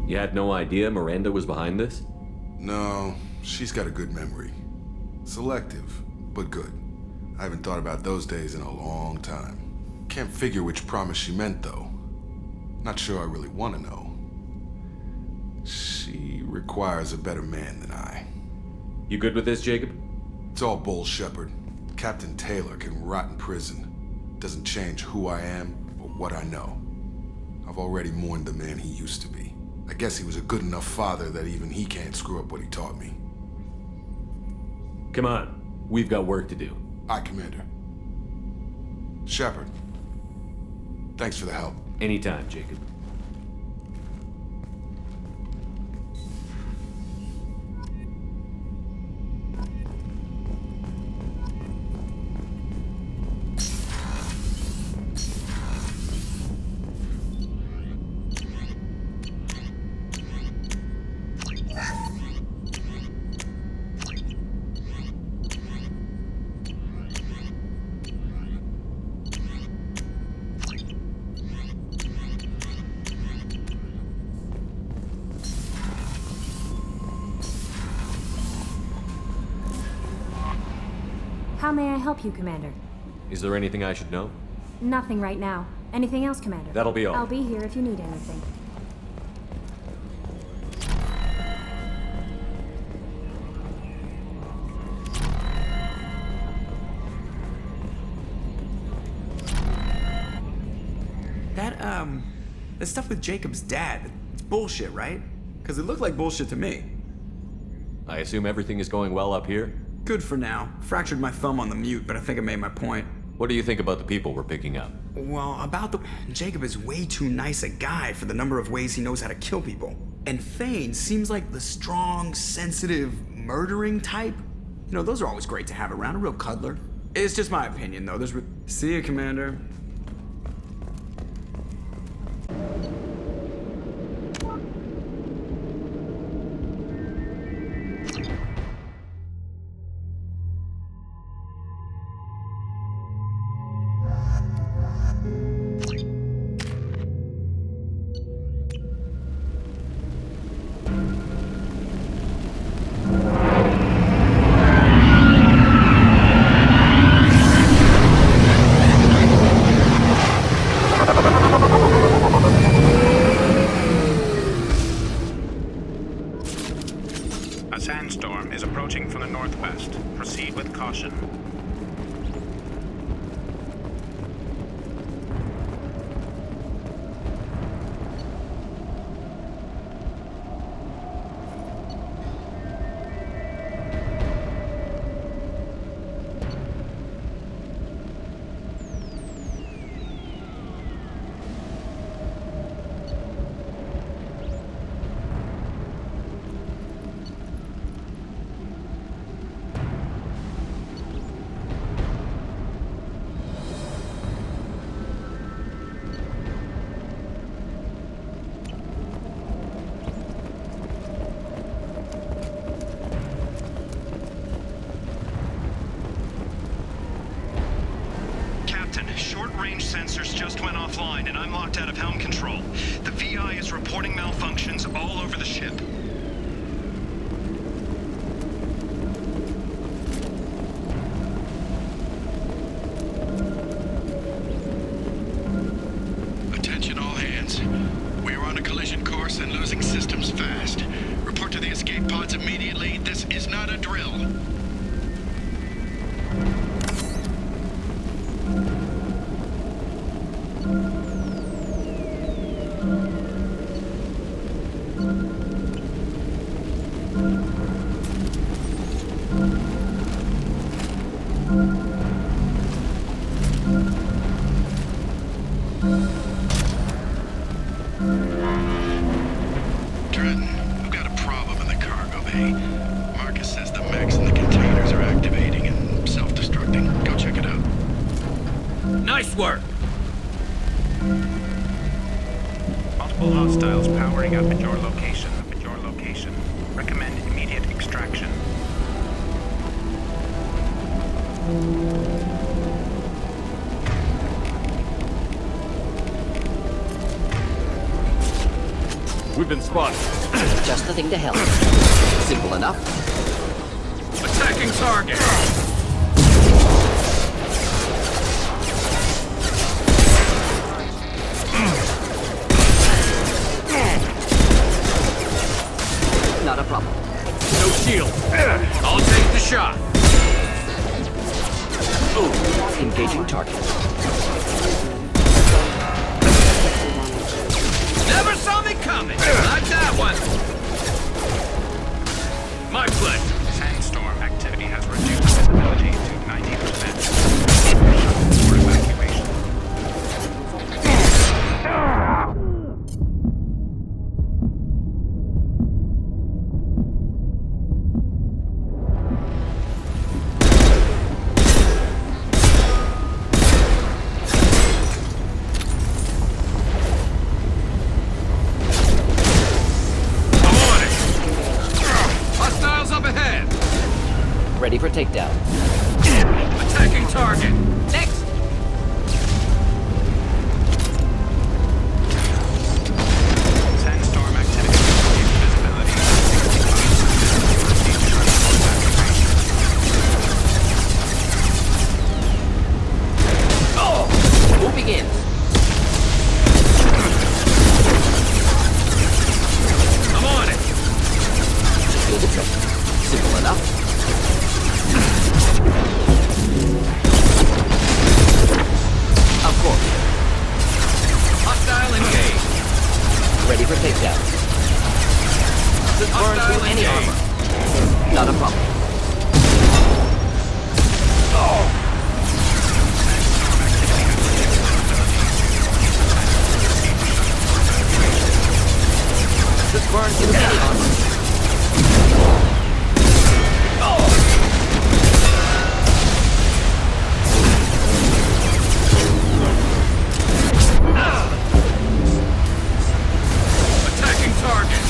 You had no idea Miranda was behind this? No, she's got a good memory. Selective, but good. I haven't thought about those days in a long time. Can't figure which promise she meant, though. Not sure I really want to know. She requires a better man than I. You good with this, Jacob? It's all bull, Shepard. Captain Taylor can rot in prison. Doesn't change who I am or what I know. I've already mourned the man he used to be. I guess he was a good enough father that even he can't screw up what he taught me. Come on. We've got work to do. Aye, Commander. Shepard. Thanks for the help. Anytime, Jacob. How may I help you, Commander? Is there anything I should know? Nothing right now. Anything else, Commander? That'll be all. I'll be here if you need anything. That stuff with Jacob's dad, it's bullshit, right? Because it looked like bullshit to me. I assume everything is going well up here? Good for now. Fractured my thumb on the mute, but I think I made my point. What do you think about the people we're picking up? Well, Jacob is way too nice a guy for the number of ways he knows how to kill people. And Thane seems like the strong, sensitive, murdering type. You know, those are always great to have around, a real cuddler. It's just my opinion, though. See you, Commander. range sensors just went offline, and I'm locked out of helm control. The VI is reporting malfunctions all over the ship. Attention all hands. We are on a collision course and losing systems fast. Report to the escape pods immediately. This is not a drill. Nice work! Multiple hostiles powering up at your location. Recommend immediate extraction. We've been spotted. Just the thing to help. Simple enough. Attacking target! Not a problem. No shield. I'll take the shot. Ooh, engaging target. Never saw me coming. Like that one. My pleasure. Sandstorm activity has reduced visibility to 90%. For evacuation. Ready for takedown. Attacking target. Next. Sandstorm activity visibility. Oh, who begins? I'm on it. Feel the trick. Simple enough. Of course. Hostile engaged. Ready for takedown. This burns through any armor. Not a problem. This burns through any armor. Attacking target.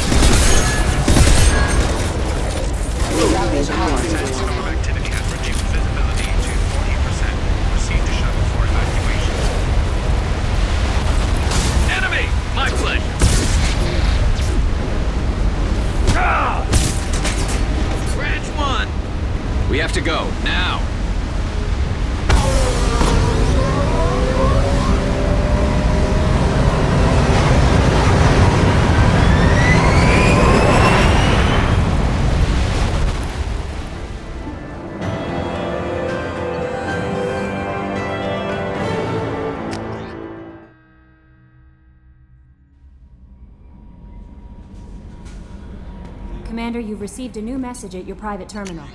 Sandstorm activity has reduced visibility to 40%. Proceed to shuttle for evacuation. Enemy! My pleasure. Branch 1. We have to go, now. Commander, you've received a new message at your private terminal.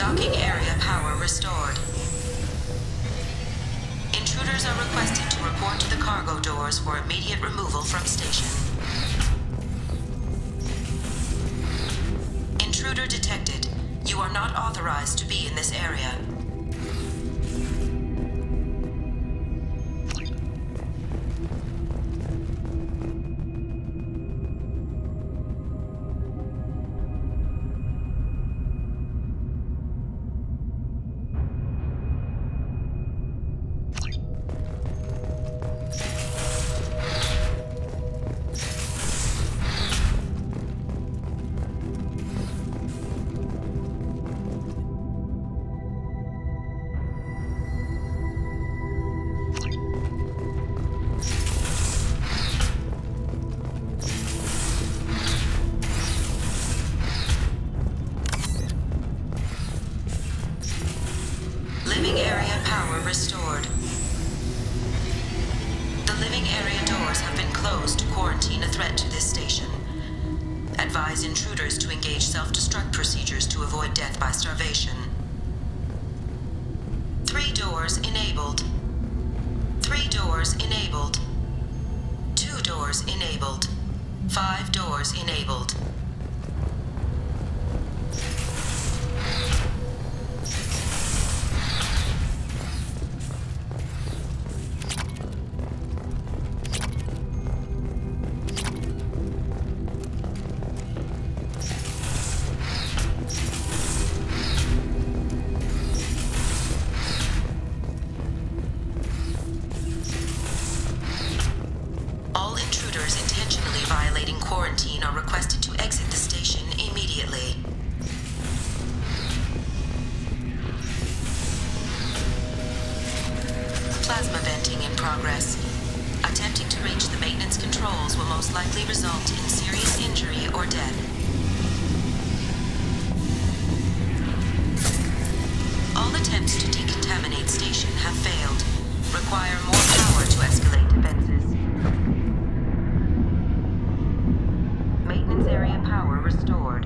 Docking area power restored. Intruders are requested to report to the cargo doors for immediate removal from station. Intruder detected. You are not authorized to be in this area. Living area power restored. The living area doors have been closed to quarantine a threat to this station. Advise intruders to engage self-destruct procedures to avoid death by starvation. 3 doors enabled. 3 doors enabled. 2 doors enabled. 5 doors enabled. All intruders intentionally violating quarantine are requested to exit the station immediately. Plasma venting in progress. Attempting to reach the maintenance controls will most likely result in serious injury or death. All attempts to decontaminate station have failed. Require more power to escalate defenses. Maintenance area power restored.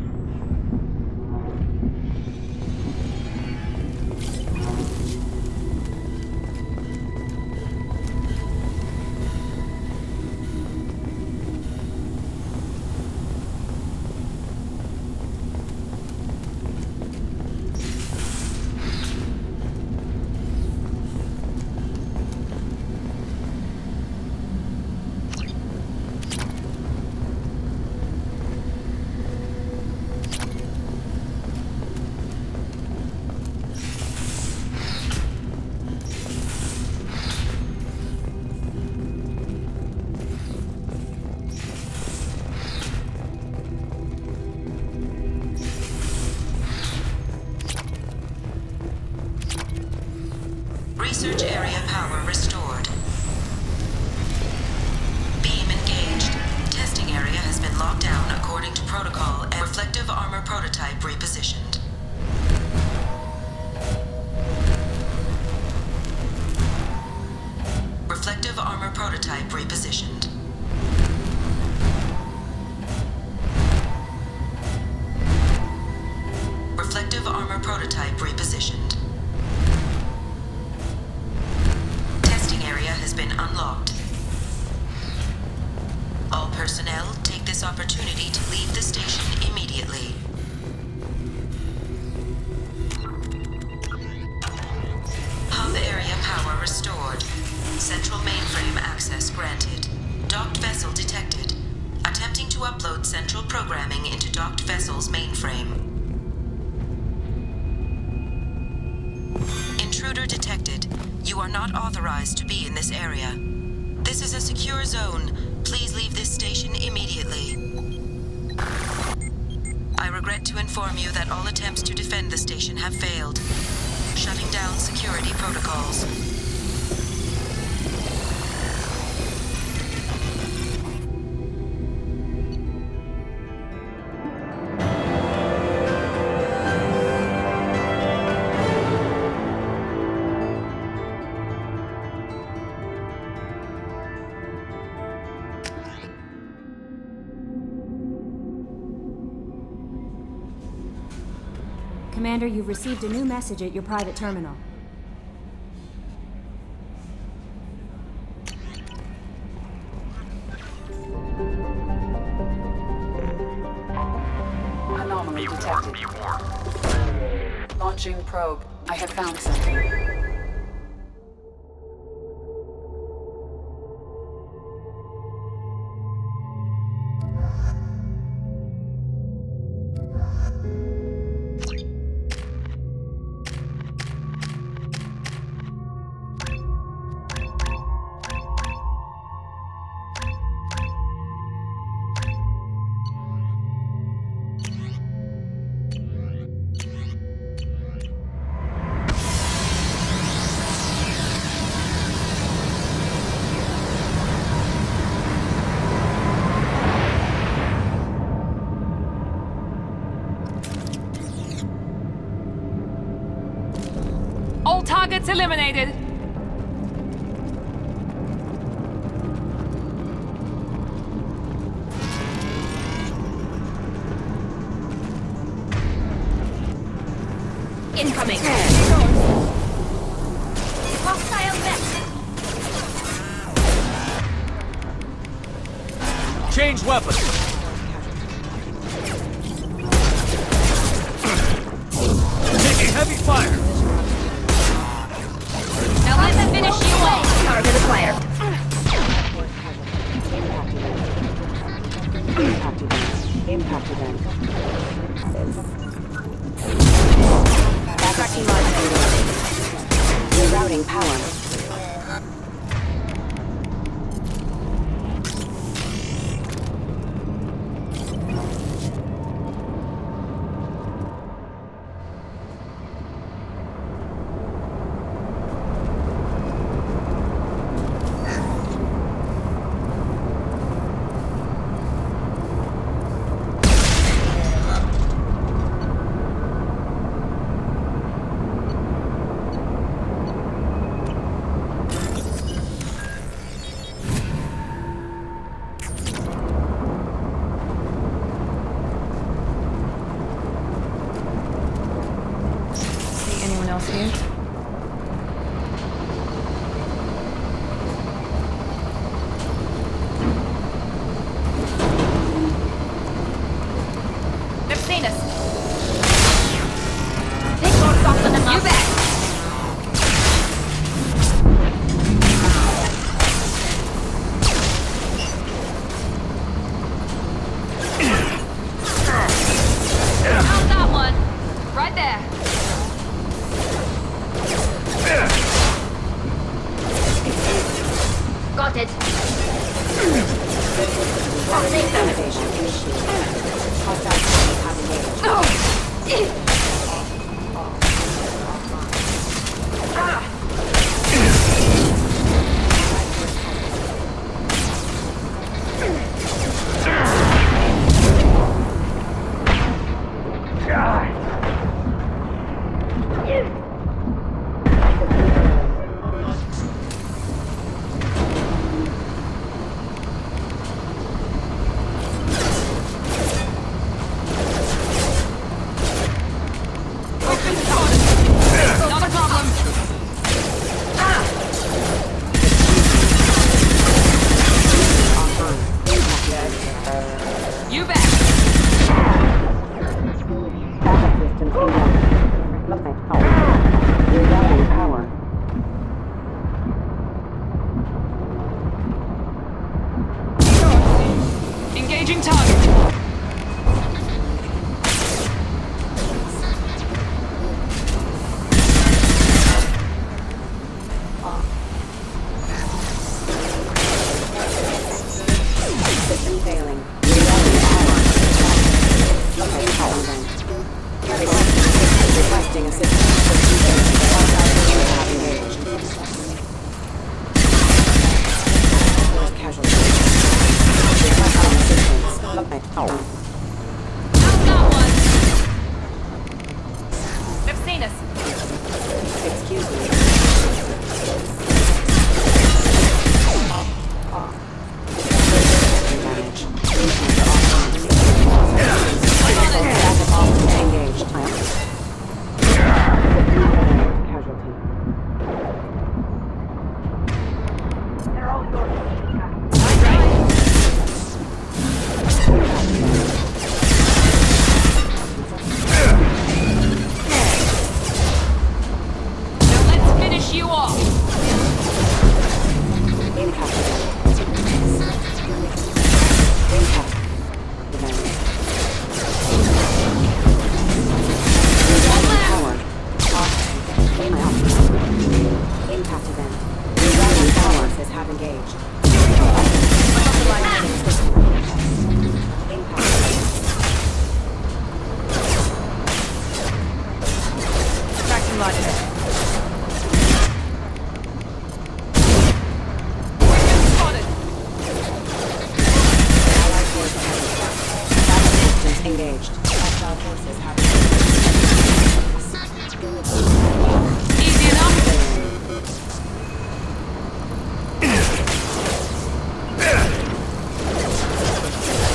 Research area power restored. Beam engaged. Testing area has been locked down according to protocol and reflective armor prototype repositioned. Reflective armor prototype repositioned. Reflective armor prototype repositioned. Testing area has been unlocked. All personnel take this opportunity to leave the station immediately. Hub area power restored. Central mainframe access granted. Docked vessel detected. Attempting to upload central programming into docked vessel's mainframe. Intruder detected. You are not authorized to be in this area. This is a secure zone. Please leave this station immediately. I regret to inform you that all attempts to defend the station have failed. Shutting down security protocols. Commander, you've received a new message at your private terminal. Anomaly detected. Be warned. Launching probe. I have found something. All targets eliminated. Incoming. Hostile vest. Change weapons. Taking heavy fire. Now let's finish you off. Target acquired. Impact event. Tracking modulated. Rerouting power. Logic. Engaged. Hostile forces have Easy enough.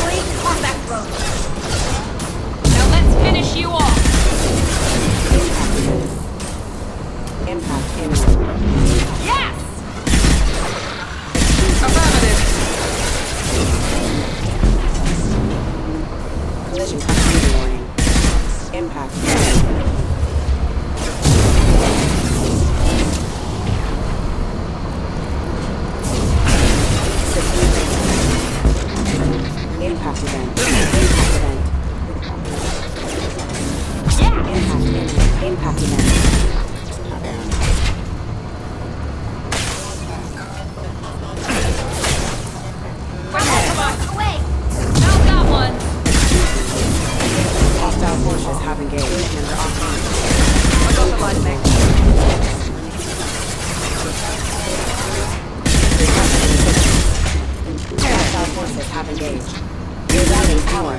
Great combat drone. Now let's finish you off. Impact imminent. Yes! Affirmative. Collision activity warning. Impact imminent. Impact event. Impact event. Impact imminent. Impact event. Away! Now got one. Hostile forces have engaged and are off. I got the light mech. Hostile forces have engaged. Rerouting power.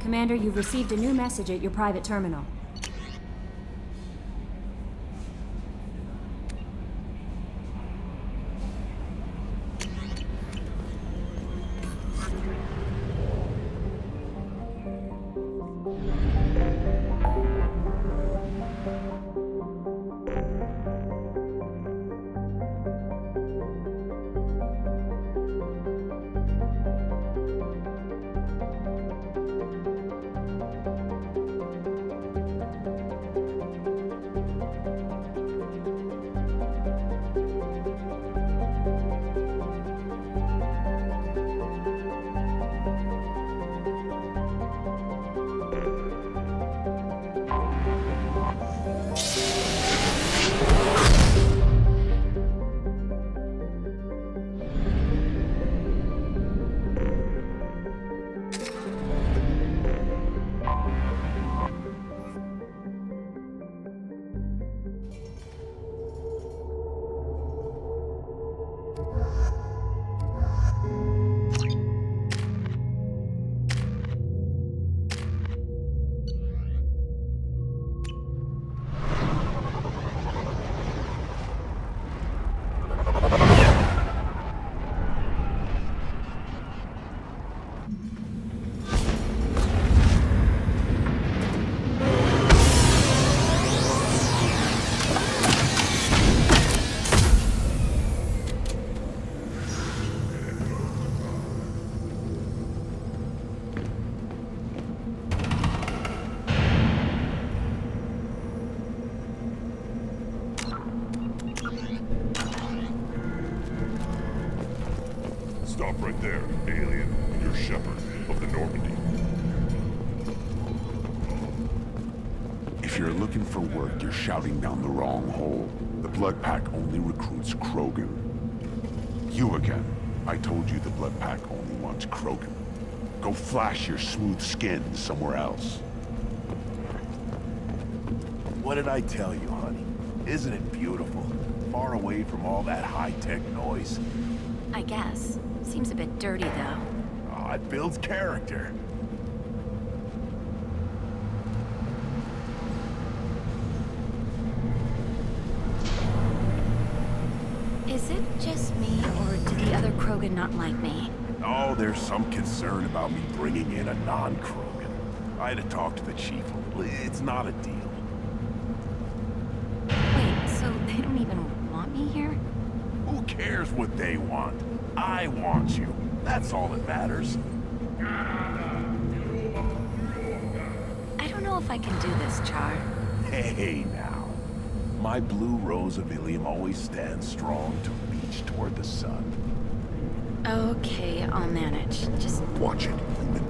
Commander, you've received a new message at your private terminal. Stop right there, alien. You're Shepard of the Normandy. If you're looking for work, you're shouting down the wrong hole. The Blood Pack only recruits Krogan. You again. I told you the Blood Pack only wants Krogan. Go flash your smooth skin somewhere else. What did I tell you, honey? Isn't it beautiful? Far away from all that high-tech noise. I guess. Seems a bit dirty, though. Oh, it builds character. Krogan not like me? Oh, there's some concern about me bringing in a non-Krogan. I had to talk to the chief. It's not a deal. Wait, so they don't even want me here? Who cares what they want? I want you. That's all that matters. I don't know if I can do this, Char. Hey, now. My blue rose of Illium always stands strong to reach toward the sun. Okay, I'll manage. Just... Watch it, human.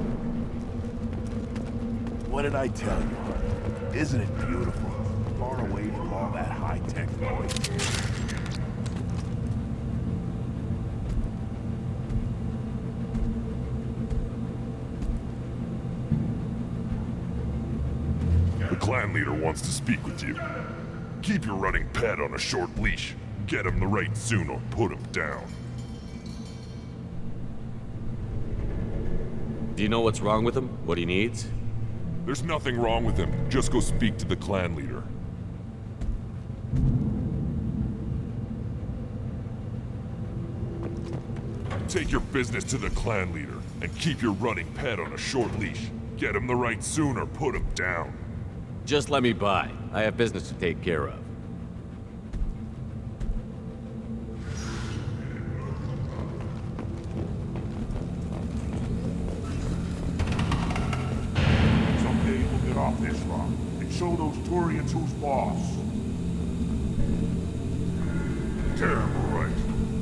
What did I tell you, honey? Isn't it beautiful? Far away from all that high-tech noise. The clan leader wants to speak with you. Keep your running pet on a short leash. Get him the right soon or put him down. Do you know what's wrong with him? What he needs? There's nothing wrong with him. Just go speak to the clan leader. Take your business to the clan leader, and keep your running pet on a short leash. Get him the right soon or put him down. Just let me by. I have business to take care of. Someday we'll get off this rock and show those Turians who's boss. Terrible, right?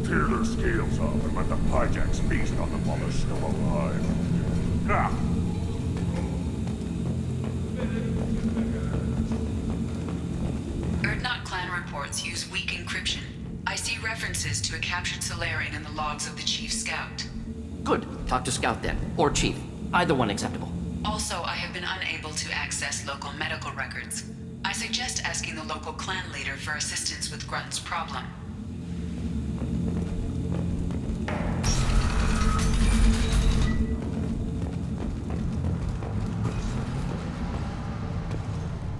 Tear their scales off and let the Pyjaks feast on them while they're still alive. Ha! Urdnot clan reports use weak encryption. I see references to a captured Solarian in the logs of the Chief Scout. Good. Talk to Scout then. Or Chief. Either one acceptable. Also, I have been unable to access local medical records. I suggest asking the local clan leader for assistance with Grunt's problem.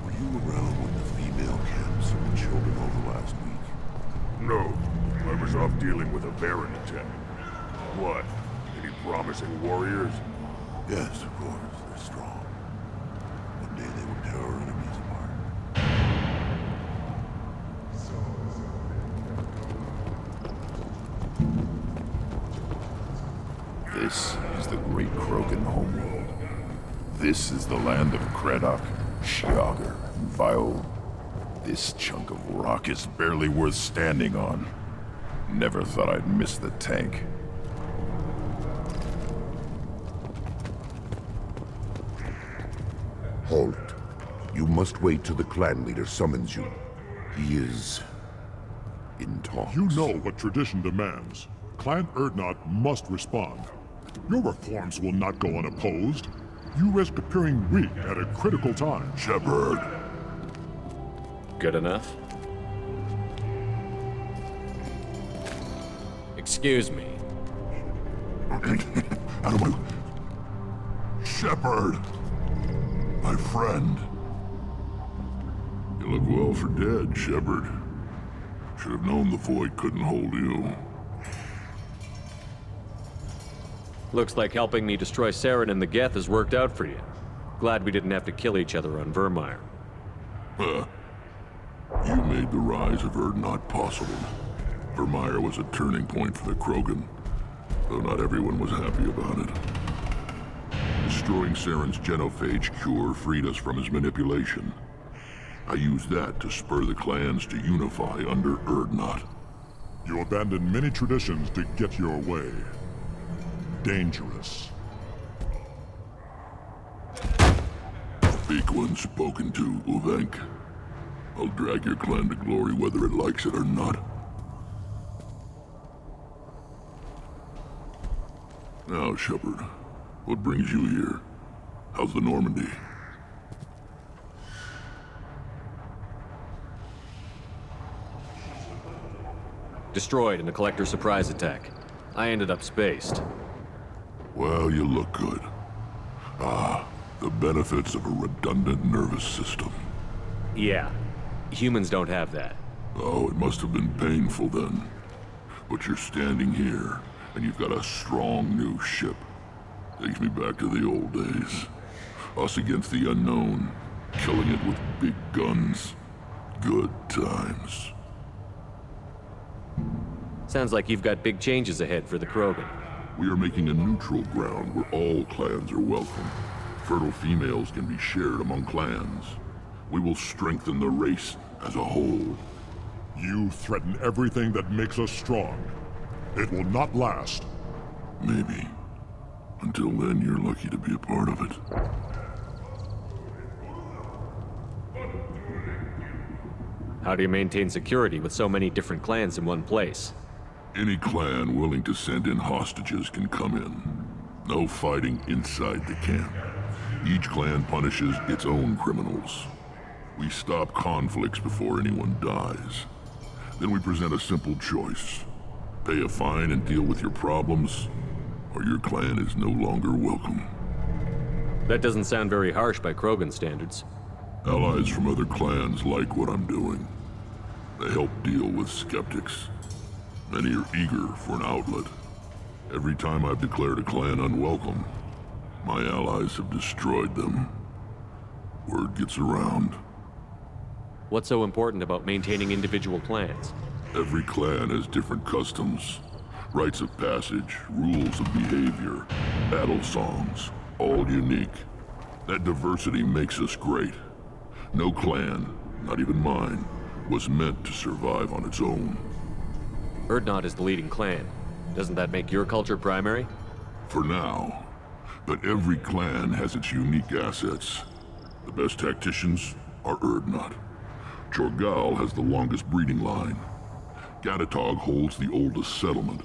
Were you around when the female camps have been children over last week? No. I was off dealing with a Baron attack. What? Any promising warriors? Yes, of course. They're strong. One day they will tear our enemies apart. This is the great Krogan homeworld. This is the land of Kredok, Shiagar, and Vio. This chunk of rock is barely worth standing on. Never thought I'd miss the tank. Halt. You must wait till the clan leader summons you. He is... in talks. You know what tradition demands. Clan Urdnot must respond. Your reforms will not go unopposed. You risk appearing weak at a critical time. Shepard. Good enough? Excuse me. Out of my... Shepard! My friend. You look well for dead, Shepard. Should have known the Void couldn't hold you. Looks like helping me destroy Saren and the Geth has worked out for you. Glad we didn't have to kill each other on Vermeer. Huh. You made the rise of Urdnot possible. Vermeer was a turning point for the Krogan, though not everyone was happy about it. Destroying Saren's genophage cure freed us from his manipulation. I used that to spur the clans to unify under Urdnot. You abandoned many traditions to get your way. Dangerous. Speak when spoken to, Uvenk. I'll drag your clan to glory whether it likes it or not. Now, Shepard, what brings you here? How's the Normandy? Destroyed in a collector surprise attack. I ended up spaced. Well, you look good. Ah, the benefits of a redundant nervous system. Yeah. Humans don't have that. Oh, it must have been painful then. But you're standing here, And you've got a strong new ship. Takes me back to the old days. Us against the unknown, killing it with big guns. Good times. Sounds like you've got big changes ahead for the Krogan. We are making a neutral ground where all clans are welcome. Fertile females can be shared among clans. We will strengthen the race as a whole. You threaten everything that makes us strong. It will not last. Maybe. Until then, you're lucky to be a part of it. How do you maintain security with so many different clans in one place? Any clan willing to send in hostages can come in. No fighting inside the camp. Each clan punishes its own criminals. We stop conflicts before anyone dies. Then we present a simple choice. Pay a fine and deal with your problems, or your clan is no longer welcome. That doesn't sound very harsh by Krogan standards. Allies from other clans like what I'm doing. They help deal with skeptics. Many are eager for an outlet. Every time I've declared a clan unwelcome, my allies have destroyed them. Word gets around. What's so important about maintaining individual clans? Every clan has different customs, rites of passage, rules of behavior, battle songs, all unique. That diversity makes us great. No clan, not even mine, was meant to survive on its own. Urdnot is the leading clan. Doesn't that make your culture primary? For now. But every clan has its unique assets. The best tacticians are Urdnot. Chorgal has the longest breeding line. Gatatog holds the oldest settlement.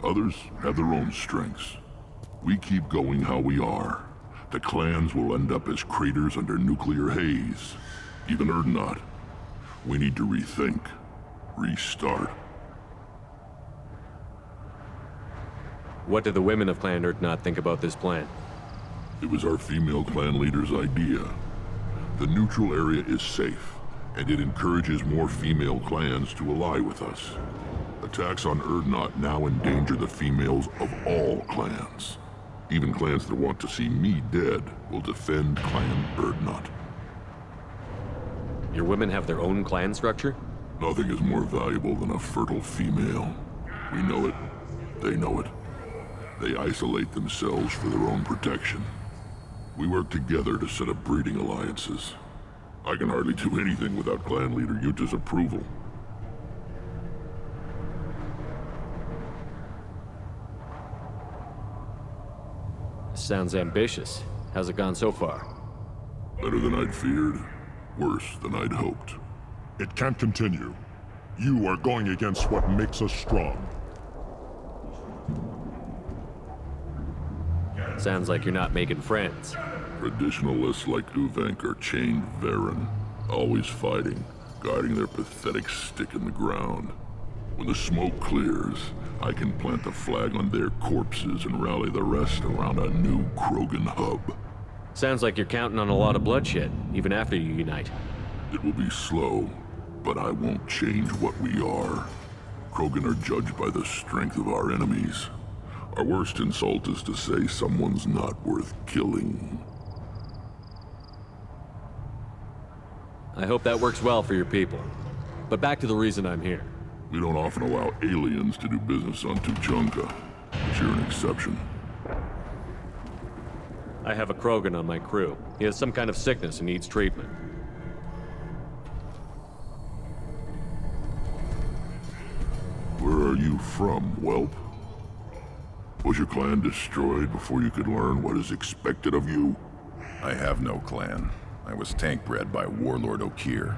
Others have their own strengths. We keep going how we are. The clans will end up as craters under nuclear haze. Even Urdnot. We need to rethink. Restart. What do the women of Clan Urdnot think about this plan? It was our female clan leader's idea. The neutral area is safe, and it encourages more female clans to ally with us. Attacks on Urdnot now endanger the females of all clans. Even clans that want to see me dead will defend Clan Urdnot. Your women have their own clan structure? Nothing is more valuable than a fertile female. We know it. They know it. They isolate themselves for their own protection. We work together to set up breeding alliances. I can hardly do anything without clan leader Yuta's approval. Sounds ambitious. How's it gone so far? Better than I'd feared. Worse than I'd hoped. It can't continue. You are going against what makes us strong. Sounds like you're not making friends. Traditionalists like Uvenk are chained Varen, always fighting, guarding their pathetic stick in the ground. When the smoke clears, I can plant the flag on their corpses and rally the rest around a new Krogan hub. Sounds like you're counting on a lot of bloodshed, even after you unite. It will be slow, but I won't change what we are. Krogan are judged by the strength of our enemies. Our worst insult is to say someone's not worth killing. I hope that works well for your people. But back to the reason I'm here. We don't often allow aliens to do business on Tuchanka, but you're an exception. I have a Krogan on my crew. He has some kind of sickness and needs treatment. Where are you from, whelp? Was your clan destroyed before you could learn what is expected of you? I have no clan. I was tank bred by Warlord Okir.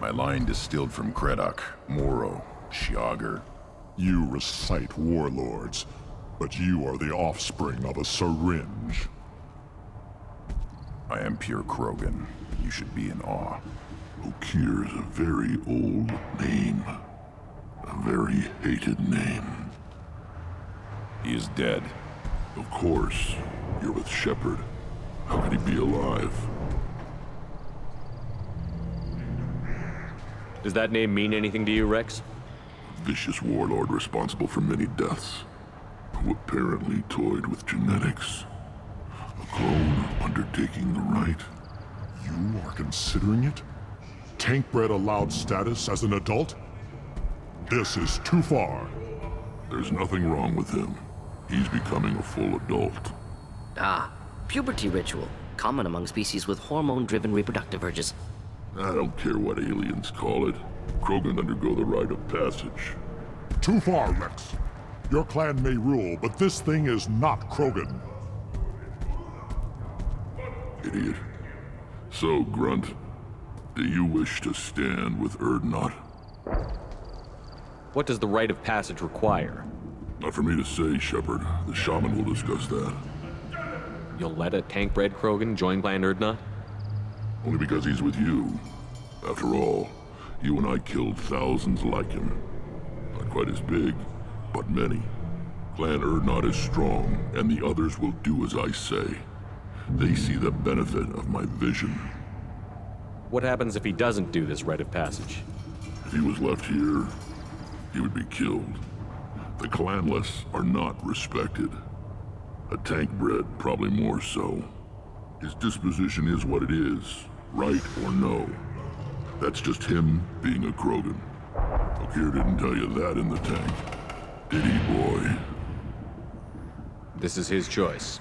My line distilled from Kredok, Moro, Shiagar. You recite warlords, but you are the offspring of a syringe. I am pure Krogan. You should be in awe. Okir is a very old name. A very hated name. He is dead. Of course. You're with Shepard. How could he be alive? Does that name mean anything to you, Rex? Vicious warlord responsible for many deaths. who apparently toyed with genetics. A clone undertaking the rite. You are considering it? Tankbred allowed status as an adult? This is too far. There's nothing wrong with him. He's becoming a full adult. Ah, puberty ritual. Common among species with hormone-driven reproductive urges. I don't care what aliens call it. Krogan undergo the rite of passage. Too far, Rex. Your clan may rule, but this thing is not Krogan. Idiot. So, Grunt, do you wish to stand with Urdnot? What does the rite of passage require? Not for me to say, Shepard. The shaman will discuss that. You'll let a tank-bred Krogan join Clan Urdnot? Only because he's with you. After all, you and I killed thousands like him. Not quite as big, but many. Clan Urdnot is strong, and the others will do as I say. They see the benefit of my vision. What happens if he doesn't do this rite of passage? If he was left here, he would be killed. The clanless are not respected. A tank-bred, probably more so. His disposition is what it is, right or no. That's just him being a Krogan. Okeer didn't tell you that in the tank, did he, boy? This is his choice.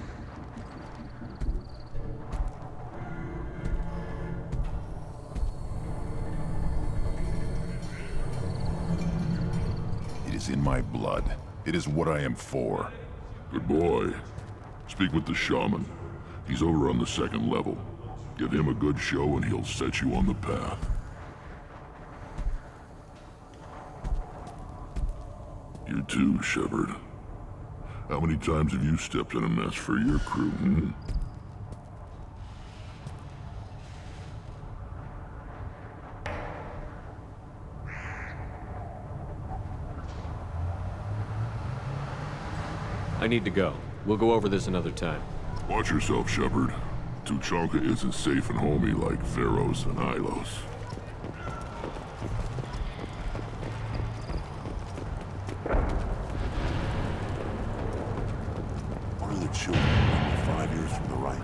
It is in my blood. It is what I am for. Good boy. Speak with the shaman. He's over on the second level. Give him a good show and he'll set you on the path. You too, Shepard. How many times have you stepped in a mess for your crew, hmm? I need to go. We'll go over this another time. Watch yourself, Shepard. Tuchanka isn't safe and homey like Pharaohs and Ilos. One of the children, maybe 5 years from the right.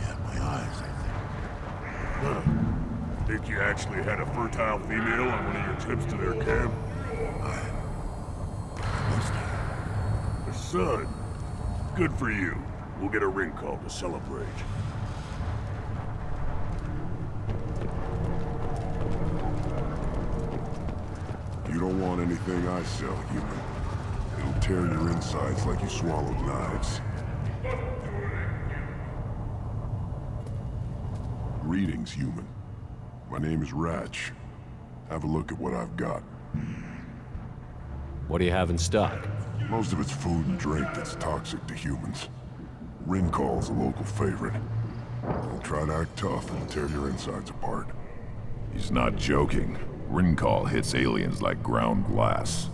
Yeah, my eyes, I think. Huh. Think you actually had a fertile female on one of your trips to their camp? I must have. Son, good for you. We'll get a ring call to celebrate. You don't want anything I sell, human. It'll tear your insides like you swallowed knives. Greetings, human. My name is Ratch. Have a look at what I've got. What do you have in stock? Most of it's food and drink that's toxic to humans. Ring call's a local favorite. Don't try to act tough and tear your insides apart. He's not joking. Ringcall hits aliens like ground glass.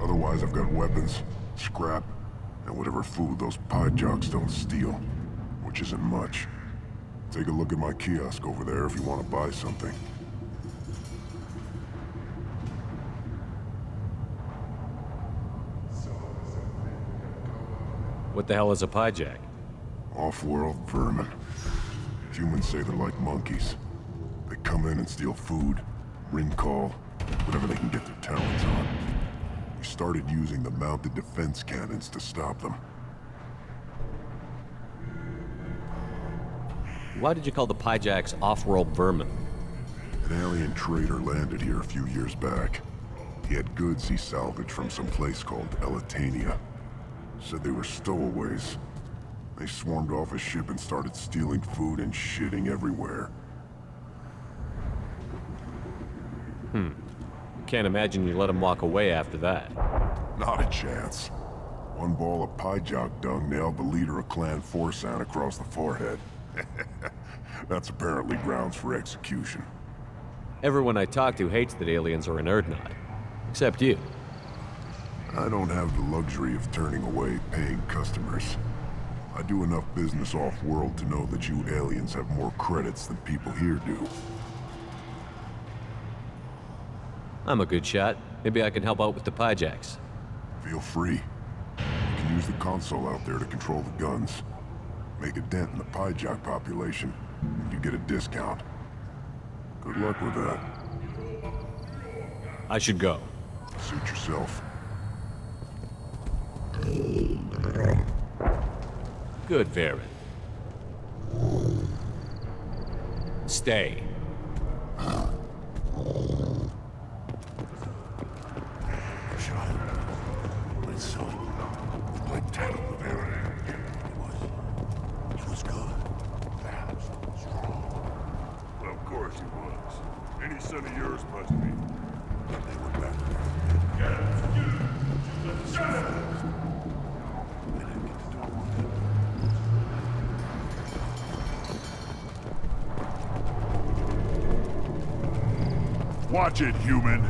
Otherwise, I've got weapons, scrap, and whatever food those pie jocks don't steal, which isn't much. Take a look at my kiosk over there if you want to buy something. What the hell is a pyjack? Off-world vermin. Humans say they're like monkeys. They come in and steal food, ring call, whatever they can get their talons on. We started using the mounted defense cannons to stop them. Why did you call the pyjacks off-world vermin? An alien trader landed here a few years back. He had goods he salvaged from some place called Elitania. Said they were stowaways. They swarmed off a ship and started stealing food and shitting everywhere. Can't imagine you let them walk away after that. Not a chance. One ball of pyjok dung nailed the leader of Clan Forsan across the forehead. That's apparently grounds for execution. Everyone I talk to hates that aliens are in Urdnot. Except you. I don't have the luxury of turning away paying customers. I do enough business off-world to know that you aliens have more credits than people here do. I'm a good shot. Maybe I can help out with the pyjacks. Feel free. use the console out there to control the guns. Make a dent in the Pyjak population, and you get a discount. Good luck with that. I should go. Suit yourself. Good, Varen. Stay. Child, my son, played tag with Varen. He was good, fast, strong. Well, of course he was. Any son of yours must be. They were better. Watch it, human!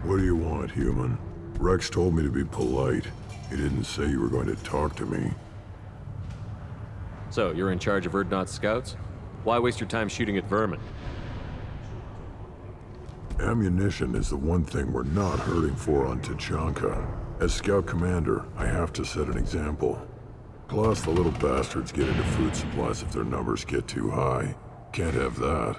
What do you want, human? Rex told me to be polite. He didn't say you were going to talk to me. So, you're in charge of Urdnot's scouts? Why waste your time shooting at vermin? Ammunition is the one thing we're not hurting for on Tachanka. As scout commander, I have to set an example. Plus, the little bastards get into food supplies if their numbers get too high. Can't have that.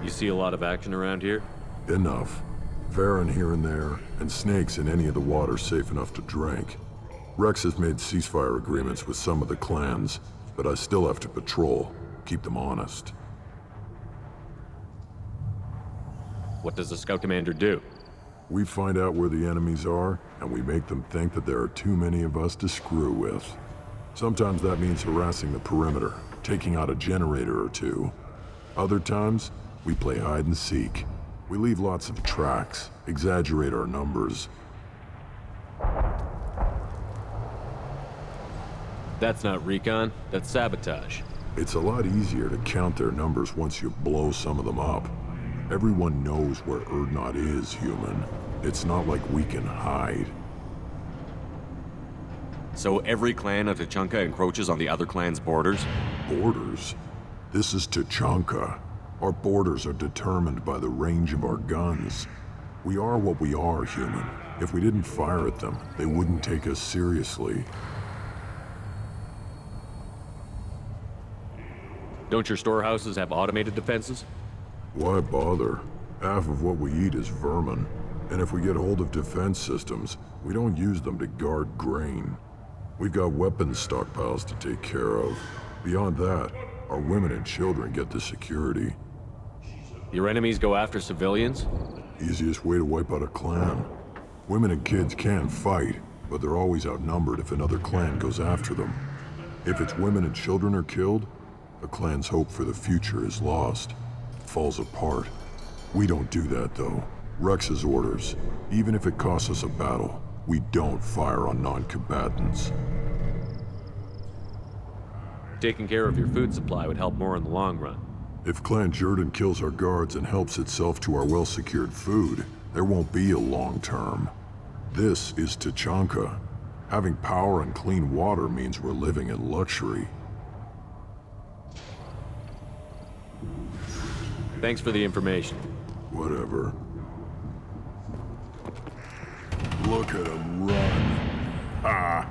You see a lot of action around here? Enough. Varen here and there, and snakes in any of the water safe enough to drink. Rex has made ceasefire agreements with some of the clans, but I still have to patrol, keep them honest. What does the scout commander do? We find out where the enemies are, and we make them think that there are too many of us to screw with. Sometimes that means harassing the perimeter, taking out a generator or two. Other times, we play hide and seek. We leave lots of tracks, exaggerate our numbers. That's not recon, that's sabotage. It's a lot easier to count their numbers once you blow some of them up. Everyone knows where Urdnot is, human. It's not like we can hide. So every clan of Tachanka encroaches on the other clan's borders? Borders? This is Tachanka. Our borders are determined by the range of our guns. We are what we are, human. If we didn't fire at them, they wouldn't take us seriously. Don't your storehouses have automated defenses? Why bother? Half of what we eat is vermin. And if we get hold of defense systems, we don't use them to guard grain. We've got weapons stockpiles to take care of. Beyond that, our women and children get the security. Your enemies go after civilians? Easiest way to wipe out a clan. Women and kids can fight, but they're always outnumbered if another clan goes after them. If its women and children are killed, the clan's hope for the future is lost. Falls apart. We don't do that, though. Rex's orders. Even if it costs us a battle, we don't fire on non-combatants. Taking care of your food supply would help more in the long run. If Clan Jordan kills our guards and helps itself to our well-secured food, there won't be a long term. This is Tachanka. Having power and clean water means we're living in luxury. Thanks for the information. Whatever. Look at him run. Ah!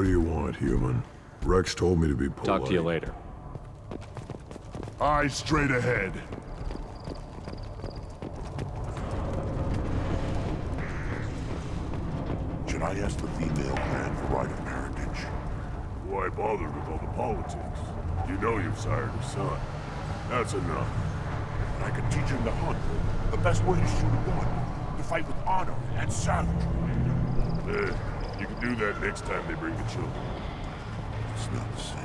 do you want, human? Rex told me to be polite. Talk to you later. Eyes straight ahead. Should I ask the female clan for right of parentage? Why bother with all the politics? You know you've sired a son. That's enough. I can teach him to hunt. The best way to shoot a gun. To fight with honor and savagery. You can do that next time they bring the children. It's not the same.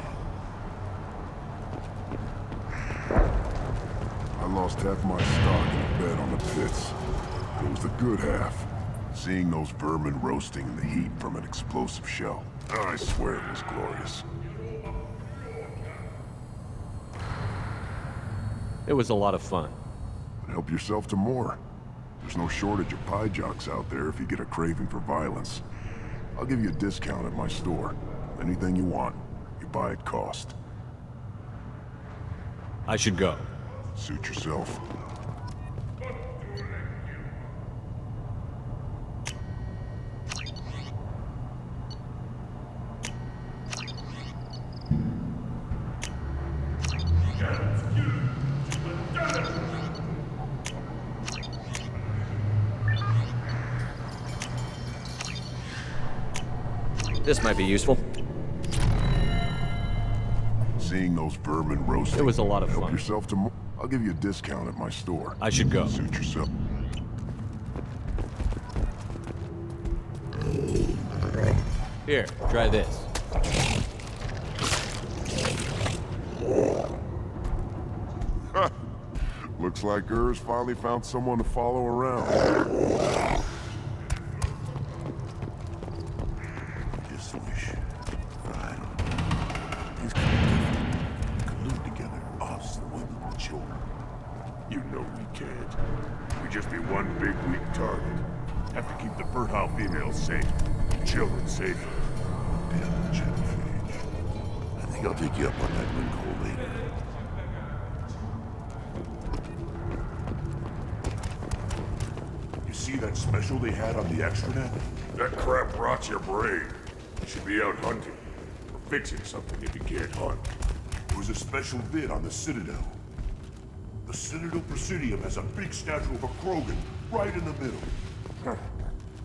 I lost half my stock in a bet on the pits. It was the good half. Seeing those vermin roasting in the heat from an explosive shell. I swear it was glorious. It was a lot of fun. Help yourself to more. There's no shortage of pie jocks out there if you get a craving for violence. I'll give you a discount at my store. Anything you want, you buy at cost. I should go. Suit yourself. This might be useful. Seeing those vermin roasting. It was a lot of Help fun. yourself to more. I'll give you a discount at my store. I should go. Suit yourself. Here, try this. Looks like Urs finally found someone to follow around. Just wish. I don't know. These people could live together. Us, the women, the children. You know we can't. We just be one big weak target. Have to keep the fertile females safe. The children safer. Damn the genophage. I think I'll take you up on that wrinkle later. You see that special they had on the extranet? That crap rots your brain. You should be out hunting. Or fixing something if you can't hunt. There was a special vid on the Citadel. The Citadel Presidium has a big statue of a Krogan right in the middle.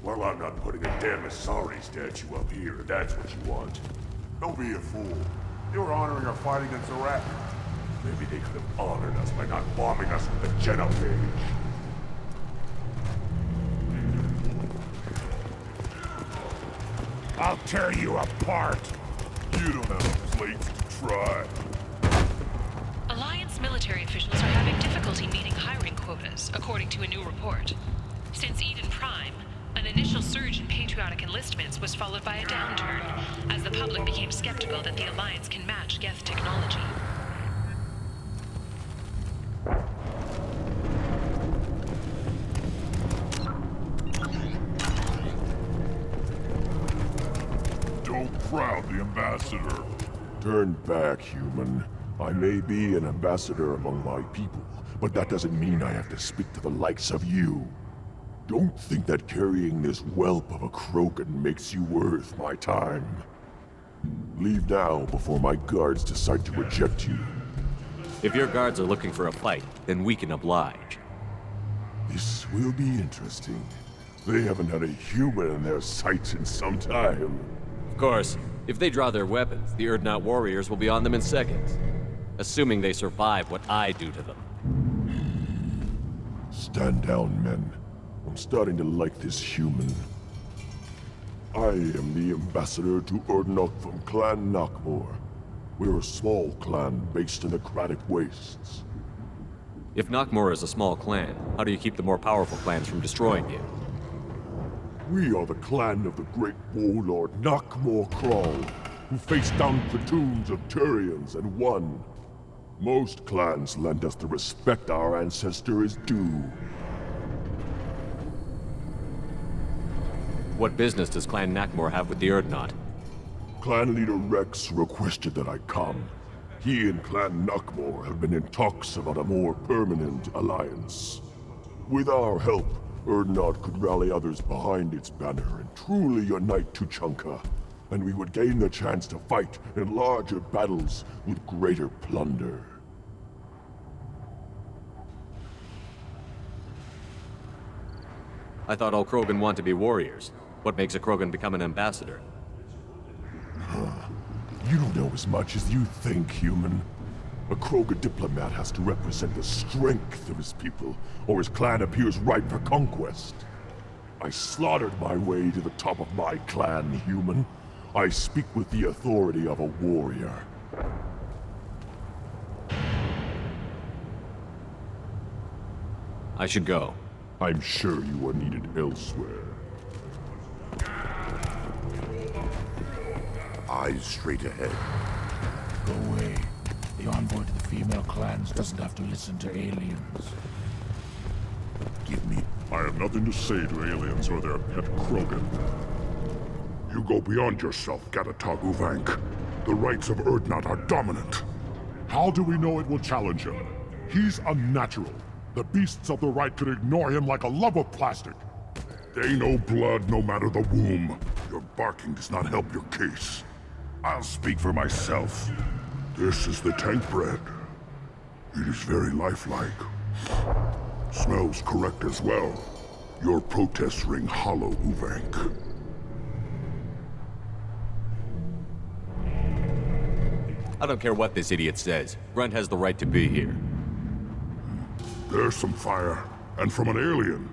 Well, I'm not putting a damn Asari statue up here, if that's what you want. Don't be a fool. You're honoring our fight against Iraq. Maybe they could have honored us by not bombing us with the genophage. I'll tear you apart! You don't have a place to try. Alliance military officials are having difficulty meeting hiring quotas, according to a new report. Since Eden Prime, an initial surge in patriotic enlistments was followed by a downturn, as the public became skeptical that the Alliance can match Geth technology. Don't crowd the ambassador. Turn back, human. I may be an ambassador among my people, but that doesn't mean I have to speak to the likes of you. Don't think that carrying this whelp of a Krogan makes you worth my time. Leave now before my guards decide to reject you. If your guards are looking for a fight, then we can oblige. This will be interesting. They haven't had a human in their sights in some time. Of course, if they draw their weapons, the Urdnot warriors will be on them in seconds. Assuming they survive what I do to them. Stand down, men. I'm starting to like this human. I am the ambassador to Urdnot from Clan Nakmor. We're a small clan based in the Kratic Wastes. If Nakmor is a small clan, how do you keep the more powerful clans from destroying you? We are the clan of the great warlord Nakmor Kral, who faced down platoons of Turians and won. Most clans lend us the respect our ancestor is due. What business does Clan Nakmor have with the Urdnot? Clan leader Rex requested that I come. He and Clan Nakmor have been in talks about a more permanent alliance. With our help, Urdnot could rally others behind its banner and truly unite Tuchanka. and we would gain the chance to fight in larger battles with greater plunder. I thought all Krogan want to be warriors. What makes a Krogan become an ambassador? You don't know as much as you think, human. A Krogan diplomat has to represent the strength of his people, or his clan appears ripe for conquest. I slaughtered my way to the top of my clan, human. I speak with the authority of a warrior. I should go. I'm sure you are needed elsewhere. Eyes straight ahead. Go away. The envoy to the female clans doesn't have to listen to aliens. Give me... I have nothing to say to aliens or their pet Krogan. You go beyond yourself, Gatatog Uvank. The rights of Urdnot are dominant. How do we know it will challenge him? He's unnatural. The beasts of the right could ignore him like a lump of plastic. They know blood no matter the womb. Your barking does not help your case. I'll speak for myself. This is the tank bread. It is very lifelike. Smells correct as well. Your protests ring hollow, Uvank. I don't care what this idiot says. Grunt has the right to be here. There's some fire, and from an alien.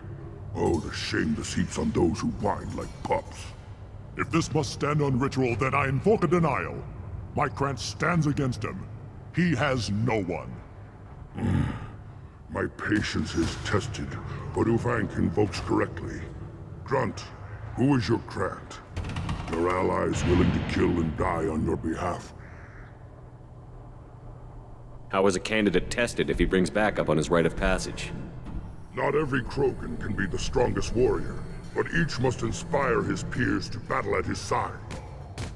Oh, the shame this heaps on those who whine like pups. If this must stand on ritual, then I invoke a denial. My Krant stands against him. He has no one. My patience is tested, but Uvank invokes correctly. Grunt, who is your Krant? Your allies willing to kill and die on your behalf? How is a candidate tested if he brings backup on his rite of passage? Not every Krogan can be the strongest warrior, but each must inspire his peers to battle at his side.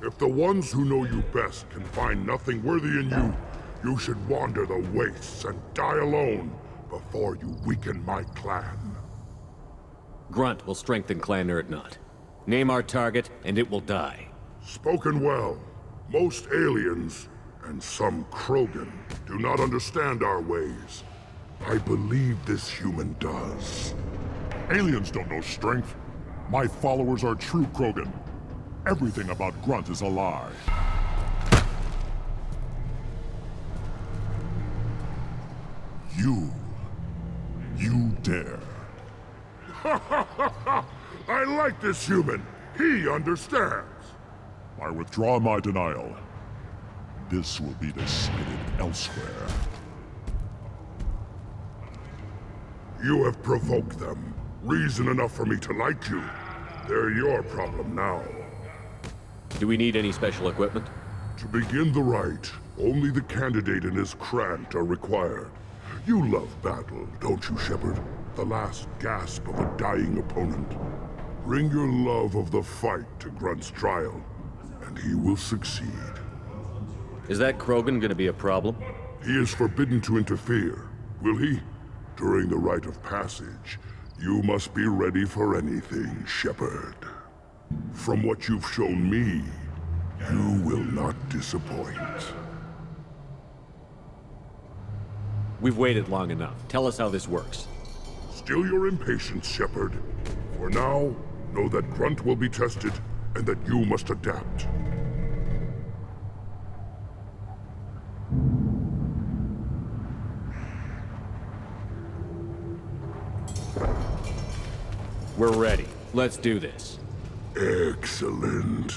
If the ones who know you best can find nothing worthy in you, you should wander the wastes and die alone before you weaken my clan. Grunt will strengthen Clan Urdnot. Name our target, and it will die. Spoken well. Most aliens, and some Krogan, do not understand our ways. I believe this human does. Aliens don't know strength. My followers are true Krogan. Everything about Grunt is a lie. You dare. I like this human. He understands. I withdraw my denial. This will be decided elsewhere. You have provoked them. Reason enough for me to like you. They're your problem now. Do we need any special equipment? To begin the rite, only the candidate and his Krant are required. You love battle, don't you, Shepard? The last gasp of a dying opponent. Bring your love of the fight to Grunt's trial, and he will succeed. Is that Krogan gonna be a problem? He is forbidden to interfere, will he? During the rite of passage, you must be ready for anything, Shepard. From what you've shown me, you will not disappoint. We've waited long enough. Tell us how this works. Still your impatience, Shepard. For now, know that Grunt will be tested, and that you must adapt. We're ready. Let's do this. Excellent.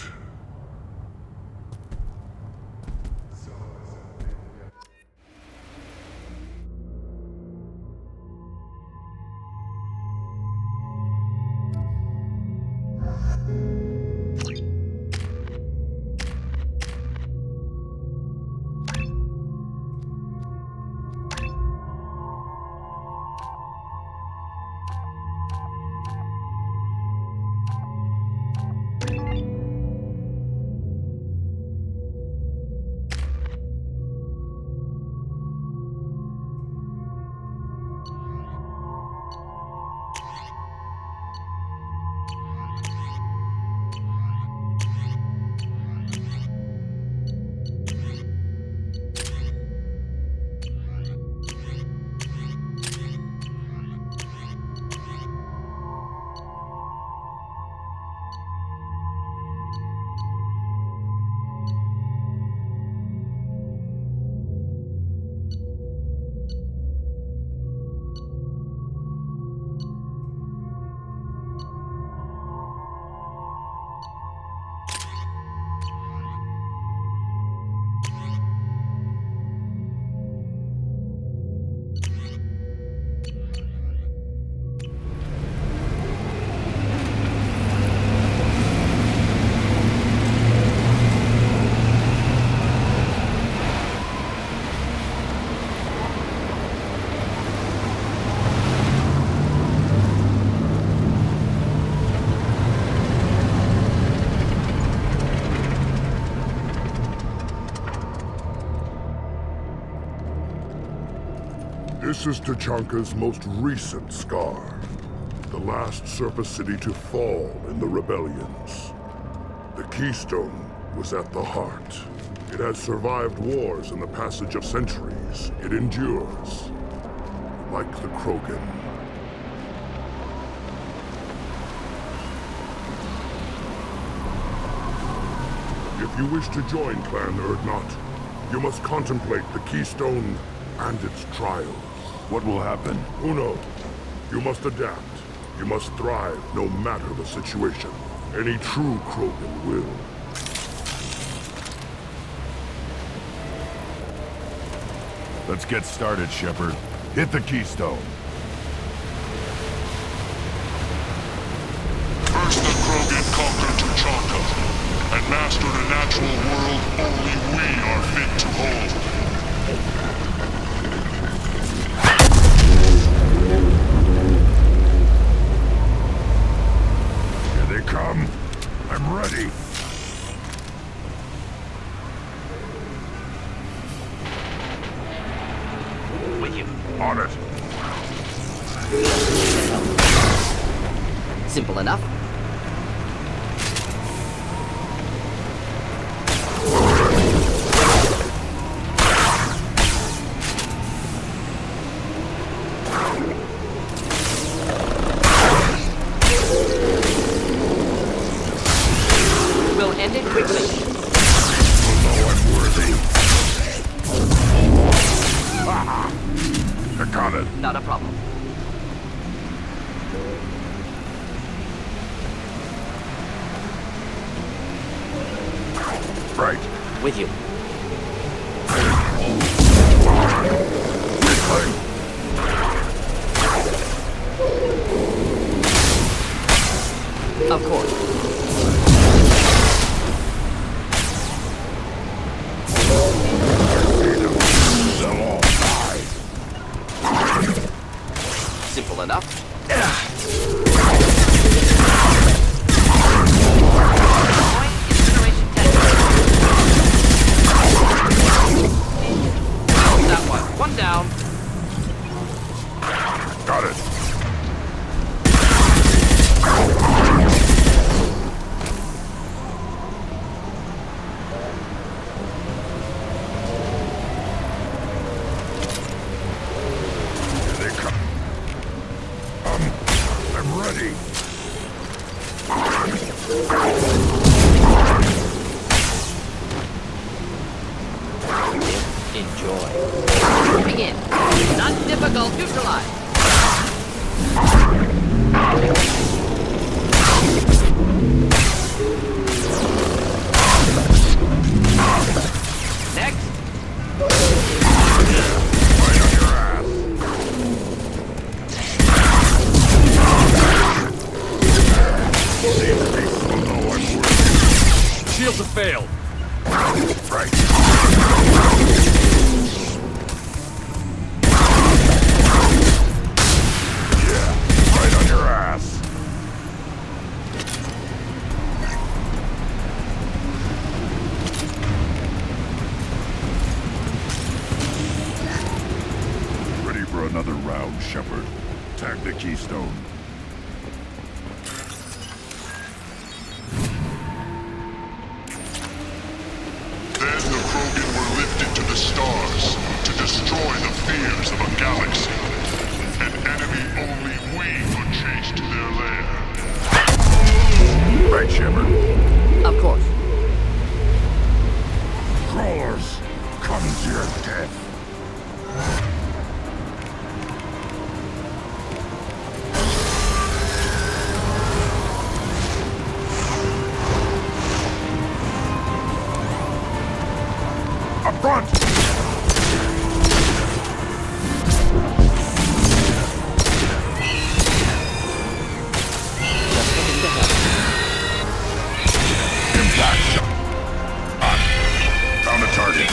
This is Tachanka's most recent scar. The last surface city to fall in the rebellions. The Keystone was at the heart. It has survived wars and the passage of centuries. It endures. Like the Krogan. If you wish to join Clan Urdnot, you must contemplate the Keystone and its trials. What will happen? Who knows? You must adapt. You must thrive no matter the situation. Any true Krogan will. Let's get started, Shepard. Hit the Keystone. First the Krogan conquered Tachanka, and mastered a natural world only we are fit to hold. Here they come. I'm ready. With you. On it. Simple enough. We'll end it quickly. I'm worthy. I got it. Not a problem. Right. With you. Of course. Simple enough. That one down. Got it. Here they come. I'm ready. Enjoy. Moving in. Not difficult. Neutralize. Next. Right on your ass. These people know I'm worthy. Shields have failed. Right. Yeah, right on your ass. Ready for another round, Shepard. Tag the Keystone. Then the Krogan were lifted to the stars to destroy the fears of a galaxy. An enemy only we could chase to their lair. Right, Shepard. Of course. Crawlers, come to your death. Up front! Impact shot. Found a target.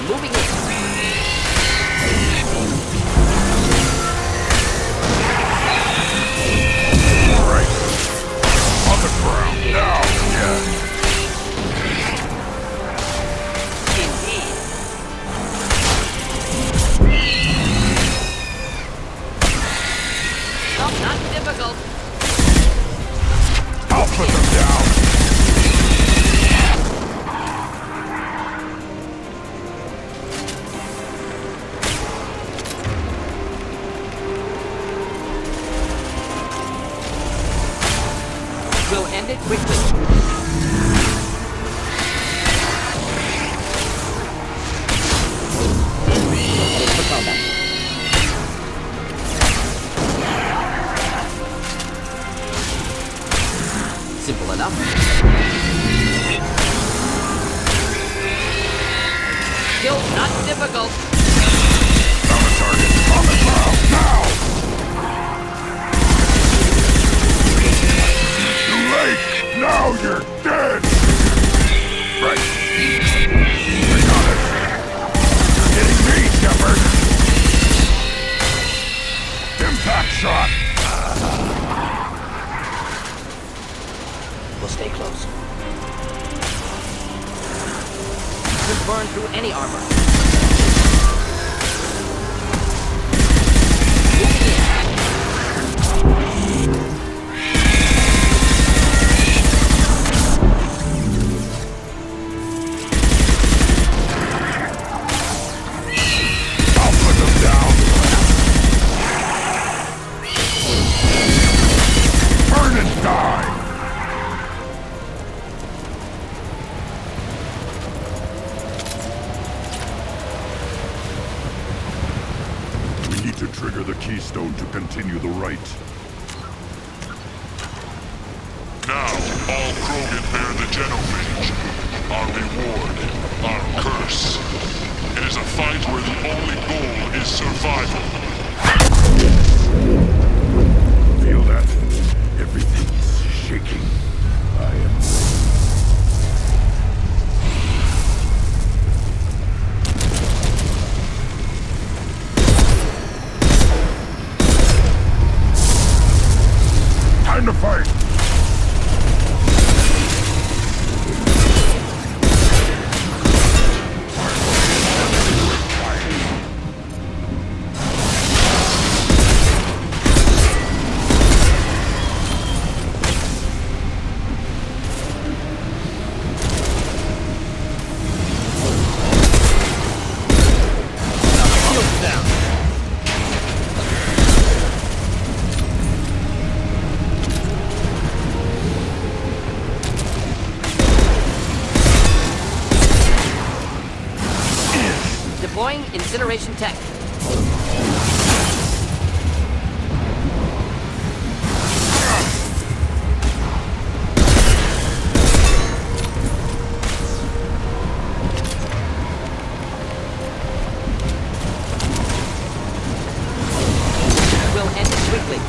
Moving in. Right. put them down! We'll end it quickly. Headed for combat. Simple enough. Still not difficult. Found a target. On the ground, now! Too late! Now you're dead! Right. I got it. You're getting me, Shepard! Impact shot! We'll stay close. Could burn through any armor. Moving in. I'll put them down! Burn and die! We need to trigger the keystone to continue the rite. Now, all Krogan bear the genophage. Our reward, our curse. It is a fight where the only goal is survival. Feel that? Everything's shaking. I am... Time to fight! Shields down. Deploying incineration tech. We'll end it quickly.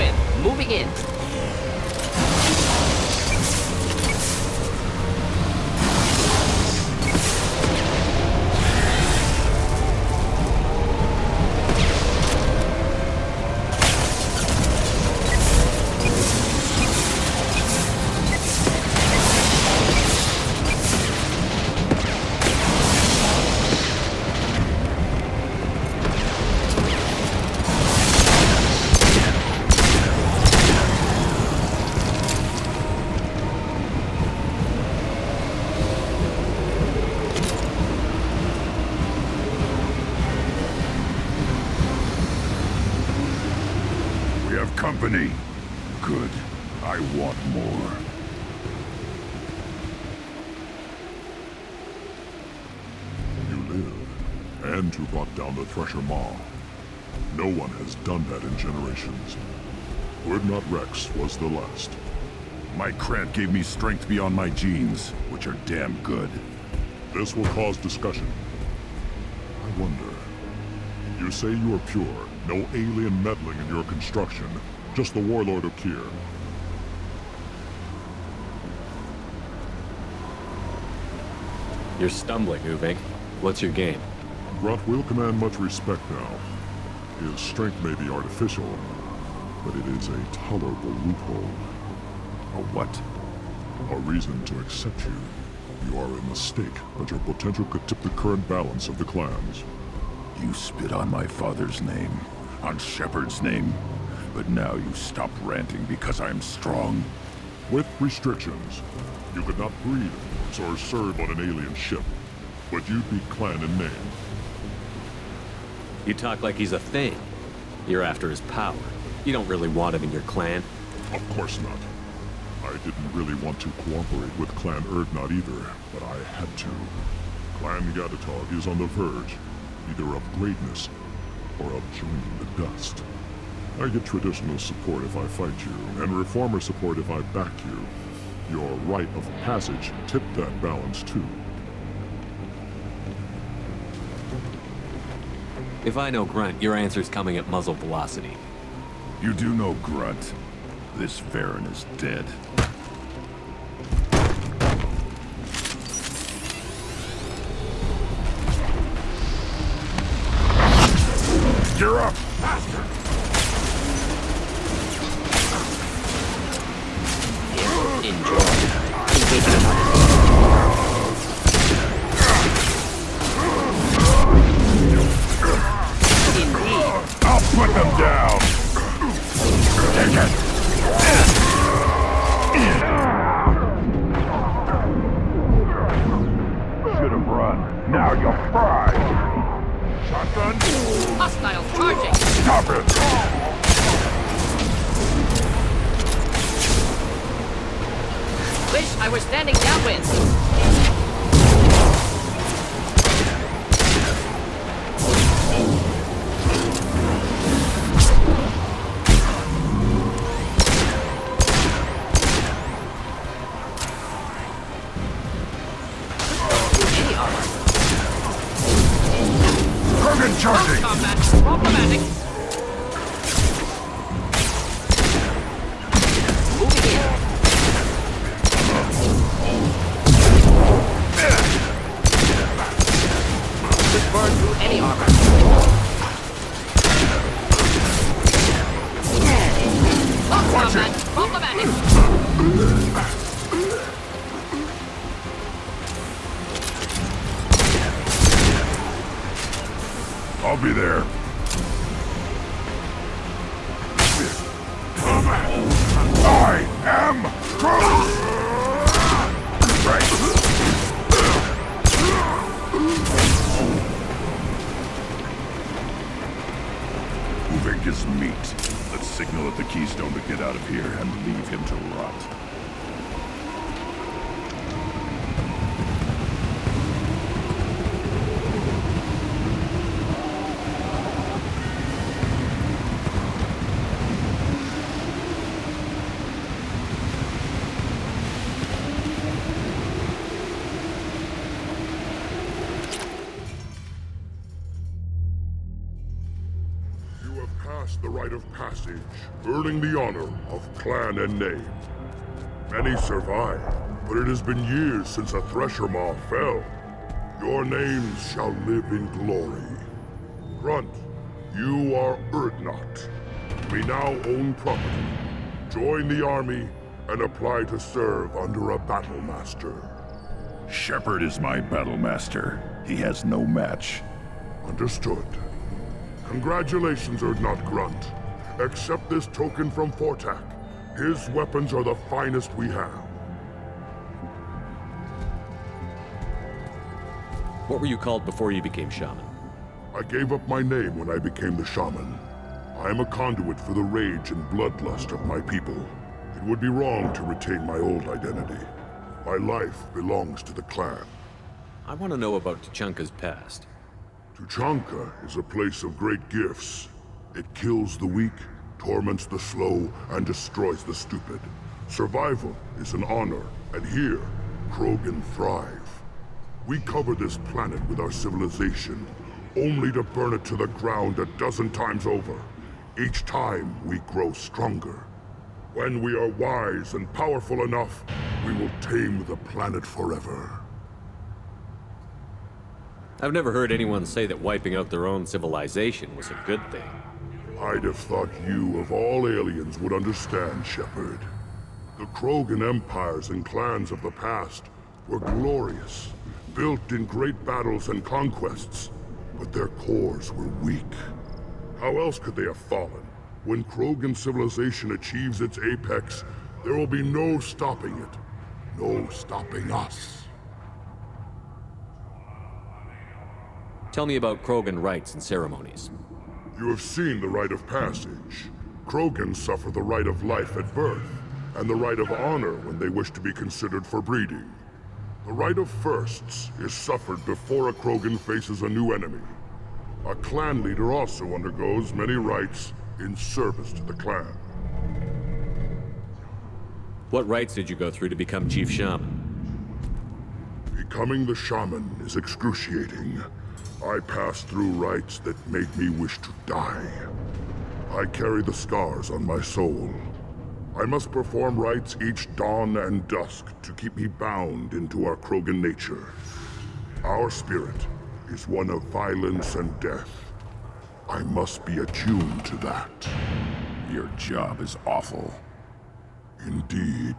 with. Moving in. Company. Good. I want more. You live, and you brought down the Thresher Maw. No one has done that in generations. Would not Rex was the last. My Krant gave me strength beyond my genes, which are damn good. This will cause discussion. I wonder. You say you are pure, no alien meddling in your construction. Just the Warlord Okir. You're stumbling, Uvink. What's your game? Grunt will command much respect now. His strength may be artificial, but it is a tolerable loophole. A what? A reason to accept you. You are a mistake, but your potential could tip the current balance of the clans. You spit on my father's name, on Shepard's name. But now you stop ranting because I'm strong. With restrictions. You could not breed, or serve on an alien ship. But you'd be clan in name. You talk like he's a thing. You're after his power. You don't really want him in your clan. Of course not. I didn't really want to cooperate with Clan Erdnot either, but I had to. Clan Gatatog is on the verge, either of greatness or of joining the dust. I get traditional support if I fight you, and reformer support if I back you. Your rite of passage tipped that balance too. If I know Grunt, your answer's coming at muzzle velocity. You do know Grunt. This Varen is dead. Gear up! Faster! I'll put them down! Take it! Should have run. Now you'll fry! Shotgun? Hostiles charging! Stop it! Wish I were standing downwind. Charging! Combat problematic. Moving in. Could burn through any armor. Combat problematic. I'll be there. I am Groot! Right. Uvink is meat. Let's signal at the Keystone to get out of here and leave him to rot. the rite of passage, earning the honor of clan and name. Many survive, but it has been years since a Thresher Maw fell. Your names shall live in glory. Grunt, you are Urdnot. We now own property. Join the army and apply to serve under a battle master. Shepard is my battle master. He has no match. Understood. Congratulations, Urdnot Grunt. Accept this token from Fortak. His weapons are the finest we have. What were you called before you became shaman? I gave up my name when I became the shaman. I am a conduit for the rage and bloodlust of my people. It would be wrong to retain my old identity. My life belongs to the clan. I want to know about Tuchanka's past. Tuchanka is a place of great gifts. It kills the weak, torments the slow, and destroys the stupid. Survival is an honor, and here, Krogan thrive. We cover this planet with our civilization, only to burn it to the ground a dozen times over. Each time, we grow stronger. When we are wise and powerful enough, we will tame the planet forever. I've never heard anyone say that wiping out their own civilization was a good thing. I'd have thought you, of all aliens, would understand, Shepard. The Krogan empires and clans of the past were glorious, built in great battles and conquests, but their cores were weak. How else could they have fallen? When Krogan civilization achieves its apex, there will be no stopping it. No stopping us. Tell me about Krogan rites and ceremonies. You have seen the rite of passage. Krogan suffer the rite of life at birth, and the rite of honor when they wish to be considered for breeding. The rite of firsts is suffered before a Krogan faces a new enemy. A clan leader also undergoes many rites in service to the clan. What rites did you go through to become Chief Shaman? Becoming the shaman is excruciating. I passed through rites that made me wish to die. I carry the scars on my soul. I must perform rites each dawn and dusk to keep me bound into our Krogan nature. Our spirit is one of violence and death. I must be attuned to that. Your job is awful. Indeed.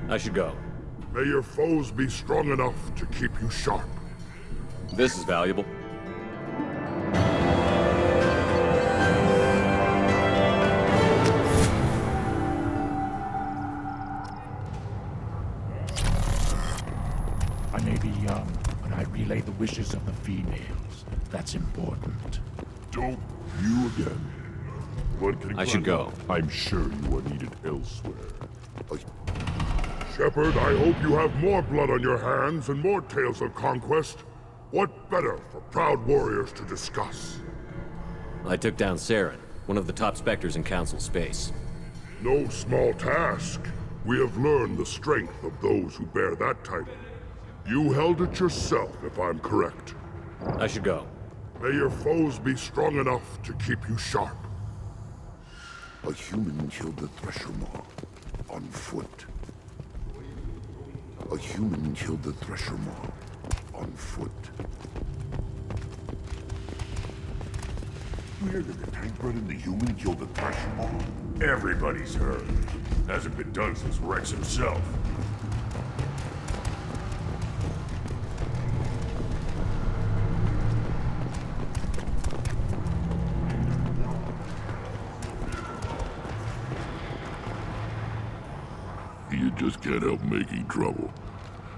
I should go. May your foes be strong enough to keep you sharp. This is valuable. I may be young, but I relay the wishes of the females. That's important. Don't you again. What can I should go. I'm sure you are needed elsewhere. Shepard, I hope you have more blood on your hands and more tales of conquest. What better for proud warriors to discuss? I took down Saren, one of the top Spectres in Council space. No small task. We have learned the strength of those who bear that title. You held it yourself, if I'm correct. I should go. May your foes be strong enough to keep you sharp. A human killed the Thresher Maw on foot. A human killed the Thresher Maw on foot. You hear that the tank bred and the human killed the Thresher Maw? Everybody's heard. Hasn't been done since Rex himself. You just can't help making trouble.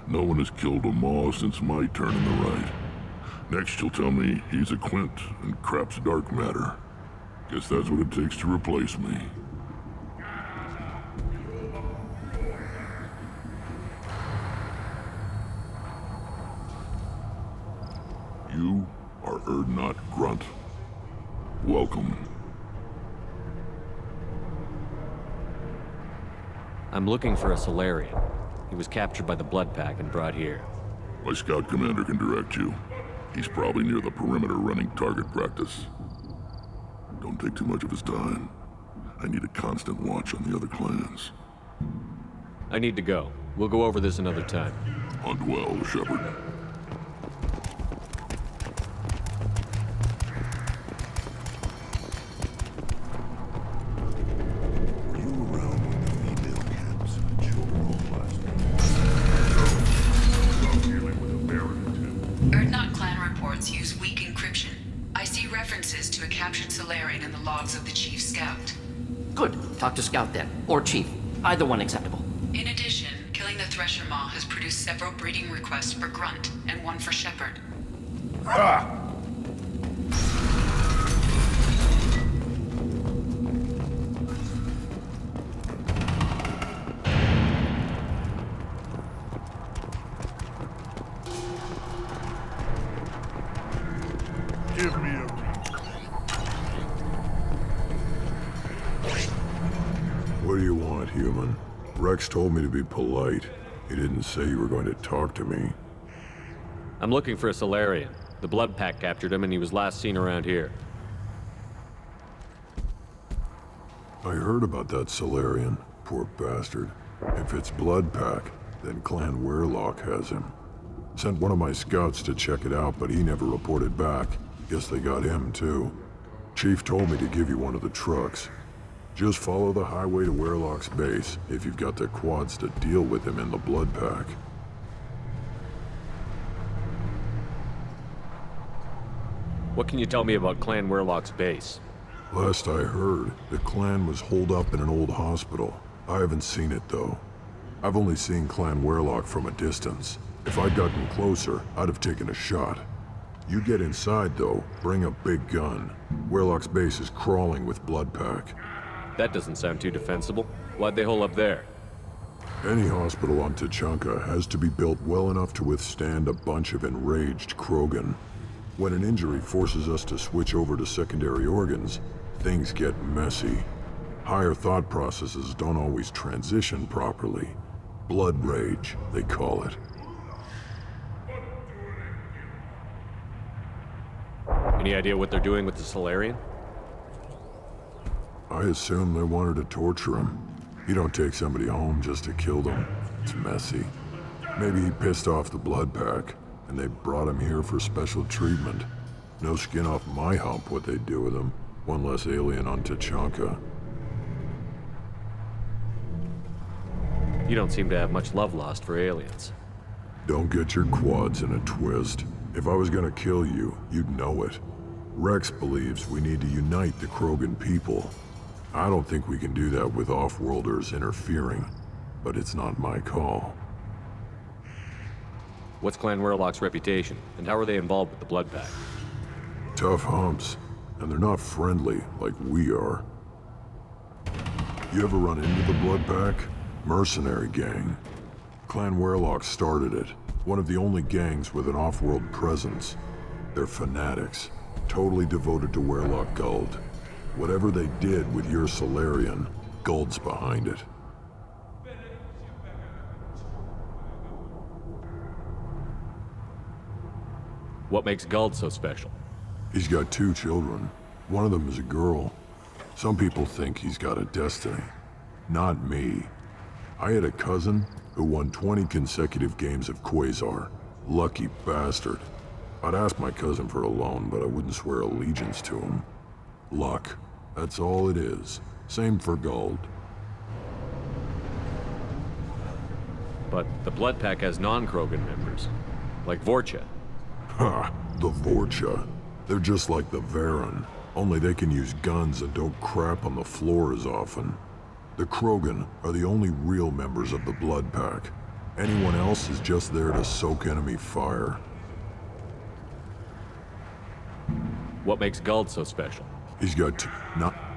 No one has killed a Maw since my turn in the right. Next you'll tell me he's a Quint and crap's dark matter. Guess that's what it takes to replace me. You are Urdnot Grunt. Welcome. I'm looking for a Solarian. He was captured by the Blood Pack and brought here. My scout commander can direct you. He's probably near the perimeter running target practice. Don't take too much of his time. I need a constant watch on the other clans. I need to go. We'll go over this another time. Hunt well, Shepard. Erdnot clan reports use weak encryption. I see references to a captured Solarian in the logs of the Chief Scout. Good. Talk to Scout then. Or Chief. Either one acceptable. In addition, killing the Thresher Maw has produced several breeding requests for Grunt, and one for Shepard. Ah! Give me a... What do you want, human? Rex told me to be polite. He didn't say you were going to talk to me. I'm looking for a Solarian. The Blood Pack captured him and he was last seen around here. I heard about that Solarian. Poor bastard. If it's Blood Pack, then Clan Werelock has him. Sent one of my scouts to check it out, but he never reported back. Guess they got him, too. Chief told me to give you one of the trucks. Just follow the highway to Werelock's base if you've got the quads to deal with him in the Blood Pack. What can you tell me about Clan Werelock's base? Last I heard, the clan was holed up in an old hospital. I haven't seen it, though. I've only seen Clan Werelock from a distance. If I'd gotten closer, I'd have taken a shot. You get inside, though, bring a big gun. Werelock's base is crawling with Blood Pack. That doesn't sound too defensible. Why'd they hole up there? Any hospital on T'Chunka has to be built well enough to withstand a bunch of enraged Krogan. When an injury forces us to switch over to secondary organs, things get messy. Higher thought processes don't always transition properly. Blood rage, they call it. Any idea what they're doing with the Solarian? I assume they wanted to torture him. You don't take somebody home just to kill them. It's messy. Maybe he pissed off the Blood Pack, and they brought him here for special treatment. No skin off my hump what they'd do with him. One less alien on T'Chunka. You don't seem to have much love lost for aliens. Don't get your quads in a twist. If I was gonna kill you, you'd know it. Rex believes we need to unite the Krogan people. I don't think we can do that with off-worlders interfering, but it's not my call. What's Clan Werelock's reputation, and how are they involved with the Blood Pack? Tough humps, and they're not friendly like we are. You ever run into the Blood Pack? Mercenary gang. Clan Werelock started it. One of the only gangs with an off-world presence. They're fanatics, totally devoted to Werelock Guld. Whatever they did with your Solarian, Guld's behind it. What makes Guld so special? He's got 2 children. One of them is a girl. Some people think he's got a destiny. Not me. I had a cousin who won 20 consecutive games of Quasar. Lucky bastard. I'd ask my cousin for a loan, but I wouldn't swear allegiance to him. Luck. That's all it is. Same for Guld. But the Blood Pack has non-Krogan members, like Vorcha. Ha! The Vorcha. They're just like the Varen, only they can use guns and don't crap on the floor as often. The Krogan are the only real members of the Blood Pack. Anyone else is just there to soak enemy fire. What makes Guld so special? He's got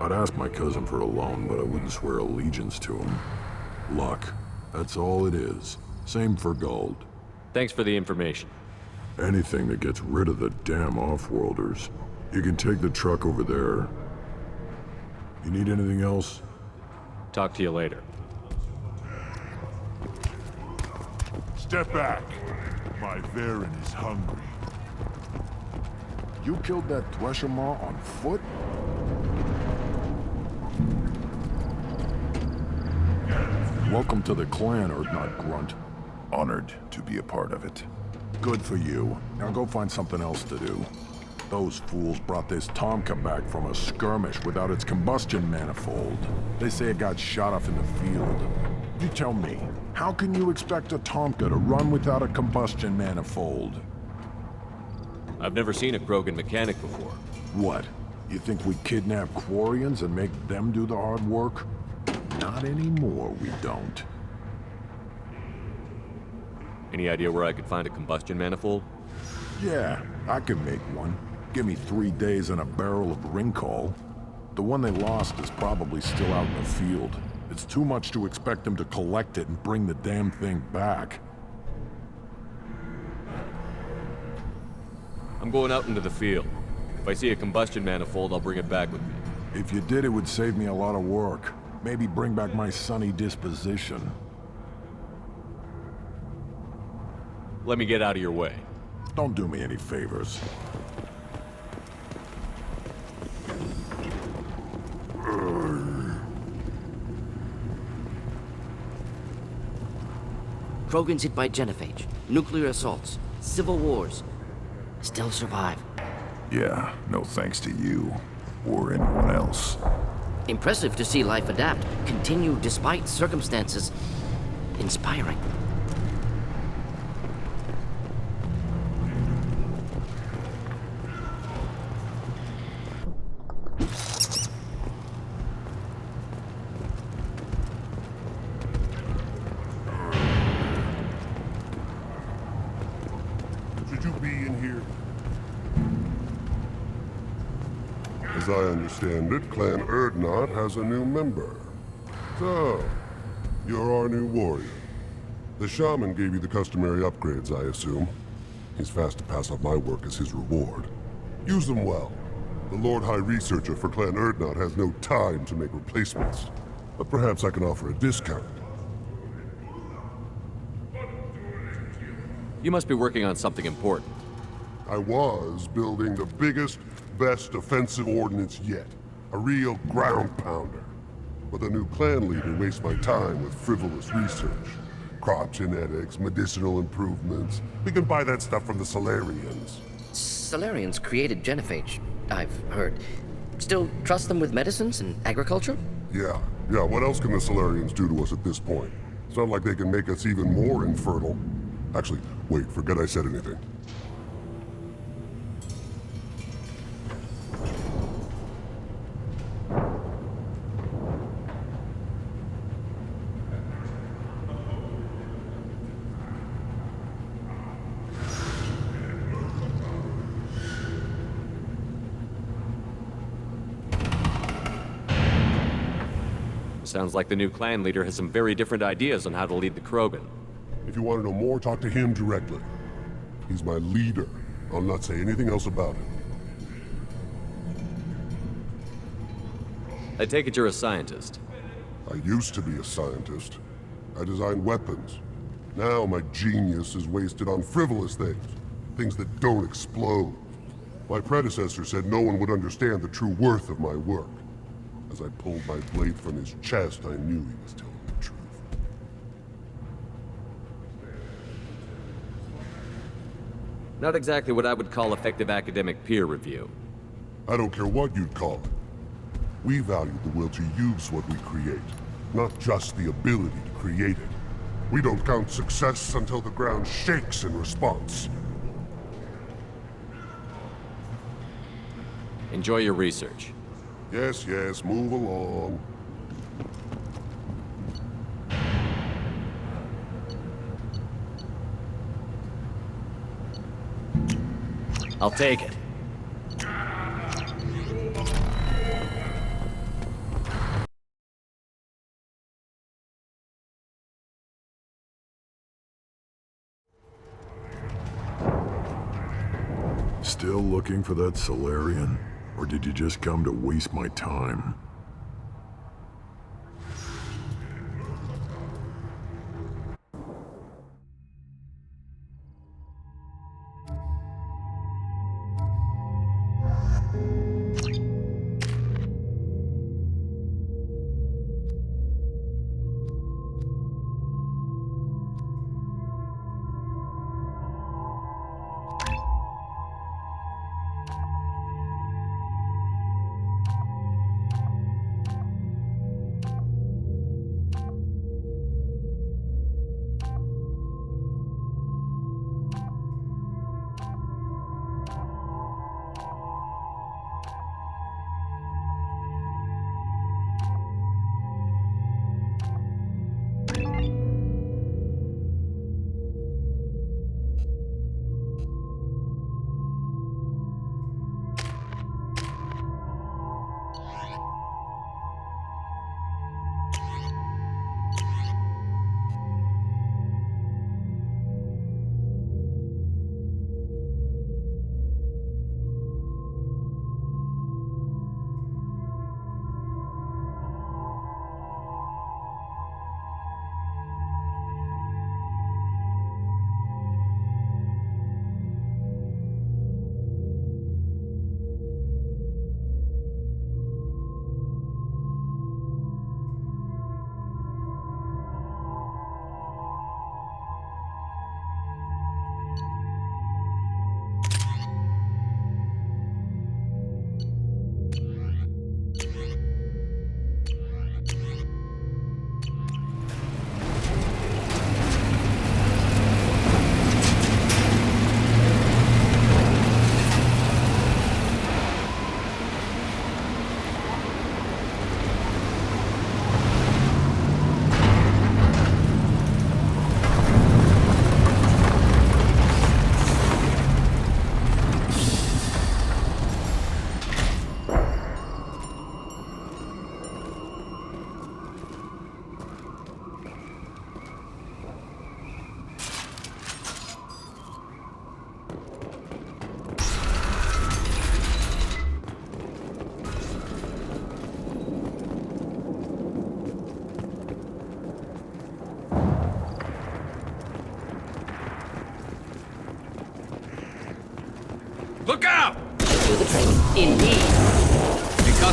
I'd ask my cousin for a loan, but I wouldn't swear allegiance to him. Luck. That's all it is. Same for Guld. Thanks for the information. Anything that gets rid of the damn off-worlders. You can take the truck over there. You need anything else? Talk to you later. Step back. My Varen is hungry. You killed that Threshermaw on foot? Welcome to the clan, Earthnot Grunt. Honored to be a part of it. Good for you. Now go find something else to do. Those fools brought this Tomka back from a skirmish without its combustion manifold. They say it got shot off in the field. You tell me, how can you expect a Tomka to run without a combustion manifold? I've never seen a Krogan mechanic before. What? You think we kidnap Quarians and make them do the hard work? Not anymore, we don't. Any idea where I could find a combustion manifold? Yeah, I can make one. Give me 3 days and a barrel of Ringcall. The one they lost is probably still out in the field. It's too much to expect them to collect it and bring the damn thing back. I'm going out into the field. If I see a combustion manifold, I'll bring it back with me. If you did, it would save me a lot of work. Maybe bring back my sunny disposition. Let me get out of your way. Don't do me any favors. Krogans hit by genophage, nuclear assaults, civil wars. Still survive. Yeah, no thanks to you. Or anyone else. Impressive to see life adapt, continue despite circumstances. Inspiring. Should you be in here? As I understand it, Clan Earthnot has a new member. So, you're our new warrior. The shaman gave you the customary upgrades, I assume. He's fast to pass off my work as his reward. Use them well. The Lord High Researcher for Clan Earthnot has no time to make replacements. But perhaps I can offer a discount. You must be working on something important. I was building the biggest, best offensive ordnance yet. A real ground pounder. But the new clan leader wastes my time with frivolous research. Crop genetics, medicinal improvements. We can buy that stuff from the Solarians. Solarians created genophage, I've heard. Still trust them with medicines and agriculture? Yeah, what else can the Solarians do to us at this point? Sound like they can make us even more infertile. Actually, wait, forget I said anything. Sounds like the new clan leader has some very different ideas on how to lead the Krogan. If you want to know more, talk to him directly. He's my leader. I'll not say anything else about it. I take it you're a scientist. I used to be a scientist. I designed weapons. Now my genius is wasted on frivolous things. Things that don't explode. My predecessor said no one would understand the true worth of my work. As I pulled my blade from his chest, I knew he was telling the truth. Not exactly what I would call effective academic peer review. I don't care what you'd call it. We value the will to use what we create, not just the ability to create it. We don't count success until the ground shakes in response. Enjoy your research. Yes, move along. I'll take it. Still looking for that Solarian? Or did you just come to waste my time?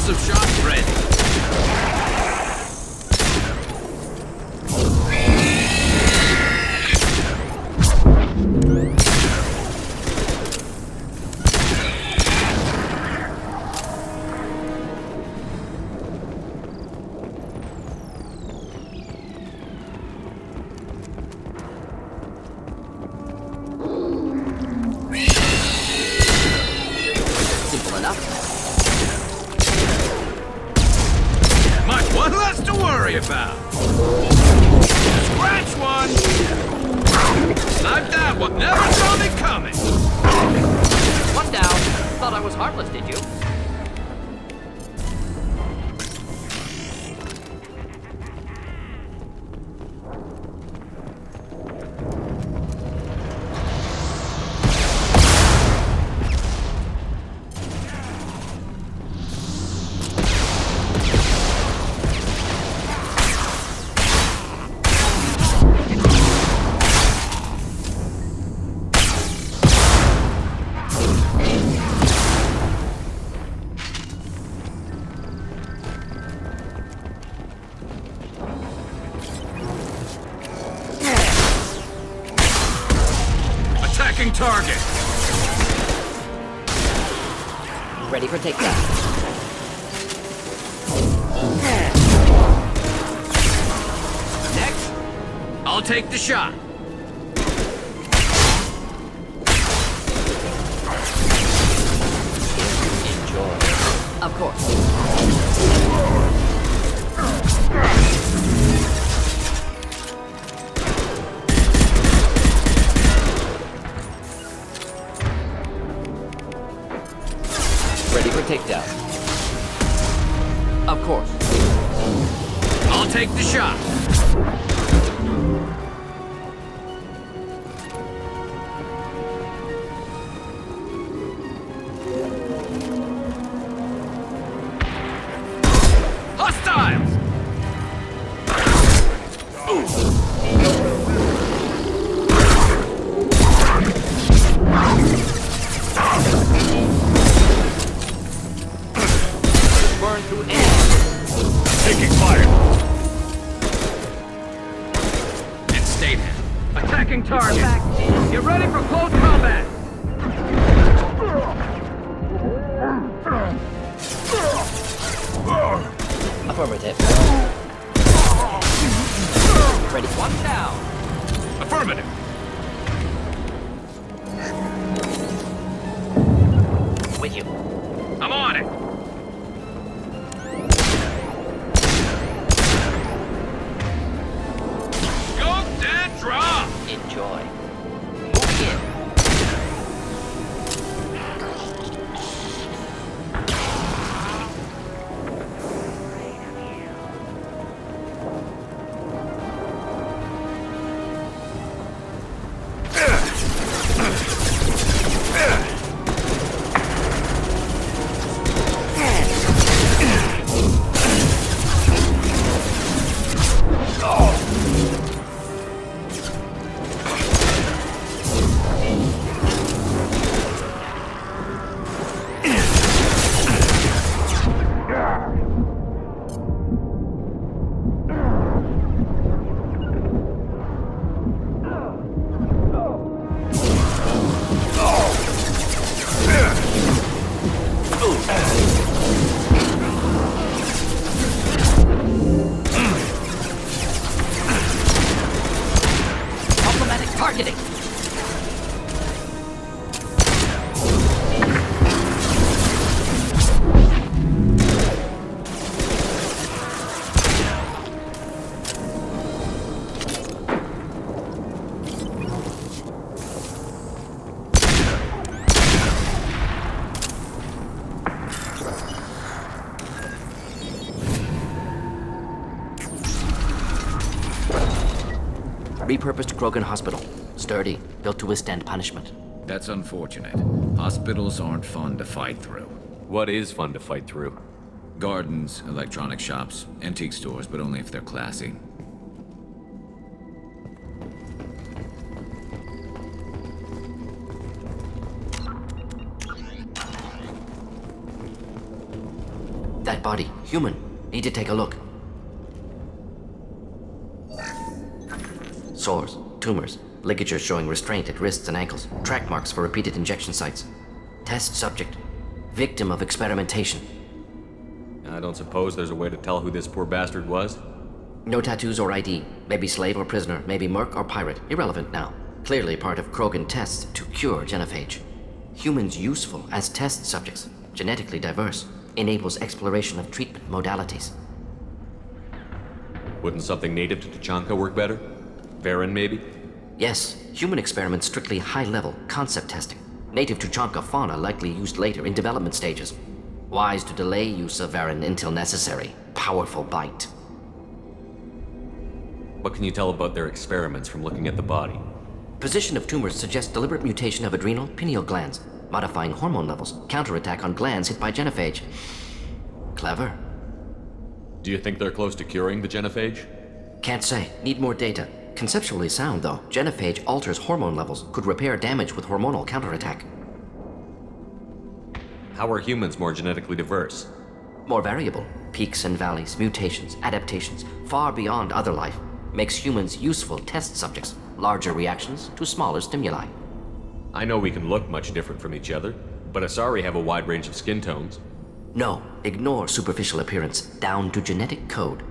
Explosive shots ready. Simple enough. Much one less to worry about. Scratch one! Sniped that one. Never saw me coming. One down. Thought I was harmless, did you? Attacking target. Ready for takedown. Next, I'll take the shot. Enjoy. Of course. Ready for takedown. Of course. I'll take the shot. Hostiles! Burn through air. Taking fire. And stay there. Attacking target. Get ready for close combat. Affirmative. Ready. One down. Affirmative. With you. I'm on it. Scoped and drop. Enjoy. Move in. Automatic targeting. Repurposed Krogan Hospital. Sturdy, built to withstand punishment. That's unfortunate. Hospitals aren't fun to fight through. What is fun to fight through? Gardens, electronic shops, antique stores, but only if they're classy. That body. Human. Need to take a look. Sores, tumors, ligatures showing restraint at wrists and ankles, track marks for repeated injection sites. Test subject. Victim of experimentation. I don't suppose there's a way to tell who this poor bastard was? No tattoos or ID. Maybe slave or prisoner, maybe merc or pirate. Irrelevant now. Clearly part of Krogan tests to cure genophage. Humans useful as test subjects, genetically diverse, enables exploration of treatment modalities. Wouldn't something native to Tuchanka work better? Varen, maybe? Yes, human experiments strictly high-level concept testing. Native Tuchanka fauna likely used later in development stages. Wise to delay use of Varen until necessary. Powerful bite. What can you tell about their experiments from looking at the body? Position of tumors suggests deliberate mutation of adrenal, pineal glands, modifying hormone levels, counterattack on glands hit by genophage. Clever. Do you think they're close to curing the genophage? Can't say. Need more data. Conceptually sound, though. Genophage alters hormone levels, could repair damage with hormonal counterattack. How are humans more genetically diverse? More variable. Peaks and valleys, mutations, adaptations, far beyond other life. Makes humans useful test subjects. Larger reactions to smaller stimuli. I know we can look much different from each other, but Asari have a wide range of skin tones. No, ignore superficial appearance, down to genetic code.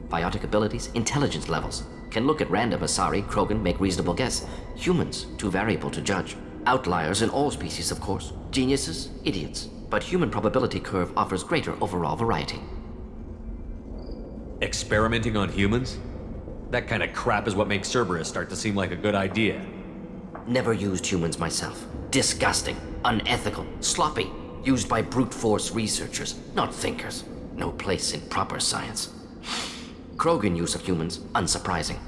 Biotic abilities, intelligence levels. Can look at random Asari, Krogan, make reasonable guess. Humans, too variable to judge. Outliers in all species, of course. Geniuses, idiots. But human probability curve offers greater overall variety. Experimenting on humans? That kind of crap is what makes Cerberus start to seem like a good idea. Never used humans myself. Disgusting, unethical, sloppy. Used by brute force researchers, not thinkers. No place in proper science. Krogan use of humans, unsurprising.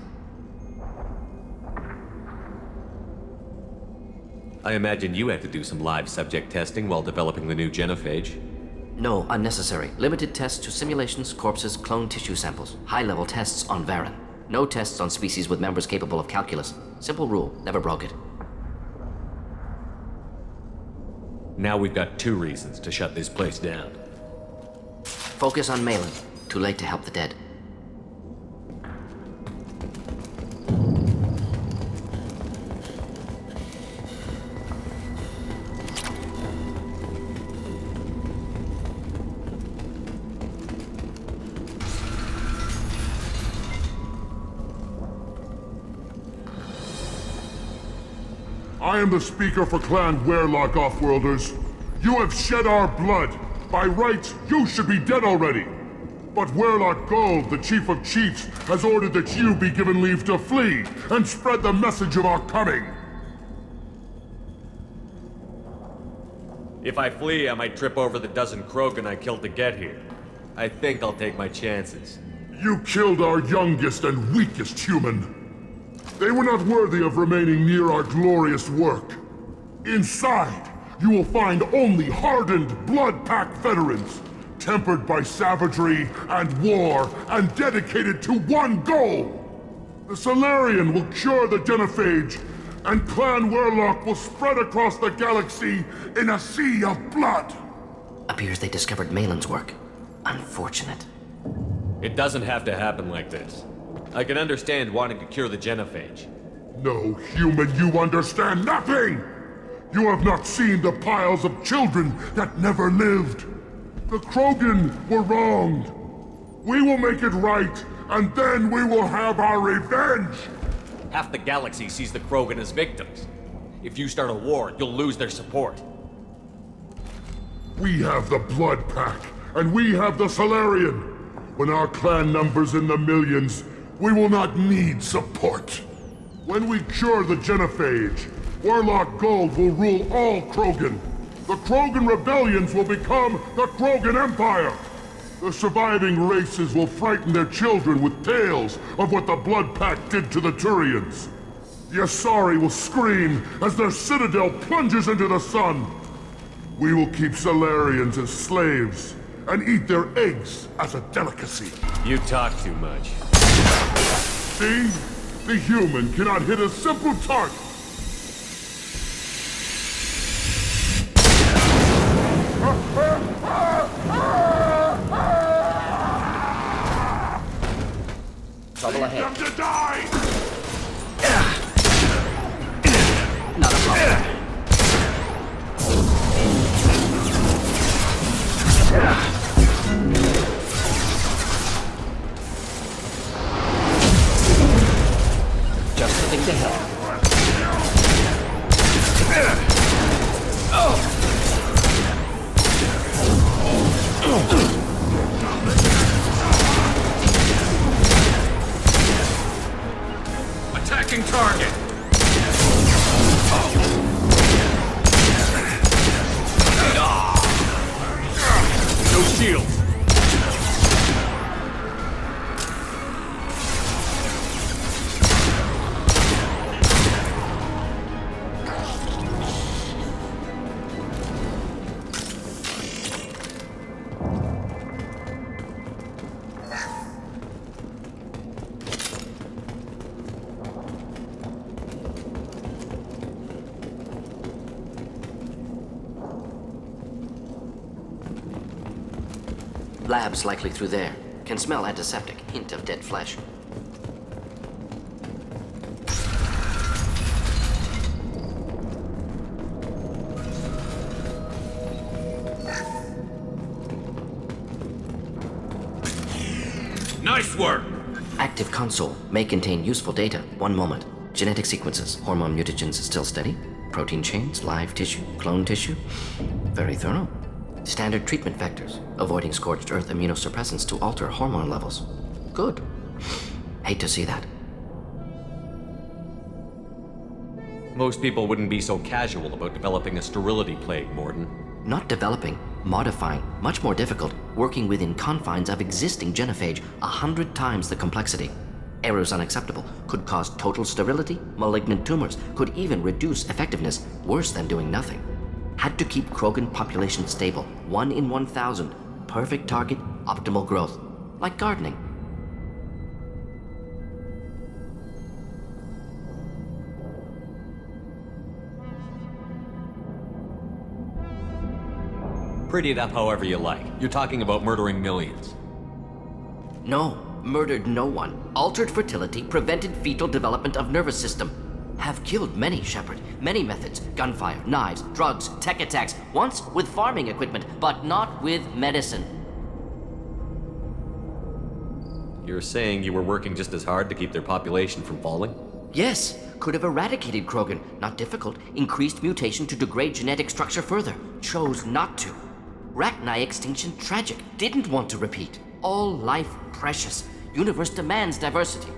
I imagine you had to do some live subject testing while developing the new genophage. No, unnecessary. Limited tests to simulations, corpses, cloned tissue samples. High-level tests on Varen. No tests on species with members capable of calculus. Simple rule, never broke it. Now we've got 2 reasons to shut this place down. Focus on Malin. Too late to help the dead. I am the speaker for Clan Werlock, Offworlders. You have shed our blood. By rights, you should be dead already. But Werlock Gold, the Chief of Chiefs, has ordered that you be given leave to flee and spread the message of our coming. If I flee, I might trip over the dozen Krogan I killed to get here. I think I'll take my chances. You killed our youngest and weakest human. They were not worthy of remaining near our glorious work. Inside, you will find only hardened blood pack veterans, tempered by savagery and war, and dedicated to one goal. The Solarian will cure the genophage, and Clan Werlock will spread across the galaxy in a sea of blood. Appears they discovered Malin's work. Unfortunate. It doesn't have to happen like this. I can understand wanting to cure the genophage. No, human, you understand nothing! You have not seen the piles of children that never lived. The Krogan were wronged. We will make it right, and then we will have our revenge! Half the galaxy sees the Krogan as victims. If you start a war, you'll lose their support. We have the Blood Pack, and we have the Solarian. When our clan numbers in the millions, we will not need support. When we cure the genophage, Werlock Gold will rule all Krogan. The Krogan rebellions will become the Krogan Empire. The surviving races will frighten their children with tales of what the Blood Pack did to the Turians. The Asari will scream as their citadel plunges into the sun. We will keep Solarians as slaves and eat their eggs as a delicacy. You talk too much. See? The human cannot hit a simple target. them to die! Not a problem. Just the thing to help. Attacking target! No shields! Labs likely through there. Can smell antiseptic, hint of dead flesh. Nice work! Active console may contain useful data. One moment. Genetic sequences, hormone mutagens still steady. Protein chains, live tissue, clone tissue. Very thorough. Standard treatment vectors, avoiding scorched earth immunosuppressants to alter hormone levels. Good. Hate to see that. Most people wouldn't be so casual about developing a sterility plague, Morden. Not developing, modifying, much more difficult, working within confines of existing genophage, 100 times the complexity. Errors unacceptable, could cause total sterility, malignant tumors, could even reduce effectiveness, worse than doing nothing. Had to keep Krogan population stable, 1 in 1,000. Perfect target, optimal growth. Like gardening. Pretty it up however you like. You're talking about murdering millions. No, murdered no one. Altered fertility, prevented fetal development of nervous system. Have killed many, Shepard. Many methods. Gunfire, knives, drugs, tech attacks. Once with farming equipment, but not with medicine. You're saying you were working just as hard to keep their population from falling? Yes, could have eradicated Krogan. Not difficult. Increased mutation to degrade genetic structure further. Chose not to. Rachni extinction tragic. Didn't want to repeat. All life precious. Universe demands diversity.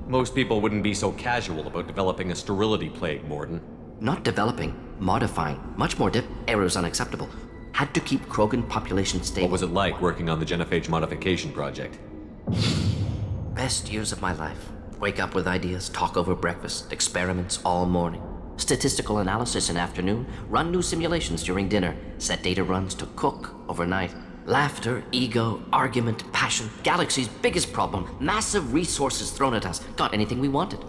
Most people wouldn't be so casual about developing a sterility plague, Morden. Not developing, modifying, much more errors unacceptable. Had to keep Krogan population stable. What was it like working on the genophage modification project? Best years of my life. Wake up with ideas, talk over breakfast, experiments all morning. Statistical analysis in afternoon, run new simulations during dinner, set data runs to cook overnight. Laughter, ego, argument, passion, galaxy's biggest problem, massive resources thrown at us. Got anything we wanted.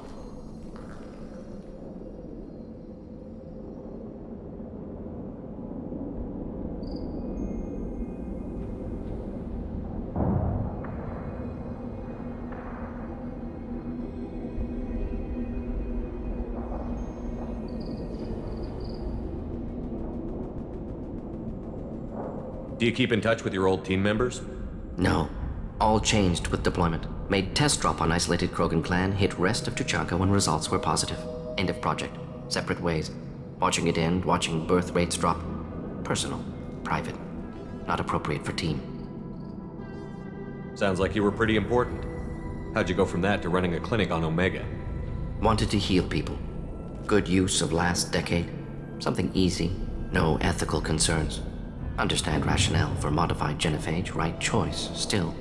Do you keep in touch with your old team members? No. All changed with deployment. Made test drop on isolated Krogan clan, hit rest of Tuchanka when results were positive. End of project. Separate ways. Watching it end, watching birth rates drop. Personal. Private. Not appropriate for team. Sounds like you were pretty important. How'd you go from that to running a clinic on Omega? Wanted to heal people. Good use of last decade. Something easy. No ethical concerns. Understand rationale for modified genophage, right choice, still.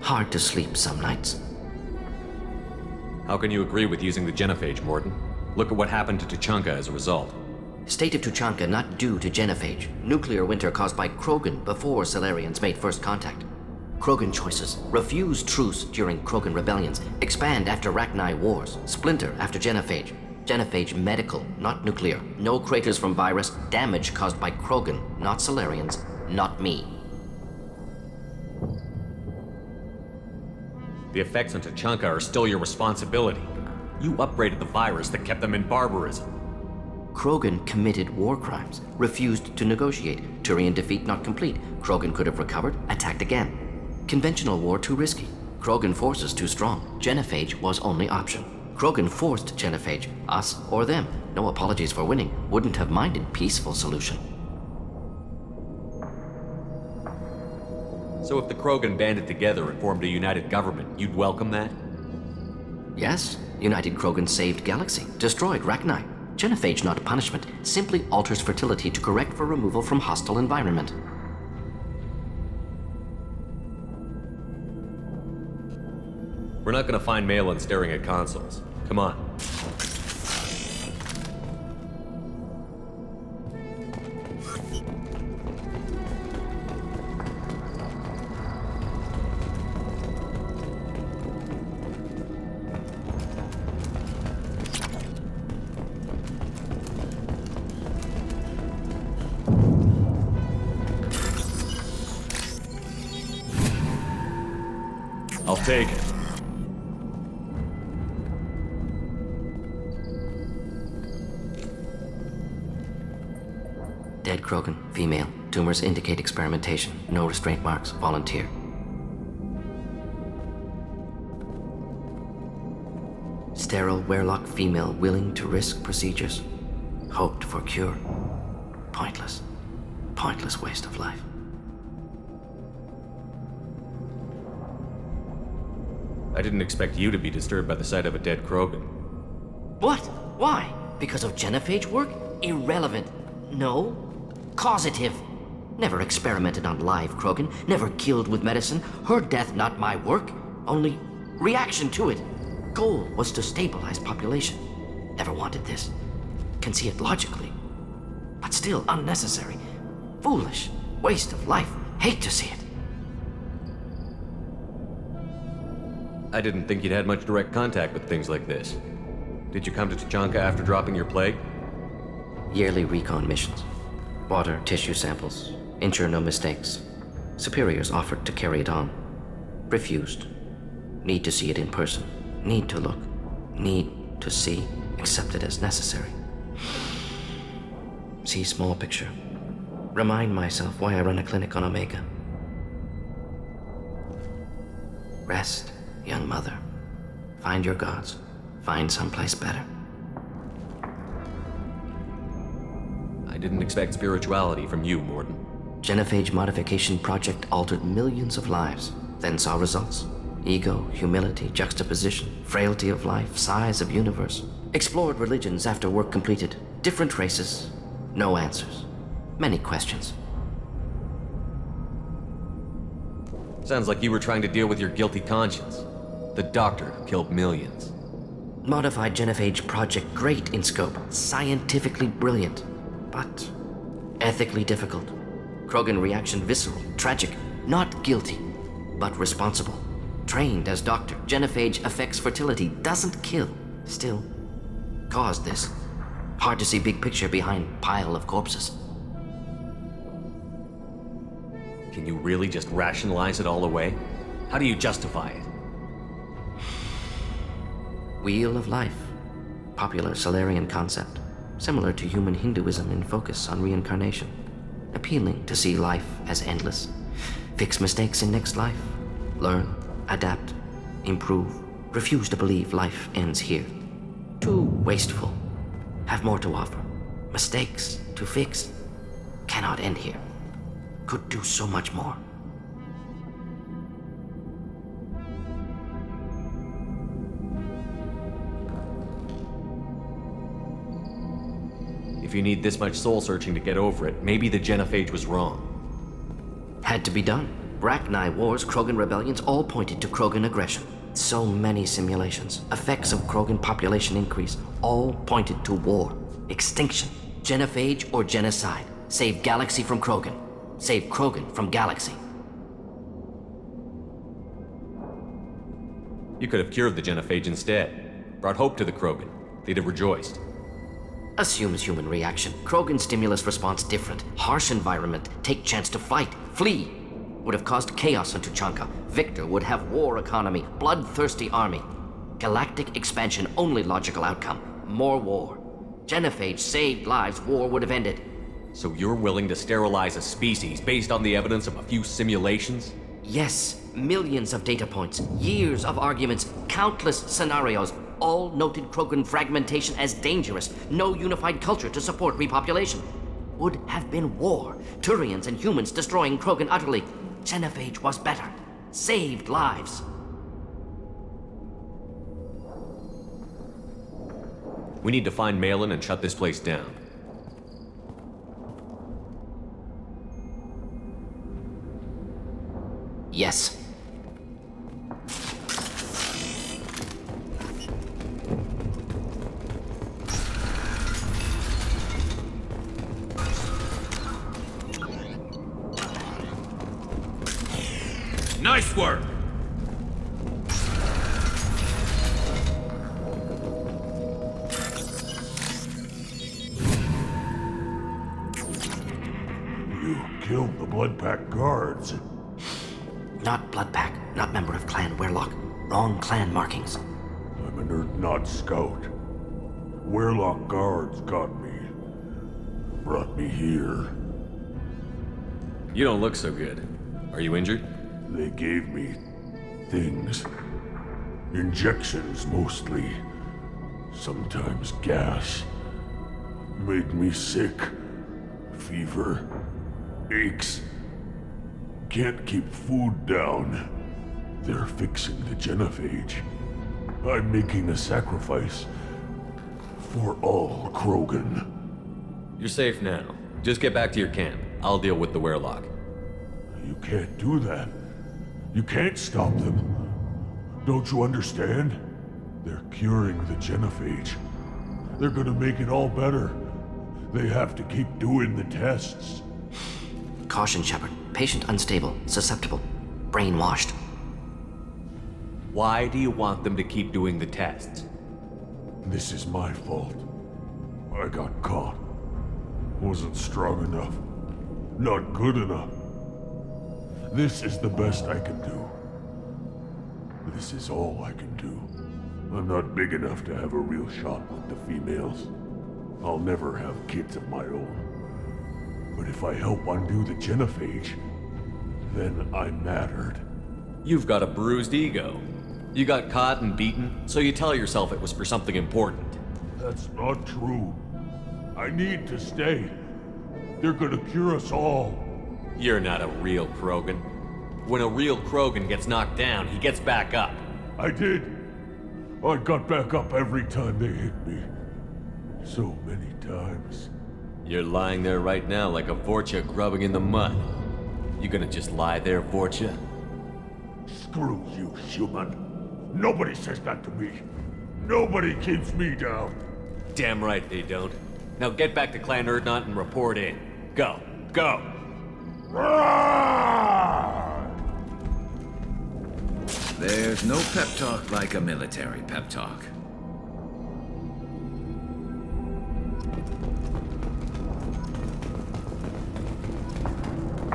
Hard to sleep some nights. How can you agree with using the genophage, Morden? Look at what happened to Tuchanka as a result. State of Tuchanka not due to genophage. Nuclear winter caused by Krogan before Salarians made first contact. Krogan choices. Refuse truce during Krogan rebellions. Expand after Rachni wars. Splinter after genophage. Genophage medical, not nuclear. No craters from virus. Damage caused by Krogan, not Solarians, not me. The effects on Tachanka are still your responsibility. You upgraded the virus that kept them in barbarism. Krogan committed war crimes, refused to negotiate. Turian defeat not complete. Krogan could have recovered, attacked again. Conventional war too risky. Krogan forces too strong. Genophage was only option. Krogan forced Genophage, us or them. No apologies for winning. Wouldn't have minded peaceful solution. So if the Krogan banded together and formed a united government, you'd welcome that? Yes, United Krogan saved Galaxy, destroyed Rachni. Genophage not punishment, simply alters fertility to correct for removal from hostile environment. We're not gonna find Malin staring at consoles. Come on. I'll take it. Dead Krogan, female. Tumors indicate experimentation. No restraint marks. Volunteer. Sterile Werelock female willing to risk procedures. Hoped for cure. Pointless. Pointless waste of life. I didn't expect you to be disturbed by the sight of a dead Krogan. What? Why? Because of Genophage work? Irrelevant. No. Causative. Never experimented on live Krogan. Never killed with medicine. Her death not my work. Only reaction to it. Goal was to stabilize population. Never wanted this. Can see it logically. But still unnecessary. Foolish. Waste of life. Hate to see it. I didn't think you'd had much direct contact with things like this. Did you come to Tachanka after dropping your plague? Yearly recon missions. Water, tissue samples. Ensure no mistakes. Superiors offered to carry it on. Refused. Need to see it in person. Need to look. Need to see. Accepted as necessary. See small picture. Remind myself why I run a clinic on Omega. Rest, young mother. Find your gods. Find someplace better. I didn't expect spirituality from you, Morden. Genophage modification project altered millions of lives, then saw results. Ego, humility, juxtaposition, frailty of life, size of universe. Explored religions after work completed. Different races. No answers. Many questions. Sounds like you were trying to deal with your guilty conscience. The doctor who killed millions. Modified Genophage project great in scope. Scientifically brilliant. But ethically difficult. Krogan reaction visceral, tragic. Not guilty, but responsible. Trained as doctor, Genophage affects fertility, doesn't kill. Still, caused this. Hard to see big picture behind pile of corpses. Can you really just rationalize it all away? How do you justify it? Wheel of life. Popular Solarian concept. Similar to human Hinduism in focus on reincarnation. Appealing to see life as endless. Fix mistakes in next life. Learn, adapt, improve. Refuse to believe life ends here. Too wasteful. Have more to offer. Mistakes to fix. Cannot end here. Could do so much more. If you need this much soul searching to get over it, maybe the Genophage was wrong. Had to be done. Rachni wars, Krogan rebellions, all pointed to Krogan aggression. So many simulations. Effects of Krogan population increase, all pointed to war. Extinction. Genophage or genocide. Save Galaxy from Krogan. Save Krogan from Galaxy. You could have cured the Genophage instead. Brought hope to the Krogan. they'd have rejoiced. Assumes human reaction. Krogan stimulus response different. Harsh environment. Take chance to fight. Flee. Would have caused chaos on Tuchanka. Victor would have war economy. Bloodthirsty army. Galactic expansion only logical outcome. More war. Genophage saved lives. War would have ended. So you're willing to sterilize a species based on the evidence of a few simulations? Yes. Millions of data points. Years of arguments. Countless scenarios. All noted Krogan fragmentation as dangerous. No unified culture to support repopulation. Would have been war. Turians and humans destroying Krogan utterly. Genophage was better. Saved lives. We need to find Malin and shut this place down. Yes. Nice work! You killed the Blood Pack guards. Not Blood Pack, not member of Clan Werlock. Wrong clan markings. I'm an Urdnot scout. Werlock guards got me. Brought me here. You don't look so good. Are you injured? They gave me things. Injections, mostly. Sometimes gas. Made me sick. Fever. Aches. Can't keep food down. They're fixing the genophage. I'm making a sacrifice. For all Krogan. You're safe now. Just get back to your camp. I'll deal with the Werlock. You can't do that. You can't stop them. Don't you understand? They're curing the genophage. They're gonna make it all better. They have to keep doing the tests. Caution, Shepard. Patient unstable, susceptible, brainwashed. Why do you want them to keep doing the tests? This is my fault. I got caught. Wasn't strong enough. Not good enough. This is the best I can do. This is all I can do. I'm not big enough to have a real shot with the females. I'll never have kids of my own. But if I help undo the genophage, then I mattered. You've got a bruised ego. You got caught and beaten, so you tell yourself it was for something important. That's not true. I need to stay. They're gonna cure us all. You're not a real Krogan. When a real Krogan gets knocked down, he gets back up. I did. I got back up every time they hit me. So many times. You're lying there right now like a Vorcha grubbing in the mud. You gonna just lie there, Vorcha? Screw you, human. Nobody says that to me. Nobody keeps me down. Damn right they don't. Now get back to Clan Urdnot and report in. Go. Go! There's no pep talk like a military pep talk.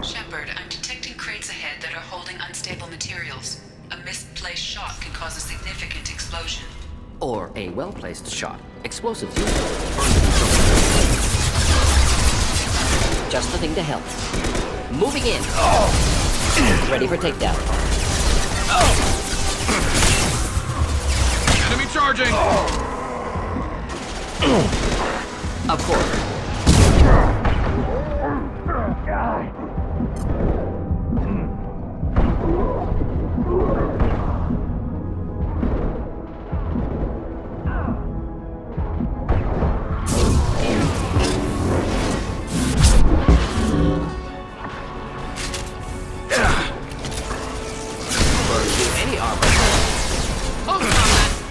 Shepard, I'm detecting crates ahead that are holding unstable materials. A misplaced shot can cause a significant explosion. Or a well-placed shot. Explosives just the thing to help. Moving in. Ready for takedown. Enemy charging! Of course.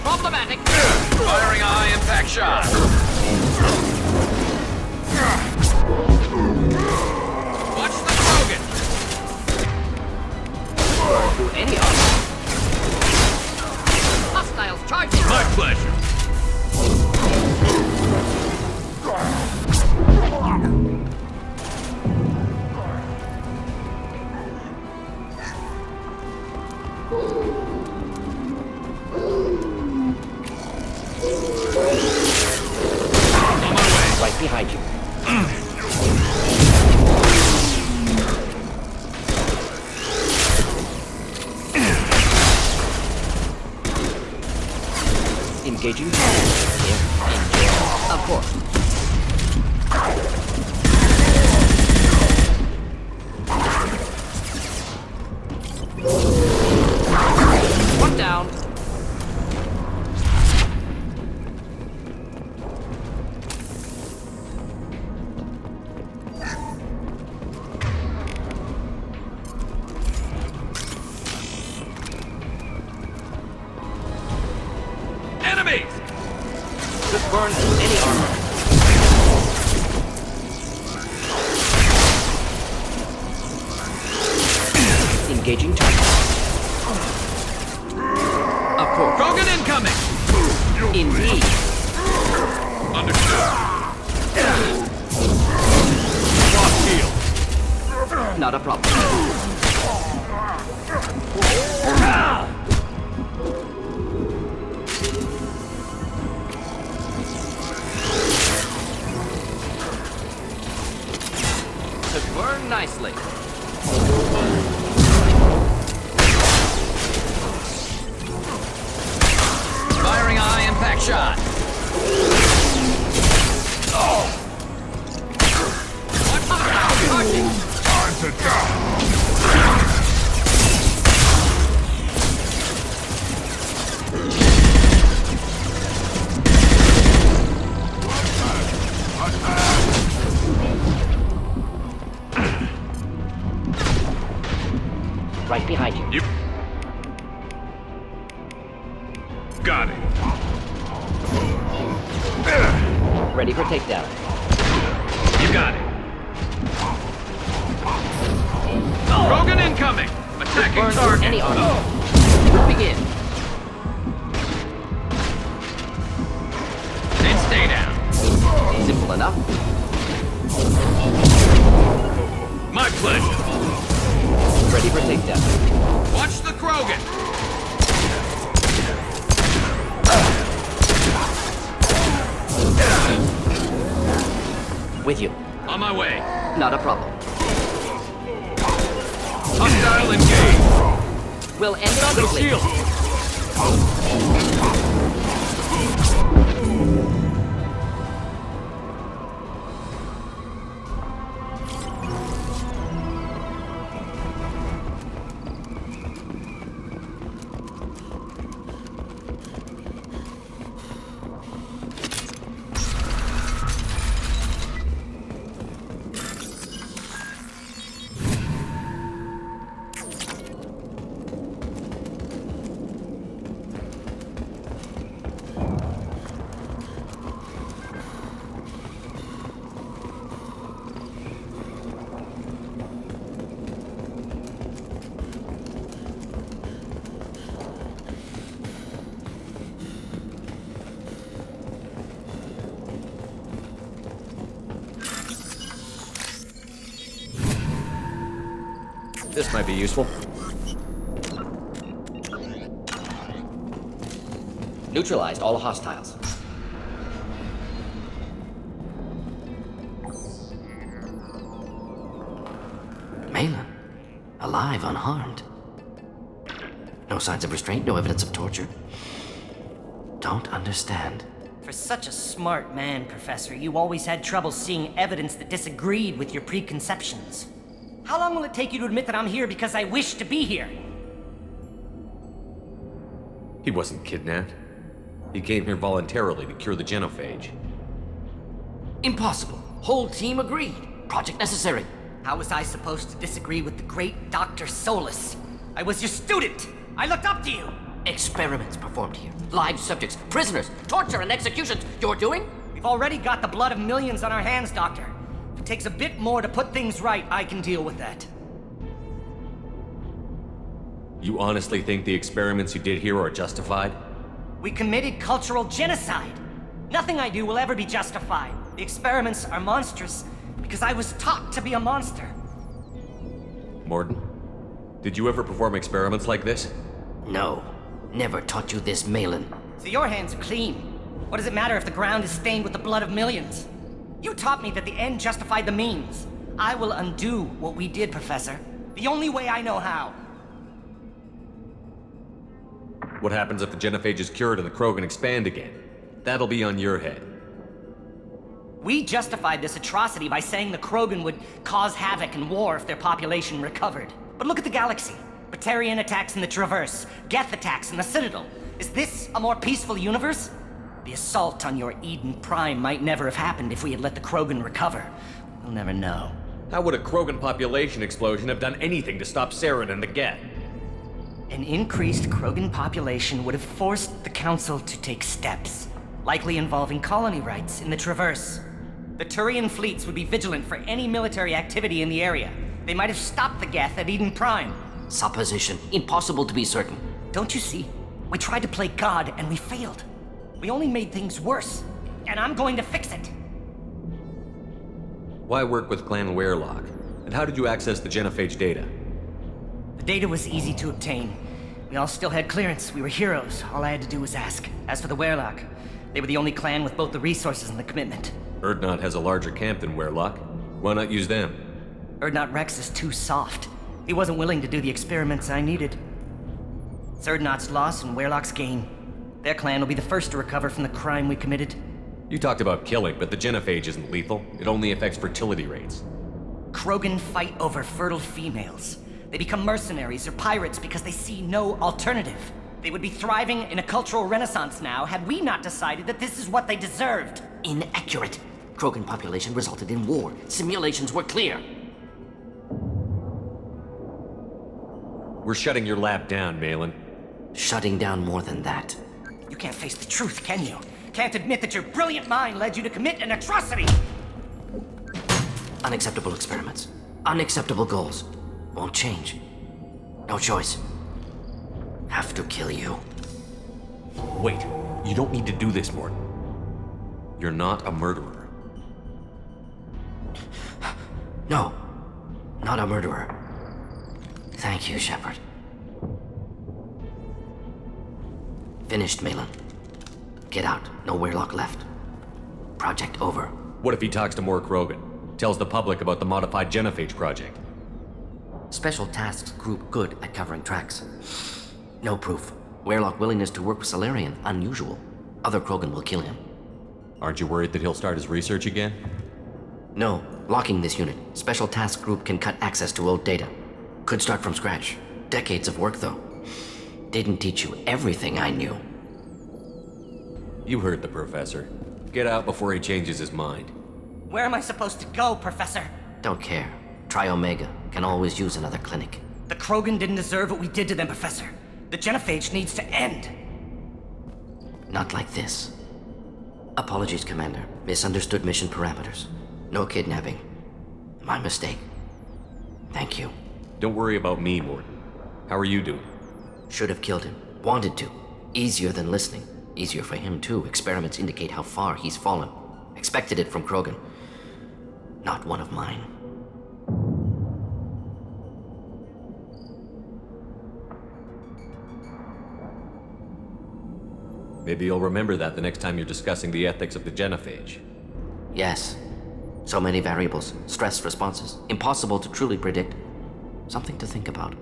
Problematic. Firing a high-impact shot. Watch the Krogan. Through any armor. Hostiles charging. My pleasure. Right behind you. Engaging. Of course. One down. Enemies! Just burn through any armor. Engaging target. Of course. Krogan incoming! Indeed. Understood. Lost shield. Not a problem. To burn nicely. Firing eye impact shot. Oh! Time to die! Right behind you. You got it. Ready for takedown. You got it. Krogan incoming! Attacking Burn target! any armor. Begin. Then stay down. Simple enough. My pleasure. Ready for takedown. Watch the Krogan! With you. On my way. Not a problem. Hostile engaged. We'll end it No quickly. shield. This might be useful. Neutralized all hostiles. Malin, alive, unharmed. No signs of restraint, no evidence of torture. Don't understand. For such a smart man, Professor, you always had trouble seeing evidence that disagreed with your preconceptions. How long will it take you to admit that I'm here because I wish to be here? He wasn't kidnapped. He came here voluntarily to cure the genophage. Impossible. Whole team agreed. Project necessary. How was I supposed to disagree with the great Dr. Solus? I was your student! I looked up to you! Experiments performed here. Live subjects, prisoners, torture and executions. You're doing? We've already got the blood of millions on our hands, Doctor. If it takes a bit more to put things right, I can deal with that. You honestly think the experiments you did here are justified? We committed cultural genocide. Nothing I do will ever be justified. The experiments are monstrous because I was taught to be a monster. Morden, did you ever perform experiments like this? No. Never taught you this, Malin. So your hands are clean. What does it matter if the ground is stained with the blood of millions? You taught me that the end justified the means. I will undo what we did, Professor. The only way I know how. What happens if the genophage is cured and the Krogan expand again? That'll be on your head. We justified this atrocity by saying the Krogan would cause havoc and war if their population recovered. But look at the galaxy. Batarian attacks in the Traverse, Geth attacks in the Citadel. Is this a more peaceful universe? The assault on your Eden Prime might never have happened if we had let the Krogan recover. We'll never know. How would a Krogan population explosion have done anything to stop Saren and the Geth? An increased Krogan population would have forced the Council to take steps, likely involving colony rights in the Traverse. The Turian fleets would be vigilant for any military activity in the area. They might have stopped the Geth at Eden Prime. Supposition. Impossible to be certain. Don't you see? We tried to play God and we failed. We only made things worse. And I'm going to fix it. Why work with Clan Werelock? And how did you access the genophage data? The data was easy to obtain. We all still had clearance. We were heroes. All I had to do was ask. As for the Werelock, they were the only clan with both the resources and the commitment. Urdnot has a larger camp than Werelock. Why not use them? Urdnot Rex is too soft. He wasn't willing to do the experiments I needed. It's Urdnot's loss and Werelock's gain. Their clan will be the first to recover from the crime we committed. You talked about killing, but the genophage isn't lethal. It only affects fertility rates. Krogan fight over fertile females. They become mercenaries or pirates because they see no alternative. They would be thriving in a cultural renaissance now had we not decided that this is what they deserved. Inaccurate. Krogan population resulted in war. Simulations were clear. We're shutting your lab down, Malin. Shutting down more than that. You can't face the truth, can you? Can't admit that your brilliant mind led you to commit an atrocity! Unacceptable experiments. Unacceptable goals. Won't change. No choice. Have to kill you. Wait, you don't need to do this, Morton. You're not a murderer. No, not a murderer. Thank you, Shepard. Finished, Malin. Get out. No Werelock left. Project over. What if he talks to more Krogan? Tells the public about the modified genophage project? Special Tasks Group good at covering tracks. No proof. Werelock willingness to work with Salarian, unusual. Other Krogan will kill him. Aren't you worried that he'll start his research again? No. Locking this unit. Special Task Group can cut access to old data. Could start from scratch. Decades of work, though. Didn't teach you everything I knew. You heard the professor. Get out before he changes his mind. Where am I supposed to go, Professor? Don't care. Try Omega. Can always use another clinic. The Krogan didn't deserve what we did to them, Professor. The genophage needs to end. Not like this. Apologies, Commander. Misunderstood mission parameters. No kidnapping. My mistake. Thank you. Don't worry about me, Morton. How are you doing? Should have killed him. Wanted to. Easier than listening. Easier for him, too. Experiments indicate how far he's fallen. Expected it from Krogan. Not one of mine. Maybe you'll remember that the next time you're discussing the ethics of the genophage. Yes. So many variables. Stress responses. Impossible to truly predict. Something to think about.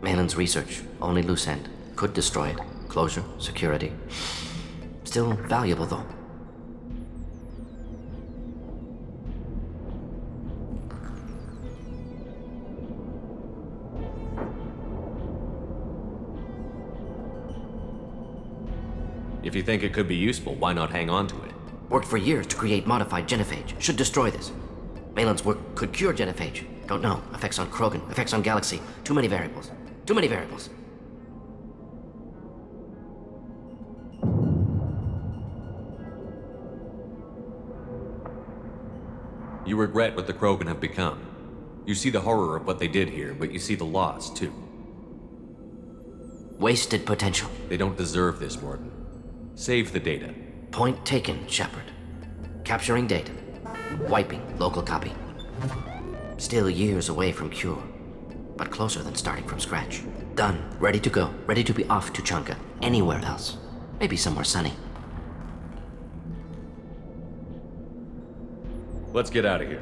Malin's research. Only loose end. Could destroy it. Closure. Security. Still valuable, though. If you think it could be useful, why not hang on to it? Worked for years to create modified genophage. Should destroy this. Malin's work could cure genophage. Don't know. Effects on Krogan. Effects on Galaxy. Too many variables. Too many variables. You regret what the Krogan have become. You see the horror of what they did here, but you see the loss, too. Wasted potential. They don't deserve this, Morton. Save the data. Point taken, Shepard. Capturing data. Wiping local copy. Still years away from cure, but closer than starting from scratch. Done. Ready to go. Ready to be off to Chunka. Anywhere else. Maybe somewhere sunny. Let's get out of here.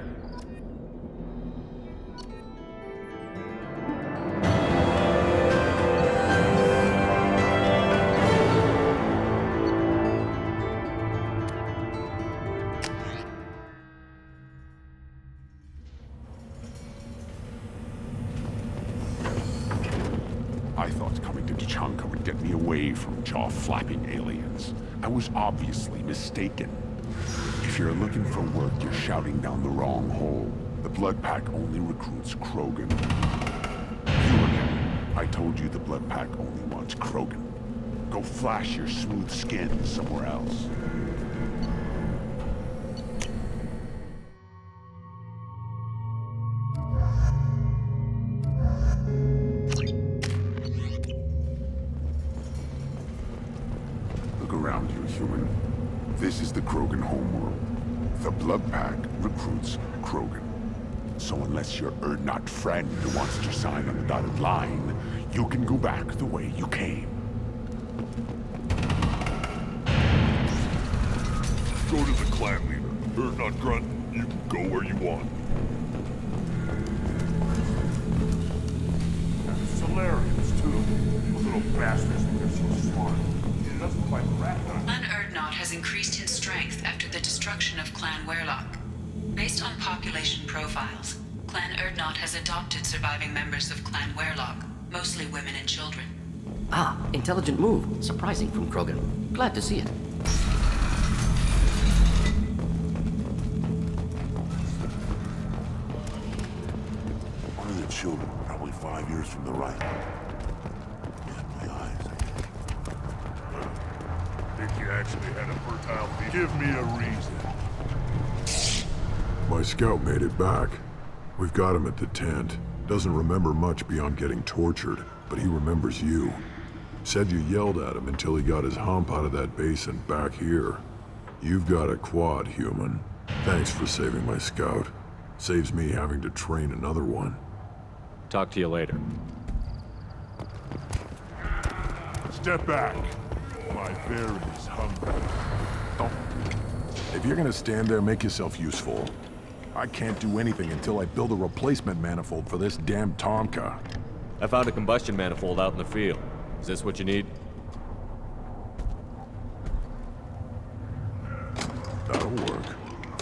I thought coming to Tachanka would get me away from jaw-flapping aliens. I was obviously mistaken. If you're looking for work, you're shouting down the wrong hole. The Blood Pack only recruits Krogan. You again. I told you the Blood Pack only wants Krogan. Go flash your smooth skin somewhere else. Look around you, human. This is the Krogan homeworld. The Blood Pack recruits Krogan. So unless your Urdnot friend wants to sign on the dotted line, you can go back the way you came. Go to the clan leader. Urdnot Grunt, you can go where you want. And Solarians, too. Those little bastards think they're so smart. It doesn't quite rat on. Clan Urdnot has increased in strength after the destruction of Clan Werlock. Based on population profiles, Clan Urdnot has adopted surviving members of Clan Werlock, mostly women and children. Ah, intelligent move. Surprising from Krogan. Glad to see it. One of the children, probably 5 years from the right. Yeah, my eyes. Think you actually had a fertile field? Give me a reason. My scout made it back. We've got him at the tent. Doesn't remember much beyond getting tortured, but he remembers you. Said you yelled at him until he got his hump out of that basin back here. You've got a quad, human. Thanks for saving my scout. Saves me having to train another one. Talk to you later. Step back. My bear is hungry. If you're gonna stand there, make yourself useful. I can't do anything until I build a replacement manifold for this damn Tomka. I found a combustion manifold out in the field. Is this what you need? That'll work.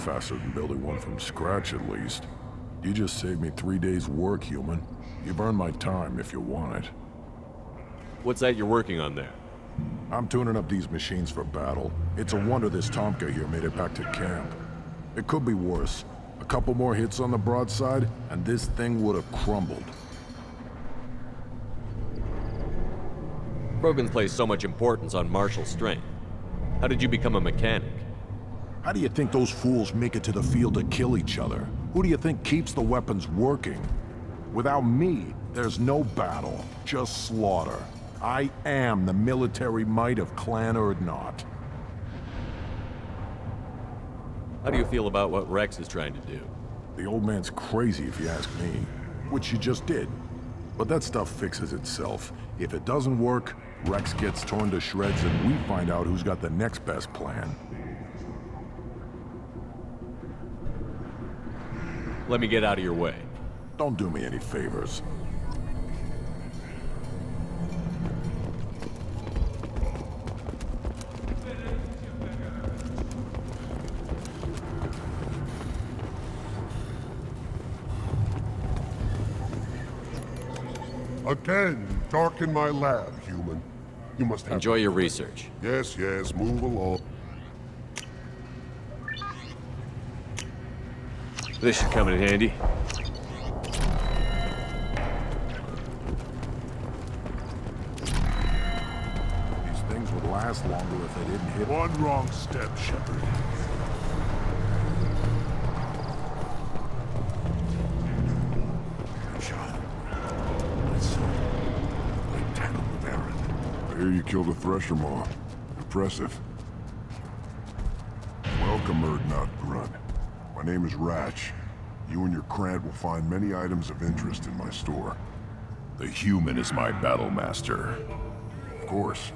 Faster than building one from scratch, at least. You just saved me 3 days' work, human. You've earned my time if you want it. What's that you're working on there? I'm tuning up these machines for battle. It's a wonder this Tomka here made it back to camp. It could be worse. A couple more hits on the broadside, and this thing would have crumbled. Krogans place so much importance on martial strength. How did you become a mechanic? How do you think those fools make it to the field to kill each other? Who do you think keeps the weapons working? Without me, there's no battle, just slaughter. I am the military might of Clan Urdnot. How do you feel about what Rex is trying to do? The old man's crazy if you ask me, which you just did. But that stuff fixes itself. If it doesn't work, Rex gets torn to shreds and we find out who's got the next best plan. Let me get out of your way. Don't do me any favors. Again, dark in my lab, human. You must have... Enjoy your research. Yes, yes, move along. This should come in handy. These things would last longer if they didn't hit... One wrong step, Shepard. I hear you killed a Thresher Maw. Impressive. Welcome, Urdnot Grunt. My name is Ratch. You and your Krant will find many items of interest in my store. The human is my battle master. Of course.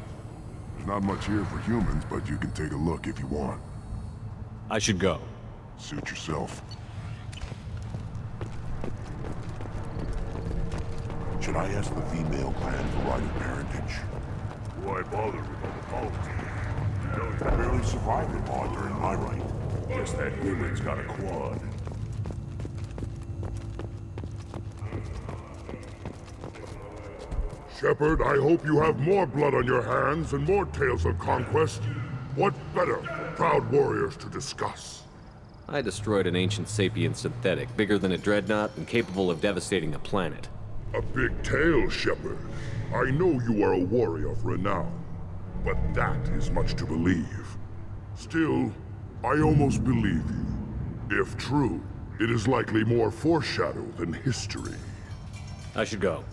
There's not much here for humans, but you can take a look if you want. I should go. Suit yourself. Should I ask the female clan for right of parentage? Why bother with all the politics? You know, I barely survived it all during my reign. guess that human's got a quad. Shepard, I hope you have more blood on your hands and more tales of conquest. What better for proud warriors to discuss? I destroyed an ancient sapient synthetic, bigger than a dreadnought and capable of devastating a planet. A big tale, Shepard. I know you are a warrior of renown, but that is much to believe. Still, I almost believe you. If true, it is likely more foreshadow than history. I should go.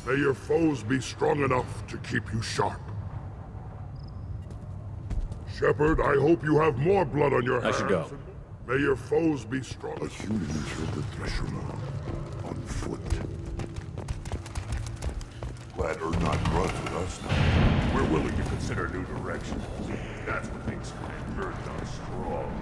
May your foes be strong enough to keep you sharp. Shepard, I hope you have more blood on your hands. I should go. May your foes be strong. A human entered the threshold on foot. Glad not grudge with us now. We're willing to consider new directions. That's what makes Earth strong.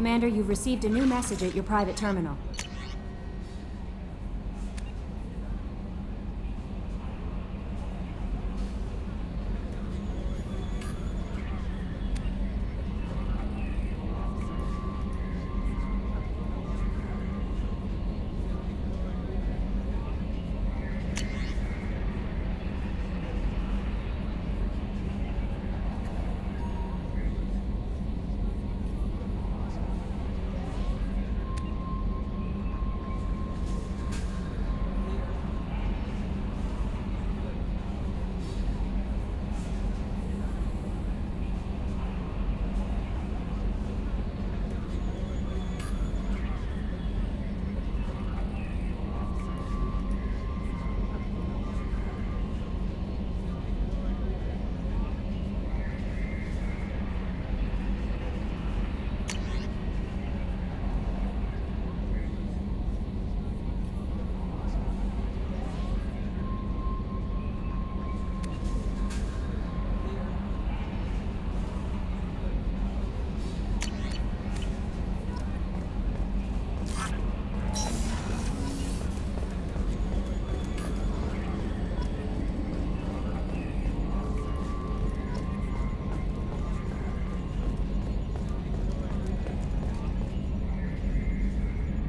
Commander, you've received a new message at your private terminal.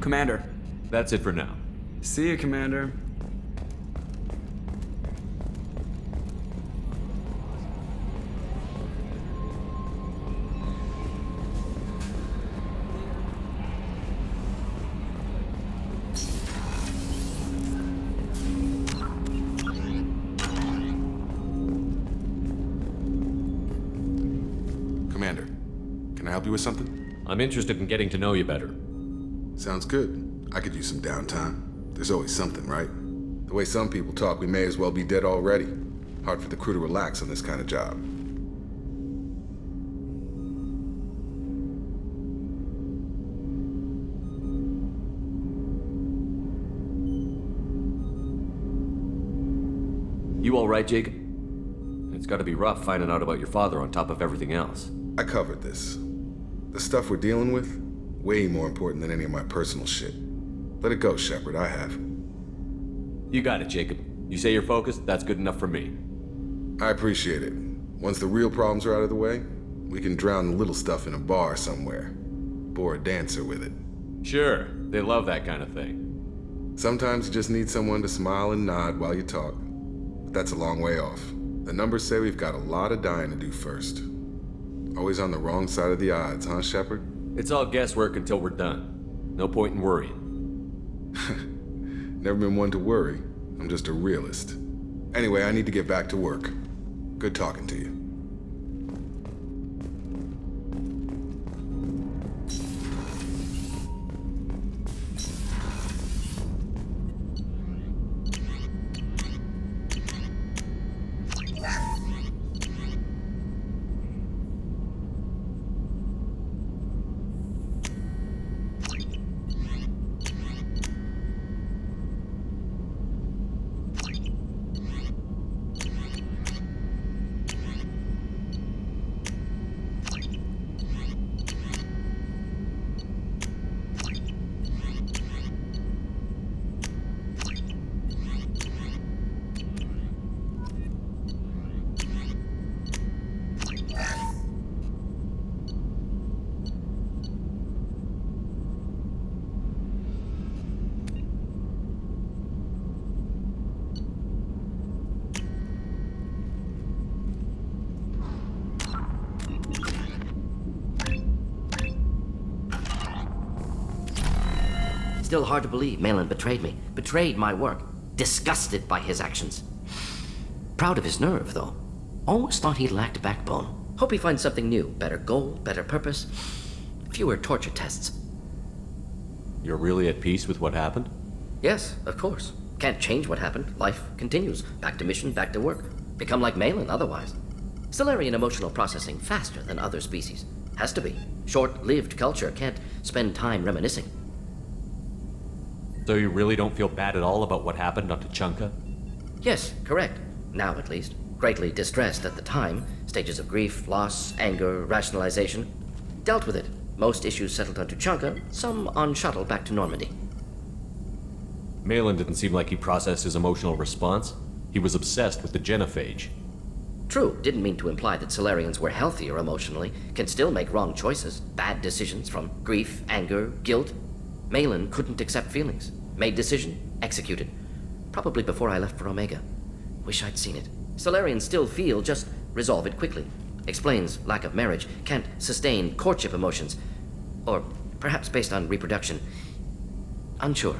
Commander. That's it for now. See you, Commander. Commander, can I help you with something? I'm interested in getting to know you better. Sounds good. I could use some downtime. There's always something, right? The way some people talk, we may as well be dead already. Hard for the crew to relax on this kind of job. You all right, Jacob? It's gotta be rough finding out about your father on top of everything else. I covered this. The stuff we're dealing with, way more important than any of my personal shit. Let it go, Shepard. I have. You got it, Jacob. You say you're focused, that's good enough for me. I appreciate it. Once the real problems are out of the way, we can drown the little stuff in a bar somewhere. Bore a dancer with it. Sure, they love that kind of thing. Sometimes you just need someone to smile and nod while you talk. But that's a long way off. The numbers say we've got a lot of dying to do first. Always on the wrong side of the odds, huh, Shepard? It's all guesswork until we're done. No point in worrying. Never been one to worry. I'm just a realist. Anyway, I need to get back to work. Good talking to you. Still hard to believe Malin betrayed me, betrayed my work, disgusted by his actions. Proud of his nerve, though. Always thought he lacked backbone. Hope he finds something new, better goal, better purpose, fewer torture tests. You're really at peace with what happened? Yes, of course. Can't change what happened. Life continues. Back to mission, back to work. Become like Malin otherwise. Stellarian emotional processing faster than other species. Has to be. Short-lived culture can't spend time reminiscing. So you really don't feel bad at all about what happened on Tuchanka? Yes, correct. Now at least. Greatly distressed at the time. Stages of grief, loss, anger, rationalization. Dealt with it. Most issues settled on Tuchanka, some on shuttle back to Normandy. Malin didn't seem like he processed his emotional response. He was obsessed with the genophage. True, didn't mean to imply that Solarians were healthier emotionally, can still make wrong choices, bad decisions from grief, anger, guilt. Malin couldn't accept feelings. Made decision, executed. Probably before I left for Omega. Wish I'd seen it. Solarians still feel, just resolve it quickly. Explains lack of marriage, can't sustain courtship emotions. Or perhaps based on reproduction. Unsure.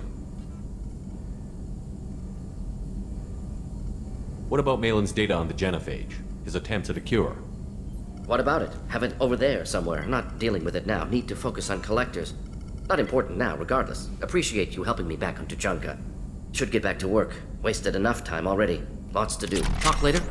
What about Malin's data on the genophage? His attempts at a cure? What about it? Have it over there somewhere. Not dealing with it now. Need to focus on collectors. Not important now, regardless. Appreciate you helping me back on Tuchanka. Should get back to work. Wasted enough time already. Lots to do. Talk later?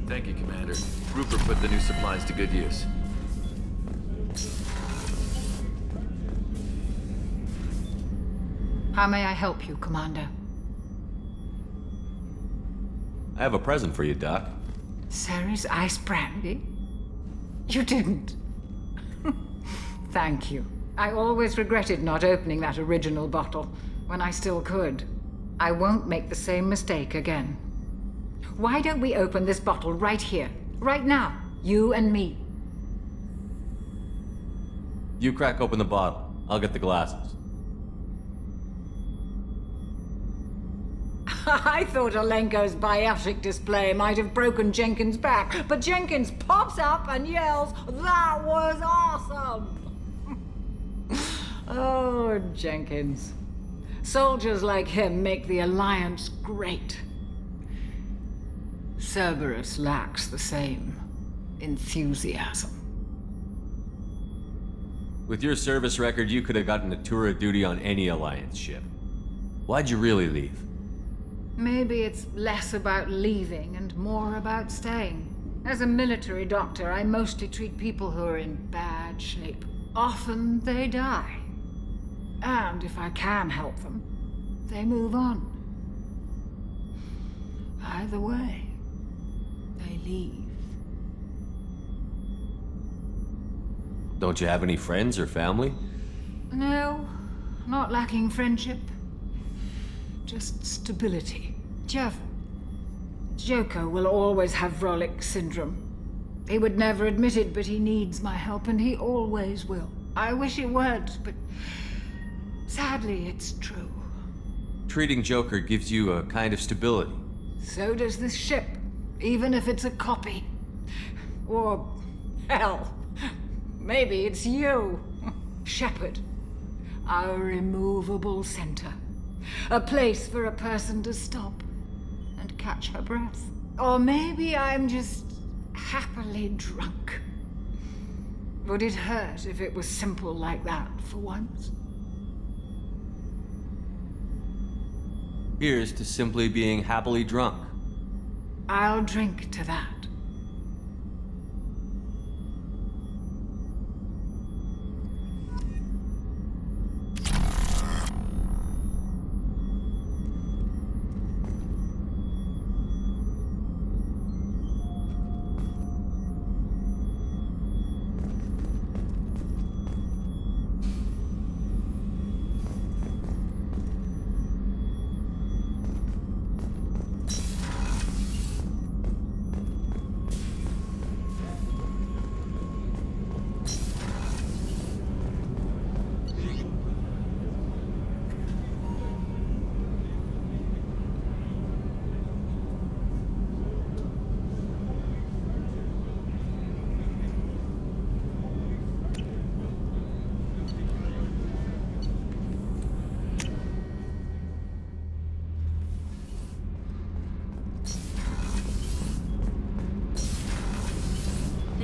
Thank you, Commander. Rupert put the new supplies to good use. How may I help you, Commander? I have a present for you, Doc. Ceres ice brandy? You didn't. Thank you. I always regretted not opening that original bottle when I still could. I won't make the same mistake again. Why don't we open this bottle right here, right now, you and me? You crack open the bottle. I'll get the glasses. I thought Alenko's biotic display might have broken Jenkins' back, but Jenkins pops up and yells, "That was awesome!" Oh, Jenkins. Soldiers like him make the Alliance great. Cerberus lacks the same enthusiasm. With your service record, you could have gotten a tour of duty on any Alliance ship. Why'd you really leave? Maybe it's less about leaving and more about staying. As a military doctor, I mostly treat people who are in bad shape. Often they die. And if I can help them, they move on. Either way, they leave. Don't you have any friends or family? No, not lacking friendship. Just stability. Jeff, Joko will always have Vrolic syndrome. He would never admit it, but he needs my help, and he always will. I wish it weren't, but sadly, it's true. Treating Joker gives you a kind of stability. So does this ship, even if it's a copy. Or, hell, maybe it's you, Shepard. Our immovable center. A place for a person to stop and catch her breath. Or maybe I'm just happily drunk. Would it hurt if it was simple like that for once? Here's to simply being happily drunk. I'll drink to that.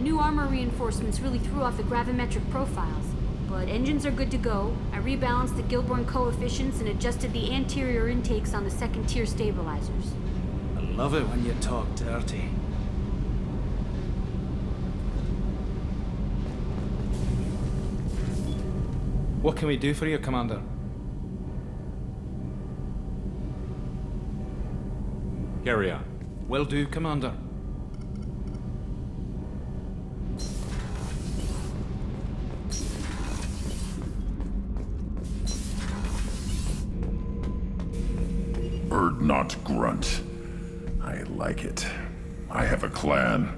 New armor reinforcements really threw off the gravimetric profiles, but engines are good to go. I rebalanced the Gilborn coefficients and adjusted the anterior intakes on the second-tier stabilizers. I love it when you talk dirty. What can we do for you, Commander? Carry on. Will do, Commander. Bird not grunt. I like it. I have a clan.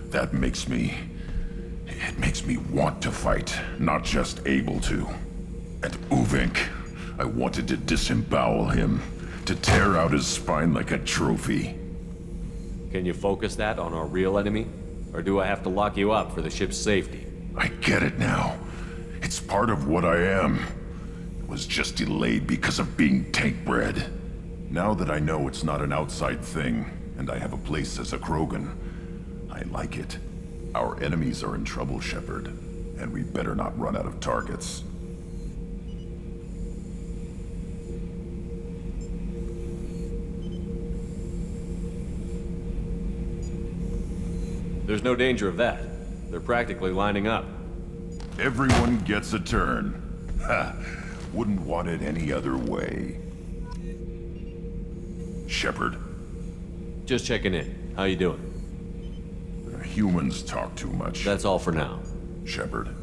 That makes me... It makes me want to fight, not just able to. And Uvink, I wanted to disembowel him, to tear out his spine like a trophy. Can you focus that on our real enemy? Or do I have to lock you up for the ship's safety? I get it now. It's part of what I am. It was just delayed because of being tank bred. Now that I know it's not an outside thing, and I have a place as a Krogan, I like it. Our enemies are in trouble, Shepard, and we better not run out of targets. There's no danger of that. They're practically lining up. Everyone gets a turn. Ha! Wouldn't want it any other way. Shepard. Just checking in. How you doing? Humans talk too much. That's all for now. Shepard.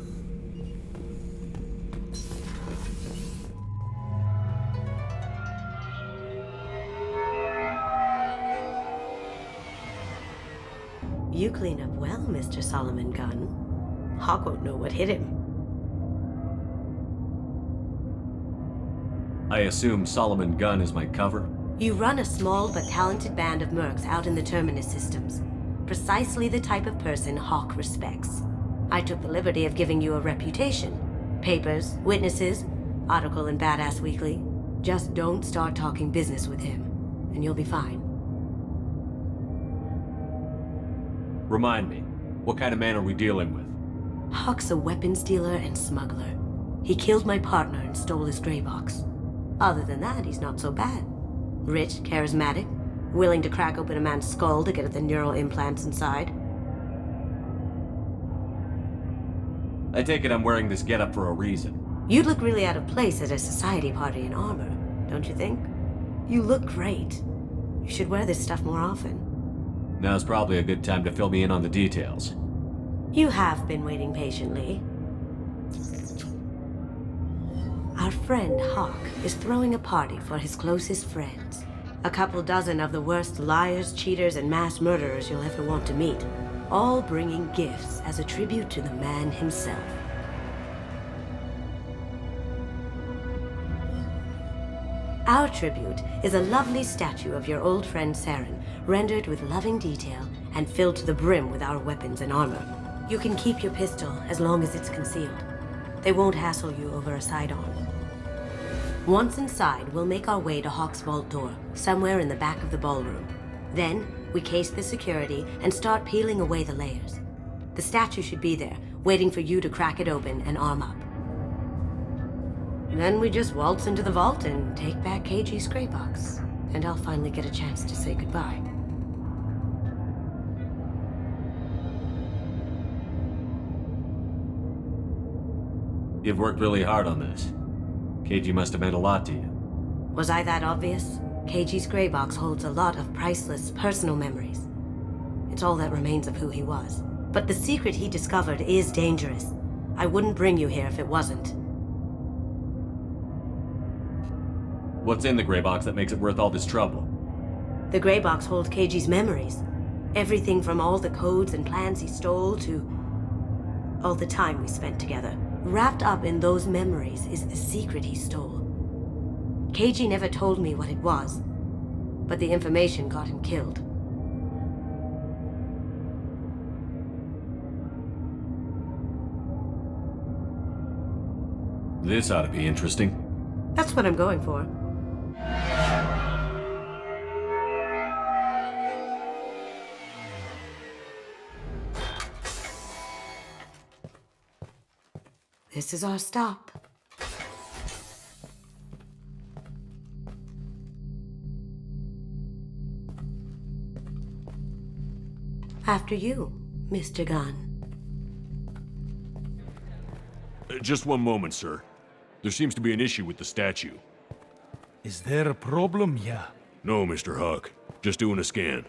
You clean up well, Mr. Solomon Gunn. Hawk won't know what hit him. I assume Solomon Gunn is my cover? You run a small but talented band of mercs out in the Terminus systems. Precisely the type of person Hawk respects. I took the liberty of giving you a reputation. Papers, witnesses, article in Badass Weekly. Just don't start talking business with him, and you'll be fine. Remind me, what kind of man are we dealing with? Hawk's a weapons dealer and smuggler. He killed my partner and stole his gray box. Other than that, he's not so bad. Rich, charismatic, willing to crack open a man's skull to get at the neural implants inside. I take it I'm wearing this getup for a reason. You'd look really out of place at a society party in armor, don't you think? You look great. You should wear this stuff more often. Now's probably a good time to fill me in on the details. You have been waiting patiently. Our friend Hawk is throwing a party for his closest friends. A couple dozen of the worst liars, cheaters, and mass murderers you'll ever want to meet. all bringing gifts as a tribute to the man himself. Our tribute is a lovely statue of your old friend Saren, rendered with loving detail and filled to the brim with our weapons and armor. You can keep your pistol as long as it's concealed. They won't hassle you over a sidearm. Once inside, we'll make our way to Hawk's vault door, somewhere in the back of the ballroom. Then, we case the security and start peeling away the layers. The statue should be there, waiting for you to crack it open and arm up. Then we just waltz into the vault and take back KG's gray box. And I'll finally get a chance to say goodbye. You've worked really hard on this. KG must have meant a lot to you. Was I that obvious? KG's gray box holds a lot of priceless personal memories. It's all that remains of who he was. But the secret he discovered is dangerous. I wouldn't bring you here if it wasn't. What's in the gray box that makes it worth all this trouble? The gray box holds KG's memories. Everything from all the codes and plans he stole to all the time we spent together. Wrapped up in those memories is the secret he stole. KG never told me what it was, but the information got him killed. This ought to be interesting. That's what I'm going for. This is our stop. After you, Mr. Gunn. Just one moment, sir. There seems to be an issue with the statue. Is there a problem here? No, Mr. Huck. Just doing a scan.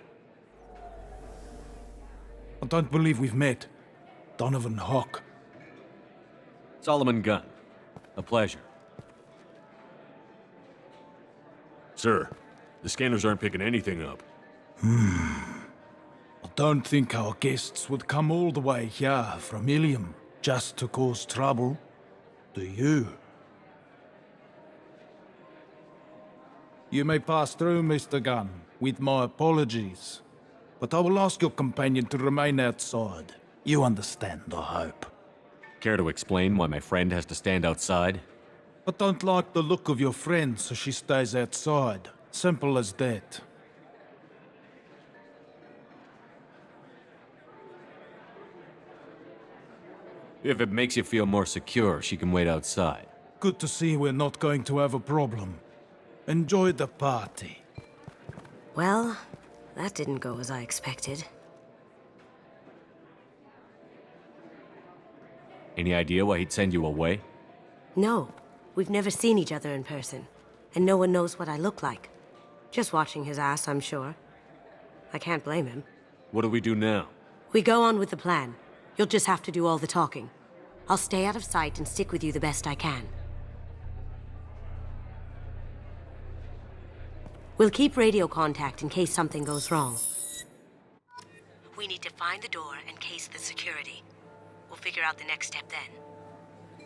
I don't believe we've met. Donovan Huck. Solomon Gunn. A pleasure. Sir, the scanners aren't picking anything up. I don't think our guests would come all the way here from Illium just to cause trouble. Do you? You may pass through, Mr. Gunn, with my apologies. But I will ask your companion to remain outside. You understand, I hope. Care to explain why my friend has to stand outside? I don't like the look of your friend, so she stays outside. Simple as that. If it makes you feel more secure, she can wait outside. Good to see we're not going to have a problem. Enjoy the party. Well, that didn't go as I expected. Any idea why he'd send you away? No, we've never seen each other in person, and no one knows what I look like. Just watching his ass, I'm sure. I can't blame him. What do we do now? We go on with the plan. You'll just have to do all the talking. I'll stay out of sight and stick with you the best I can. We'll keep radio contact in case something goes wrong. We need to find the door and case the security. We'll figure out the next step then.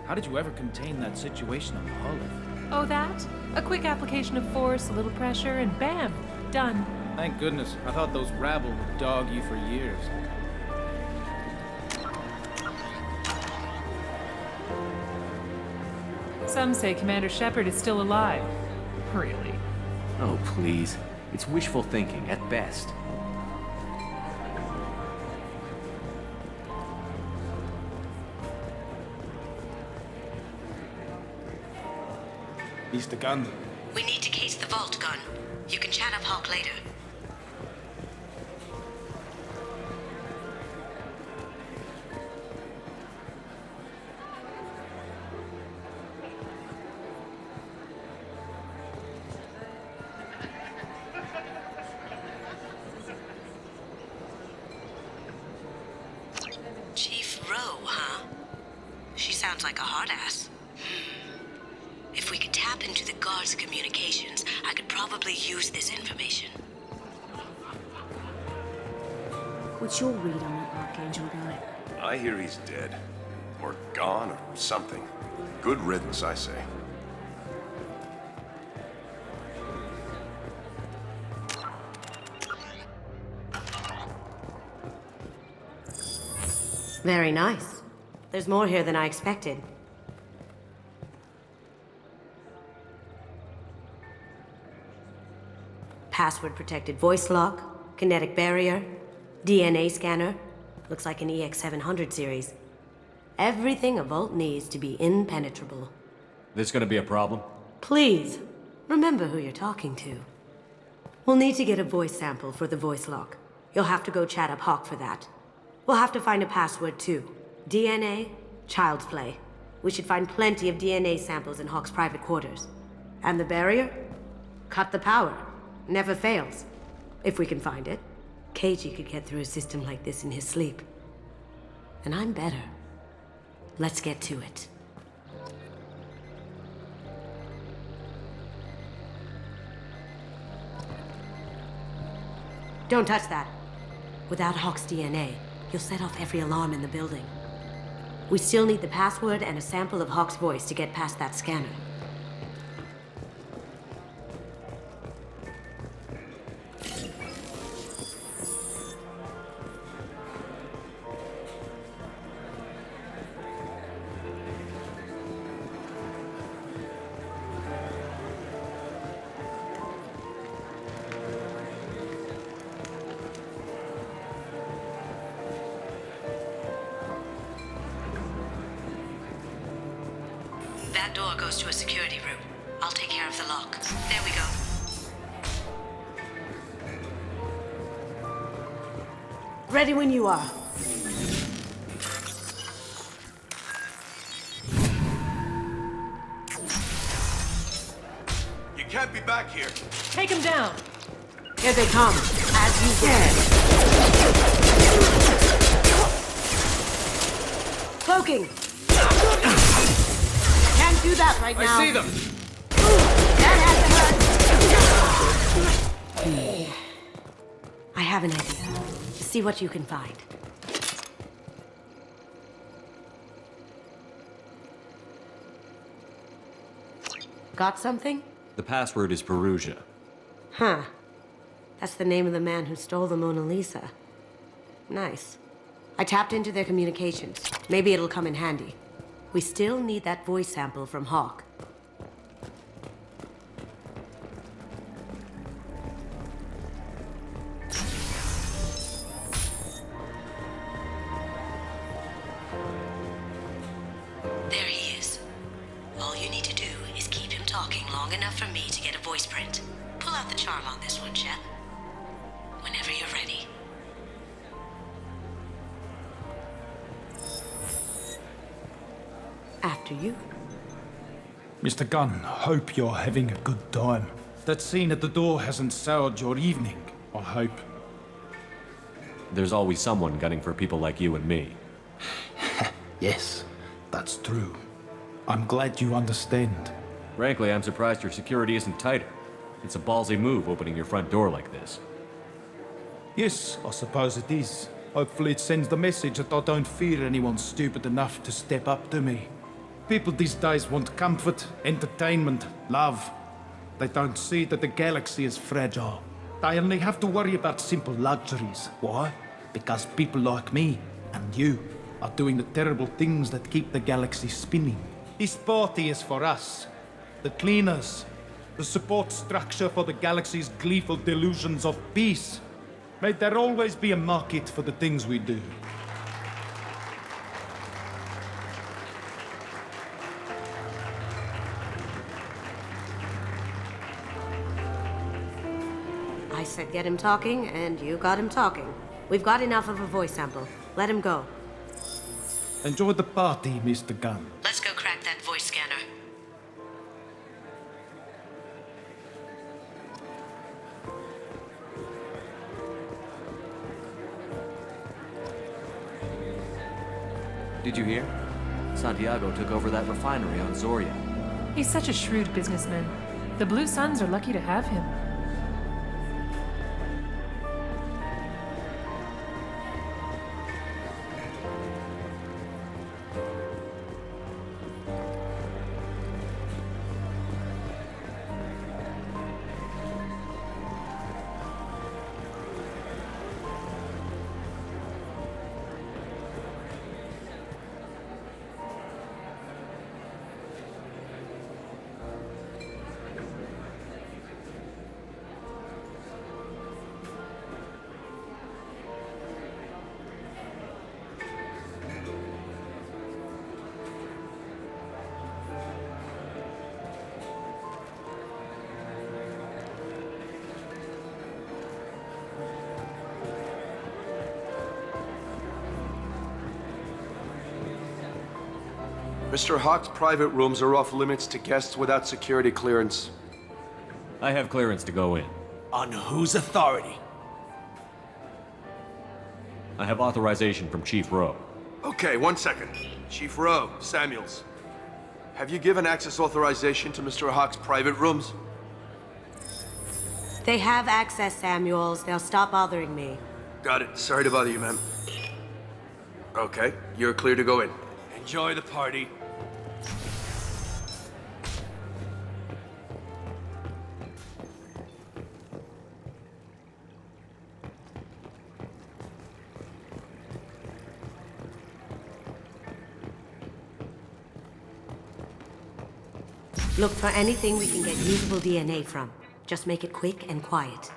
How did you ever contain that situation on Hollow? Oh, that? A quick application of force, a little pressure, and bam! Done. Thank goodness. I thought those rabble would dog you for years. Some say Commander Shepard is still alive. Really? Oh, please. It's wishful thinking, at best. Mr. Gunn. We need to case the vault, Gunn. You can chat up Hawk later. Chief Rowe, huh? She sounds like a hard ass. If If we could tap into the guards' communications, I could probably use this information. What's your read on that Archangel guy? I hear he's dead. Or gone, or something. Good riddance, I say. Very nice. There's more here than I expected. Password-protected voice lock, kinetic barrier, DNA scanner. Looks like an EX700 series. Everything a Vault needs to be impenetrable. This gonna be a problem? Please, remember who you're talking to. We'll need to get a voice sample for the voice lock. You'll have to go chat up Hawk for that. We'll have to find a password too. DNA, child's play. We should find plenty of DNA samples in Hawk's private quarters. And the barrier? Cut the power. Never fails. If we can find it. KG could get through a system like this in his sleep. And I'm better. Let's get to it. Don't touch that. Without Hawk's DNA, you'll set off every alarm in the building. We still need the password and a sample of Hawk's voice to get past that scanner. That door goes to a security room. I'll take care of the lock. There we go. Ready when you are. You can't be back here. Take him down. Here they come, as you said. Cloaking. Can't do that right now. I see them. That has to hurt. I have an idea. See what you can find. Got something? The password is Perugia. Huh. That's the name of the man who stole the Mona Lisa. Nice. I tapped into their communications. Maybe it'll come in handy. We still need that voice sample from Hawk. There he is. All you need to do is keep him talking long enough for me to get a voice print. Pull out the charm on this one, Shep. Whenever you're ready. After you. Mr. Gunn, hope you're having a good time. That scene at the door hasn't soured your evening, I hope. There's always someone gunning for people like you and me. Yes, that's true. I'm glad you understand. Frankly, I'm surprised your security isn't tighter. It's a ballsy move opening your front door like this. Yes, I suppose it is. Hopefully it sends the message that I don't fear anyone stupid enough to step up to me. People these days want comfort, entertainment, love. They don't see that the galaxy is fragile. They only have to worry about simple luxuries. Why? Because people like me and you are doing the terrible things that keep the galaxy spinning. This party is for us, the cleaners, the support structure for the galaxy's gleeful delusions of peace. May there always be a market for the things we do. I said get him talking, and you got him talking. We've got enough of a voice sample. Let him go. Enjoy the party, Mr. Gunn. Let's go crack that voice scanner. Did you hear? Santiago took over that refinery on Zoria. He's such a shrewd businessman. The Blue Suns are lucky to have him. Mr. Hawk's private rooms are off limits to guests without security clearance. I have clearance to go in. On whose authority? I have authorization from Chief Rowe. Okay, 1 second. Chief Rowe, Samuels. Have you given access authorization to Mr. Hawk's private rooms? They have access, Samuels. They'll stop bothering me. Got it. Sorry to bother you, ma'am. Okay, you're clear to go in. Enjoy the party. Look for anything we can get usable DNA from. Just make it quick and quiet.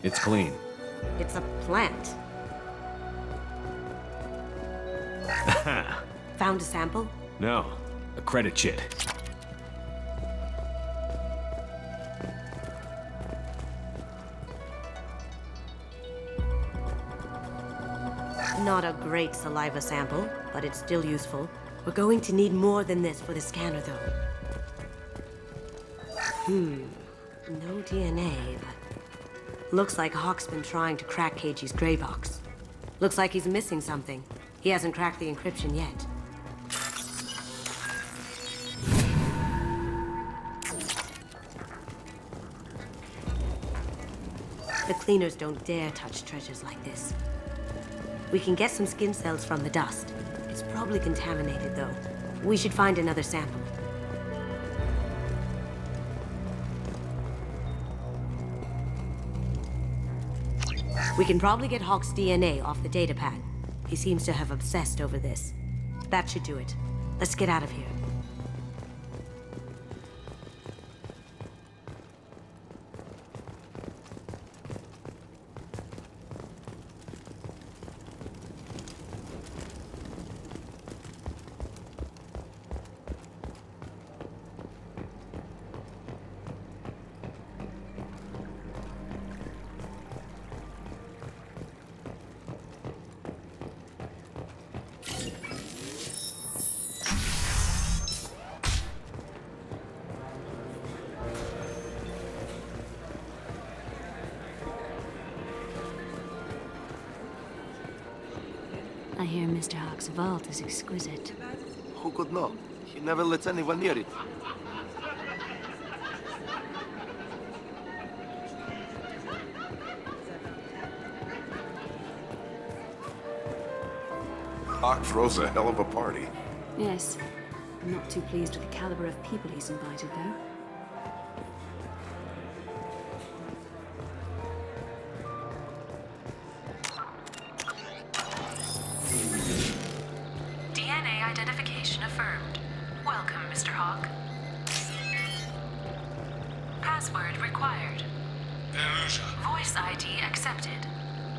It's clean. It's a plant. Found a sample? No, a credit chit. Not a great saliva sample, but it's still useful. We're going to need more than this for the scanner, though. No DNA, but... Looks like Hawk's been trying to crack KG's gray box. Looks like he's missing something. He hasn't cracked the encryption yet. The cleaners don't dare touch treasures like this. We can get some skin cells from the dust. It's probably contaminated, though. We should find another sample. We can probably get Hawk's DNA off the datapad. He seems to have obsessed over this. That should do it. Let's get out of here. I hear Mr. Hawk's vault is exquisite. Who could know? He never lets anyone near it. Hawk throws a hell of a party. Yes. I'm not too pleased with the caliber of people he's invited, though. DNA identification affirmed. Welcome, Mr. Hawk. Password required. Voice ID accepted.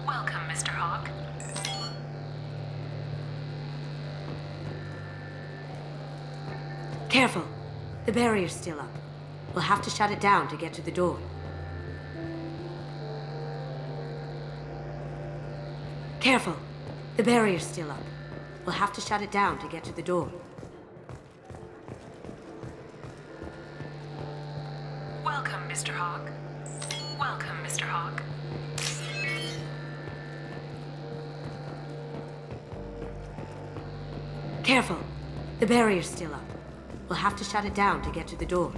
Welcome, Mr. Hawk. Careful! The barrier's still up. We'll have to shut it down to get to the door. Careful! The barrier's still up. We'll have to shut it down to get to the door. Welcome, Mr. Hawk. Welcome, Mr. Hawk. Careful! The barrier's still up. We'll have to shut it down to get to the door.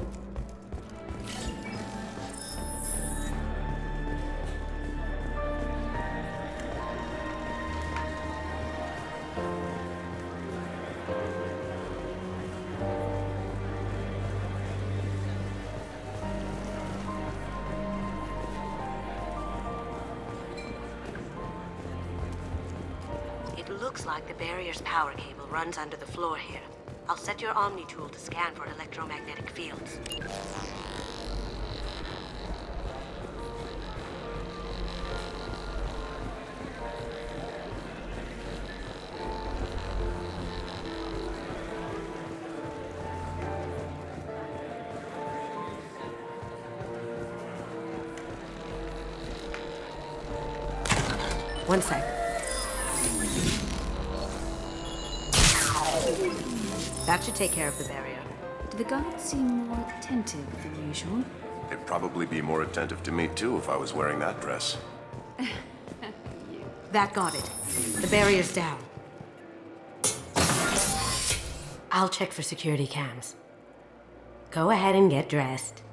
It looks like the barrier's power cable runs under the floor here. I'll set your Omni tool to scan for electromagnetic fields. One sec. That should take care of the barrier. Do the guards seem more attentive than usual? They'd probably be more attentive to me too if I was wearing that dress. That got it. The barrier's down. I'll check for security cams. Go ahead and get dressed.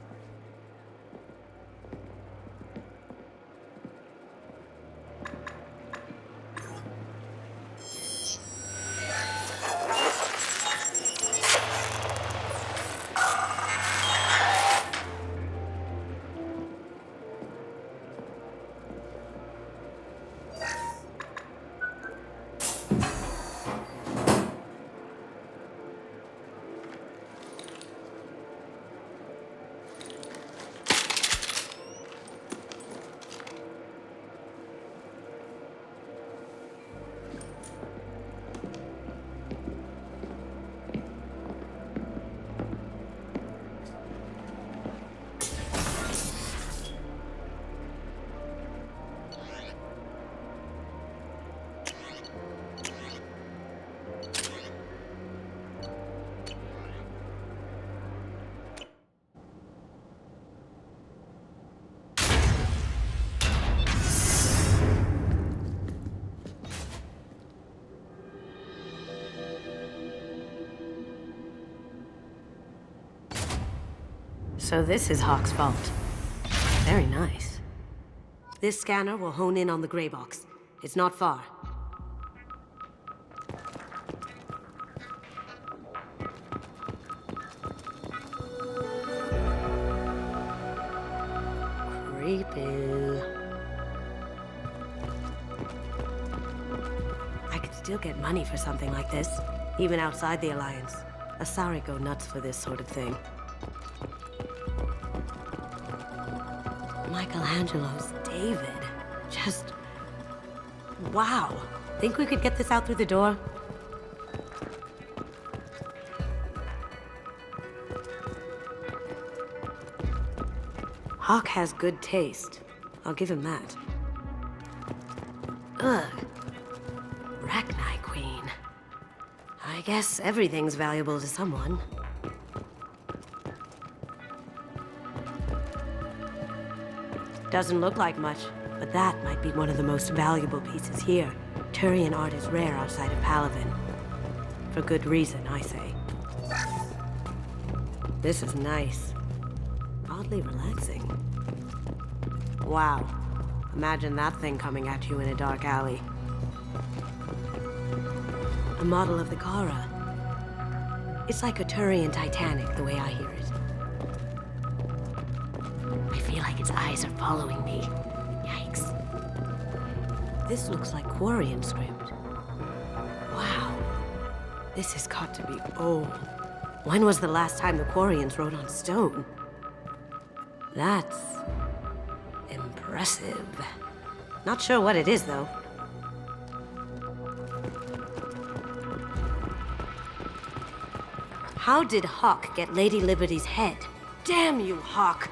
So this is Hawk's vault. Very nice. This scanner will hone in on the gray box. It's not far. Creepy. I could still get money for something like this, even outside the Alliance. Asari go nuts for this sort of thing. Michelangelo's David. Just... wow. Think we could get this out through the door? Hawk has good taste. I'll give him that. Ugh. Rachni Queen. I guess everything's valuable to someone. Doesn't look like much, but that might be one of the most valuable pieces here. Turian art is rare outside of Palaven. For good reason, I say. This is nice. Oddly relaxing. Wow. Imagine that thing coming at you in a dark alley. A model of the Kara. It's like a Turian Titanic, the way I hear it. I feel like its eyes are following me. Yikes. This looks like Quarian script. Wow. This has got to be old. When was the last time the Quarians wrote on stone? That's... impressive. Not sure what it is, though. How did Hawk get Lady Liberty's head? Damn you, Hawk!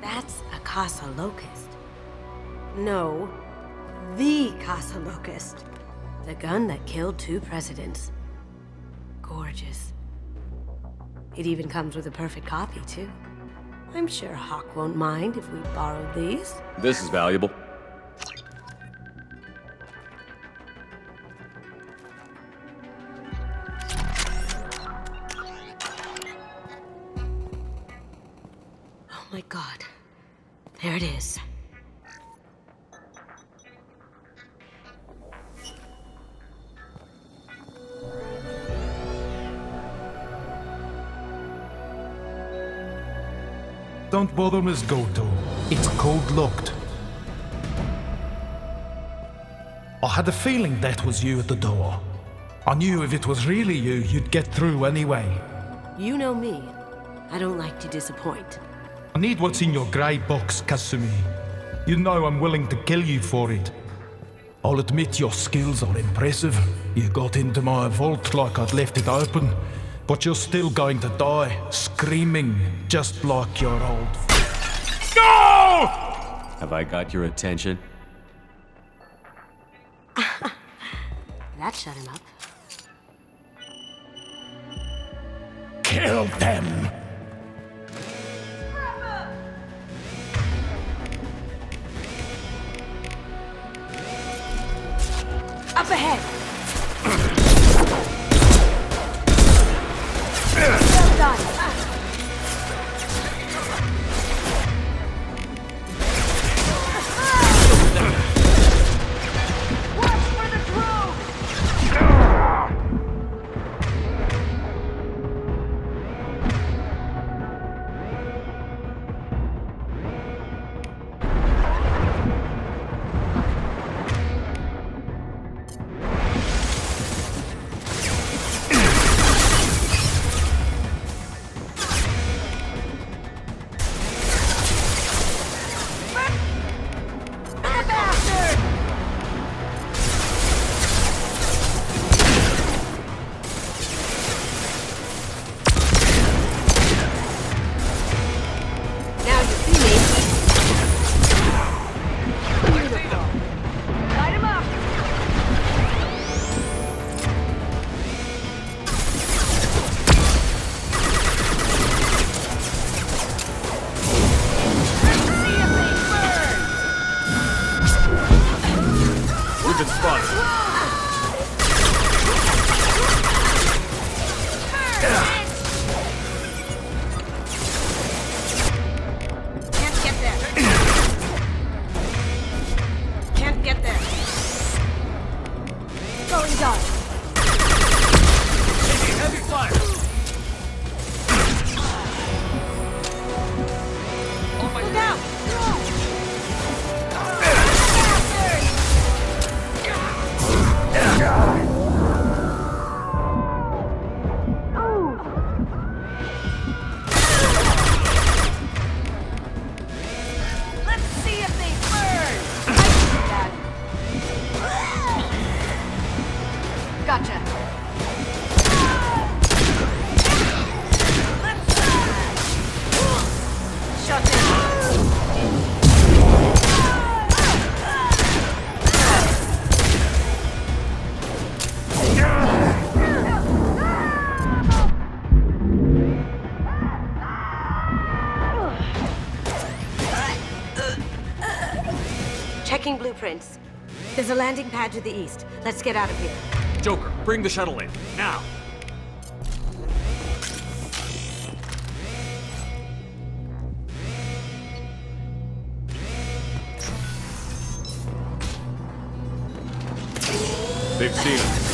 That's a Casa Locust. No, the Casa Locust. The gun that killed 2 presidents. Gorgeous. It even comes with a perfect copy, too. I'm sure Hawk won't mind if we borrowed these. This is valuable. my god. There it is. Don't bother, Miss Goto. It's code-locked. I had a feeling that was you at the door. I knew if it was really you, you'd get through anyway. You know me. I don't like to disappoint. I need what's in your grey box, Kasumi. You know I'm willing to kill you for it. I'll admit your skills are impressive. You got into my vault like I'd left it open, but you're still going to die, screaming, just like your old... No! Have I got your attention? That shut him up. Kill them! Up ahead! Well done! Watch for the drone! Checking blueprints. There's a landing pad to the east. Let's get out of here. Joker, bring the shuttle in, now! They've seen us.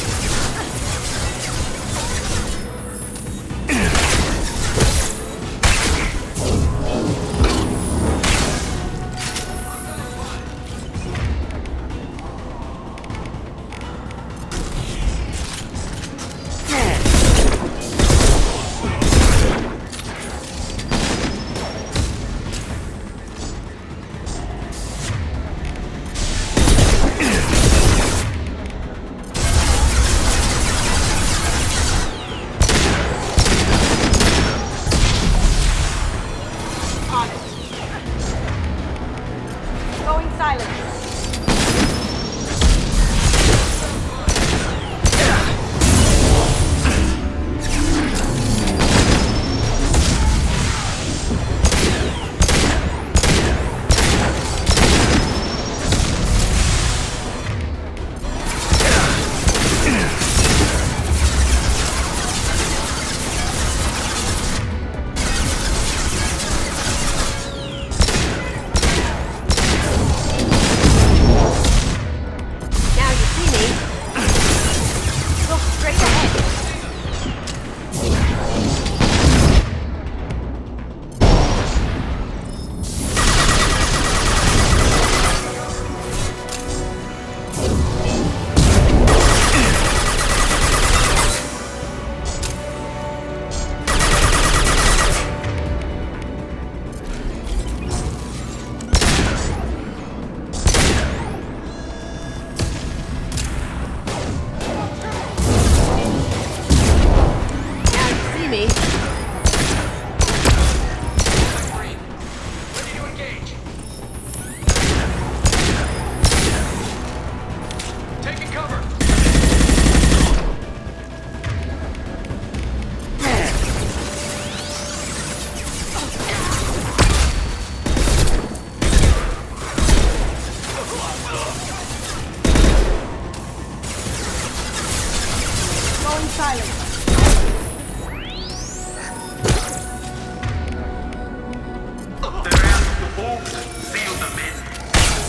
Going silent.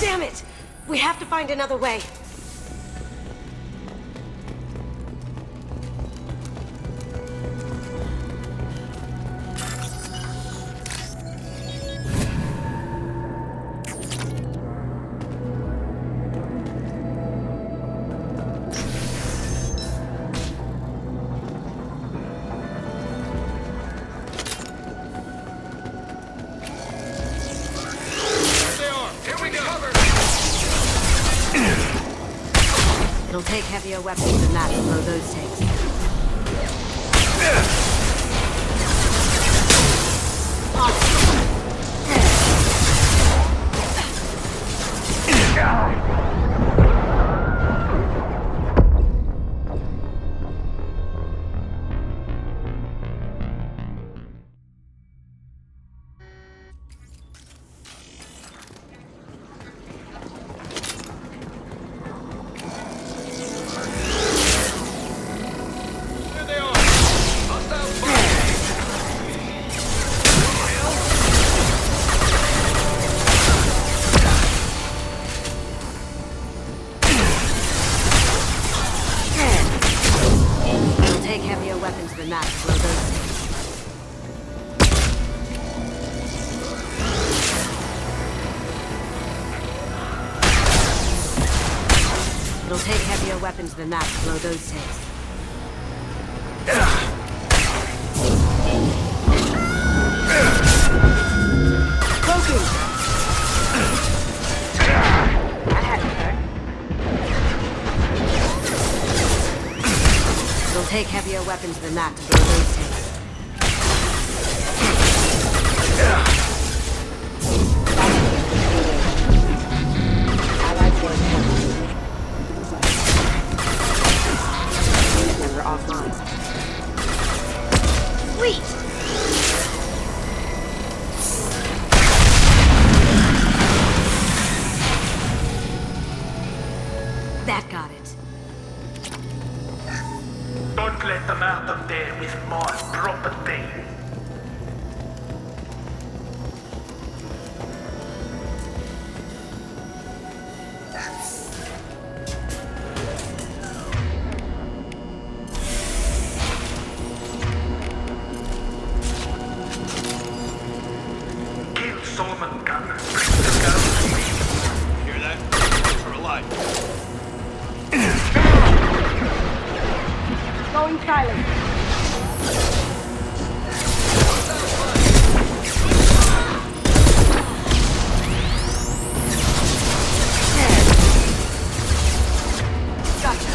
Damn it! We have to find another way. It'll take heavier weapons than that to blow those tanks. It'll take heavier weapons than that to blow those tanks. Broken! That hadn't hurt. It'll take heavier weapons than that to blow those tanks. Offline. Sweet! That got it. Don't let them out of there with more property. Going silent. Gotcha.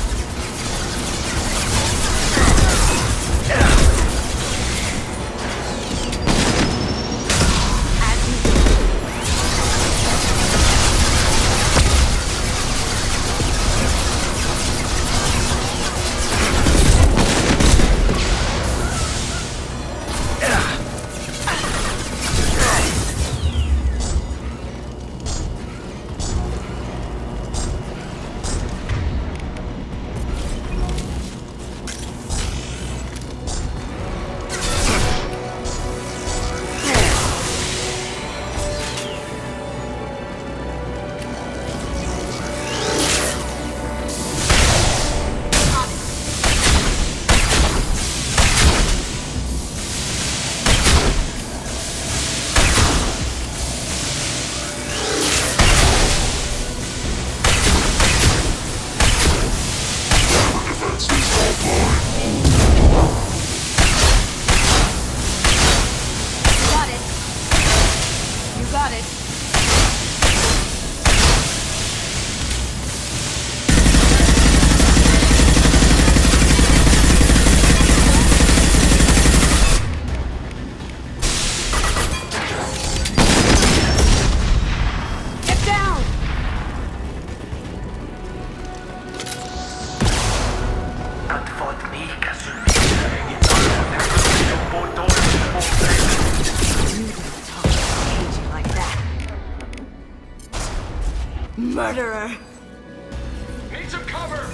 Murderer! Need some cover!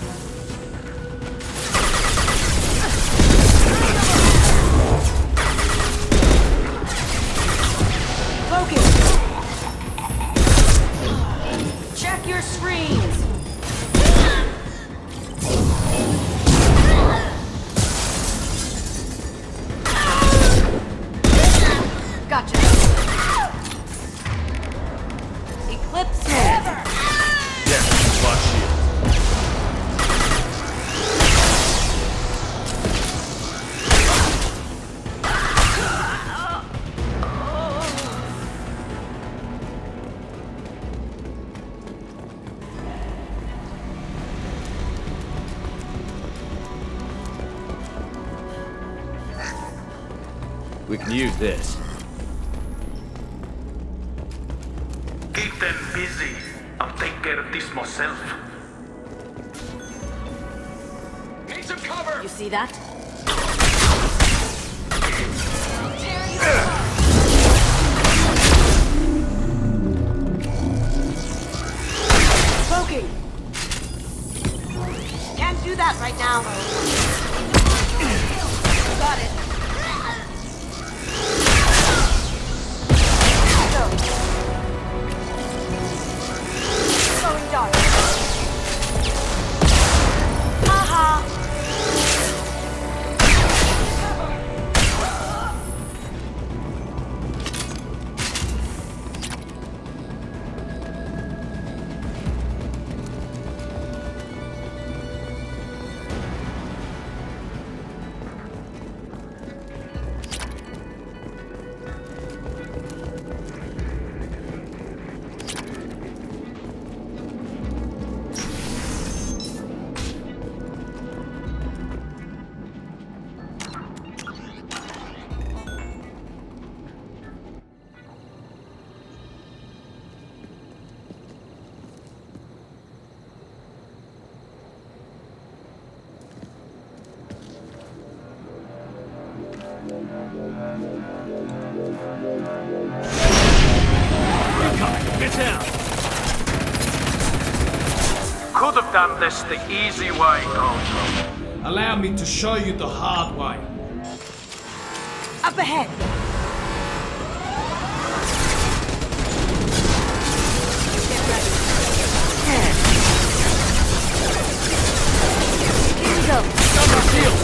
We can use this. Keep them busy. I'll take care of this myself. Need some cover! You see that? Smoking! Can't do that right now. Got it. Going dark. Haha. Get down! Could have done this the easy way, Goto. Allow me to show you the hard way. Up ahead. Here we go. Stop our shields!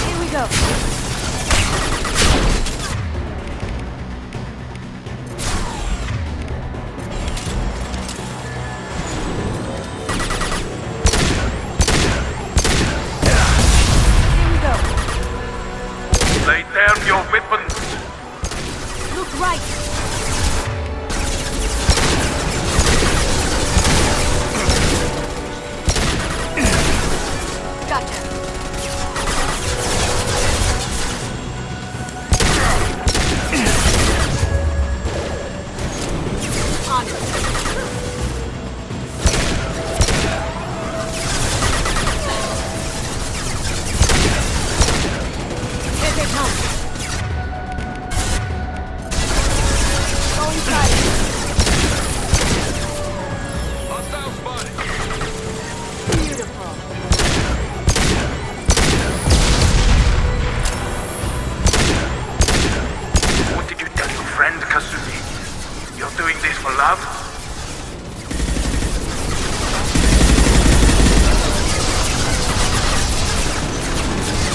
Here we go. Lay down your weapons. Look right. Gotcha. On it. Here they come. Go inside. Hostile spotted. Beautiful. What did you tell your friend, Kasumi? You're doing this for love?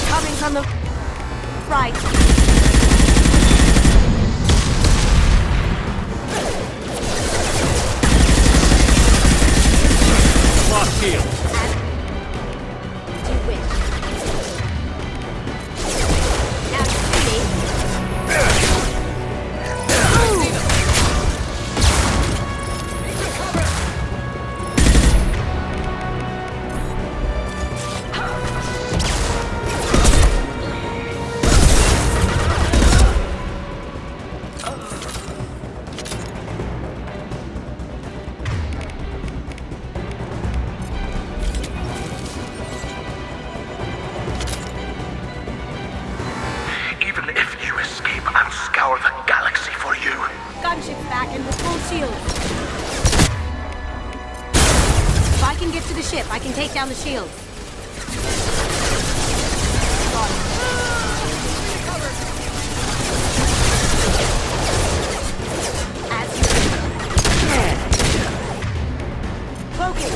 Coming from the right. Lock shield. Do wish. Now you see me. Even if you escape, I'll scour the galaxy for you. Gunship's back and with full shield. If I can get to the ship, I can take down the shield. As you cloaking.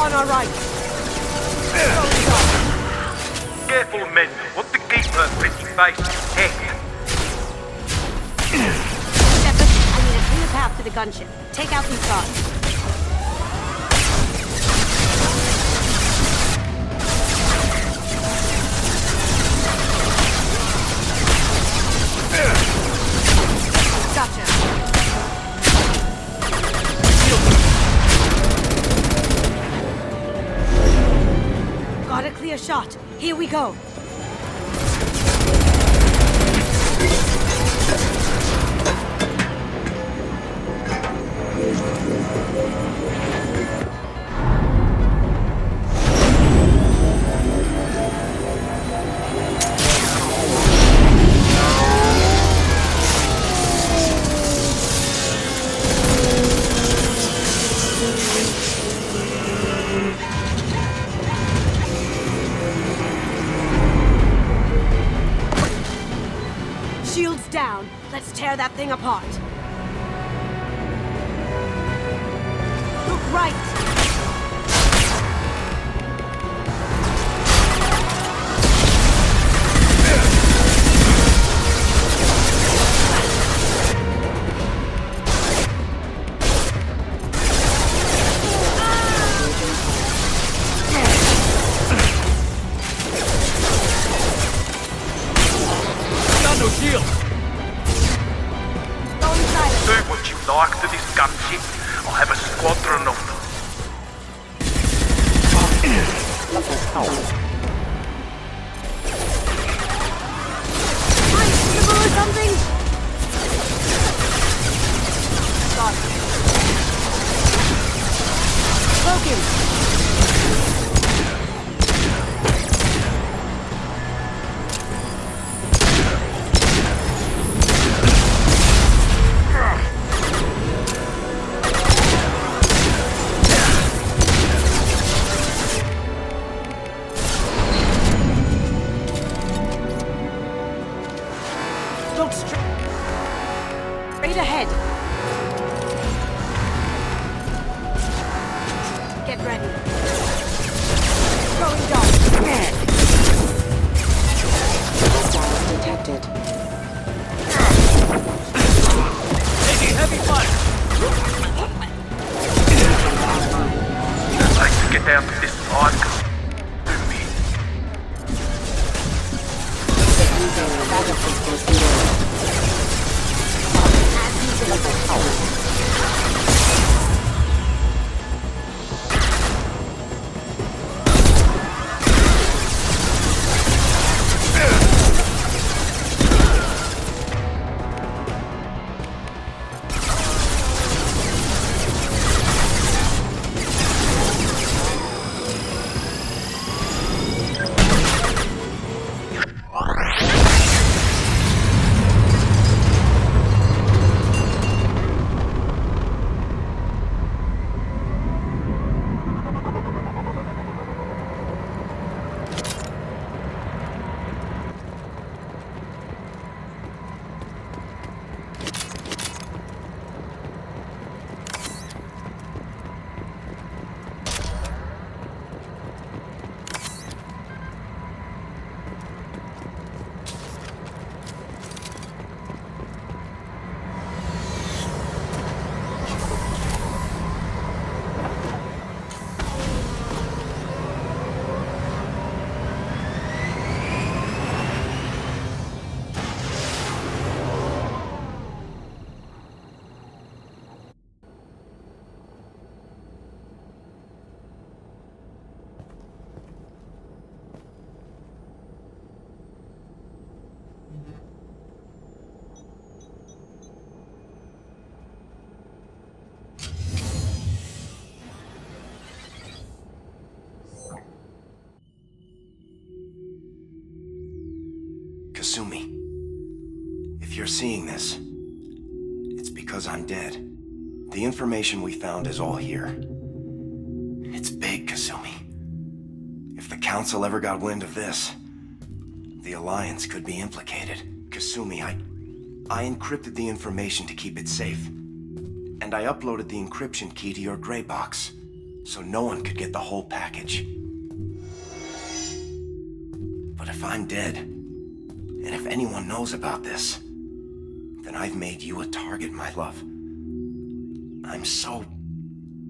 On our right. Careful, men. Want to keep her pretty face intact. Shepard, I need a clear path to the gunship. Take out these guards. Gotcha. Got a clear shot. Here we go. Shields down. Let's tear that thing apart. Look right. Got no shield. Do what you like to this gunship. I'll have a squadron of them. Or something? Got it. Focus. Look straight ahead. Get ready. Throwing dart. Hostiles detected. Taking heavy fire. I'd like to get down to this side. Kasumi, if you're seeing this, it's because I'm dead. The information we found is all here. It's big, Kasumi. If the Council ever got wind of this, the Alliance could be implicated. Kasumi, I encrypted the information to keep it safe. And I uploaded the encryption key to your gray box, so no one could get the whole package. But if I'm dead, and if anyone knows about this, then I've made you a target, my love. I'm so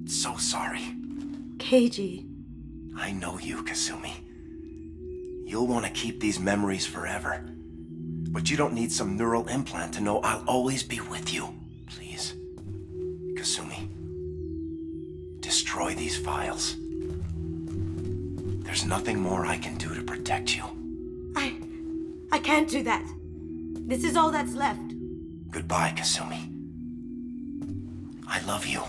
sorry. Keiji. I know you, Kasumi. You'll want to keep these memories forever. But you don't need some neural implant to know I'll always be with you. Please, Kasumi, destroy these files. There's nothing more I can do to protect you. I can't do that. This is all that's left. Goodbye, Kasumi. I love you.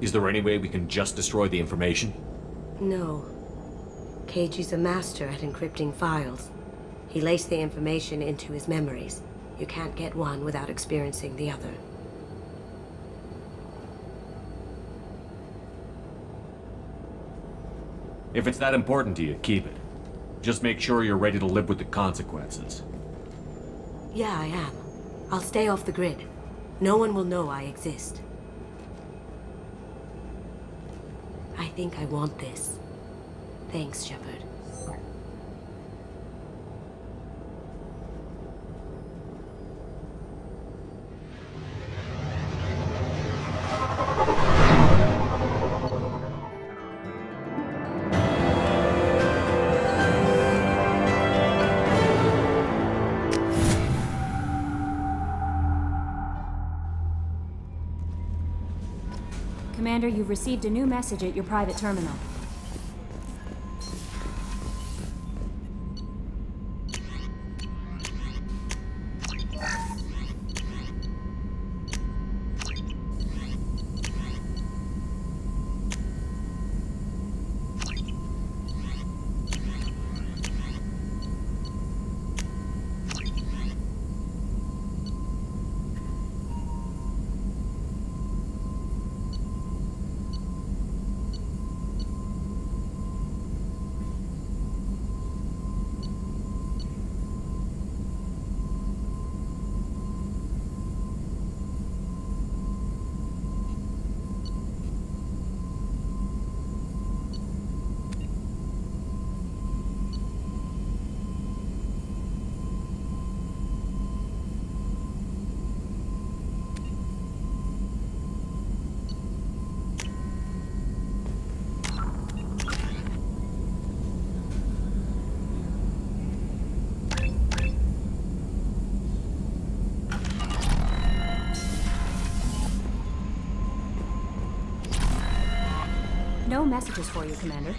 Is there any way we can just destroy the information? No. Keiji's a master at encrypting files. He laced the information into his memories. You can't get one without experiencing the other. If it's that important to you, keep it. Just make sure you're ready to live with the consequences. Yeah, I am. I'll stay off the grid. No one will know I exist. I think I want this. Thanks, Shepard. Commander, you've received a new message at your private terminal. No messages for you, Commander.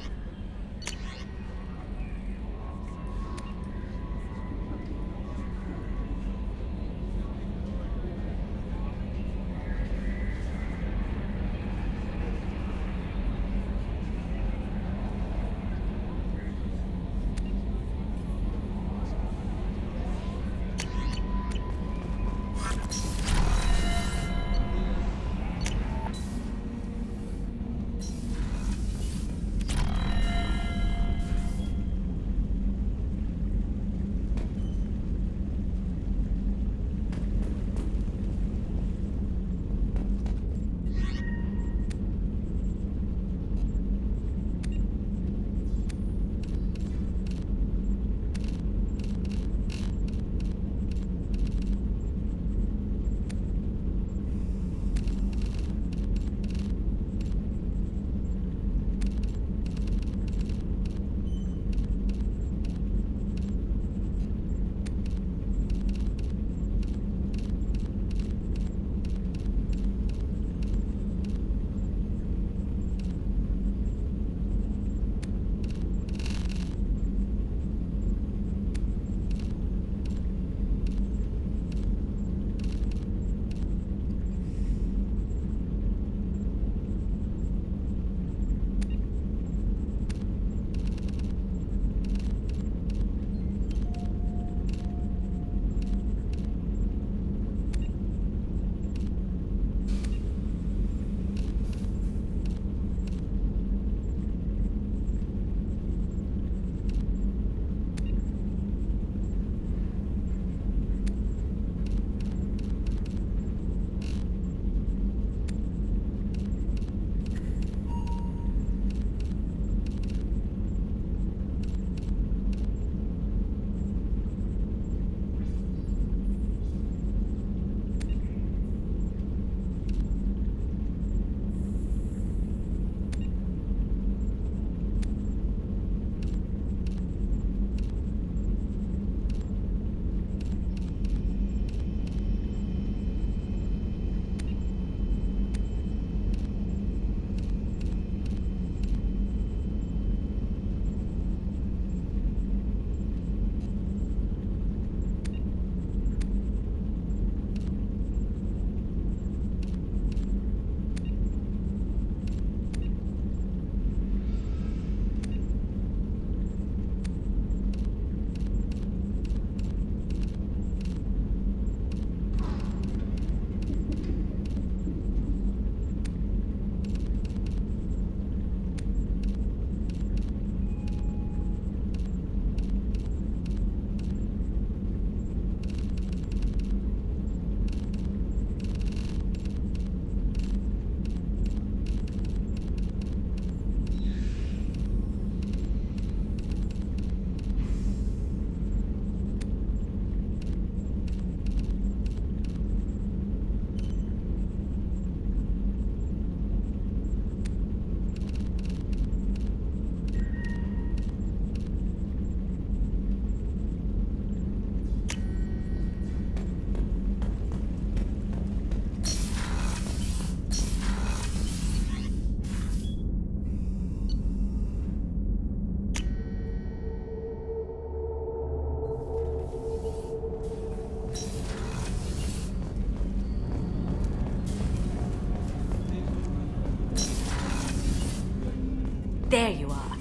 There you are.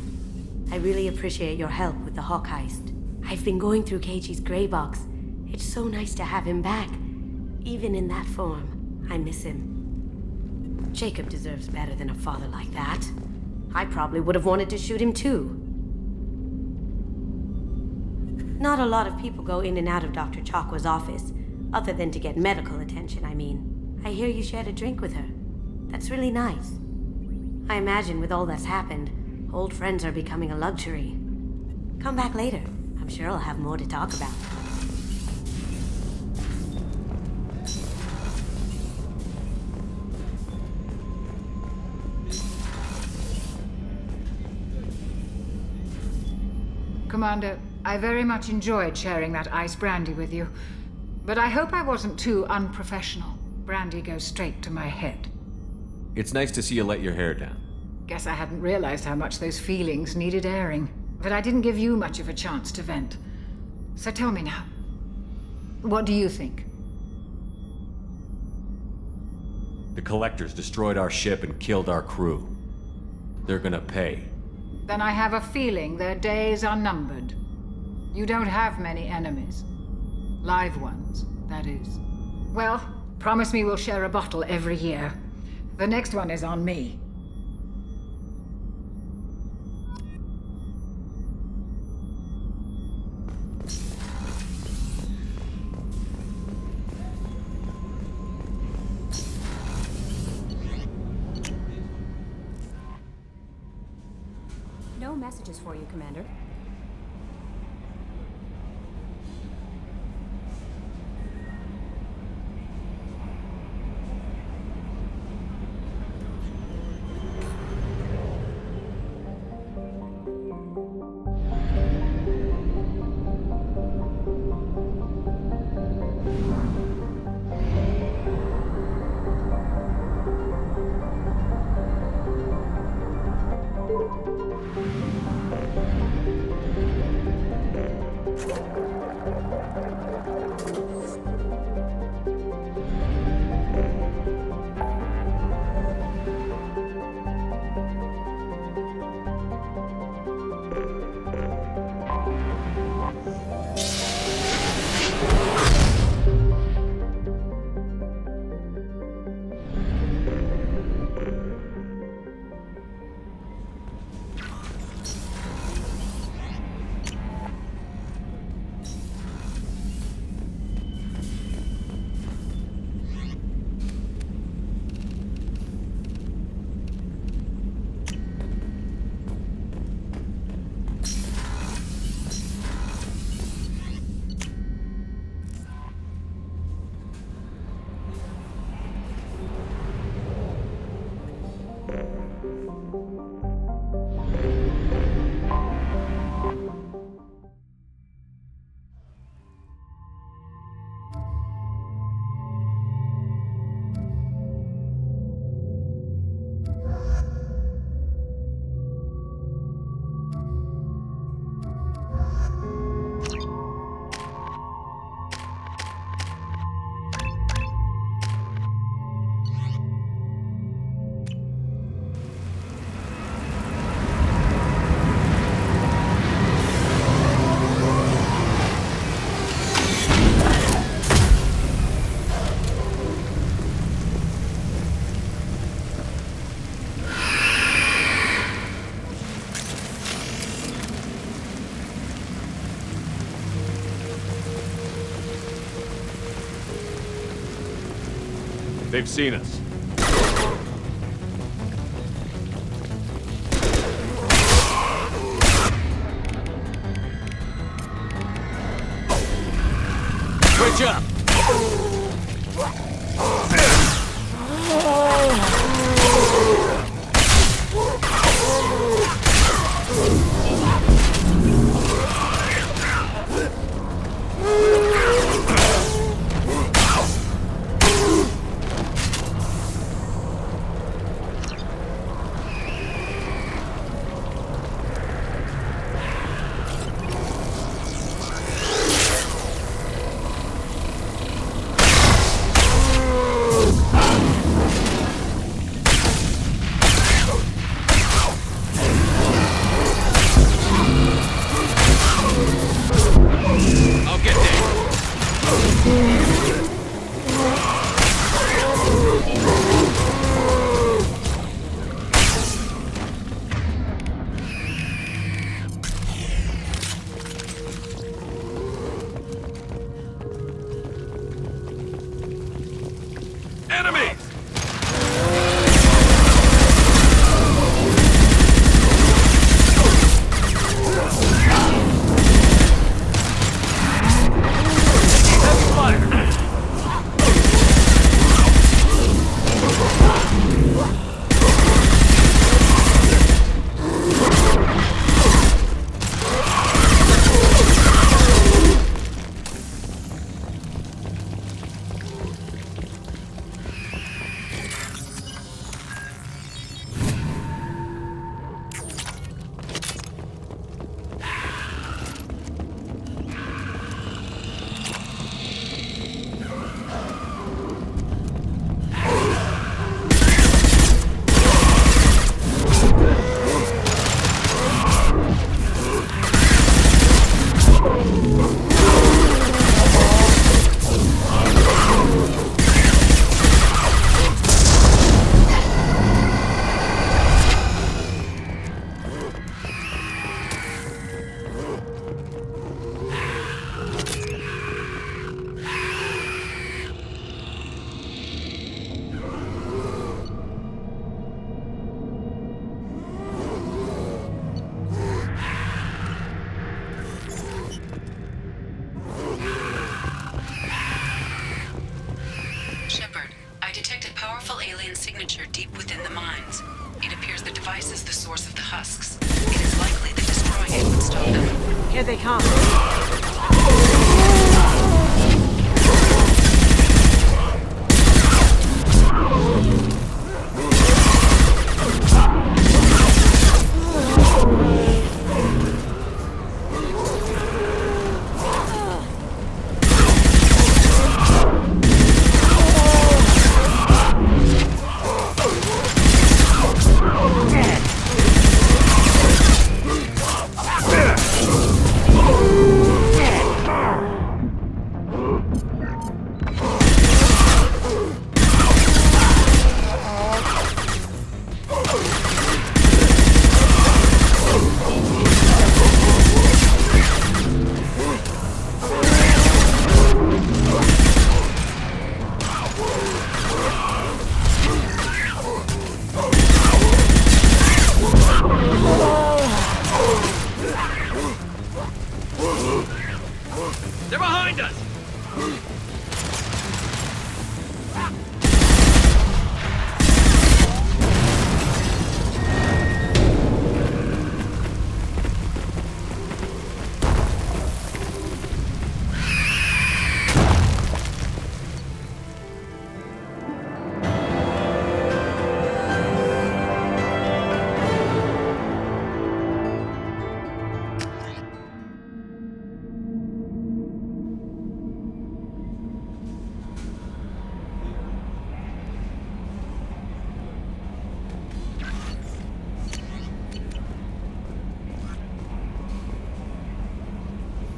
I really appreciate your help with the Hawk heist. I've been going through Keiichi's gray box. It's so nice to have him back. Even in that form, I miss him. Jacob deserves better than a father like that. I probably would have wanted to shoot him too. Not a lot of people go in and out of Dr. Chakwa's office, other than to get medical attention, I mean. I hear you shared a drink with her. That's really nice. I imagine with all that's happened, old friends are becoming a luxury. Come back later. I'm sure I'll have more to talk about. Commander, I very much enjoyed sharing that ice brandy with you. But I hope I wasn't too unprofessional. Brandy goes straight to my head. It's nice to see you let your hair down. Guess I hadn't realized how much those feelings needed airing. But I didn't give you much of a chance to vent. So tell me now, what do you think? The Collectors destroyed our ship and killed our crew. They're gonna pay. Then I have a feeling their days are numbered. You don't have many enemies. Live ones, that is. Well, promise me we'll share a bottle every year. The next one is on me. No messages for you, Commander. They've seen us. Switch up! It appears the device is the source of the husks. It is likely that destroying it would stop them. Here they come. They're behind us!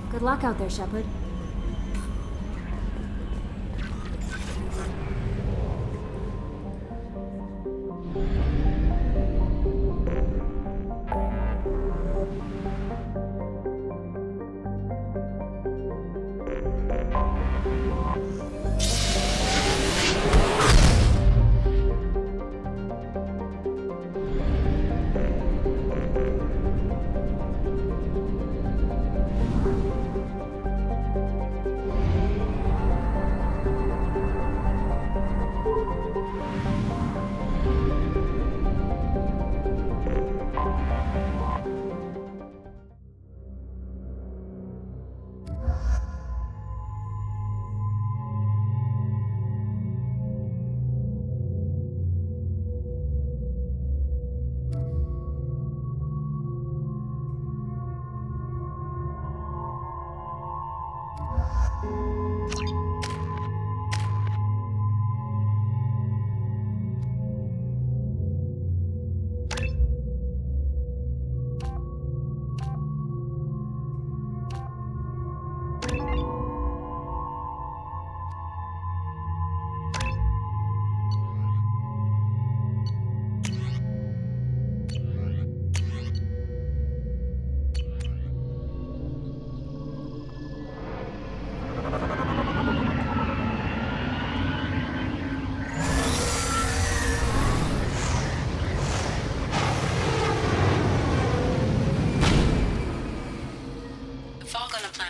Good luck out there, Shepard.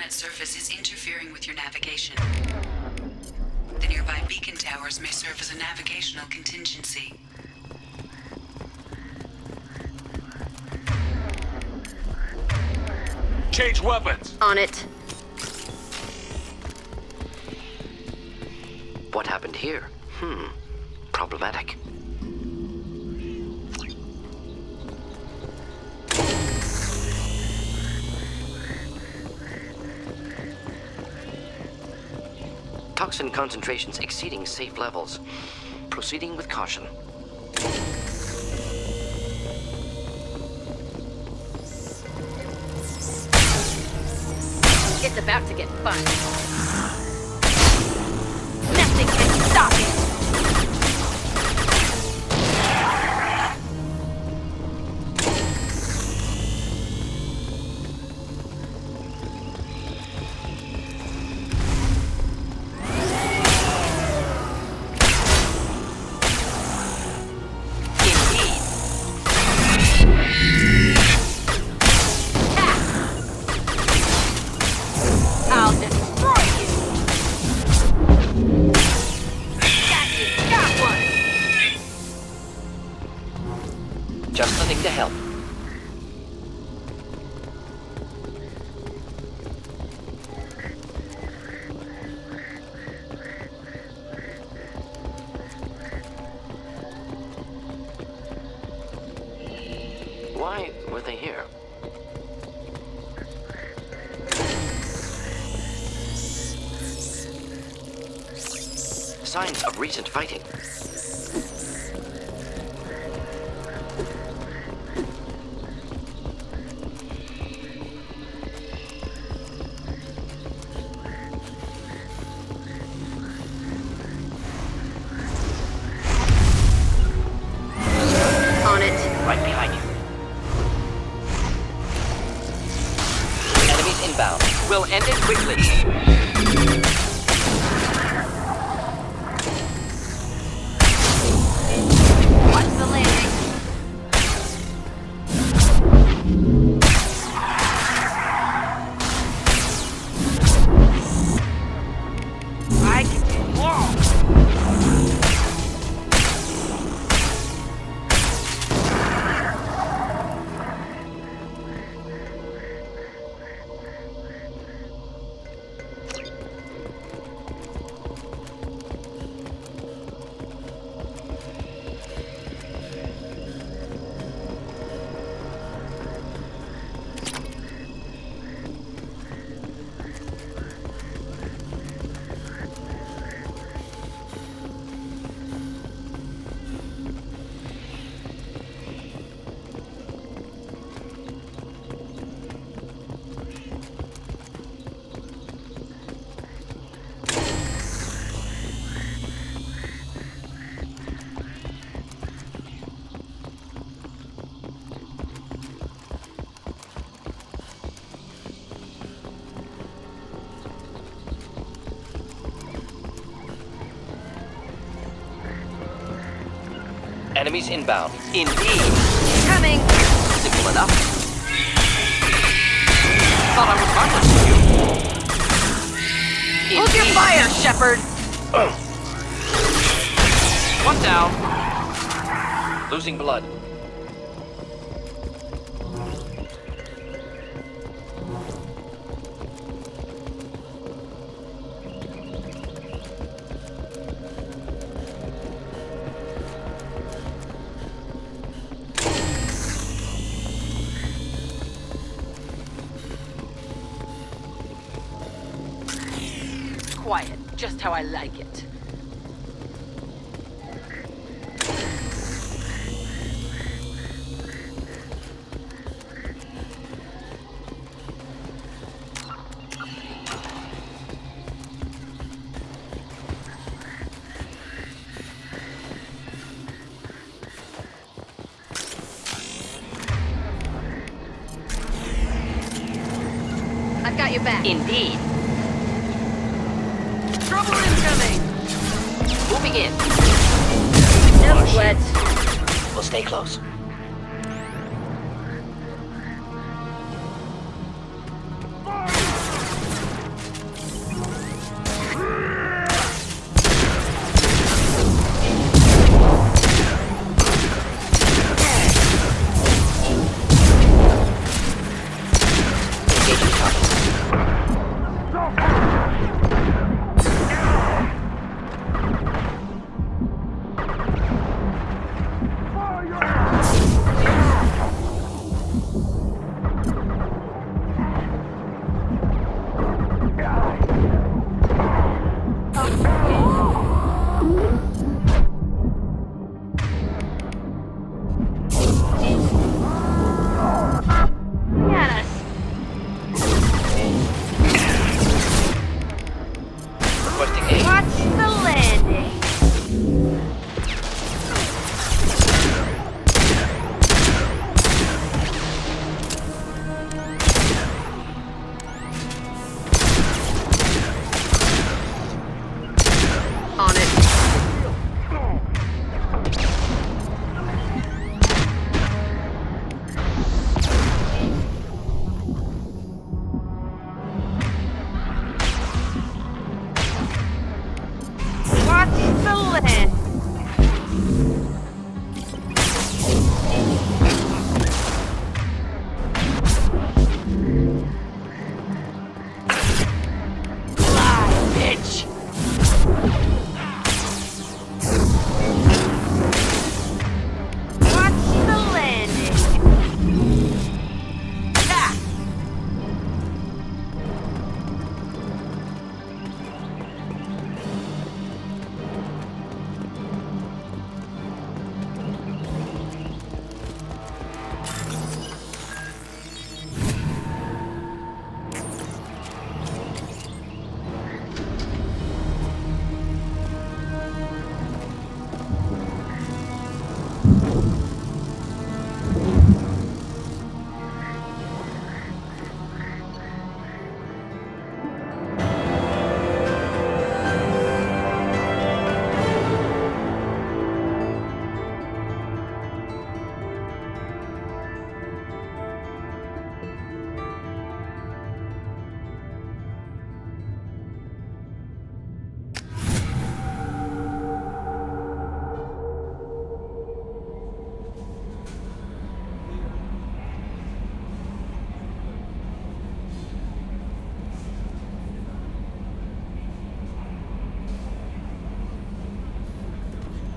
Surface is interfering with your navigation. The nearby beacon towers may serve as a navigational contingency. Change weapons! On it. What happened here? Problematic. Toxin concentrations exceeding safe levels. Proceeding with caution. It's about to get fun. Nothing can stop it! I'll destroy you! Just the thing to help. Why were they here? Signs of recent fighting. On it. Right behind you. Enemies inbound. We'll end it quickly. Watch the landing. I can do more. Enemies inbound. Indeed. Coming. Simple enough. Thought I was harmless to you. Hold your fire, Shepard. One down. Losing blood. Quiet, just how I like it. I've got your back. Indeed. Trouble incoming! Moving in. No sweat. We'll stay close.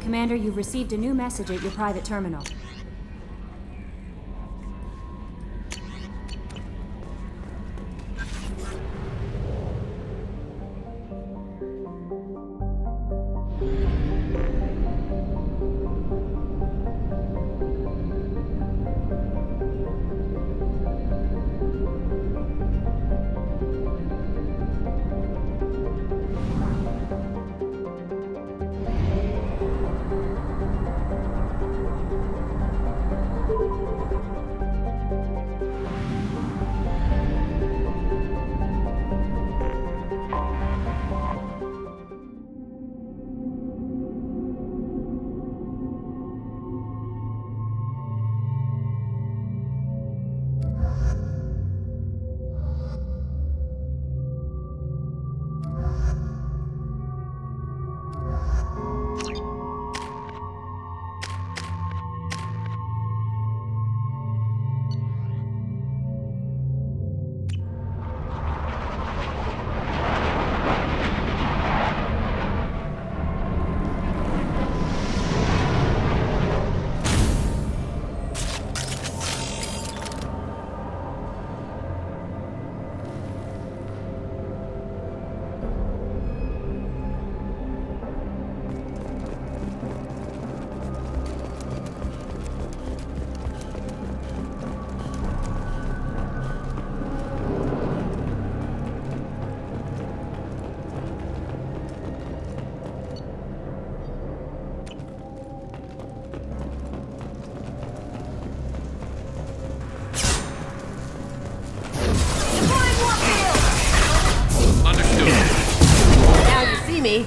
Commander, you've received a new message at your private terminal. Me.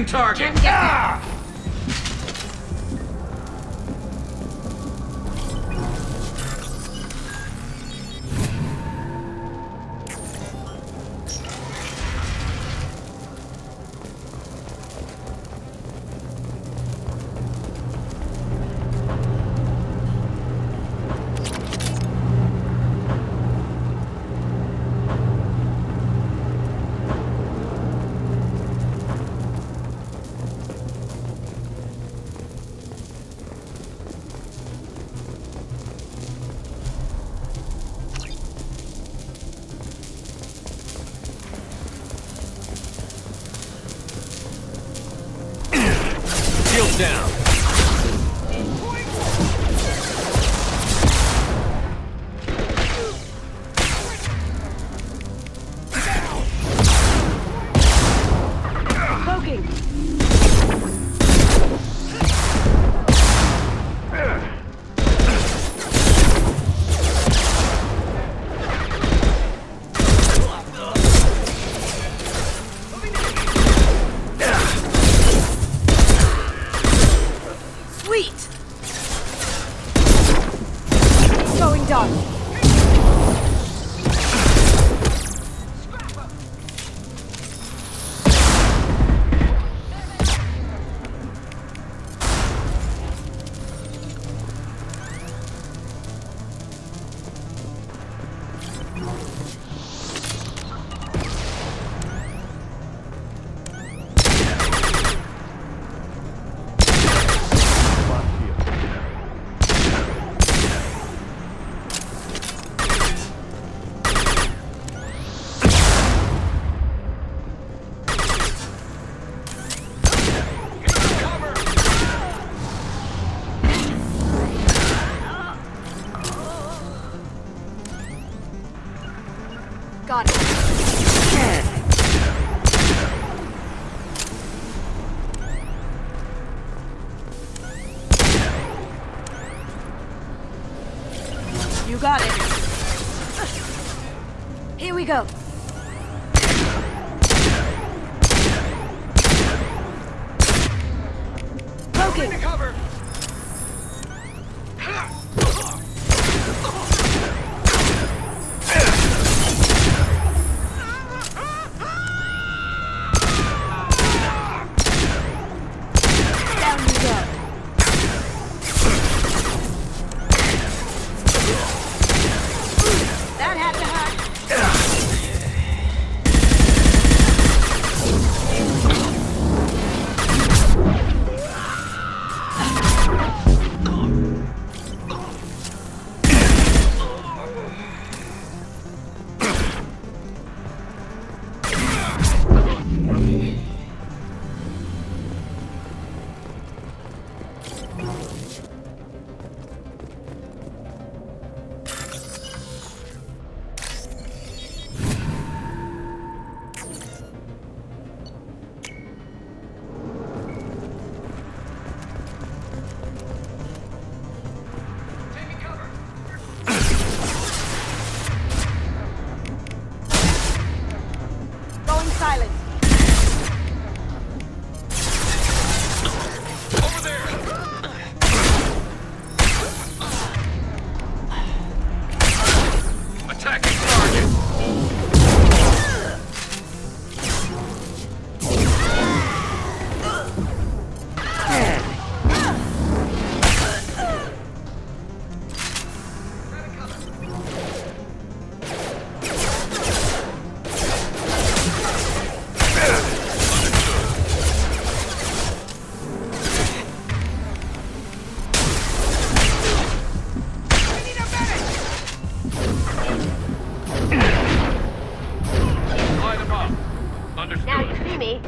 Target! Shields down. Poking. Got it. You got it. Here we go. Smoking! Cover! Down you go. That had to hurt. Going silent. Over there! Attacking target! Line them up. Understood. Now you see me.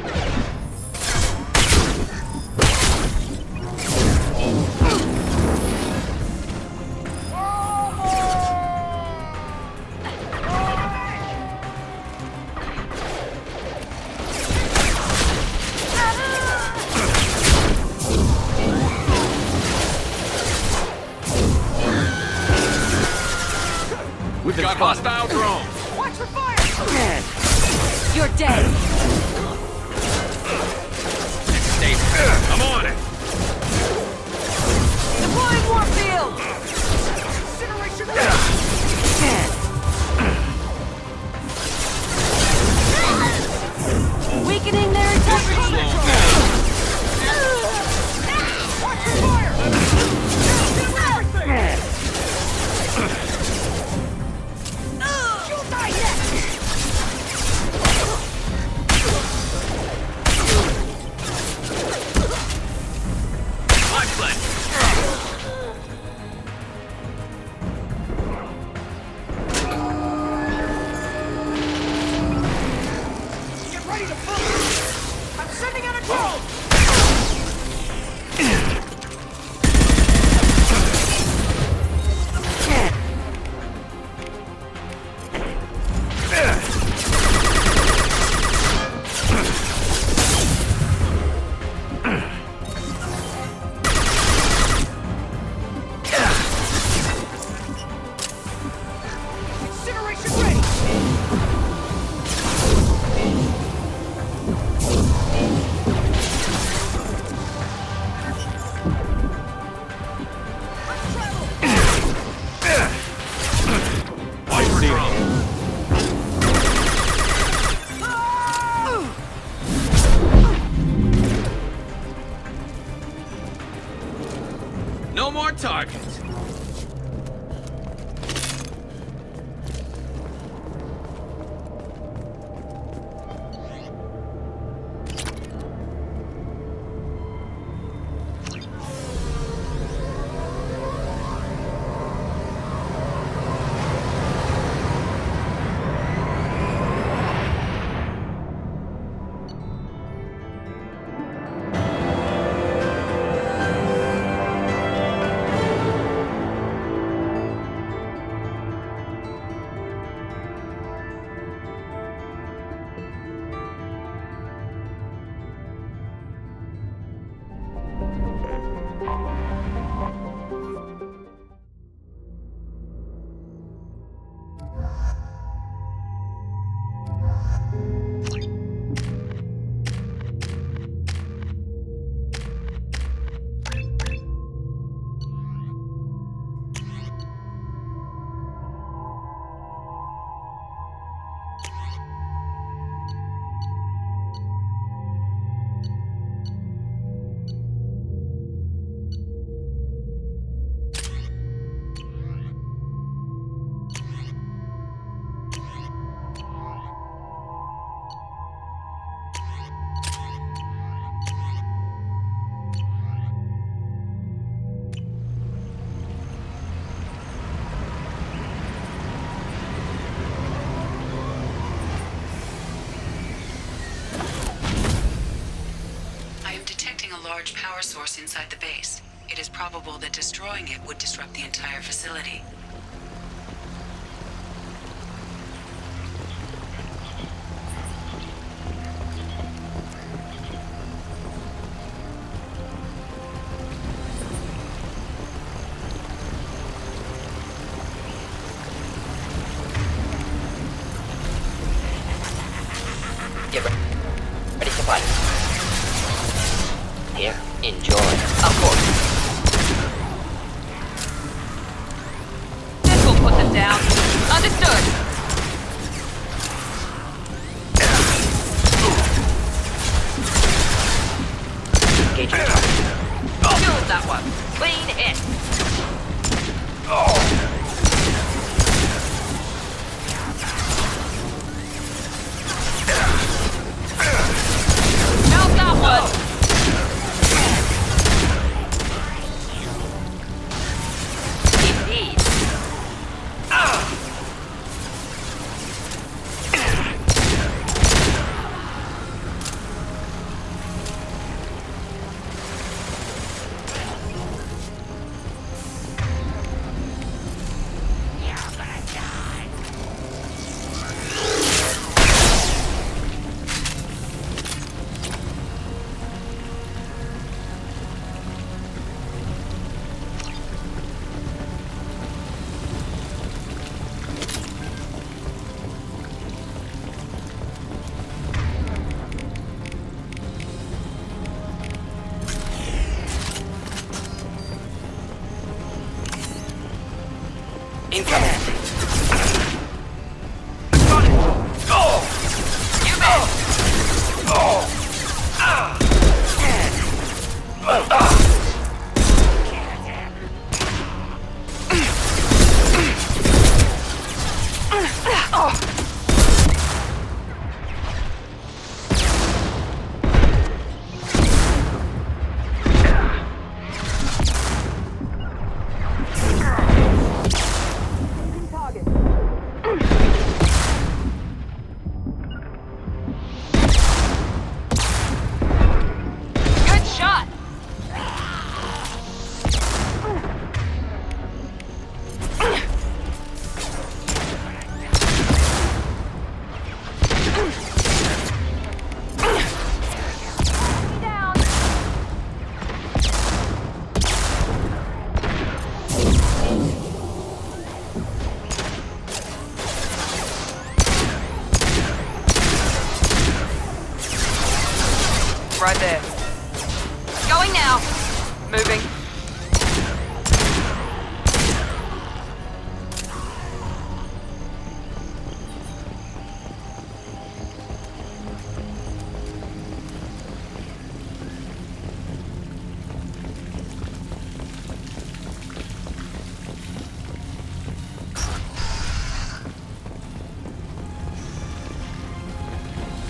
We've Got hostile drones. Watch for fire! You're dead. Stay. I'm on it. Deploying warfield! Weakening their integrity! Watch your fire! You'll die next! Life flight. Get ready to move! I'm sending out a drone! Incineration ready! Life drone. No more targets. large power source inside the base. It is probable that destroying it would disrupt the entire facility. Get ready to fight. Here, enjoy. Of course. This will put them down. Understood. Engage your target. Killed that one. Clean hit. How's that one? Indeed. Incoming. Got it. You bet. Good shot. Down. Right there. Going now. Moving.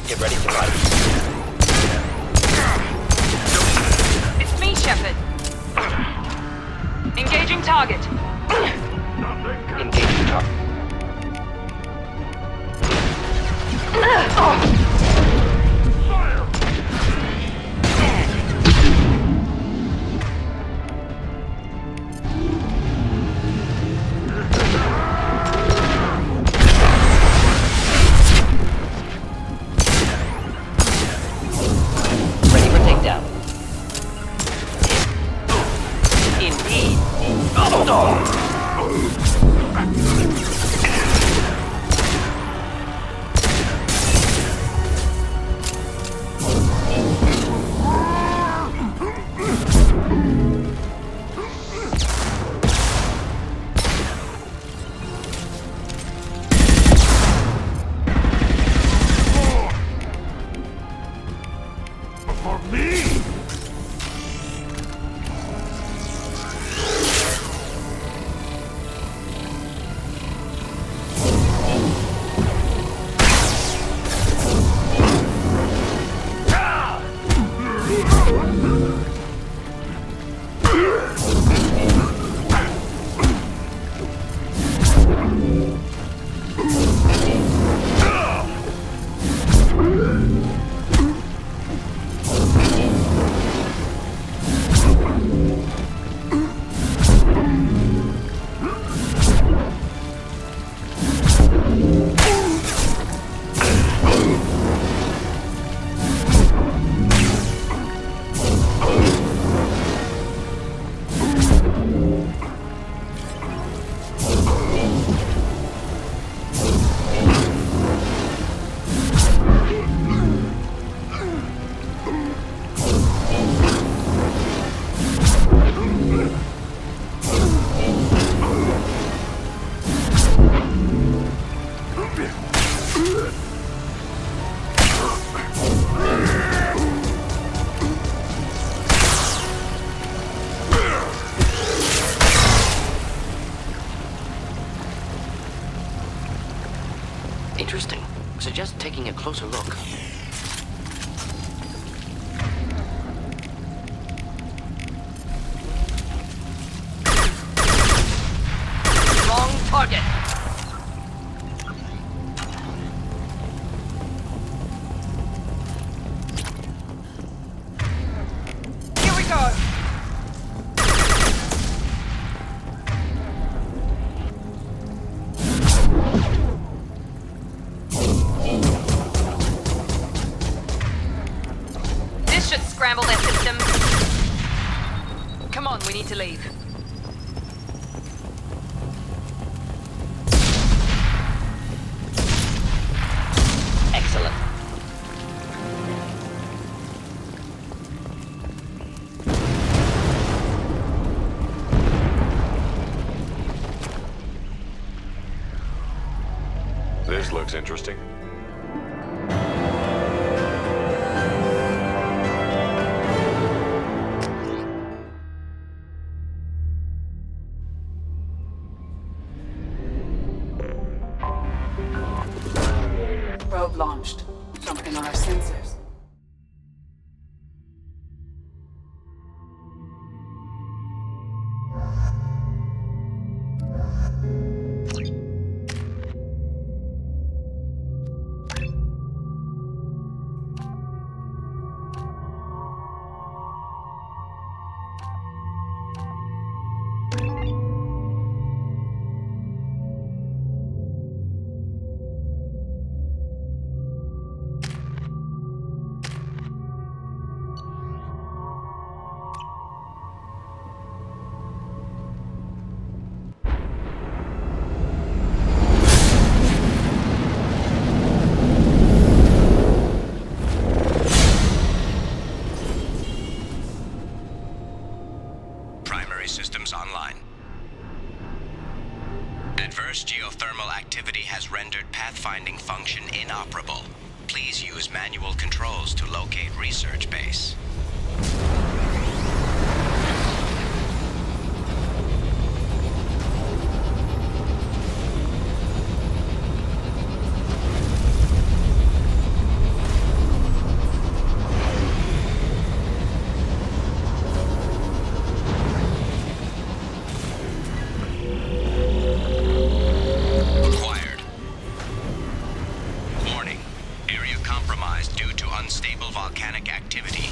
Get ready to fight. It's me, Shepard. Engaging target. Engaging target. Interesting. Suggest taking a closer look. Wrong target. Here we go. This should scramble their system. Come on, we need to leave. Excellent. This looks interesting. Probe launched. Jumping on our sensors. Systems online. Adverse geothermal activity has rendered pathfinding function inoperable. Please use manual controls to locate research base. Unstable volcanic activity.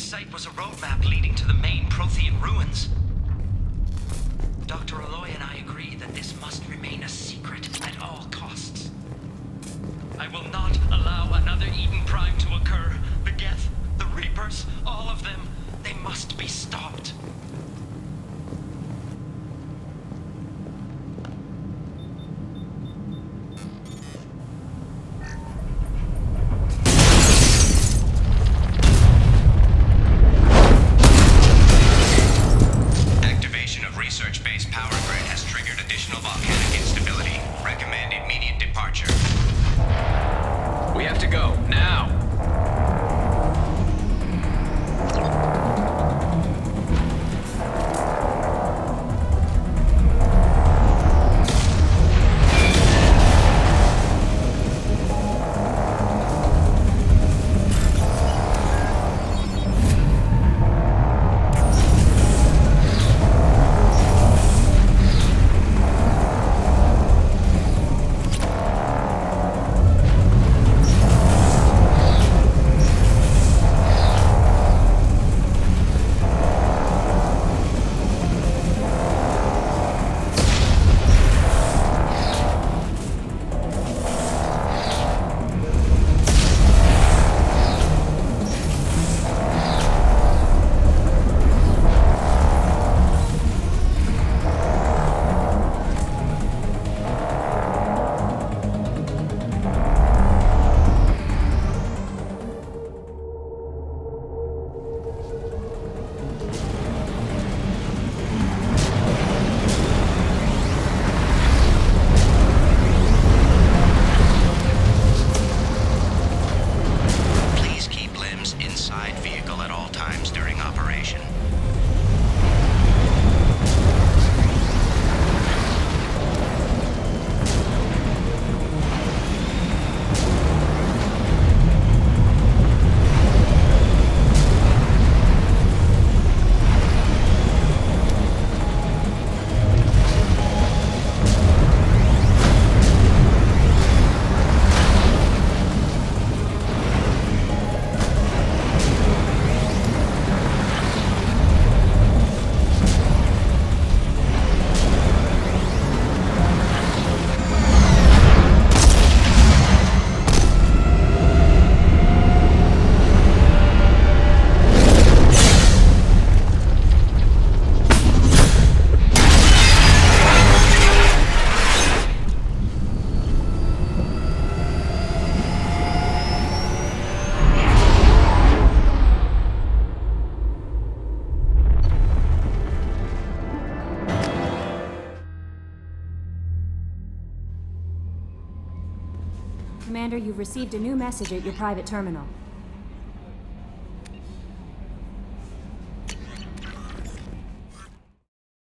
site was a roadmap leading to the main Prothean ruins. Dr. Aloy and I agree that this must remain a secret at all costs. I will not allow another Eden Prime to occur. The Geth, the Reapers, all of them, they must be stopped. Commander, you've received a new message at your private terminal.